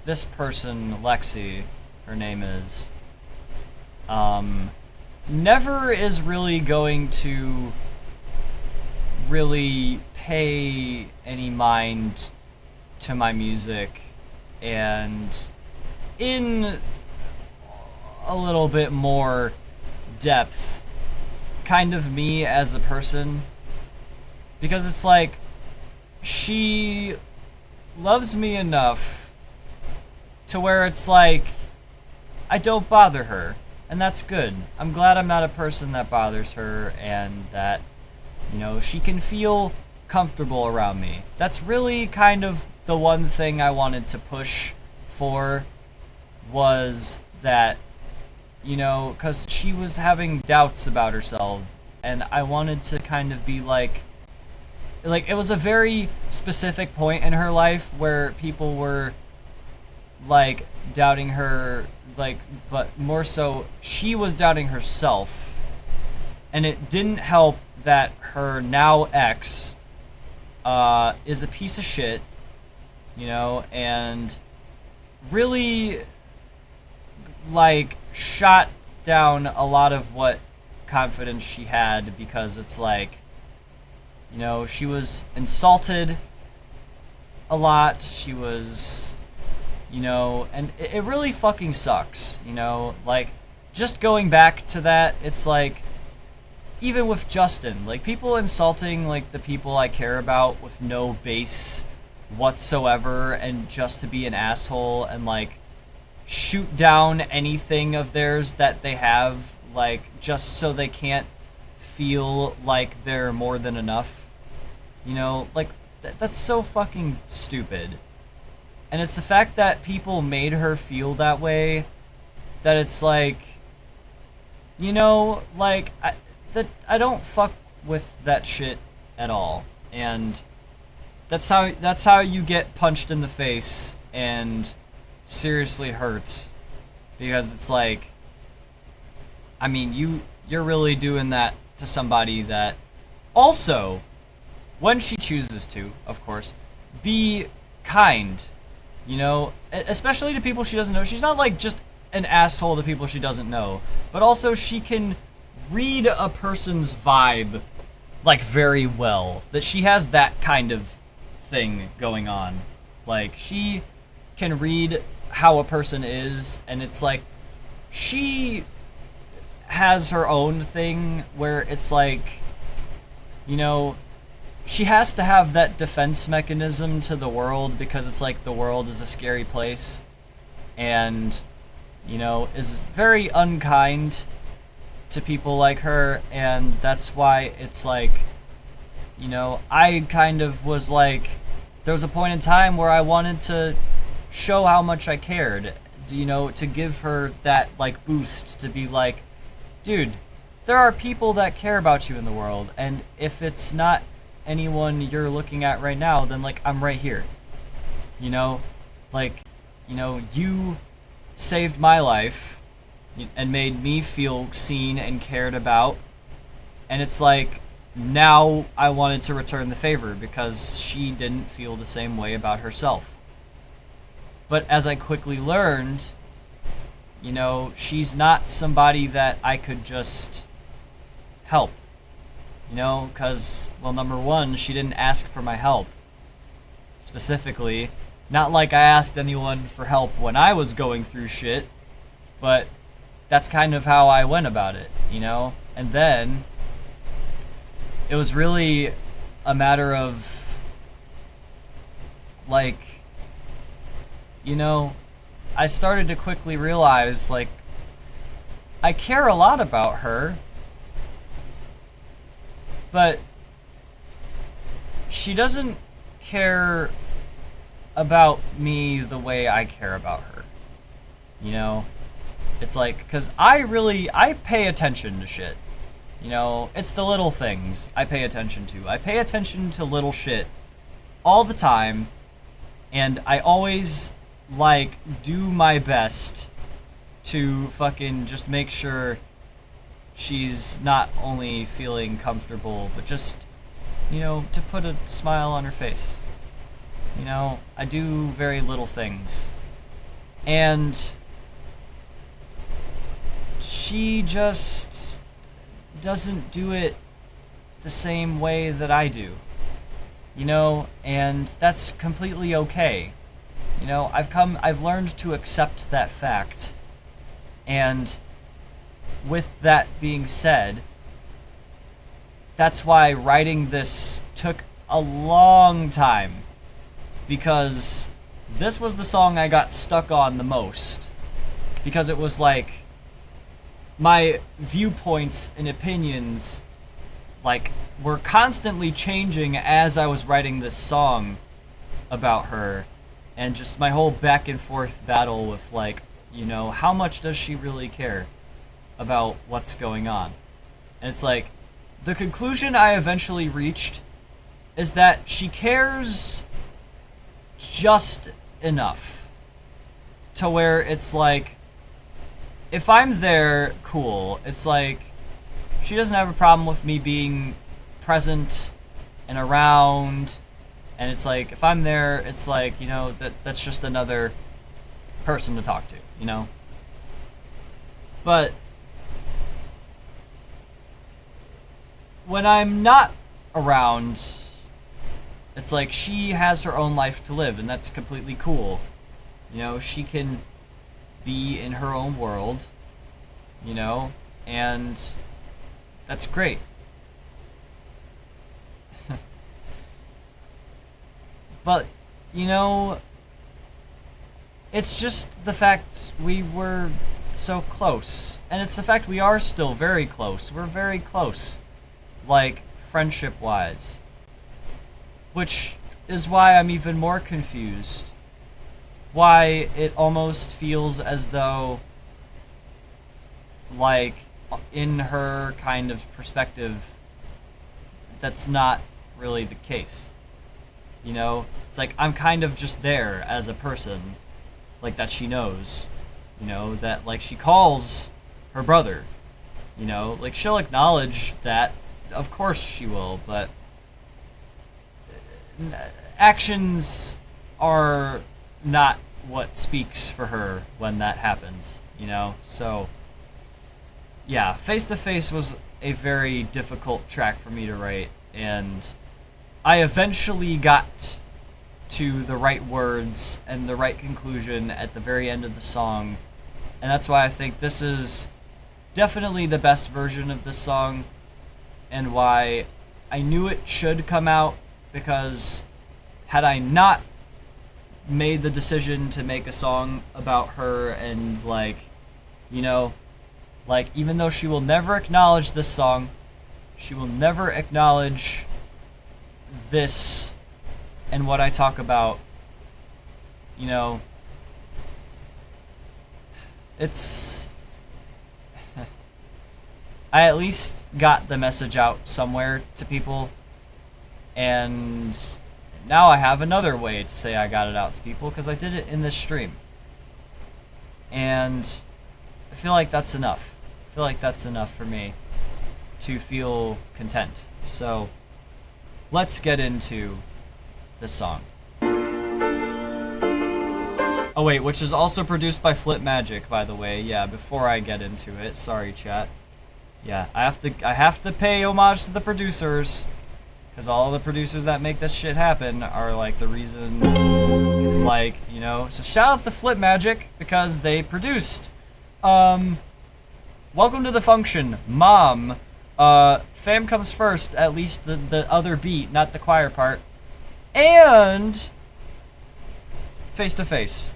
this person, Lexi, her name is, never is really going to really pay any mind to my music, and in a little bit more depth, kind of me as a person, because it's like she loves me enough to where it's like I don't bother her, and that's good. I'm glad I'm not a person that bothers her, and that, you know, she can feel comfortable around me. That's really kind of the one thing I wanted to push for, was that, you know, because she was having doubts about herself, and I wanted to kind of be like, it was a very specific point in her life where people were, like, doubting her, like, but more so, she was doubting herself, and it didn't help that her now ex is a piece of shit, you know, and really, like, shot down a lot of what confidence she had, because it's like, you know, she was insulted a lot, she was, you know, and it really fucking sucks, you know, like, just going back to that, it's like, even with Justin, like, people insulting, like, the people I care about with no base whatsoever, and just to be an asshole, and, like, shoot down anything of theirs that they have, like, just so they can't feel like they're more than enough, you know, like, that's so fucking stupid. And it's the fact that people made her feel that way, that it's like, you know, like, I don't fuck with that shit at all. And that's how you get punched in the face and seriously hurt. Because it's like, I mean, you're really doing that to somebody that also, when she chooses to, of course, be kind. You know, especially to people she doesn't know. She's not like just an asshole to people she doesn't know, but also she can read a person's vibe, like, very well. That she has that kind of thing going on. Like, she can read how a person is, and it's like, she has her own thing where it's like, you know, she has to have that defense mechanism to the world, because it's like the world is a scary place, and, you know, is very unkind to people like her, and that's why it's like, you know, I kind of was like, there was a point in time where I wanted to show how much I cared, you know, to give her that, like, boost, to be like, dude, there are people that care about you in the world, and if it's not anyone you're looking at right now, then, like, I'm right here, you know, like, you know, you saved my life and made me feel seen and cared about, and it's like, now I wanted to return the favor, because she didn't feel the same way about herself. But as I quickly learned, you know, she's not somebody that I could just help. You know, because, well, number one, she didn't ask for my help. Specifically. Not like I asked anyone for help when I was going through shit, but that's kind of how I went about it, you know? And then, it was really a matter of like, you know, I started to quickly realize, like, I care a lot about her, but she doesn't care about me the way I care about her. You know? It's like, because I pay attention to shit. You know, it's the little things I pay attention to. I pay attention to little shit all the time, and I always, like, do my best to fucking just make sure she's not only feeling comfortable, but just, you know, to put a smile on her face. You know, I do very little things. And she just doesn't do it the same way that I do. You know, and that's completely okay. You know, I've learned to accept that fact. And with that being said, that's why writing this took a long time, because this was the song I got stuck on the most, because it was like my viewpoints and opinions like were constantly changing as I was writing this song about her, and just my whole back and forth battle with, like, you know, how much does she really care about what's going on? And it's like, the conclusion I eventually reached is that she cares just enough to where it's like, if I'm there, cool. It's like, she doesn't have a problem with me being present and around, and it's like, if I'm there, it's like, you know, that's just another person to talk to, you know? But when I'm not around, it's like she has her own life to live, and that's completely cool. You know, she can be in her own world, you know, and that's great. But, you know, it's just the fact we were so close. And it's the fact we are still very close. We're very close. Like, friendship-wise. Which is why I'm even more confused. Why it almost feels as though, like, in her kind of perspective, that's not really the case. You know? It's like, I'm kind of just there as a person, like, that she knows. You know, that, like, she calls her brother. You know? Like, she'll acknowledge that. Of course she will, but actions are not what speaks for her when that happens, you know? So, yeah, Face to Face was a very difficult track for me to write, and I eventually got to the right words and the right conclusion at the very end of the song, and that's why I think this is definitely the best version of this song, and why I knew it should come out, because had I not made the decision to make a song about her, and, like, you know, like, even though she will never acknowledge this song, she will never acknowledge this and what I talk about, you know, it's... I at least got the message out somewhere to people, and now I have another way to say I got it out to people, because I did it in this stream. And I feel like that's enough. I feel like that's enough for me to feel content. So, let's get into this song. Oh wait, which is also produced by Flip Magic, by the way. Yeah, before I get into it. Sorry, chat. Yeah, I have to pay homage to the producers, because all the producers that make this shit happen are, like, the reason, like, you know. So shoutouts to Flip Magic, because they produced Welcome to the Function, Mom, Fam Comes First, at least the other beat, not the choir part, and Face to Face.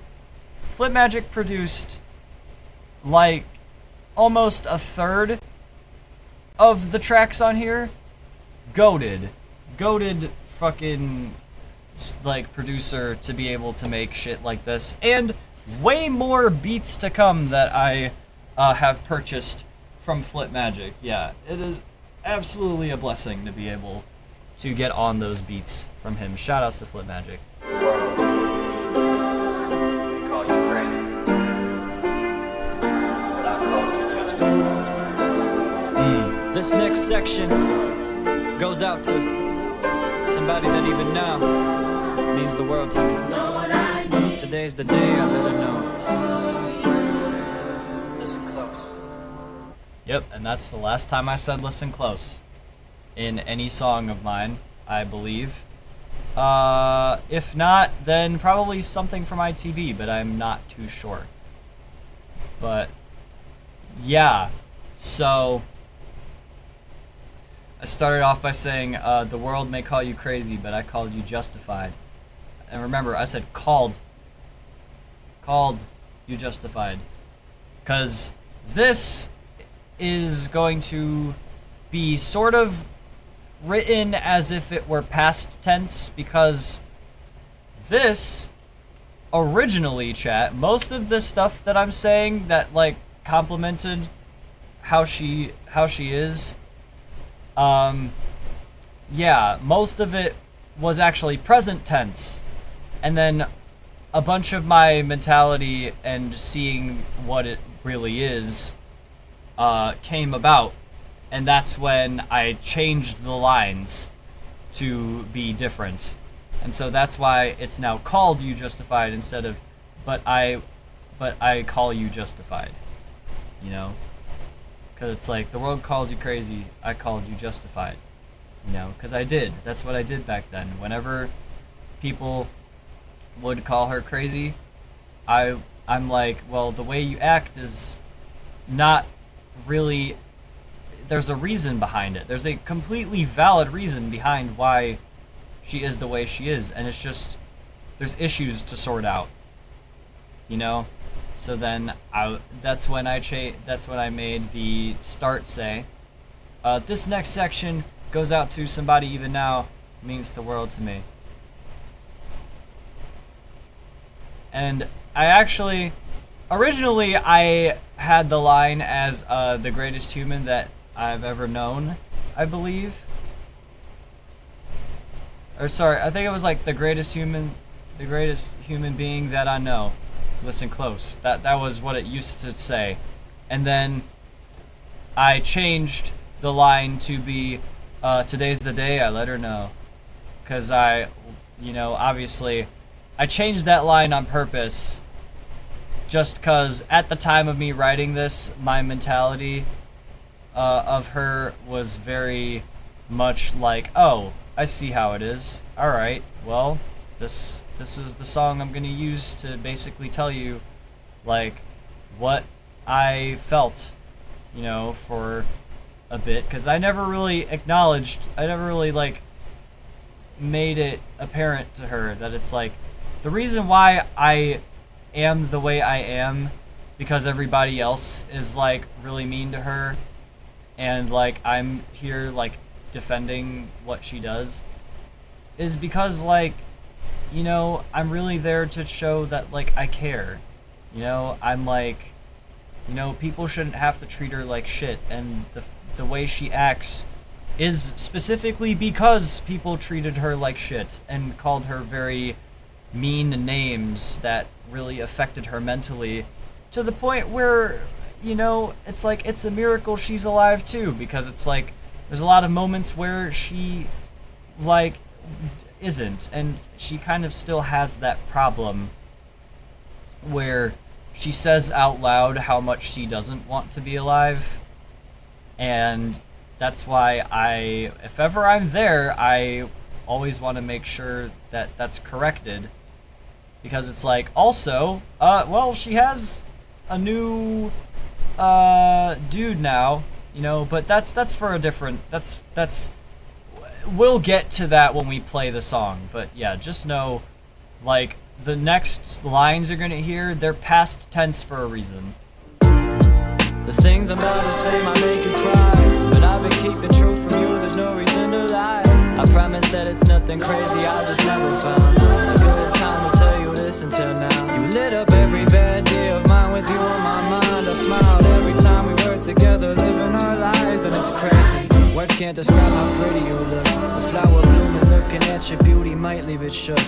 Flip Magic produced like almost a third of the tracks on here. Goated fucking like producer to be able to make shit like this, and way more beats to come that I have purchased from Flip Magic. Yeah, it is absolutely a blessing to be able to get on those beats from him. Shout outs to Flip Magic.
This next section goes out to somebody that even now means the world to me. Today's the day I let her know. Listen close.
Yep, and that's the last time I said listen close in any song of mine, I believe. If not, then probably something from ITV, but I'm not too sure. But yeah, so I started off by saying, the world may call you crazy, but I called you justified. And remember, I said called you justified. Because this is going to be sort of written as if it were past tense, because this originally, chat, most of the stuff that I'm saying that like complimented how she is, yeah, most of it was actually present tense, and then a bunch of my mentality and seeing what it really is came about, and that's when I changed the lines to be different. And so that's why it's now called You Justified instead of but I call you justified. You know? Because it's like, the world calls you crazy, I called you justified. You know? Because I did. That's what I did back then. Whenever people would call her crazy, I'm like, well, the way you act is not really... There's a reason behind it. There's a completely valid reason behind why she is the way she is, and it's just there's issues to sort out, you know. So then that's when I made the start say, this next section goes out to somebody even now means the world to me. And I actually originally I had the line as the greatest human that I've ever known, I believe. Or sorry, I think it was like the greatest human being that I know. Listen close. That was what it used to say. And then I changed the line to be, today's the day I let her know. Because obviously, I changed that line on purpose just because at the time of me writing this, my mentality of her was very much like, oh, I see how it is. Alright, well, this is the song I'm gonna use to basically tell you, like, what I felt, you know, for a bit, because I never really like, made it apparent to her that it's like, the reason why I am the way I am, because everybody else is, like, really mean to her, and, like, I'm here, like, defending what she does, is because, like, you know, I'm really there to show that, like, I care. You know, I'm like, you know, people shouldn't have to treat her like shit, and the way she acts is specifically because people treated her like shit and called her very mean names that really affected her mentally, to the point where, you know, it's like, it's a miracle she's alive too, because it's like, there's a lot of moments where she, like, isn't, and she kind of still has that problem where she says out loud how much she doesn't want to be alive, and that's why if ever I'm there, I always want to make sure that that's corrected, because it's like, also, well, she has a new dude now, you know, but that's for a different, that's we'll get to that when we play the song. But yeah, just know, like, the next lines you're gonna hear, they're past tense for a reason.
The things I'm about to say might make you cry, but I've been keeping truth from you, there's no reason to lie. I promise that it's nothing crazy, I just never found a good time to tell you this until now. You lit up every bad day of mine with you on my mind. I smiled every time we were together, living our lives, and it's crazy. Words can't describe how pretty you look. The flower blooming, looking at your beauty might leave it shook.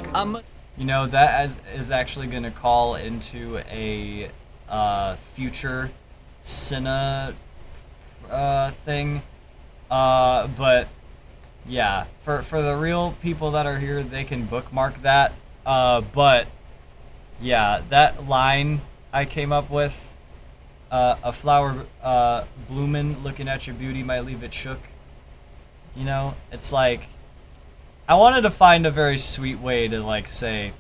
You know, that is actually gonna call into a future Cinna thing. But yeah, for the real people that are here, they can bookmark that. But yeah, that line I came up with, a flower bloomin', looking at your beauty might leave it shook. You know, it's like, I wanted to find a very sweet way to like say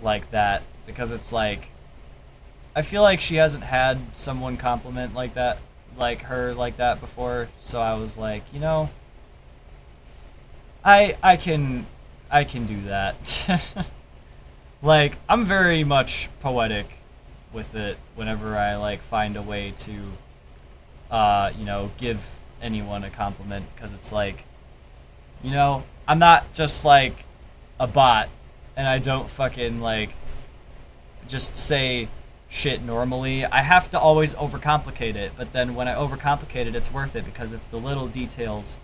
like that, because it's like, I feel like she hasn't had someone compliment like that, like her like that before, so I was like, you know, I can do that. Like, I'm very much poetic with it whenever I like find a way to you know, give anyone a compliment, because it's like, you know, I'm not just like a bot and I don't fucking like just say shit normally. I have to always overcomplicate it, but then when I overcomplicate it, it's worth it, because it's the little details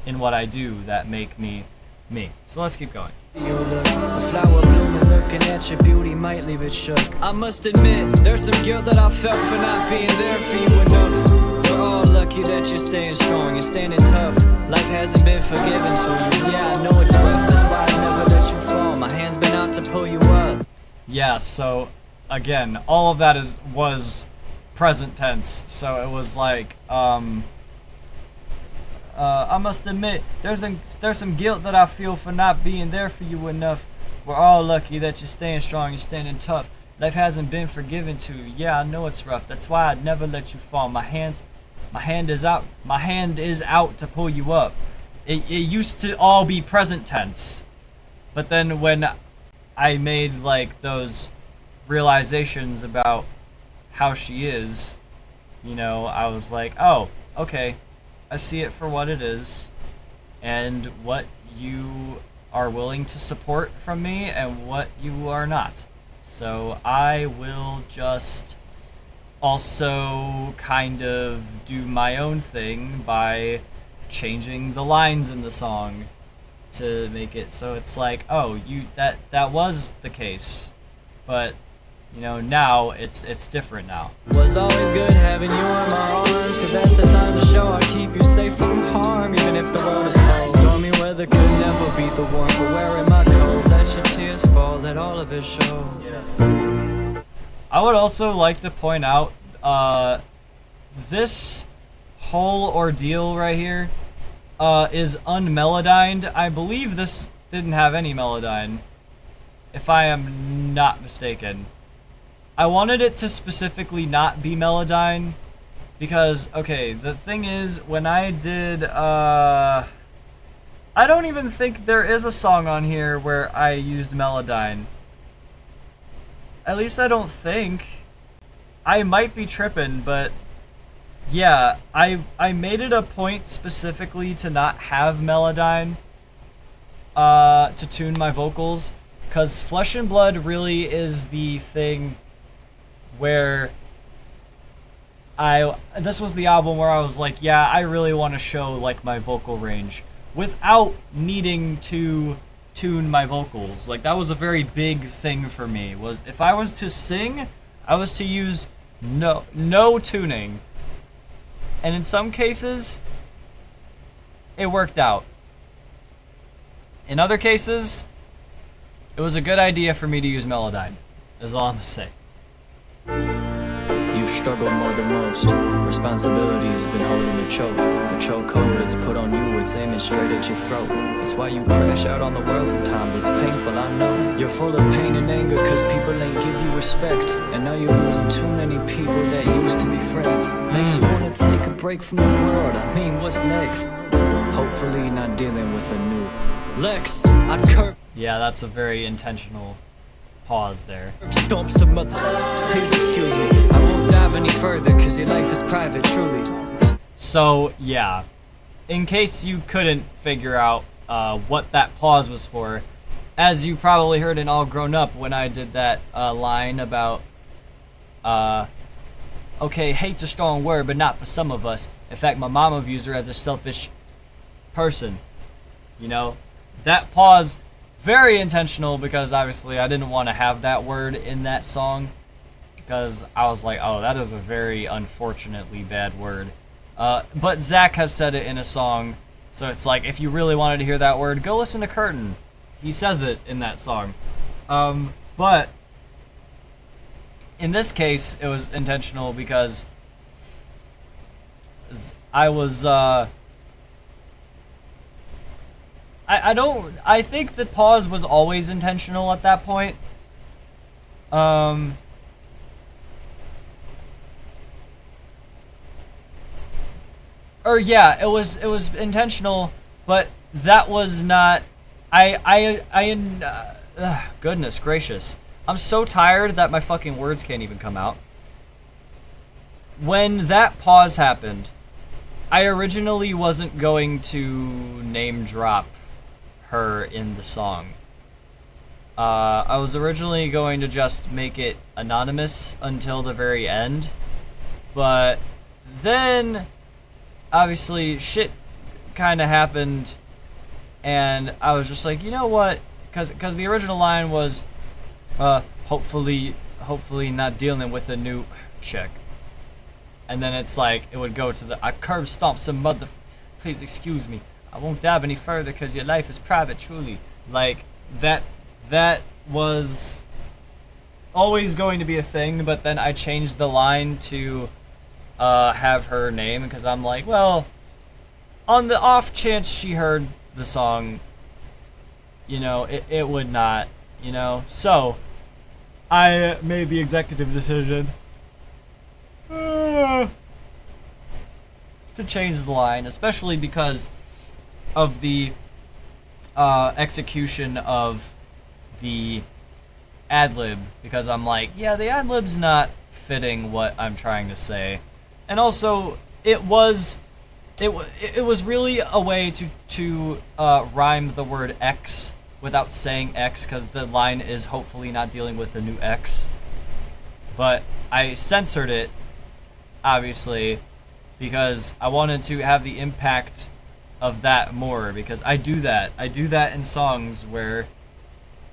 in what I do that make me me. So let's keep going.
You look, a flower blooming, looking at your beauty might leave it shook. I must admit, there's some guilt that I felt for not being there for you enough. We're all lucky that you're staying strong, you're standing tough. Life hasn't been forgiving to you. Yeah, I know it's rough, that's why I never let you fall. My hand's been out to pull you up.
Yeah, so again, all of that was present tense. So it was like, I must admit, there's some guilt that I feel for not being there for you enough. We're all lucky that you're staying strong, you're standing tough. Life hasn't been forgiven to you. Yeah, I know it's rough. That's why I'd never let you fall. My hand is out to pull you up. It used to all be present tense, but then when I made like those realizations about how she is, you know, I was like, oh, okay, I see it for what it is, and what you are willing to support from me and what you are not. So I will just also kind of do my own thing by changing the lines in the song to make it so it's like, oh, that was the case, but you know, now it's different now.
Was always good having you in my arms, cause that's the sign to show I keep you safe from harm, even if the world is cold. Stormy weather could never beat the warmth for wearing my coat. Let your tears fall, let all of it show.
Yeah. I would also like to point out, this whole ordeal right here is unmelodined. I believe this didn't have any melodyne, if I am not mistaken. I wanted it to specifically not be melodyne because, okay, the thing is, when I did, I don't even think there is a song on here where I used melodyne. At least I don't think. I might be tripping, but yeah, I made it a point specifically to not have melodyne to tune my vocals, because Flesh and Blood really is the thing where this was the album where I was like, yeah, I really want to show like my vocal range without needing to tune my vocals. Like, that was a very big thing for me, was if I was to sing, I was to use no tuning. And in some cases, it worked out. In other cases, it was a good idea for me to use melodyne, is all I'm gonna say.
You've struggled more than most. Responsibility's been holding the choke. The chokehold it's put on you, it's aiming straight at your throat. It's why you crash out on the world sometimes. It's painful, I know. You're full of pain and anger cause people ain't give you respect. And now you're losing too many people that used to be friends. Makes you wanna take a break from the world. I mean, what's next? Hopefully not dealing with a new Lex. I'd curb.
Yeah, that's a very intentional pause there.
Stomp some mother. Please excuse me. I won't dive any further, cause your life is private, truly.
So, yeah. In case you couldn't figure out what that pause was for, as you probably heard in All Grown Up when I did that line about, okay, hate's a strong word, but not for some of us. In fact, my mama views her as a selfish person. You know? That pause, very intentional, because obviously I didn't want to have that word in that song. Because I was like, oh, that is a very unfortunately bad word. But Zach has said it in a song, so it's like, if you really wanted to hear that word, go listen to Curtin. He says it in that song. But in this case, it was intentional because I was, I think the pause was always intentional at that point. Or yeah, it was intentional, but that was not. Goodness gracious, I'm so tired that my fucking words can't even come out. When that pause happened, I originally wasn't going to name drop her in the song. I was originally going to just make it anonymous until the very end, but then obviously shit kind of happened, and I was just like, you know what, because the original line was hopefully not dealing with a new chick, and then it's like it would go to the I curb stomp some mother, please excuse me, I won't dab any further because your life is private, truly. Like that was always going to be a thing, but then I changed the line to have her name, because I'm like, well, on the off chance she heard the song, you know, it would not, you know. So I made the executive decision to change the line, especially because of the execution of the ad-lib, because I'm like, yeah, the ad-lib's not fitting what I'm trying to say. And also, it was really a way to rhyme the word X without saying X, because the line is hopefully not dealing with a new X. But I censored it, obviously, because I wanted to have the impact of that more, because I do that in songs where,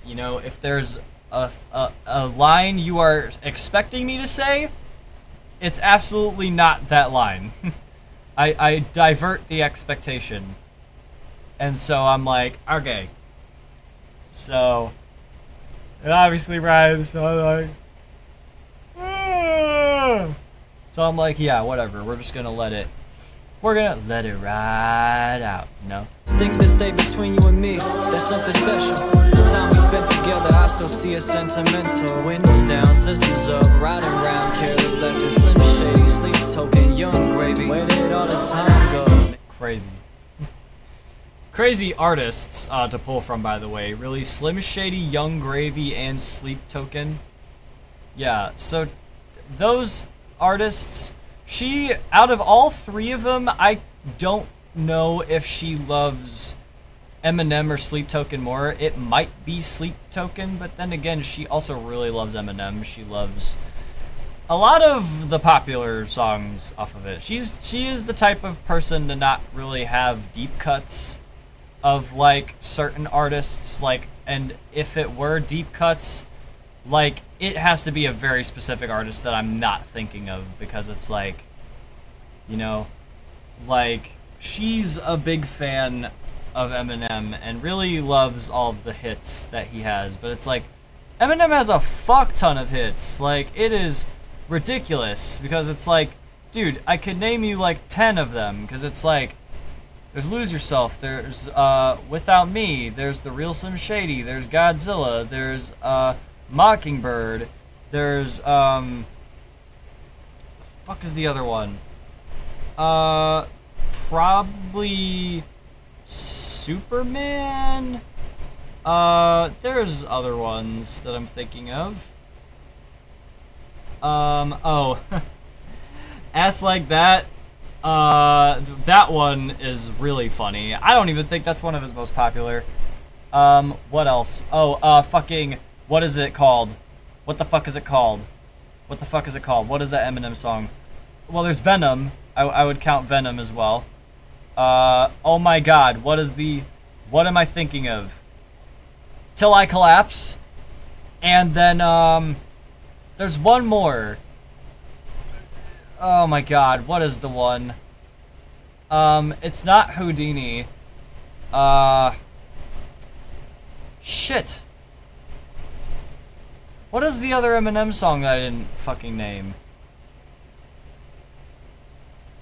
you know, if there's a line you are expecting me to say, it's absolutely not that line. I divert the expectation. And so I'm like, okay. So it obviously rhymes, so I'm like, so I'm like, yeah, whatever. We're gonna let it ride out, you know?
Things that stay between you and me, that's something special. The time we spent together, I still see it sentimental. Windows down, systems up, riding around, careless, less than Slim Shady, sleep token, young gravy. Where did all the time go?
Crazy artists to pull from, by the way. Really, Slim Shady, Young Gravy, and Sleep Token. Yeah, so those artists, she, out of all three of them, I don't know if she loves Eminem or Sleep Token more. It might be Sleep Token, but then again, she also really loves Eminem. She loves a lot of the popular songs off of it. She is the type of person to not really have deep cuts of like certain artists, like, and if it were deep cuts, like, it has to be a very specific artist that I'm not thinking of, because it's like, you know, like, she's a big fan of Eminem and really loves all of the hits that he has, but it's like, Eminem has a fuck ton of hits. Like, it is ridiculous, because it's like, dude, I could name you like 10 of them, because it's like, there's Lose Yourself, there's Without Me, there's The Real Slim Shady, there's Godzilla, there's Mockingbird, there's the fuck is the other one? Probably Superman. There's other ones that I'm thinking of. Oh. Ass Like That. That one is really funny. I don't even think that's one of his most popular. What else? Oh, fucking, what is it called? What the fuck is it called? What the fuck is it called? What is that Eminem song? Well, there's Venom. I would count Venom as well. Oh my god, what am I thinking of? Till I Collapse. And then, there's one more. Oh my god, what is the one? It's not Houdini. Shit. What is the other Eminem song that I didn't fucking name?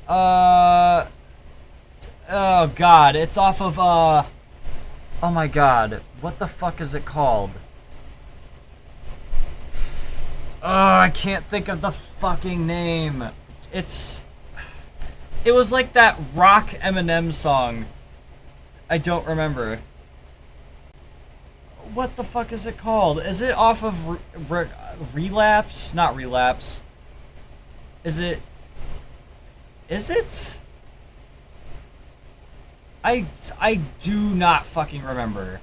Oh god, it's off of, oh my god, what the fuck is it called? Oh, I can't think of the fucking name. It was like that rock Eminem song. I don't remember. What the fuck is it called? Is it off of Relapse? Not Relapse. Is it? I do not fucking remember.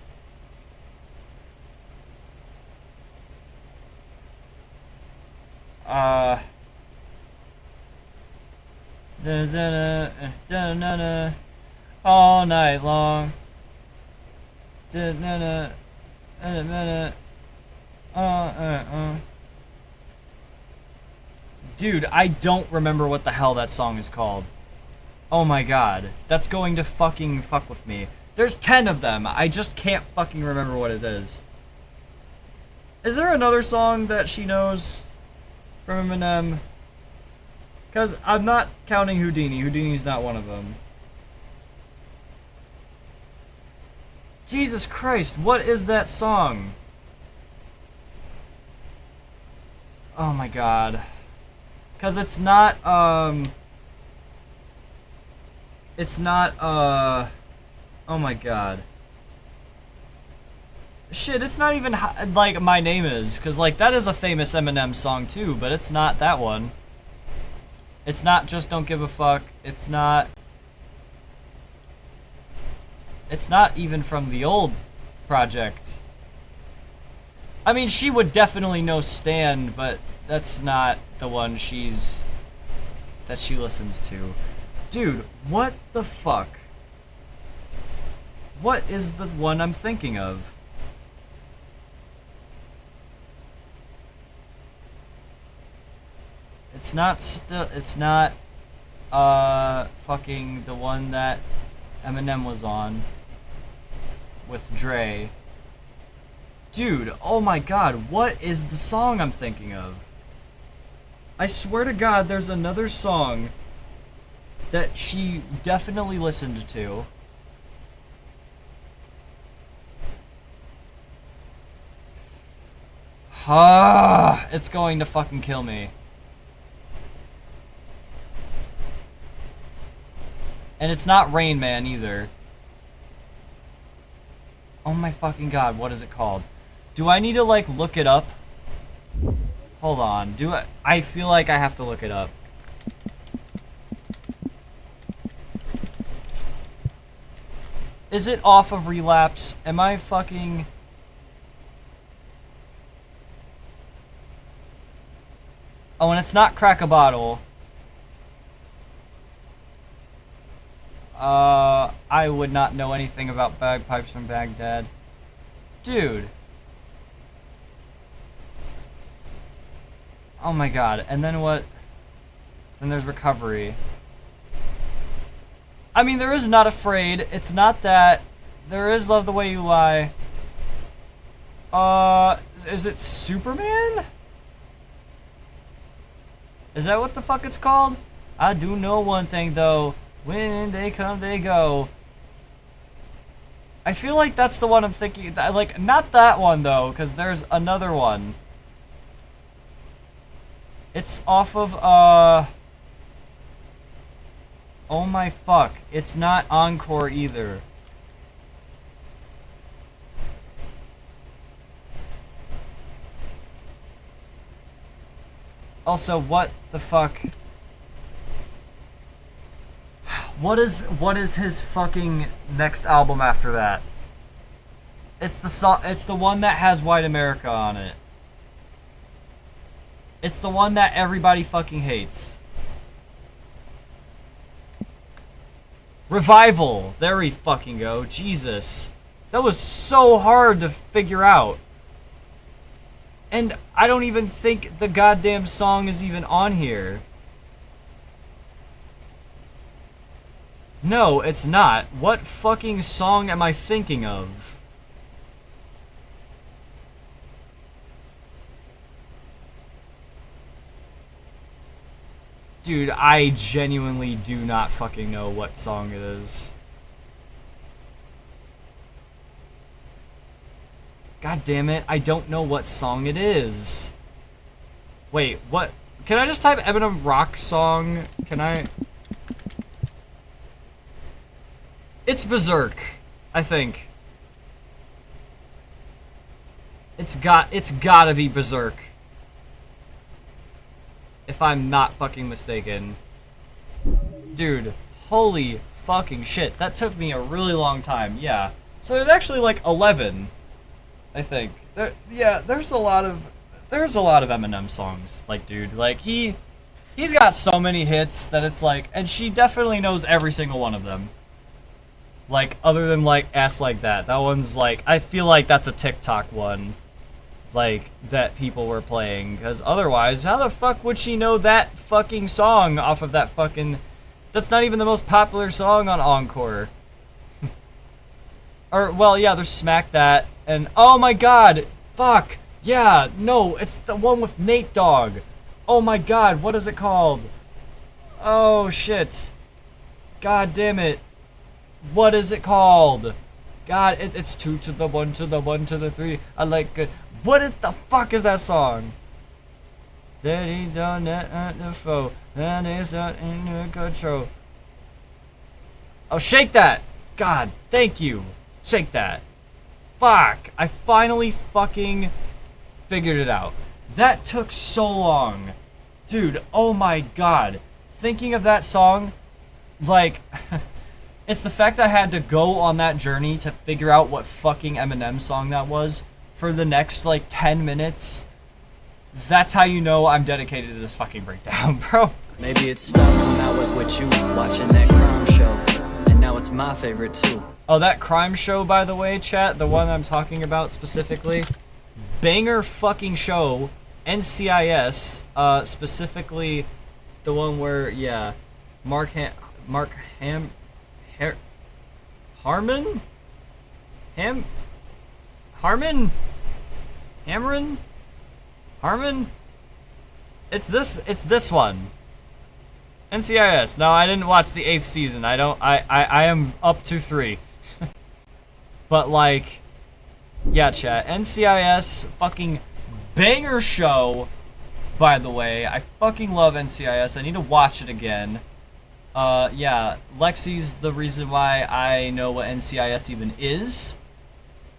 All night long. Dude, I don't remember what the hell that song is called. Oh my god, that's going to fucking fuck with me. There's 10 of them, I just can't fucking remember what it is. Is there another song that she knows from Eminem? Because I'm not counting Houdini. Houdini's not one of them. Jesus Christ, what is that song? Oh my god. Because it's not, oh my god. Shit, it's not even, like, My Name Is, because, like, that is a famous Eminem song, too, but it's not that one. It's not Just Don't Give a Fuck. It's not even from the old project. I mean, she would definitely know Stand, but that's not the one that she listens to. Dude, what the fuck? What is the one I'm thinking of? It's not fucking the one that Eminem was on with Dre. Dude, oh my god, what is the song I'm thinking of? I swear to god there's another song that she definitely listened to. Ah, it's going to fucking kill me. And it's not Rain Man either. Oh my fucking god, what is it called? Do I need to, like, look it up? Hold on. I feel like I have to look it up. Is it off of Relapse? Am I fucking... Oh, and it's not Crack a Bottle. I would not know anything about Bagpipes from Baghdad. Dude. Oh my god, and then what? Then there's Recovery. I mean, there is Not Afraid. It's not that. There is Love the Way You Lie. Is it Superman? Is that what the fuck it's called? I do know one thing, though. When they come, they go. I feel like that's the one I'm thinking. Like, not that one, though, because there's another one. It's off of, oh my fuck. It's not Encore either. Also, what the fuck? What is his fucking next album after that? It's the one that has White America on it. It's the one that everybody fucking hates. Revival. There we fucking go. Jesus. That was so hard to figure out. And I don't even think the goddamn song is even on here. No, it's not. What fucking song am I thinking of? Dude, I genuinely do not fucking know what song it is. God damn it, I don't know what song it is. Wait, what? Can I just type Eminem rock song? Can I? It's Berserk, I think. It's gotta be Berserk. If I'm not fucking mistaken. Dude, holy fucking shit. That took me a really long time, yeah. So there's actually like 11, I think. There's a lot of Eminem songs. Like, dude, like he's got so many hits that it's like, and she definitely knows every single one of them. Like, other than like Ass Like That. That one's like, I feel like that's a TikTok one. Like, that people were playing, because otherwise, how the fuck would she know that fucking song off of that fucking... That's not even the most popular song on Encore. Or, well, yeah, there's Smack That, and oh my god, fuck, yeah, no, it's the one with Nate Dogg. Oh my god, what is it called? Oh, shit. God damn it. What is it called? God, it's 2 to the 1 to the 1 to the 3, I like it. What the fuck is that song? That he's on that the foe, that is in control. Oh, Shake That! God, thank you. Shake That. Fuck, I finally fucking figured it out. That took so long. Dude, oh my god. Thinking of that song, like, it's the fact that I had to go on that journey to figure out what fucking Eminem song that was. For the next, like, 10 minutes, that's how you know I'm dedicated to this fucking breakdown, bro.
Maybe it stopped when I was with you, watching that crime show, and now it's my favorite too.
Oh, that crime show, by the way, chat, the one I'm talking about specifically, banger fucking show, NCIS, specifically the one where, yeah, Harmon? It's this one. NCIS. No, I didn't watch the 8th season. I am up to 3. But like, yeah, chat. NCIS, fucking banger show, by the way. I fucking love NCIS. I need to watch it again. Yeah, Lexi's the reason why I know what NCIS even is.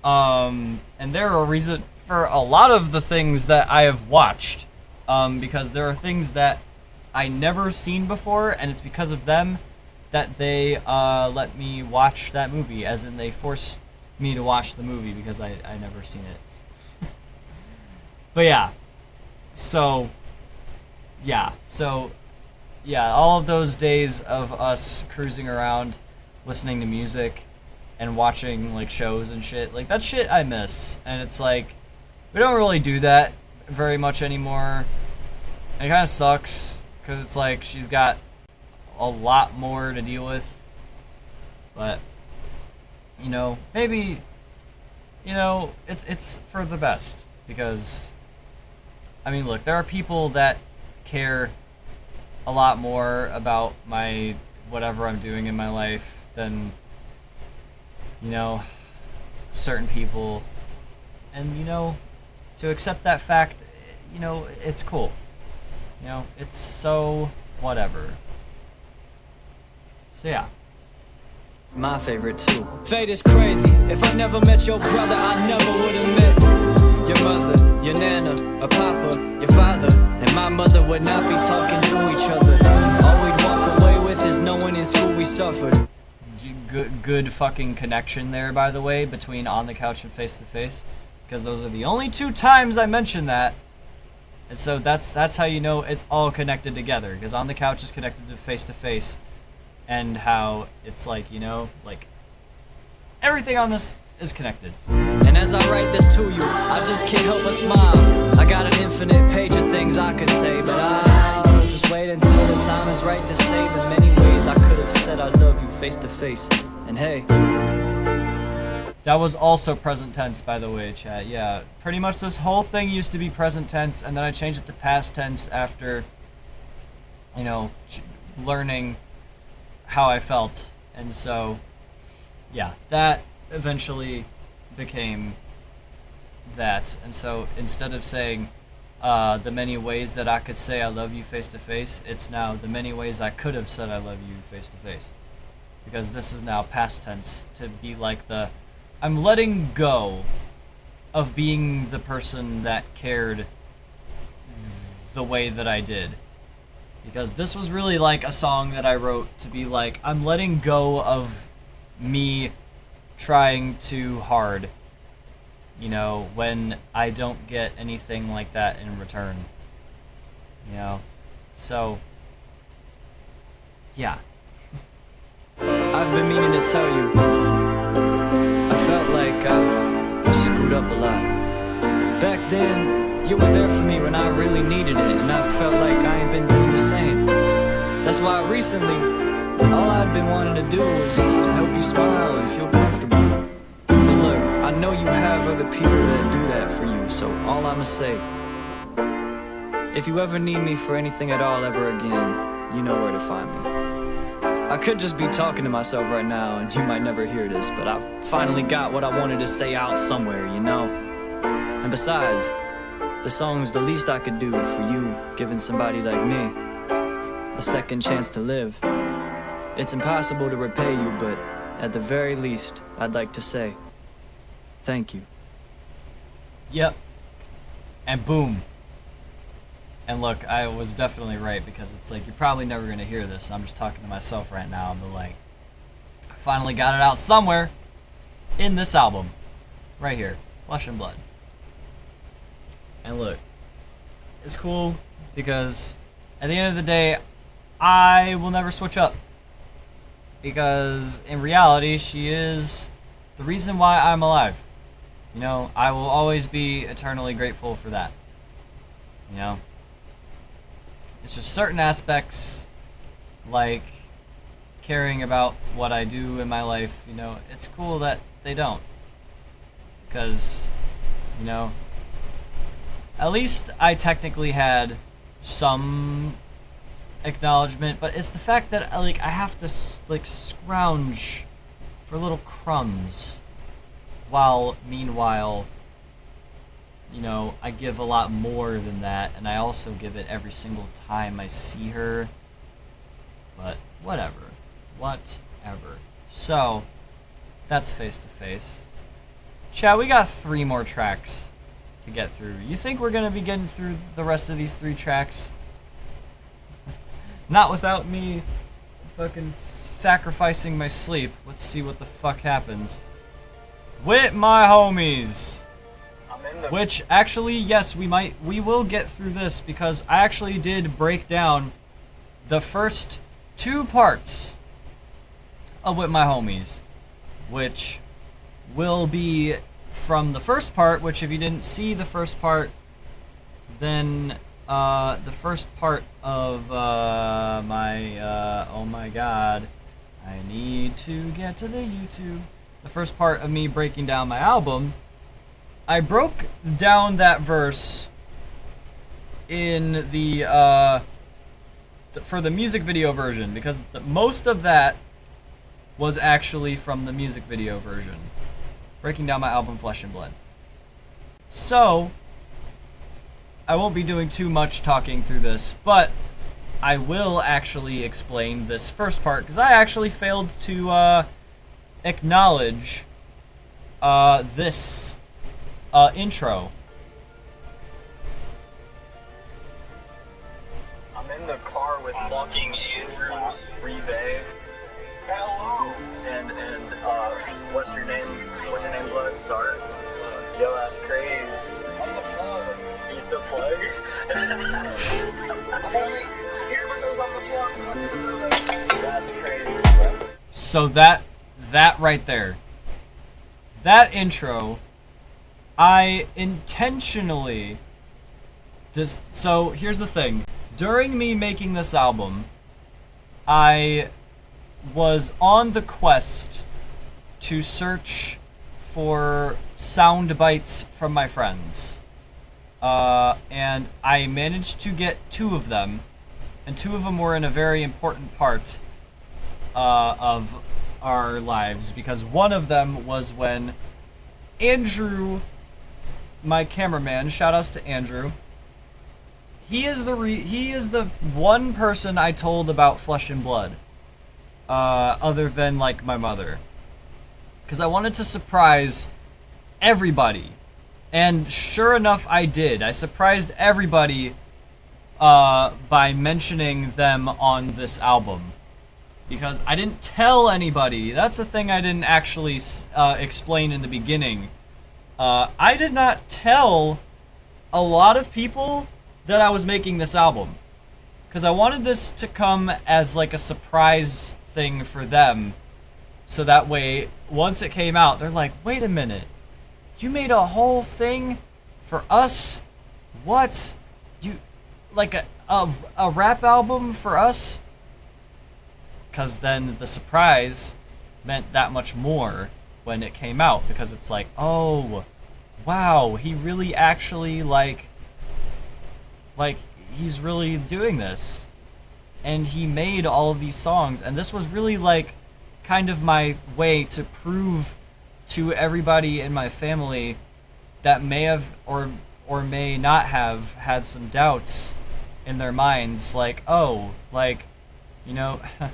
And there are a reason for a lot of the things that I have watched, because there are things that I never seen before, and it's because of them that they let me watch that movie, as in they forced me to watch the movie because I never seen it. But yeah, so yeah, all of those days of us cruising around, listening to music, and watching like shows and shit, like that shit I miss. And it's like, we don't really do that very much anymore. And it kind of sucks, because it's like she's got a lot more to deal with. But, you know, maybe, you know, it's for the best. Because, I mean, look, there are people that care a lot more about my whatever I'm doing in my life than, you know, certain people. And, you know, to accept that fact, you know, it's cool. You know, it's so whatever. So yeah.
My favorite too. Fate is crazy. If I never met your brother, I never would have met your mother, your nana, or papa, your father, and my mother would not be talking to each other. All we'd walk away with is knowing in school we suffered.
Good fucking connection there, by the way, between On the Couch and Face to Face, because those are the only 2 times I mentioned that, and so that's how you know it's all connected together, because On the Couch is connected to Face to Face, and how it's like, you know, like everything on this is connected.
And as I write this to you, I just can't help but smile. I got an infinite page of things I could say, but I'll just wait until the time is right to say the many ways I could have said I love you face to face. And hey,
that was also present tense, by the way, chat. Yeah, pretty much this whole thing used to be present tense, and then I changed it to past tense after, you know, learning how I felt. And so, yeah, that eventually became that. And so instead of saying the many ways that I could say I love you face to face, it's now the many ways I could have said I love you face to face. Because this is now past tense, to be like I'm letting go of being the person that cared the way that I did. Because this was really like a song that I wrote to be like, I'm letting go of me trying too hard, you know, when I don't get anything like that in return, you know. So yeah,
I've been meaning to tell you, I felt like I've screwed up a lot. Back then, you were there for me when I really needed it, and I felt like I ain't been doing the same. That's why recently, all I've been wanting to do is help you smile and feel comfortable. But look, I know you have other people that do that for you, so all I'ma say, if you ever need me for anything at all ever again, you know where to find me. I could just be talking to myself right now, and you might never hear this, but I've finally got what I wanted to say out somewhere, you know? And besides, the song's the least I could do for you, giving somebody like me a second chance to live. It's impossible to repay you, but at the very least, I'd like to say thank you.
Yep. And boom. And look, I was definitely right, because it's like, you're probably never going to hear this. I'm just talking to myself right now, but like, I finally got it out somewhere in this album. Right here. Flesh and Blood. And look, it's cool because at the end of the day, I will never switch up. Because in reality, she is the reason why I'm alive. You know, I will always be eternally grateful for that. You know? It's just certain aspects, like caring about what I do in my life, you know, it's cool that they don't. Because, you know, at least I technically had some acknowledgement, but it's the fact that like I have to like scrounge for little crumbs, while meanwhile, you know, I give a lot more than that, and I also give it every single time I see her. But whatever. So, that's Face to Face. Chat, we got 3 more tracks to get through. You think we're gonna be getting through the rest of these 3 tracks? Not without me fucking sacrificing my sleep. Let's see what the fuck happens. With my homies. Which, actually, yes, we will get through this, because I actually did break down the first 2 parts of With My Homies, which will be from the first part, which if you didn't see the first part, then the first part of oh my god, I need to get to the YouTube. The first part of me breaking down my album, I broke down that verse in the for the music video version, because most of that was actually from the music video version, breaking down my album Flesh and Blood. So I won't be doing too much talking through this, but I will actually explain this first part, because I actually failed to acknowledge this intro.
in the car with fucking Andrew Rive. Hello. And what's your name? What's your name, Blood? Sorry. Yo, that's crazy. I'm the plug. He's the plug. That's crazy, bro.
So that right there, that intro, I intentionally so here's the thing. During me making this album, I was on the quest to search for sound bites from my friends. And I managed to get 2 of them, and 2 of them were in a very important part of our lives, because one of them was when Andrew, my cameraman, shout outs to Andrew, he is the one person I told about Flesh and Blood, other than like my mother, because I wanted to surprise everybody, and sure enough I did. I surprised everybody by mentioning them on this album, because I didn't tell anybody. That's the thing I didn't actually explain in the beginning. I did not tell a lot of people that I was making this album, because I wanted this to come as like a surprise thing for them, so that way once it came out they're like, wait a minute, you made a whole thing for us? What? You like a rap album for us? Because then the surprise meant that much more when it came out, because it's like, oh wow, he really actually like he's really doing this, and he made all of these songs, and this was really like kind of my way to prove to everybody in my family that may have or may not have had some doubts in their minds, like, oh, like, you know, I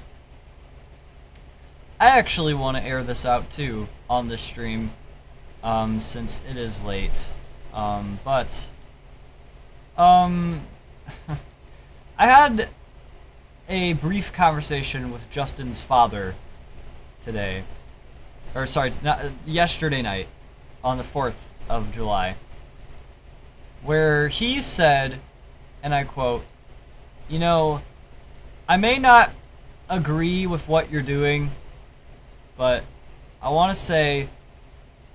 actually want to air this out too on this stream, since it is late, I had a brief conversation with Justin's father today, or sorry, it's not, yesterday night, on the 4th of July, where he said, and I quote, you know, I may not agree with what you're doing, but I want to say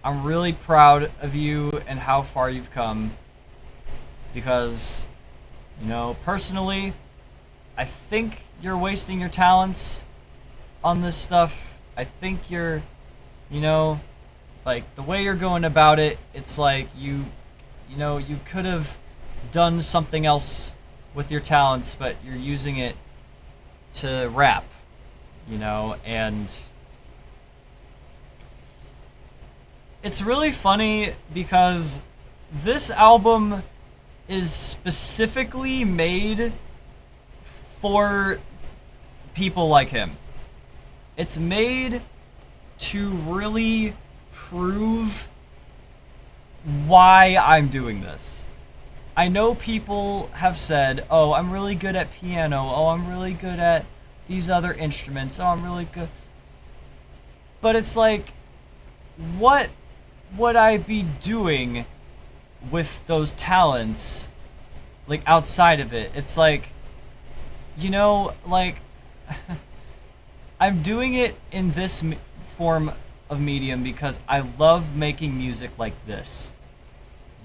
I'm really proud of you and how far you've come, because, you know, personally, I think you're wasting your talents on this stuff. I think you're, you know, like, the way you're going about it, it's like you know, you could have done something else with your talents, but you're using it to rap, you know, and it's really funny because this album is specifically made for people like him. It's made to really prove why I'm doing this. I know people have said, oh, I'm really good at piano, oh, I'm really good at these other instruments, oh, I'm really good. But it's like, what would I be doing with those talents, like, outside of it? It's like, you know, like, I'm doing it in this form of medium because I love making music like this.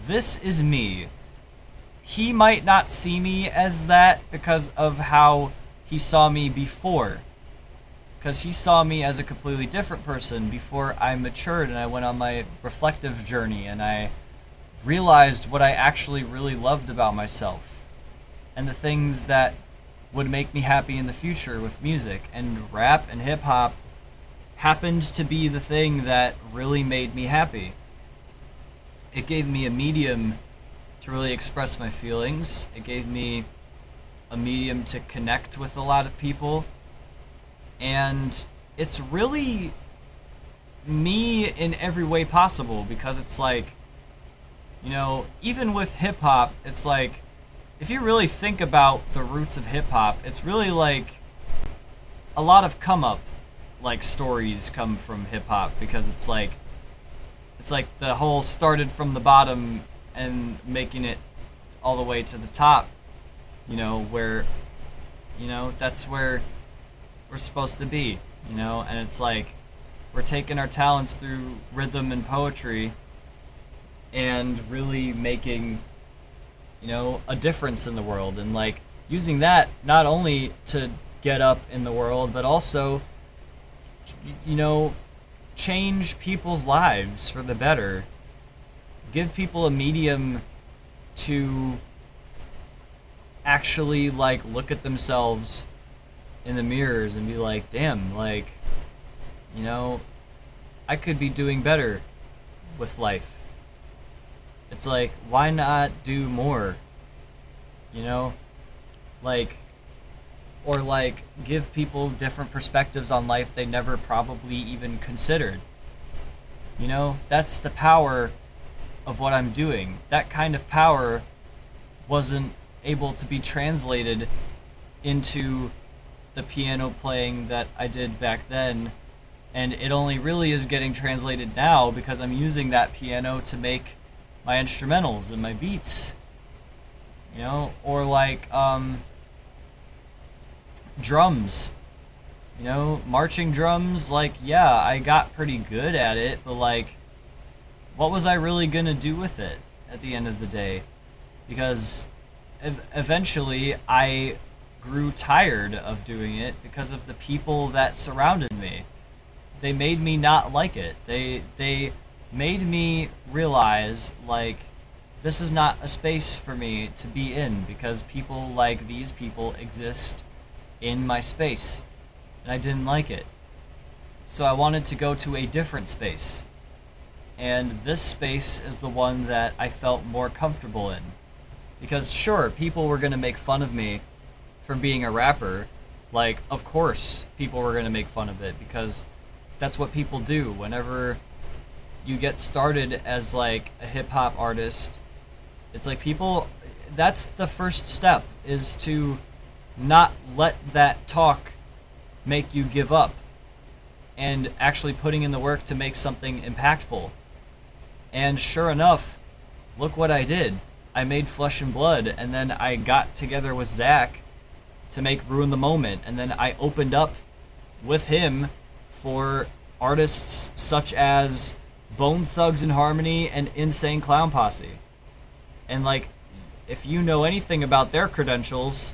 This is me. He might not see me as that because of how he saw me before. Because he saw me as a completely different person before I matured and I went on my reflective journey and I realized what I actually really loved about myself and the things that would make me happy in the future with music. And rap and hip-hop happened to be the thing that really made me happy. It gave me a medium to really express my feelings. It gave me a medium to connect with a lot of people. And it's really me in every way possible, because it's like, you know, even with hip-hop, it's like, if you really think about the roots of hip hop, it's really like a lot of come up like stories come from hip hop, because it's like the whole started from the bottom and making it all the way to the top, you know, where, you know, that's where we're supposed to be, you know, and it's like we're taking our talents through rhythm and poetry and really making, you know, a difference in the world, and like using that not only to get up in the world, but also, you know, change people's lives for the better. Give people a medium to actually like look at themselves in the mirrors and be like, damn, like, you know, I could be doing better with life. It's like, why not do more? You know? Like, or like give people different perspectives on life they never probably even considered. You know, that's the power of what I'm doing. That kind of power wasn't able to be translated into the piano playing that I did back then, and it only really is getting translated now because I'm using that piano to make my instrumentals and my beats. You know, or like drums, you know, marching drums. Like, yeah, I got pretty good at it, but like, what was I really gonna do with it at the end of the day? Because eventually I grew tired of doing it because of the people that surrounded me. They made me not like it. They made me realize, like, this is not a space for me to be in, because people like these people exist in my space, and I didn't like it. So I wanted to go to a different space, and this space is the one that I felt more comfortable in. Because sure, people were going to make fun of me for being a rapper. Like, of course people were going to make fun of it, because that's what people do whenever you get started as like a hip-hop artist. It's like people, that's the first step, is to not let that talk make you give up, and actually putting in the work to make something impactful. And sure enough, look what I did. I made Flesh and Blood, and then I got together with Zach to make Ruin the Moment, and then I opened up with him for artists such as Bone Thugs and Harmony and Insane Clown Posse. And like, if you know anything about their credentials,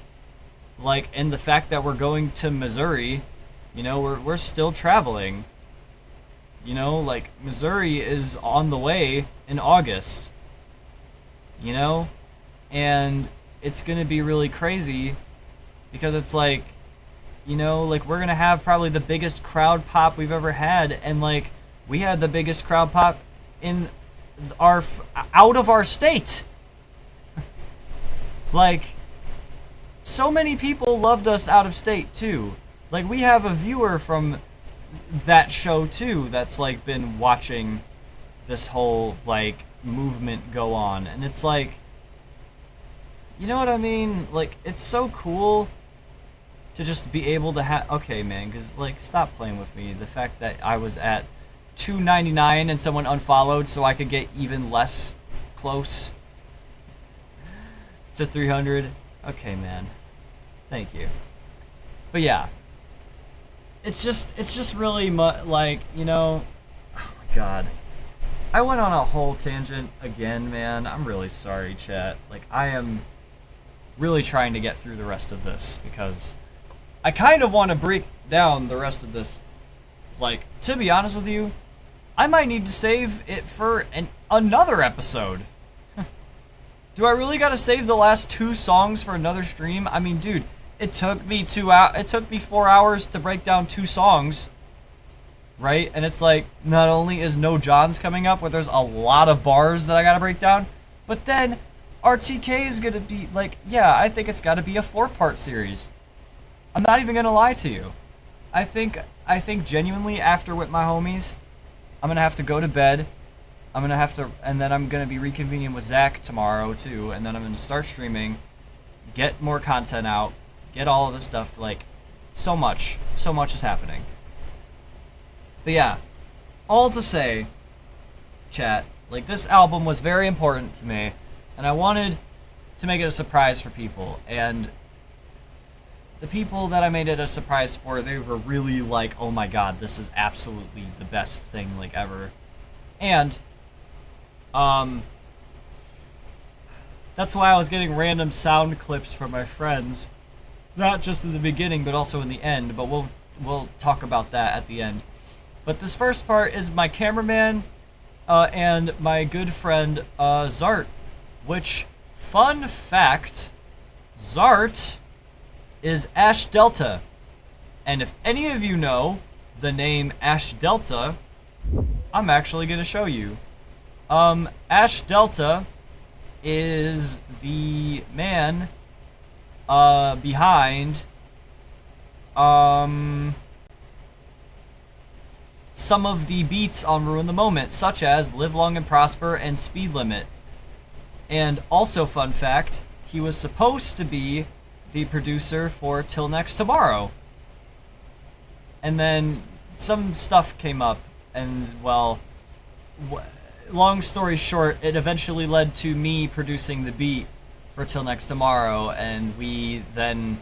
like, and the fact that we're going to Missouri, you know, we're still traveling. You know, like, Missouri is on the way in August. You know? And it's gonna be really crazy, because it's like, you know, like, we're gonna have probably the biggest crowd pop we've ever had, and like, we had the biggest crowd pop in our out of our state. Like, so many people loved us out of state too. Like, we have a viewer from that show too that's like been watching this whole like movement go on, and it's like, you know what I mean? Like, it's so cool to just be able to have, okay man, because like, stop playing with me. The fact that I was at 299 and someone unfollowed so I could get even less close to 300. Okay, man. Thank you. But yeah, it's just really like, you know, oh my god. I went on a whole tangent again, man. I'm really sorry, chat. Like, I am really trying to get through the rest of this, because I kind of want to break down the rest of this. Like, to be honest with you, I might need to save it for another episode. Do I really gotta save the last 2 songs for another stream? I mean, dude, it took me 4 hours to break down 2 songs, right? And it's like, not only is No John's coming up, where there's a lot of bars that I gotta break down, but then RTK is gonna be like, yeah, I think it's gotta be a 4-part series. I'm not even gonna lie to you. I think genuinely, after With My Homies, I'm gonna have to go to bed. And then I'm gonna be reconvening with Zach tomorrow too, and then I'm gonna start streaming, get more content out, get all of this stuff. Like, so much is happening. But yeah, all to say, chat, like, this album was very important to me, and I wanted to make it a surprise for people, and the people that I made it a surprise for, they were really like, oh my god, this is absolutely the best thing, like, ever. And, that's why I was getting random sound clips from my friends, not just in the beginning, but also in the end, but we'll talk about that at the end. But this first part is my cameraman, and my good friend, Zart, which, fun fact, Zart is Ash Delta. And if any of you know the name Ash Delta, I'm actually going to show you. Ash Delta is the man behind some of the beats on Ruin the Moment, such as Live Long and Prosper and Speed Limit. And also, fun fact, he was supposed to be the producer for Till Next Tomorrow. And then some stuff came up, and, well, long story short, it eventually led to me producing the beat for Till Next Tomorrow, and we then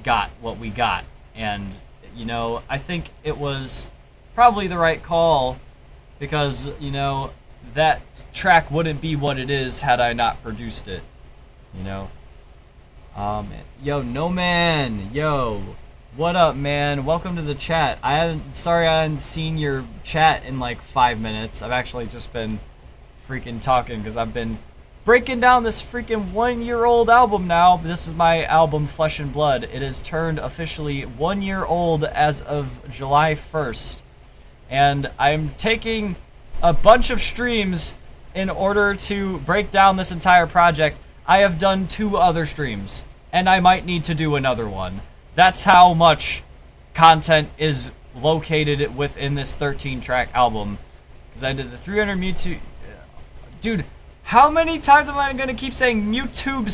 got what we got. And, you know, I think it was probably the right call, because, you know, that track wouldn't be what it is had I not produced it, you know. Yo, No Man, yo, what up, man? Welcome to the chat. Sorry I hadn't seen your chat in like 5 minutes. I've actually just been freaking talking because I've been breaking down this freaking 1-year-old album now. This is my album, Flesh and Blood. It has turned officially 1 year old as of July 1st. And I'm taking a bunch of streams in order to break down this entire project. I have done 2 other streams, and I might need to do another one. That's how much content is located within this 13-track album. Because I did the 300 Mewtwo... Dude, how many times am I going to keep saying Mewtwo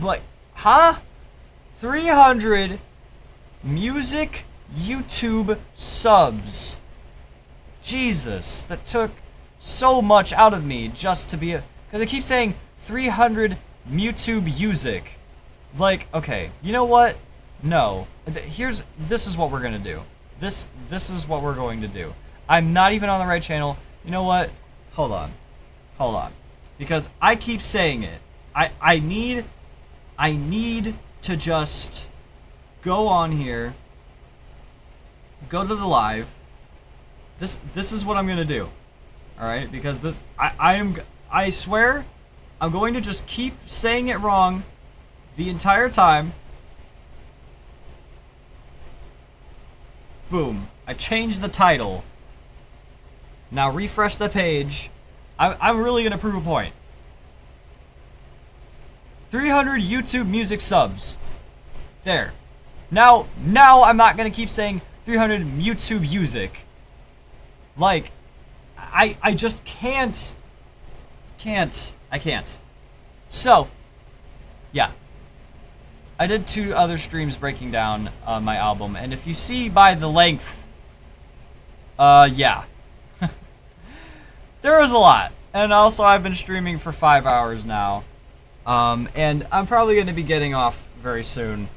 like, huh? 300 music YouTube subs. Jesus, that took so much out of me just to be a... Because I keep saying 300 Mewtwo music. Like, okay, you know what? No. This is what we're gonna do. This is what we're going to do. I'm not even on the right channel. You know what? Hold on. Because I keep saying it. I need to just go on here, go to the live. This is what I'm gonna do. Alright? Because this I swear I'm going to just keep saying it wrong the entire time. Boom. I changed the title. Now refresh the page. I'm really gonna prove a point. 300 YouTube music subs. There. Now I'm not gonna keep saying 300 YouTube music. Like, I just can't. I can't. So, yeah. I did 2 other streams breaking down my album, and if you see by the length, yeah. There was a lot. And also, I've been streaming for 5 hours now. And I'm probably going to be getting off very soon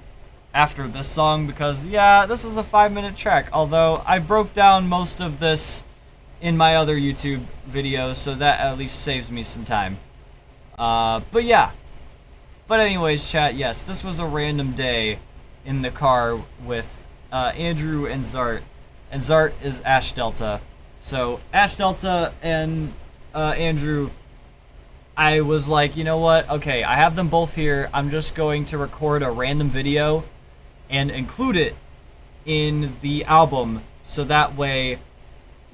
after this song, because, yeah, this is a 5-minute track. Although, I broke down most of this in my other YouTube videos, so that at least saves me some time. But yeah. But anyways, chat, yes, this was a random day in the car with Andrew and Zart. And Zart is Ash Delta. So, Ash Delta and Andrew, I was like, you know what? Okay, I have them both here. I'm just going to record a random video and include it in the album, so that way,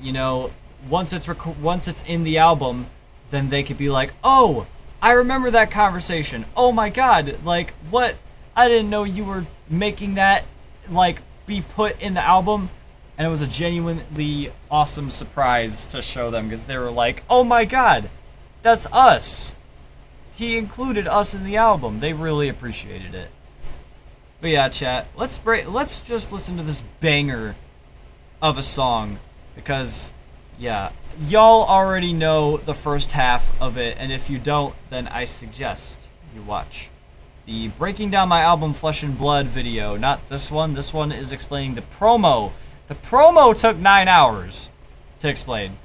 you know, once it's in the album, then they could be like, oh, I remember that conversation. Oh my god, like, what? I didn't know you were making that, like, be put in the album. And it was a genuinely awesome surprise to show them, because they were like, oh my god, that's us. he included us in the album. They really appreciated it. But yeah, chat, let's just listen to this banger of a song, because yeah, y'all already know the first half of it, and if you don't, then I suggest you watch the Breaking Down My Album Flesh and Blood video. Not this one. This one is explaining the promo. The promo took 9 hours to explain.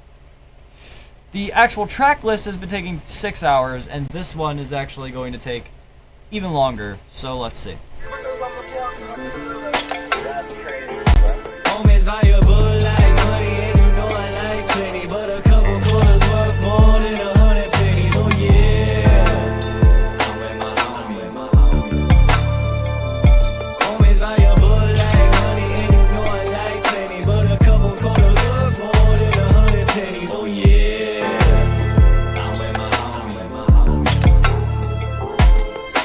The actual track list has been taking 6 hours, and this one is actually going to take even longer. So let's see.
Home is valuable like money, and you know I like plenty, but a couple quarters worth more than 100 pennies. Oh yeah, I'm with my homies. Home is valuable like money, and you know I like plenty, but a couple quarters worth more than 100 pennies. Oh yeah, I'm with my homies.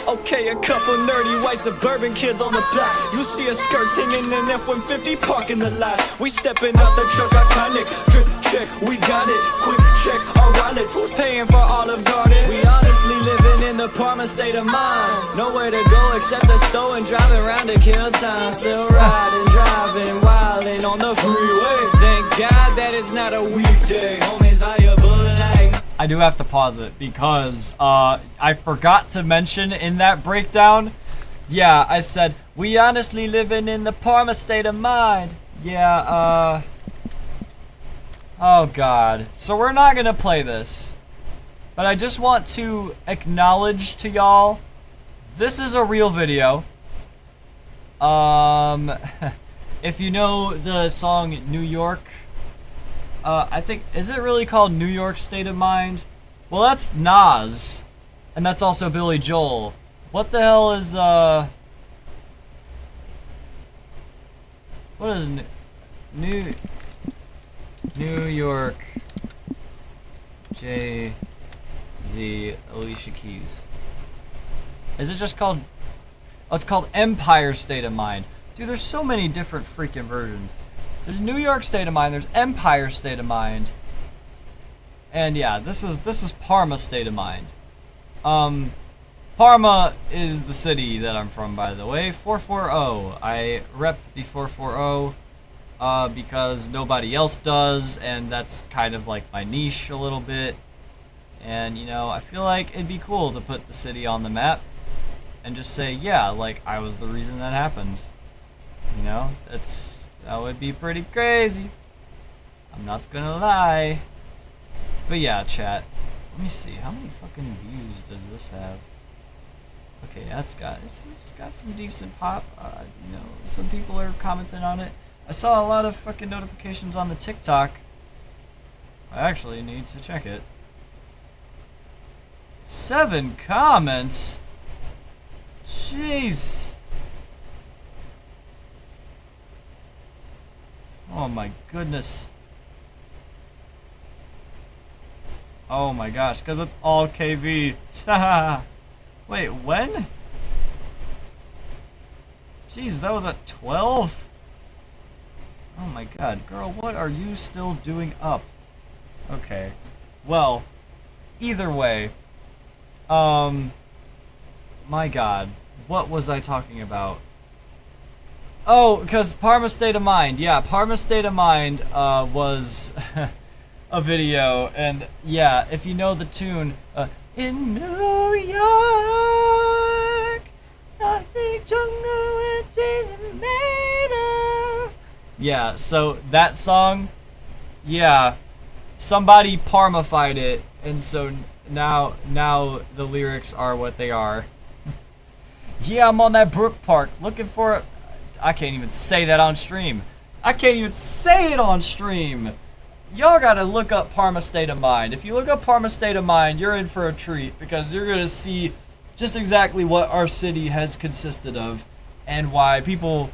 Okay, a couple nerdy white suburban kids on the block. You see a skirting in an F-150 parking the lot. We stepping out the truck, iconic. Drip check, we got it. Quick check our wallets. Who's paying for Olive Garden? We honestly living in the Parma state of mind. Nowhere to go except the store and driving around to kill time. Still riding, driving, wilding on the freeway. Thank God that it's not a weekday. Home is valuable like.
I do have to pause it because I forgot to mention in that breakdown. Yeah, I said, we honestly living in the Parma state of mind. Yeah, oh God. So we're not gonna play this. But I just want to acknowledge to y'all, this is a real video. If you know the song New York, I think, is it really called New York State of Mind? Well, that's Nas. And that's also Billy Joel. What the hell is, what is New York Jay-Z Alicia Keys? Is it just called, oh, it's called Empire State of Mind. Dude, there's so many different freaking versions. There's New York State of Mind, there's Empire State of Mind. And yeah, this is Parma State of Mind. Parma is the city that I'm from, by the way. 440. I rep the 440 because nobody else does, and that's kind of like my niche a little bit. And you know, I feel like it'd be cool to put the city on the map and just say, yeah, like I was the reason that happened. You know, that would be pretty crazy. I'm not gonna lie. But yeah, chat. Let me see, how many fucking views does this have? Okay, it's got some decent pop. You know, some people are commenting on it. I saw a lot of fucking notifications on the TikTok. I actually need to check it. 7 comments? Jeez. Oh my goodness. Oh my gosh, because it's all KV. Wait, when? Jeez, that was at 12? Oh my god, girl, what are you still doing up? Okay. Well, either way. My god, what was I talking about? Oh, because Parma State of Mind. Yeah, Parma State of Mind was a video, and yeah, if you know the tune, in New York, I think jungle and trees are made of. Yeah, so that song, yeah, somebody Parma-fied it, and so now the lyrics are what they are. Yeah, I'm on that Brook Park looking for a... I can't even say that on stream. I can't even say it on stream. Y'all gotta look up Parma State of Mind. If you look up Parma State of Mind, you're in for a treat, because you're gonna see just exactly what our city has consisted of and why people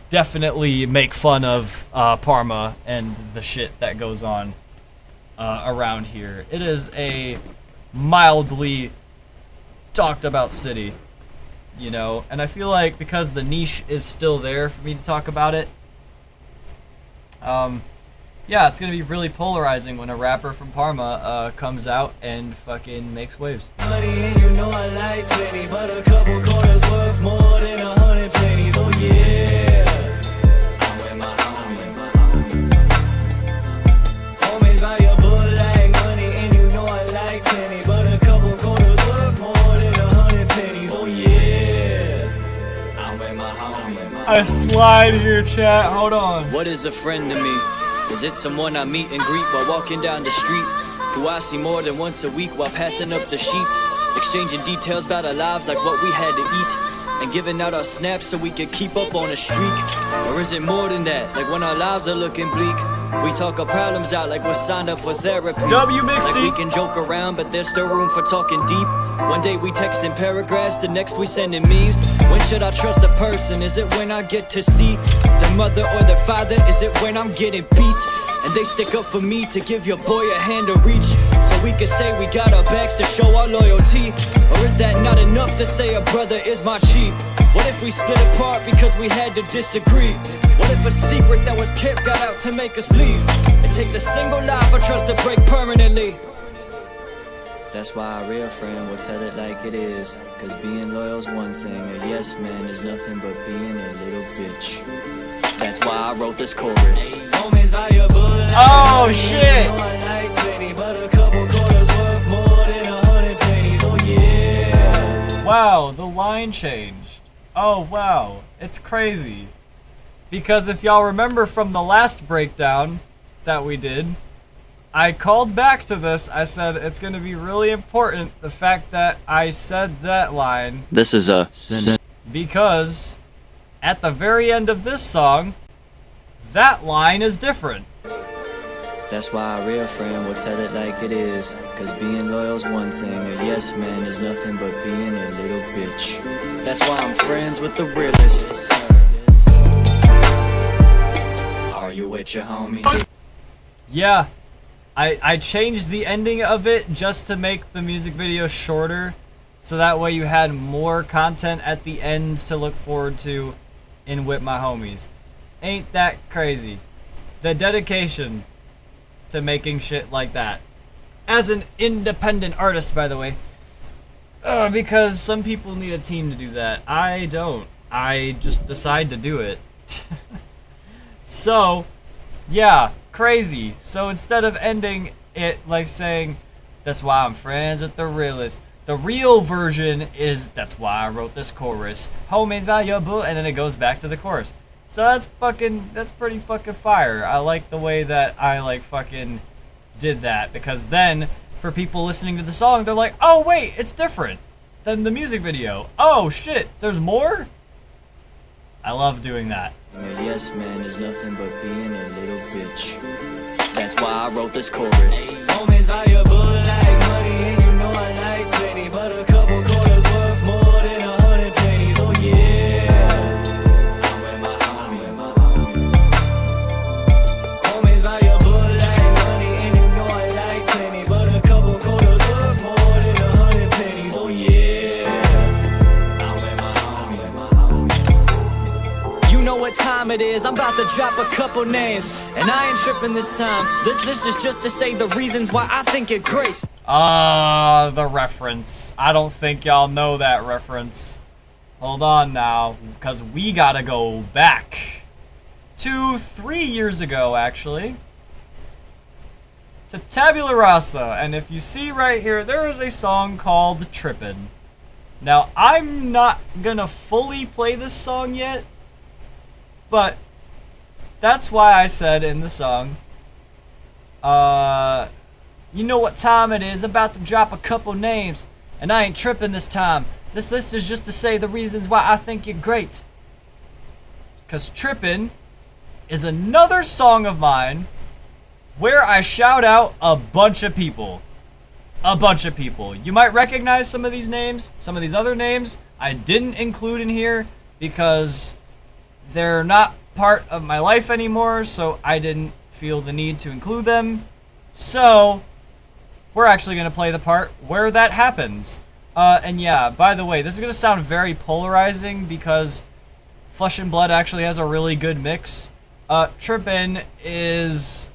definitely make fun of Parma and the shit that goes on around here. It is a mildly talked about city, you know, and I feel like because the niche is still there for me to talk about it, you yeah, it's gonna be really polarizing when a rapper from Parma comes out and fucking makes waves.
Money and you know I like plenty, but a couple quarters worth more than 100 pennies. Oh yeah, I'm with my homie. Homies valuable like money, and you know I like plenty, but a couple quarters worth more than 100 pennies. Oh yeah, I'm with my homie.
I slide here, chat. Hold on.
What is a friend to me? Is it someone I meet and greet while walking down the street? Who I see more than once a week while passing up the sheets? Exchanging details about our lives like what we had to eat, and giving out our snaps so we could keep up on a streak? Or is it more than that, like when our lives are looking bleak? We talk our problems out like we're signed up for therapy.
W Mixie.
Like we can joke around, but there's still room for talking deep. One day we text in paragraphs, the next we sending memes. When should I trust a person? Is it when I get to see their mother or their father? Is it when I'm getting beat and they stick up for me to give your boy a hand to reach, so we can say we got our backs to show our loyalty? Or is that not enough to say a brother is my chief? What if we split apart because we had to disagree? What if a secret that was kept got out to make us leave? It takes a single lie for trust to break permanently. That's why a real friend will tell it like it is. Cause being loyal's one thing, a yes man is nothing but being a little bitch. That's why I wrote this chorus.
Oh shit! Wow, the line changed. Oh wow, it's crazy. Because if y'all remember from the last breakdown that we did, I called back to this. I said it's going to be really important, the fact that I said that line.
This is a...
Because at the very end of this song, that line is different.
That's why a real friend will tell it like it is. Cause being loyal's one thing, a yes man is nothing but being a little bitch. That's why I'm friends with the realest. Are you with your homie?
Yeah, I changed the ending of it just to make the music video shorter, so that way you had more content at the end to look forward to in With My Homies. Ain't that crazy? The dedication to making shit like that. As an independent artist, by the way. Because some people need a team to do that. I don't. I just decide to do it. So, yeah, crazy. So instead of ending it like saying, that's why I'm friends with the realist, the real version is, that's why I wrote this chorus. Homies valuable, and then it goes back to the chorus. So that's pretty fucking fire. I like the way that I like fucking did that, because then for people listening to the song, they're like, oh wait, it's different than the music video. Oh shit, there's more? I love doing that.
A yes man is nothing but being a little bitch. That's why I wrote this chorus. Homies valuable like money, and you know I like plenty, but a couple quarters worth more than 100 pennies. Oh yeah, I'm with my homie. Homies valuable like money, and you know I like plenty, but a couple quarters worth more than 100 pennies. Oh yeah, I'm with my homie. You know what time it is, I'm about to drop a couple names, and I ain't tripping this time. This is just to say the reasons why I think it great.
The reference. I don't think y'all know that reference. Hold on now, because we gotta go back to 3 years ago, actually, to Tabula Rasa. And if you see right here, there is a song called Trippin'. Now, I'm not gonna fully play this song yet, but that's why I said in the song, you know what time it is, about to drop a couple names, and I ain't tripping this time. This list is just to say the reasons why I think you're great. Cause Trippin' is another song of mine where I shout out a bunch of people. A bunch of people. You might recognize some of these names. Some of these other names I didn't include in here because they're not part of my life anymore, so I didn't feel the need to include them. So, we're actually going to play the part where that happens. And yeah, by the way, this is going to sound very polarizing because Flesh and Blood actually has a really good mix. Trippin' is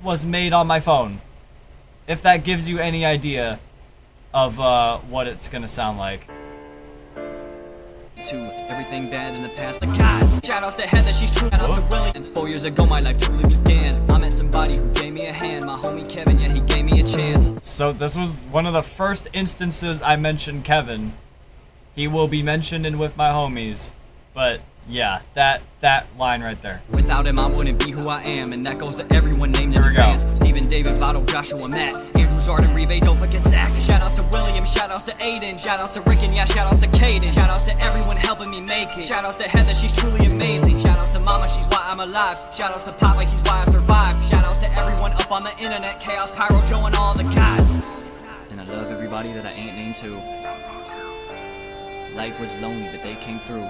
was made on my phone. If that gives you any idea of what it's gonna sound like.
To everything bad in the past, like guys. Shout outs to Heather, she's true. Shout outs to Willie. And 4 years ago, my life truly began. I met somebody who gave me a hand. My homie Kevin, yeah, he gave me a chance.
So this was one of the first instances I mentioned Kevin. He will be mentioned in With My Homies, but yeah, that line right there.
Without him, I wouldn't be who I am, and that goes to everyone named in advance. Stephen, David, Votto, Joshua, Matt, Andrew, Zarden, Rive, don't forget Zach. Shout outs to William, shout outs to Aiden, shout outs to Rick, and yeah, shout outs to Caden. Shout outs to everyone helping me make it. Shout outs to Heather, she's truly amazing. Shout outs to Mama, she's why I'm alive. Shout outs to Papa, he's why I survived. Shout outs to everyone up on the internet, Chaos, Pyro, Joe, and all the guys. And I love everybody that I ain't named to. Life was lonely, but they came through.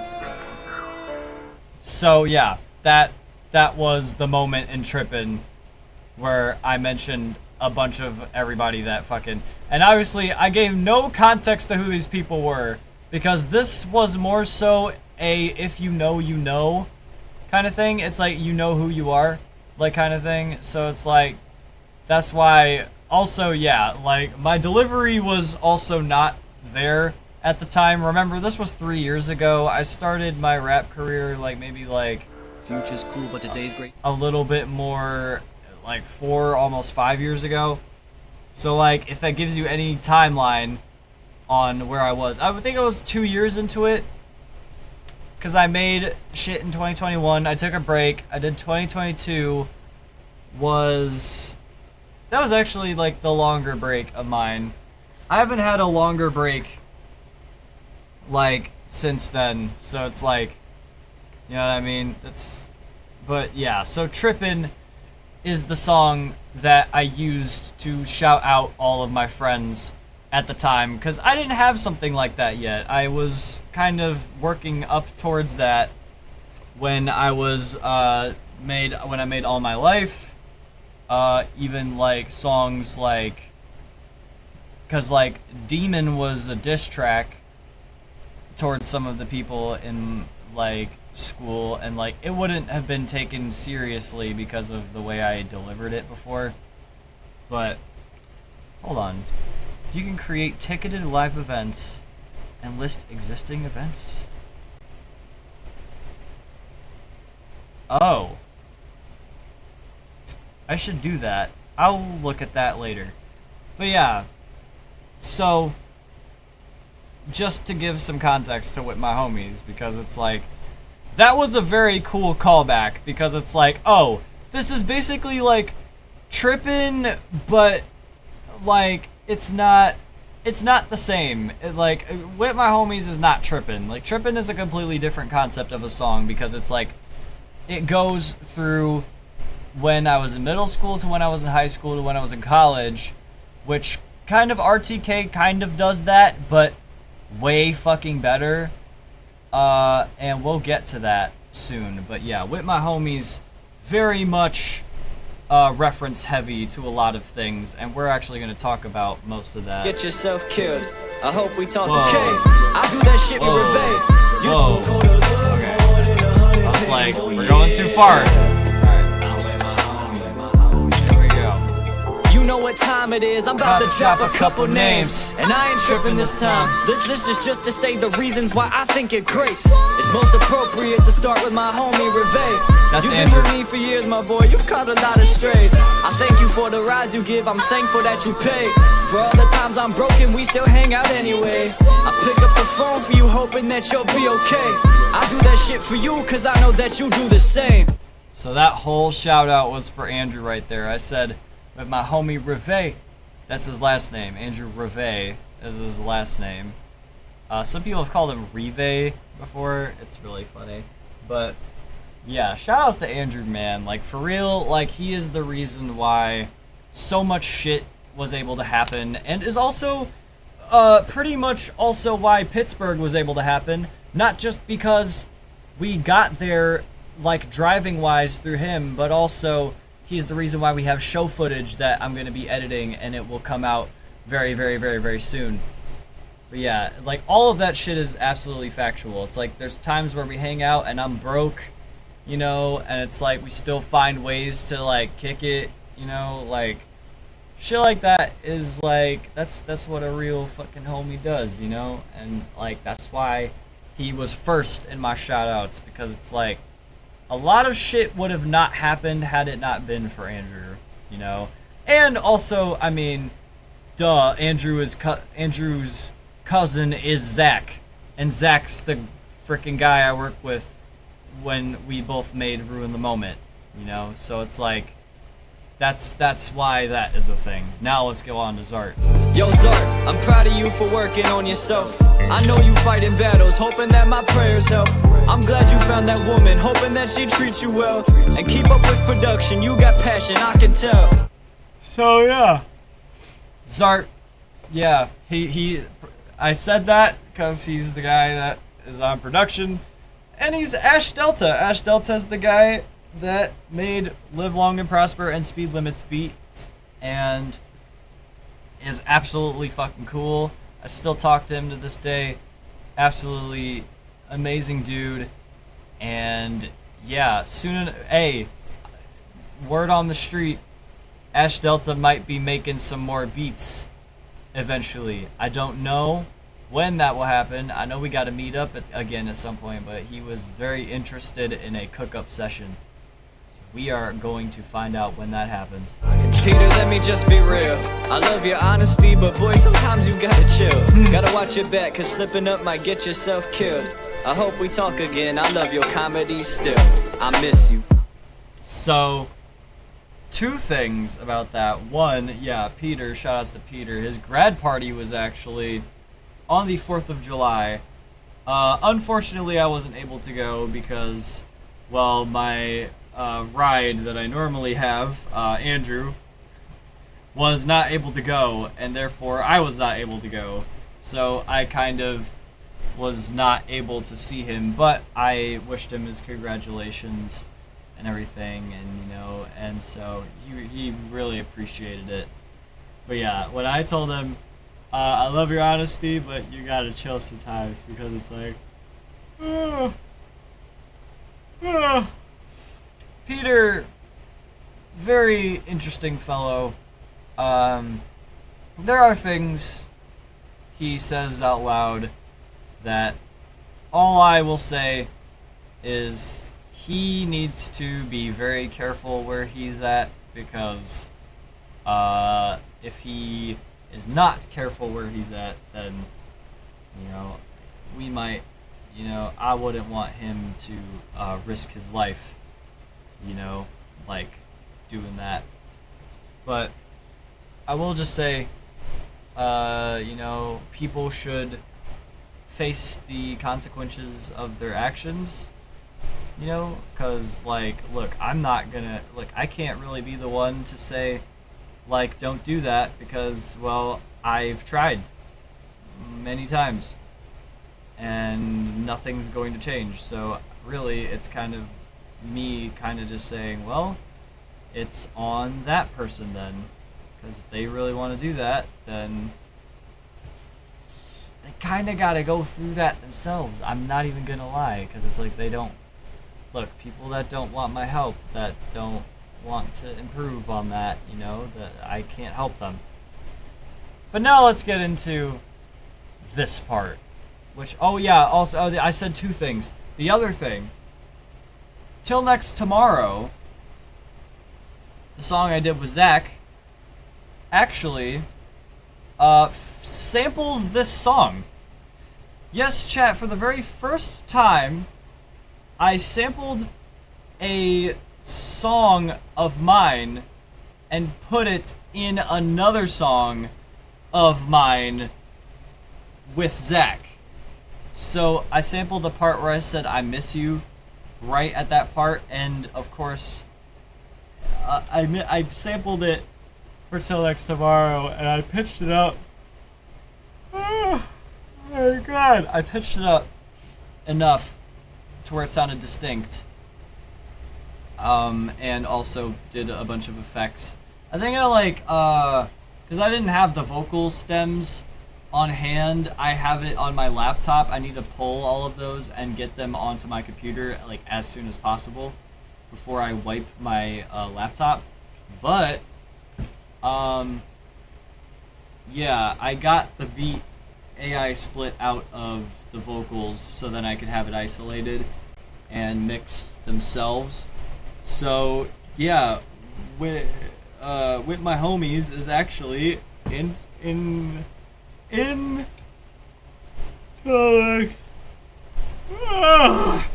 So yeah, that was the moment in Trippin' where I mentioned a bunch of everybody that fucking, and obviously I gave no context to who these people were, because this was more so a if you know kind of thing. It's like you know who you are, like kind of thing. So it's like, that's why also, yeah, like my delivery was also not there at the time. Remember, this was 3 years ago. I started my rap career like maybe like
Future's cool, but today's great.
a little bit more like 4, almost 5 years ago. So like if that gives you any timeline on where I was, I would think I was 2 years into it, because I made shit in 2021. I took a break. I did 2022. That was actually like the longer break of mine. I haven't had a longer break like since then, so it's like, you know what I mean? But yeah, so Trippin' is the song that I used to shout out all of my friends at the time, because I didn't have something like that yet. I was kind of working up towards that when I was made All My Life, even like songs like, because like Demon was a diss track towards some of the people in like school, and like it wouldn't have been taken seriously because of the way I delivered it before. But hold on, you can create ticketed live events and list existing events. Oh, I should do that. I'll look at that later. But yeah, so just to give some context to With My Homies, because it's like, that was a very cool callback, because it's like, oh, this is basically like Trippin', but like it's not the same. Like With My Homies is not Trippin'. Like Trippin' is a completely different concept of a song, because it's like it goes through when I was in middle school to when I was in high school to when I was in college, which kind of RTK kind of does that, but way fucking better. And we'll get to that soon. But yeah, With My Homies, very much reference heavy to a lot of things, and we're actually going to talk about most of that.
Get yourself killed. I hope we talk
Whoa.
okay. I do that shit with Reveille.
Whoa. Okay. I was like, we're going too far.
You know what time it is, I'm about to drop a couple names. And I ain't tripping this time. This list is just to say the reasons why I think it great. It's most appropriate to start with my homie Reveille.
That's
You've
Andrew.
been with me for years, my boy, you've caught a lot of strays. I thank you for the rides you give, I'm thankful that you pay. For all the times I'm broken, we still hang out anyway. I pick up the phone for you, hoping that you'll be okay. I do that shit for you, cause I know that you do the same.
So that whole shout out was for Andrew right there. I said, with my homie Reveille, that's his last name. Andrew Reveille is his last name. Some people have called him Rive before. It's really funny. But yeah, shout outs to Andrew, man. Like for real, like he is the reason why so much shit was able to happen, and is also pretty much also why Pittsburgh was able to happen. Not just because we got there like driving wise through him, but also he's the reason why we have show footage that I'm going to be editing, and it will come out very, very, very, very soon. But yeah, like all of that shit is absolutely factual. It's like there's times where we hang out and I'm broke, you know, and it's like we still find ways to like kick it, You know, like, shit like that is like, that's what a real fucking homie does, you know? And like, that's why he was first in my shout outs, because it's like, a lot of shit would have not happened had it not been for Andrew, you know? And also, I mean, duh, Andrew's cousin is Zach. And Zach's the freaking guy I work with when we both made Ruin the Moment, you know? So it's like, that's why that is a thing. Now let's go on to Zart.
Yo, Zart, I'm proud of you for working on yourself. I know you fighting battles, hoping that my prayers help. I'm glad you found that woman, hoping that she treats you well. And keep up with production, you got passion, I can tell.
So yeah, Zart, yeah, I said that because he's the guy that is on production, and he's Ash Delta. Ash Delta's the guy that made Live Long and Prosper and Speed Limits beats, and is absolutely fucking cool. I still talk to him to this day. Absolutely amazing dude. And yeah, word on the street, Ash Delta might be making some more beats eventually. I don't know when that will happen. I know we got to meet up again at some point, but he was very interested in a cook-up session. So we are going to find out when that happens.
Peter, let me just be real. I love your honesty, but boy, sometimes you gotta chill. Gotta watch your back, cause slipping up might get yourself killed. I hope we talk again. I love your comedy still. I miss you.
So, two things about that. One, yeah, Peter, shoutouts to Peter. His grad party was actually on the 4th of July. Unfortunately, I wasn't able to go because, well, my ride that I normally have, Andrew, was not able to go, and therefore I was not able to go. So I kind of was not able to see him, but I wished him his congratulations and everything, and you know, and so he really appreciated it. But yeah, when I told him, I love your honesty, but you gotta chill sometimes, because it's like, Peter, very interesting fellow. There are things he says out loud that all I will say is he needs to be very careful where he's at, because if he is not careful where he's at, then, you know, we might, you know, I wouldn't want him to risk his life, you know, like doing that. But I will just say, you know, people should face the consequences of their actions, you know, because, like, look, I can't really be the one to say, like, don't do that, because, well, I've tried many times, and nothing's going to change. So really, it's kind of me kind of just saying, well, it's on that person then, because if they really want to do that, then they kind of got to go through that themselves. I'm not even gonna lie, because it's like, they don't look, people that don't want my help, that don't want to improve on that, you know, that I can't help them. But now let's get into this part, which, oh yeah, also, I said two things. The other thing, Till Next Tomorrow, the song I did with Zach, actually samples this song. Yes, chat, for the very first time, I sampled a song of mine and put it in another song of mine with Zach. So I sampled the part where I said I miss you right at that part, and of course I sampled it for Till Next Tomorrow, and I pitched it up. Oh my god, I pitched it up enough to where it sounded distinct, and also did a bunch of effects. I think I because I didn't have the vocal stems on hand, I have it on my laptop. I need to pull all of those and get them onto my computer like as soon as possible before I wipe my laptop. But Yeah, I got the beat AI split out of the vocals so then I could have it isolated and mixed themselves. So yeah, with my homies is actually in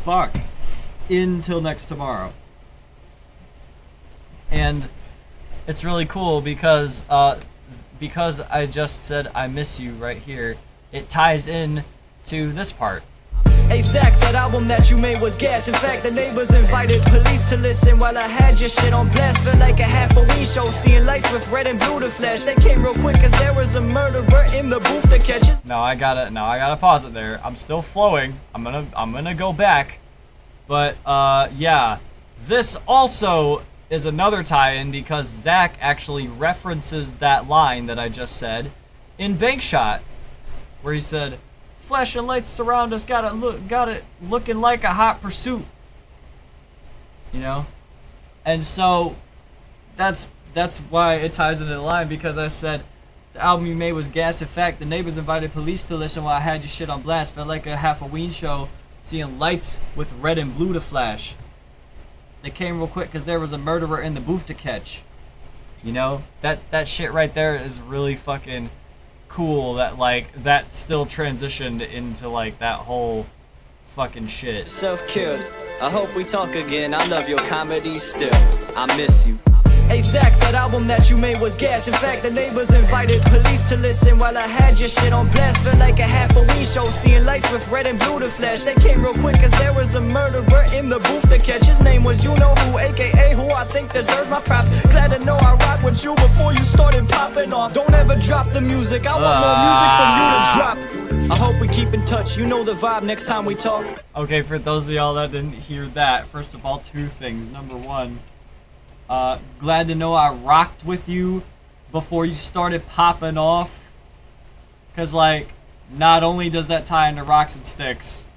fuck until next tomorrow. And it's really cool because I just said I miss you right here, it ties in to this part.
Hey Zach, that album that you made was gas. In fact, the neighbors invited police to listen while I had your shit on blast. Felt like a Halloween show, seeing lights with red and blue to flash. They came real quick cause there was a murderer in the booth to catch us.
No, I gotta pause it there. I'm still flowing. I'm gonna go back. But yeah, this also is another tie-in because Zach actually references that line that I just said in Bank Shot, where he said, "Flashing lights surround us, got it looking like a hot pursuit." You know, and so that's why it ties into the line, because I said the album you made was gas. In fact, the neighbors invited police to listen while I had your shit on blast. Felt like a Halloween show, seeing lights with red and blue to flash. They came real quick because there was a murderer in the booth to catch. You know, that shit right there is really fucking cool, that like that still transitioned into like that whole fucking shit.
Self-killed. I hope we talk again. I love your comedy still. I miss you. Hey Zach, that album that you made was gas. In fact, the neighbors invited police to listen while I had your shit on blast. Felt like a Halloween show, seeing lights with red and blue to flash. They came real quick cause there was a murderer in the booth to catch. His name was you know who, aka who I think deserves my props. Glad to know I rocked with you before you started popping off. Don't ever drop the music, I want more music from you to drop. I hope we keep in touch, you know the vibe next time we talk.
Okay, for those of y'all that didn't hear that, first of all, two things. Number one, glad to know I rocked with you before you started popping off. Cause like, not only does that tie into Rocks and Sticks,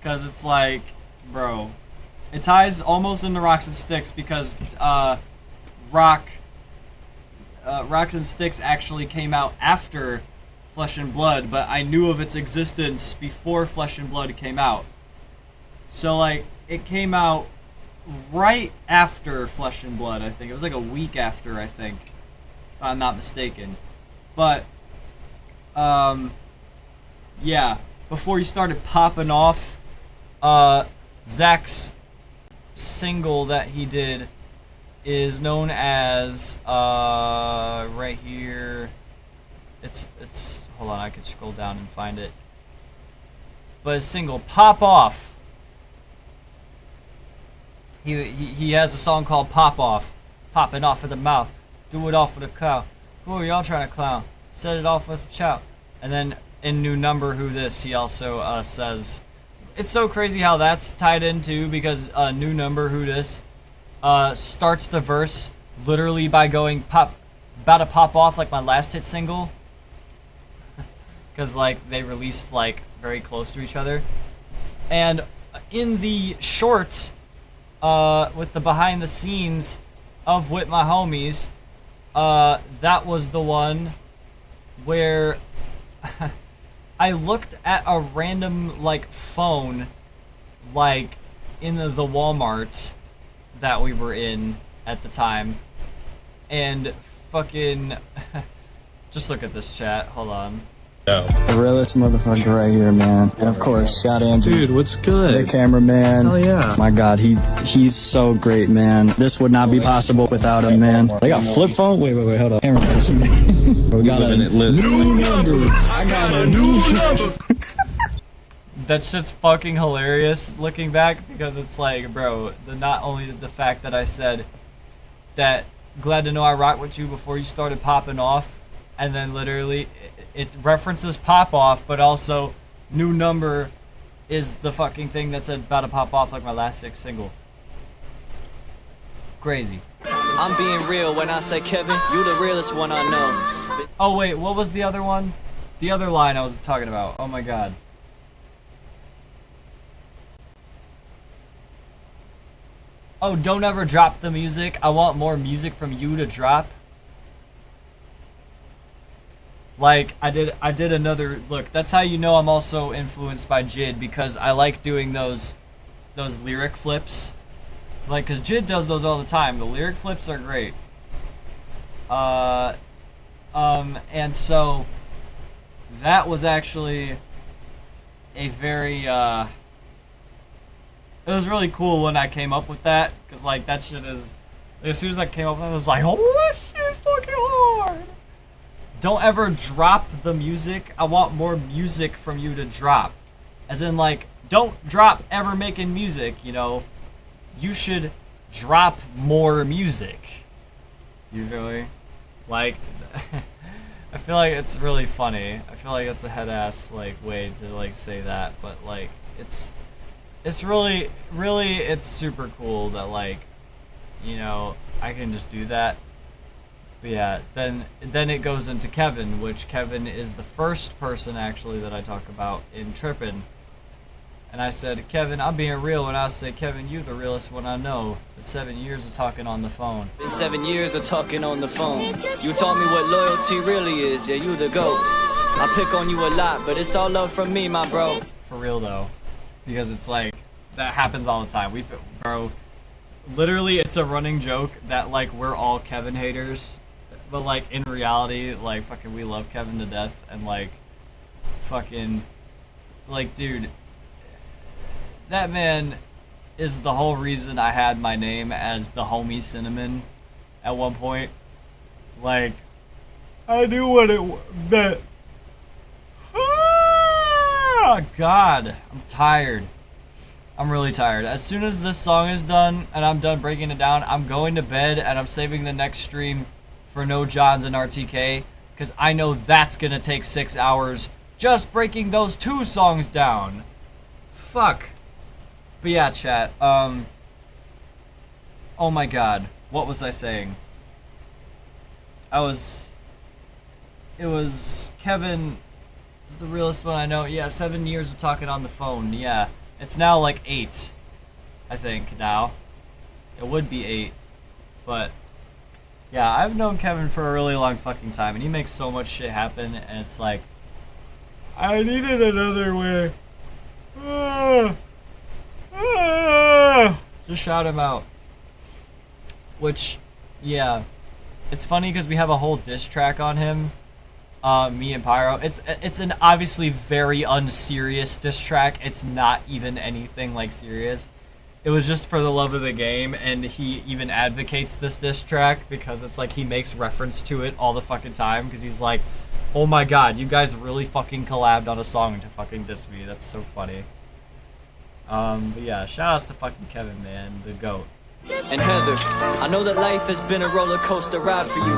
cause it's like, bro, it ties almost into Rocks and Sticks because Rocks and Sticks actually came out after Flesh and Blood, but I knew of its existence before Flesh and Blood came out. So like, it came out right after Flesh and Blood, I think. It was like a week after, I think, if I'm not mistaken. But, yeah, before he started popping off, Zach's single that he did is known as, right here, it's, hold on, I could scroll down and find it. But his single, Pop Off. He has a song called Pop Off. Popping off of the mouth. Do it off with a cow. Who are y'all trying to clown? Set it off with some chow. And then in New Number Who This, he also says, it's so crazy how that's tied into, because New Number Who This starts the verse literally by going pop, about to pop off, like my last hit single. Because like they released like very close to each other. And in the short, with the behind the scenes of With My Homies, that was the one where I looked at a random like phone like in the Walmart that we were in at the time, and fucking just look at this chat, hold on.
The realest motherfucker right here, man. And of course, shout Andrew.
Dude, what's good?
The cameraman.
Oh yeah.
My God, he's so great, man. This would not be possible without him, man. They got flip phone. Wait, hold on. Cameraman. We got a new number. I got a new number.
That shit's fucking hilarious looking back, because it's like, bro, not only the fact that I said that glad to know I rocked with you before you started popping off, and then literally it references Pop Off, but also New Number is the fucking thing that's about to pop off, like my last single. Crazy.
I'm being real when I say Kevin, you the realest one I know.
Oh wait, what was the other one? The other line I was talking about. Oh my God. Oh, don't ever drop the music. I want more music from you to drop. Like, I did another, look, that's how you know I'm also influenced by Jid, because I like doing those lyric flips. Like, cause Jid does those all the time. The lyric flips are great. And so, that was actually a very, it was really cool when I came up with that, cause like, that shit is, as soon as I came up with it, I was like, oh, that shit is fucking hard! Don't ever drop the music. I want more music from you to drop. As in, like, don't drop ever making music, you know. You should drop more music. You feel me? Like, I feel like it's really funny. I feel like it's a head-ass, like, way to, like, say that. But, like, it's really, it's super cool that, like, you know, I can just do that. But yeah, then it goes into Kevin, which Kevin is the first person actually that I talk about in Trippin'. And I said, Kevin, I'm being real when I say, Kevin, you the realest one I know. It's 7 years of talking on the phone.
Been 7 years of talking on the phone. You taught me what loyalty really is. Yeah, you the GOAT. I pick on you a lot, but it's all love from me, my bro.
For real though, because it's like that happens all the time. Bro, literally, it's a running joke that like we're all Kevin haters. But, like, in reality, like, fucking we love Kevin to death, and, like, fucking, like, dude, that man is the whole reason I had my name as the homie Cinnamon at one point. Like, I knew what it meant. Oh, God, I'm tired. I'm really tired. As soon as this song is done, and I'm done breaking it down, I'm going to bed, and I'm saving the next stream for No Johns and RTK, because I know that's gonna take 6 hours just breaking those 2 songs down. Fuck. But yeah, chat, oh my god, what was I saying? It was Kevin is the realest one I know. Yeah, 7 years of talking on the phone, yeah. It's now like 8, I think, now. It would be 8, but yeah, I've known Kevin for a really long fucking time, and he makes so much shit happen, and it's like, I needed another way. Just shout him out. Which, yeah, it's funny because we have a whole diss track on him, me and Pyro. It's an obviously very unserious diss track. It's not even anything like serious. It was just for the love of the game, and he even advocates this diss track because it's like he makes reference to it all the fucking time because he's like, oh my god, you guys really fucking collabed on a song to fucking diss me. That's so funny. But yeah, shout outs to fucking Kevin, man, the GOAT.
And Heather, I know that life has been a roller coaster ride for you.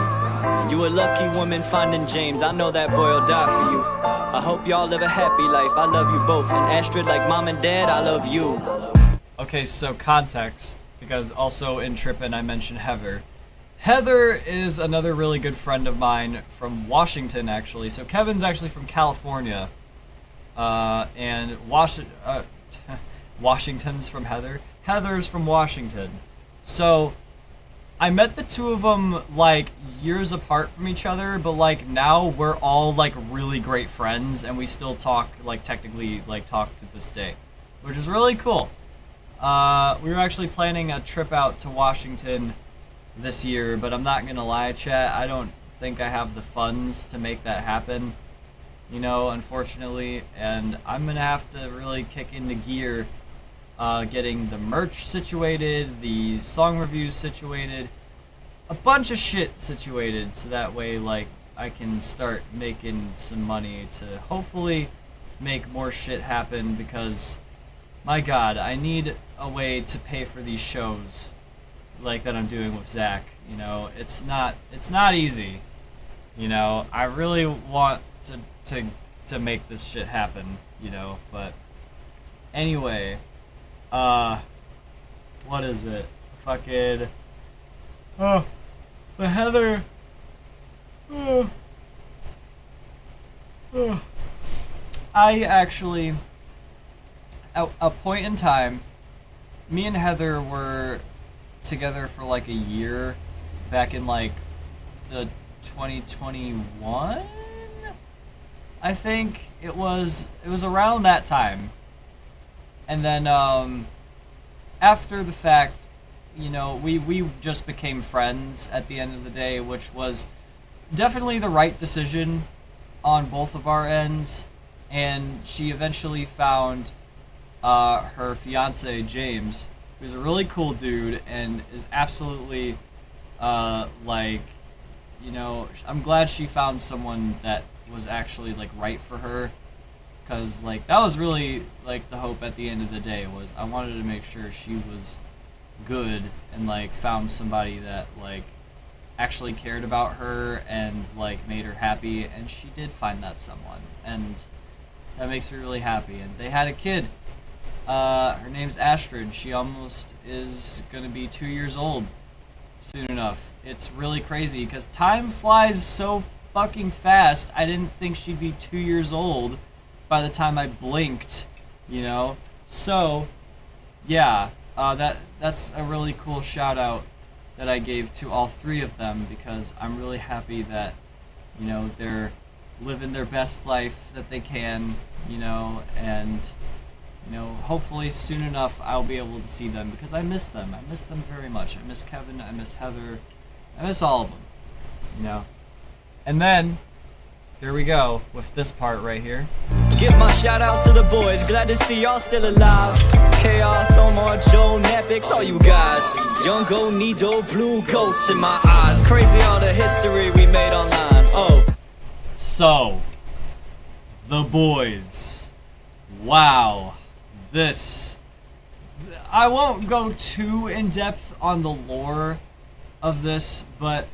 You a lucky woman finding James. I know that boy will die for you. I hope y'all live a happy life. I love you both. And Astrid, like mom and dad, I love you.
Okay, so context, because also in Trippin' I mentioned Heather. Heather is another really good friend of mine from Washington, actually. So Kevin's actually from California, and Washington's from Heather. Heather's from Washington. So I met the two of them like years apart from each other, but like now we're all like really great friends, and we still talk, like technically like talk to this day, which is really cool. We were actually planning a trip out to Washington this year, but I'm not gonna lie, chat, I don't think I have the funds to make that happen, you know, unfortunately, and I'm gonna have to really kick into gear, getting the merch situated, the song reviews situated, a bunch of shit situated, so that way, like, I can start making some money to hopefully make more shit happen, because my god, I need a way to pay for these shows like that I'm doing with Zach, you know. It's not easy, you know. I really want to make this shit happen, you know, but anyway, what is it? Fucking the Heather I actually, at a point in time, me and Heather were together for like a year back in like the 2021, I think it was around that time. And then after the fact, you know, we just became friends at the end of the day, which was definitely the right decision on both of our ends. And she eventually found her fiance James, who's a really cool dude and is absolutely like, you know, I'm glad she found someone that was actually like right for her, because like that was really like the hope at the end of the day, was I wanted to make sure she was good and like found somebody that like actually cared about her and like made her happy, and she did find that someone, and that makes me really happy. And they had a kid. Her name's Astrid. She almost is gonna be 2 years old soon enough. It's really crazy because time flies so fucking fast. I didn't think she'd be 2 years old by the time I blinked, you know? So, yeah, that's a really cool shout out that I gave to all three of them, because I'm really happy that, you know, they're living their best life that they can, you know, and, you know, hopefully soon enough I'll be able to see them, because I miss them. I miss them very much. I miss Kevin, I miss Heather, I miss all of them, you know. And then, here we go with this part right here.
Give my shout outs to the boys, glad to see y'all still alive. Chaos, Omar, Joe, Nepix, all you guys. Young Go, Nido, blue goats in my eyes. Crazy all the history we made online. Oh.
So, the boys. Wow. This. I won't go too in depth on the lore of this, but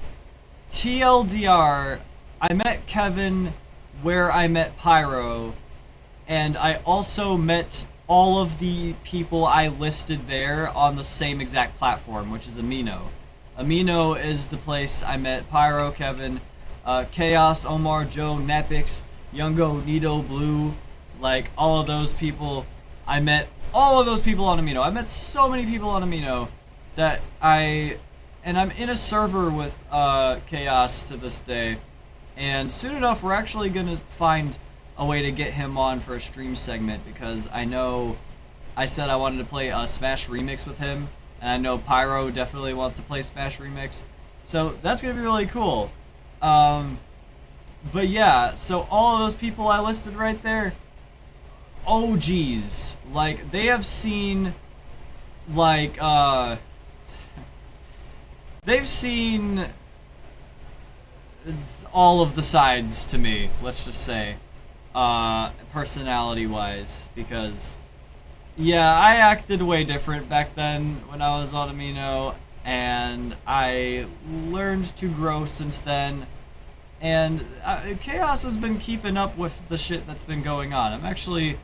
TLDR, I met Kevin where I met Pyro, and I also met all of the people I listed there on the same exact platform, which is Amino. Amino is the place I met Pyro, Kevin, Chaos, Omar, Joe, Nepix, Youngo, Nido, Blue, like all of those people. I met all of those people on Amino. I met so many people on Amino that and I'm in a server with Chaos to this day, and soon enough we're actually gonna find a way to get him on for a stream segment, because I know I said I wanted to play a Smash Remix with him, and I know Pyro definitely wants to play Smash Remix, so that's gonna be really cool. But yeah, so all of those people I listed right there, OGs, like they have seen like they've seen all of the sides to me, let's just say, personality wise, because yeah, I acted way different back then when I was on Amino, and I learned to grow since then, and Chaos has been keeping up with the shit that's been going on. I'm actually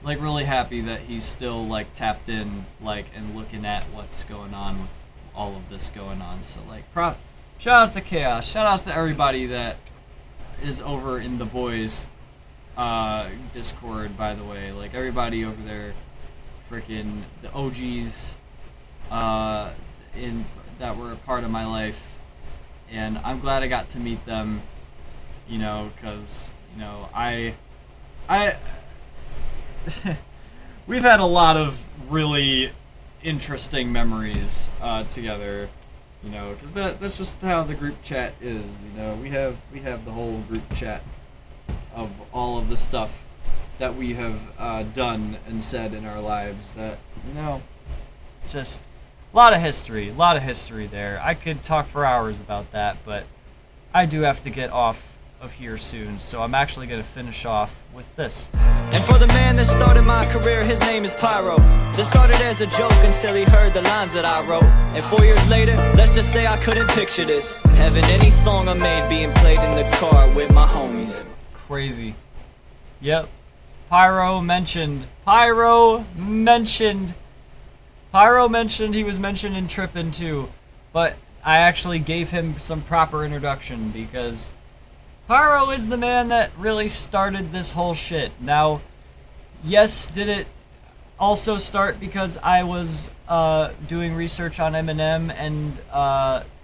like really happy that he's still like tapped in, like, and looking at what's going on with all of this going on. So like shout outs to Chaos, shout outs to everybody that is over in the boys Discord, by the way, like everybody over there, freaking the OGs in that were a part of my life, and I'm glad I got to meet them, you know, because, you know, I we've had a lot of really interesting memories together, you know, because that's just how the group chat is, you know. We have the whole group chat of all of the stuff that we have done and said in our lives that, you know, just a lot of history there. I could talk for hours about that, but I do have to get off of here soon, so I'm actually going to finish off with this.
And for the man that started my career, his name is Pyro. That started as a joke until he heard the lines that I wrote. And 4 years later, let's just say I couldn't picture this, having any song I made being played in the car with my homies.
Crazy. Yep. Pyro mentioned he was mentioned in Trippin' too, but I actually gave him some proper introduction, because Pyro is the man that really started this whole shit. Now, yes, did it also start because I was doing research on Eminem and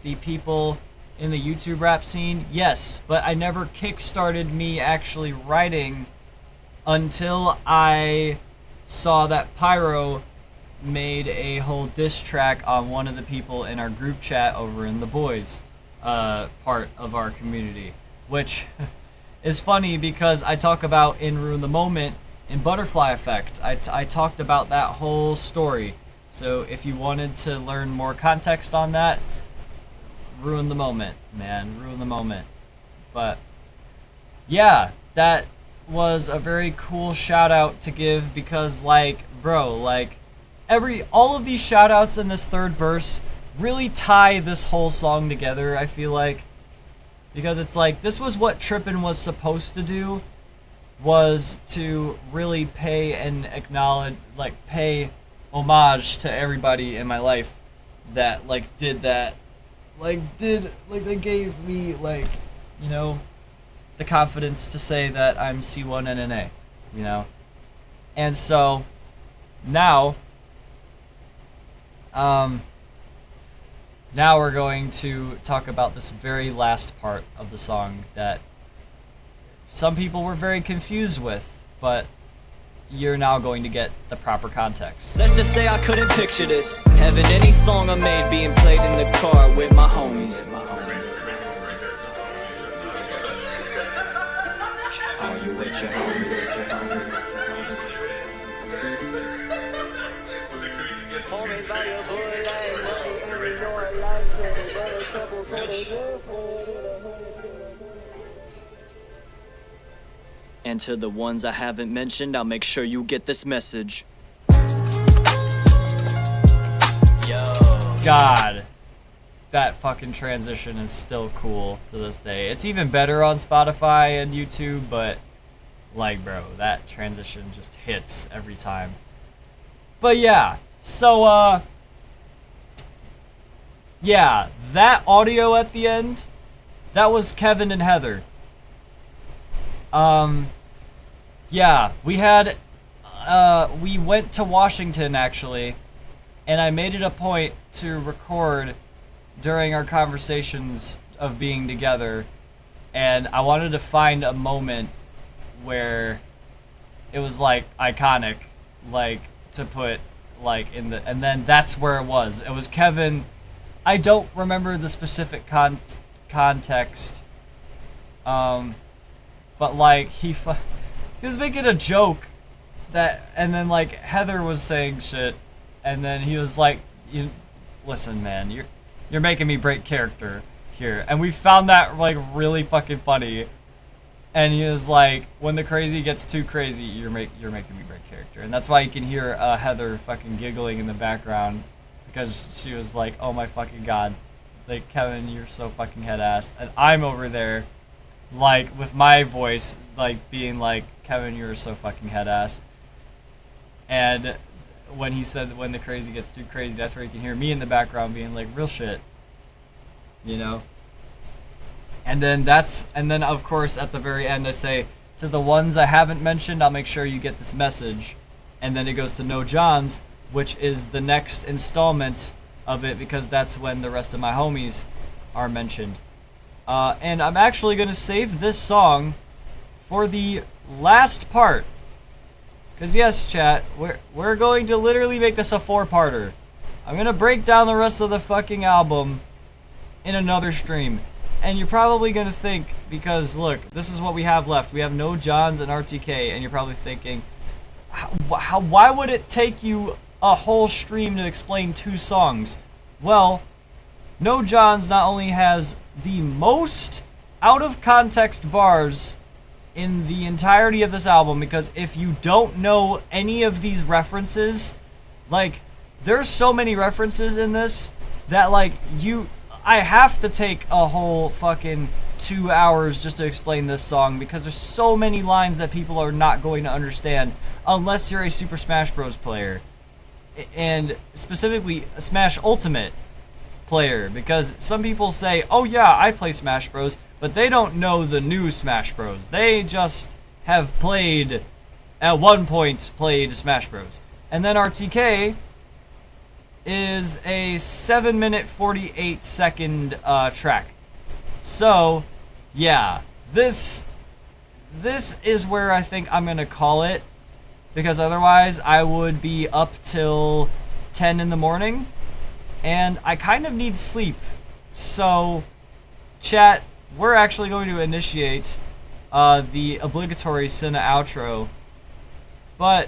the people in the YouTube rap scene? Yes, but I never kick-started me actually writing until I saw that Pyro made a whole diss track on one of the people in our group chat over in the boys part of our community, which is funny because I talk about in Ruin the Moment in Butterfly Effect. I talked about that whole story. So if you wanted to learn more context on that, Ruin the Moment, man. Ruin the Moment. But yeah, that was a very cool shout out to give because, like, bro, like, all of these shout outs in this third verse really tie this whole song together, I feel like. Because it's like, this was what Trippin' was supposed to do, was to really pay and acknowledge, like, pay homage to everybody in my life that, like, did that. They gave me, like, you know, the confidence to say that I'm C1NNA, you know? And so, now we're going to talk about this very last part of the song that some people were very confused with, but you're now going to get the proper context.
Let's just say I couldn't picture this, having any song I made being played in the car with my homies. Are you with your homies? And to the ones I haven't mentioned, I'll make sure you get this message.
God, that fucking transition is still cool to this day. It's even better on Spotify and YouTube, but, like, bro, that transition just hits every time. But yeah, so, yeah, that audio at the end, that was Kevin and Heather. Yeah, we went to Washington, actually, and I made it a point to record during our conversations of being together, and I wanted to find a moment where it was, like, iconic, like, to put, like, and then that's where it was. It was Kevin. I don't remember the specific context, but, like, he was making a joke and then, like, Heather was saying shit, and then he was like, listen, man, you're making me break character here. And we found that, like, really fucking funny. And he was like, when the crazy gets too crazy, you're making me break character. And that's why you can hear Heather fucking giggling in the background, because she was like, oh my fucking god, like, Kevin, you're so fucking head ass. And I'm over there, like, with my voice, like, being like, Kevin, you're so fucking head ass. And when he said, when the crazy gets too crazy, that's where you can hear me in the background being like, real shit, you know? And then of course at the very end I say, to the ones I haven't mentioned, I'll make sure you get this message. And then it goes to No Johns, which is the next installment of it, because that's when the rest of my homies are mentioned. And I'm actually going to save this song for the last part. Because yes, chat, we're going to literally make this a 4-parter. I'm going to break down the rest of the fucking album in another stream. And you're probably going to think, because look, this is what we have left. We have No Johns and RTK, and you're probably thinking, why would it take you a whole stream to explain 2 songs? Well, No Johns not only has the most out-of-context bars in the entirety of this album, because if you don't know any of these references, like, there's so many references in this that, like, I have to take a whole fucking 2 hours just to explain this song, because there's so many lines that people are not going to understand unless you're a Super Smash Bros. Player, and specifically a Smash Ultimate player, because some people say, oh yeah, I play Smash Bros, but they don't know the new Smash Bros. They just have at one point played Smash Bros. And then RTK is a 7-minute 48-second track. So, yeah, this is where I think I'm gonna call it, because otherwise I would be up till 10 in the morning, and I kind of need sleep. So, chat, we're actually going to initiate the obligatory Cinna outro. But,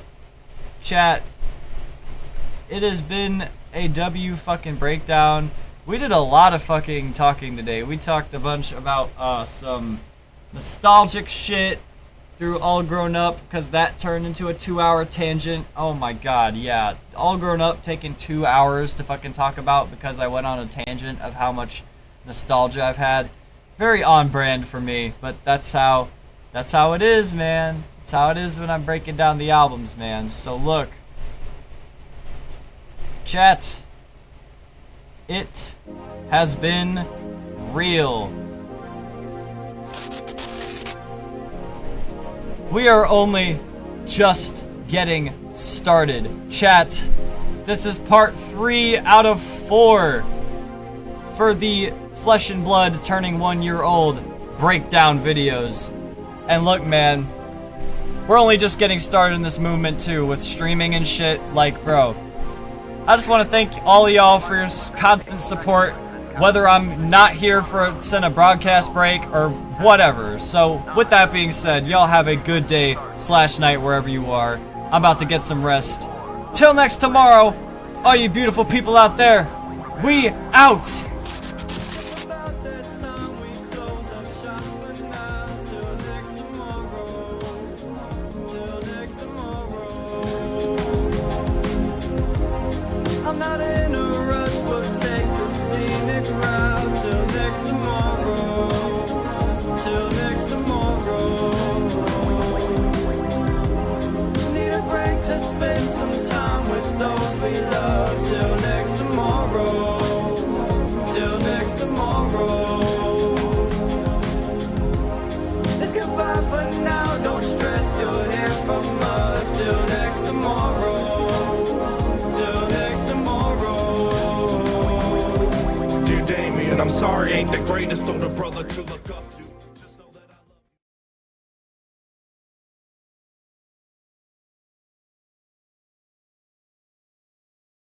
chat, it has been a W fucking breakdown. We did a lot of fucking talking today. We talked a bunch about some nostalgic shit through All Grown Up, because that turned into a 2-hour tangent. Oh my god, yeah. All Grown Up taking 2 hours to fucking talk about because I went on a tangent of how much nostalgia I've had. Very on brand for me, but that's how it is, man. That's how it is when I'm breaking down the albums, man. So look, chat, it has been real. We are only just getting started. Chat, this is part 3 out of 4 for the Flesh and Blood turning 1 year old breakdown videos. And look, man, we're only just getting started in this movement too, with streaming and shit. Like, bro, I just want to thank all of y'all for your constant support, whether I'm not here for a Cinna broadcast break or whatever. So with that being said, y'all have a good day / night wherever you are. I'm about to get some rest. Till next tomorrow, all you beautiful people out there, we out.
I'm not in a rush, but take the scenic route till next tomorrow. Till next tomorrow. Need a break to spend some time with those we love. Till next tomorrow. Till next tomorrow. It's goodbye for now. Don't stress, you'll hear from us. Till next tomorrow. I'm sorry, ain't the greatest older brother to look up to.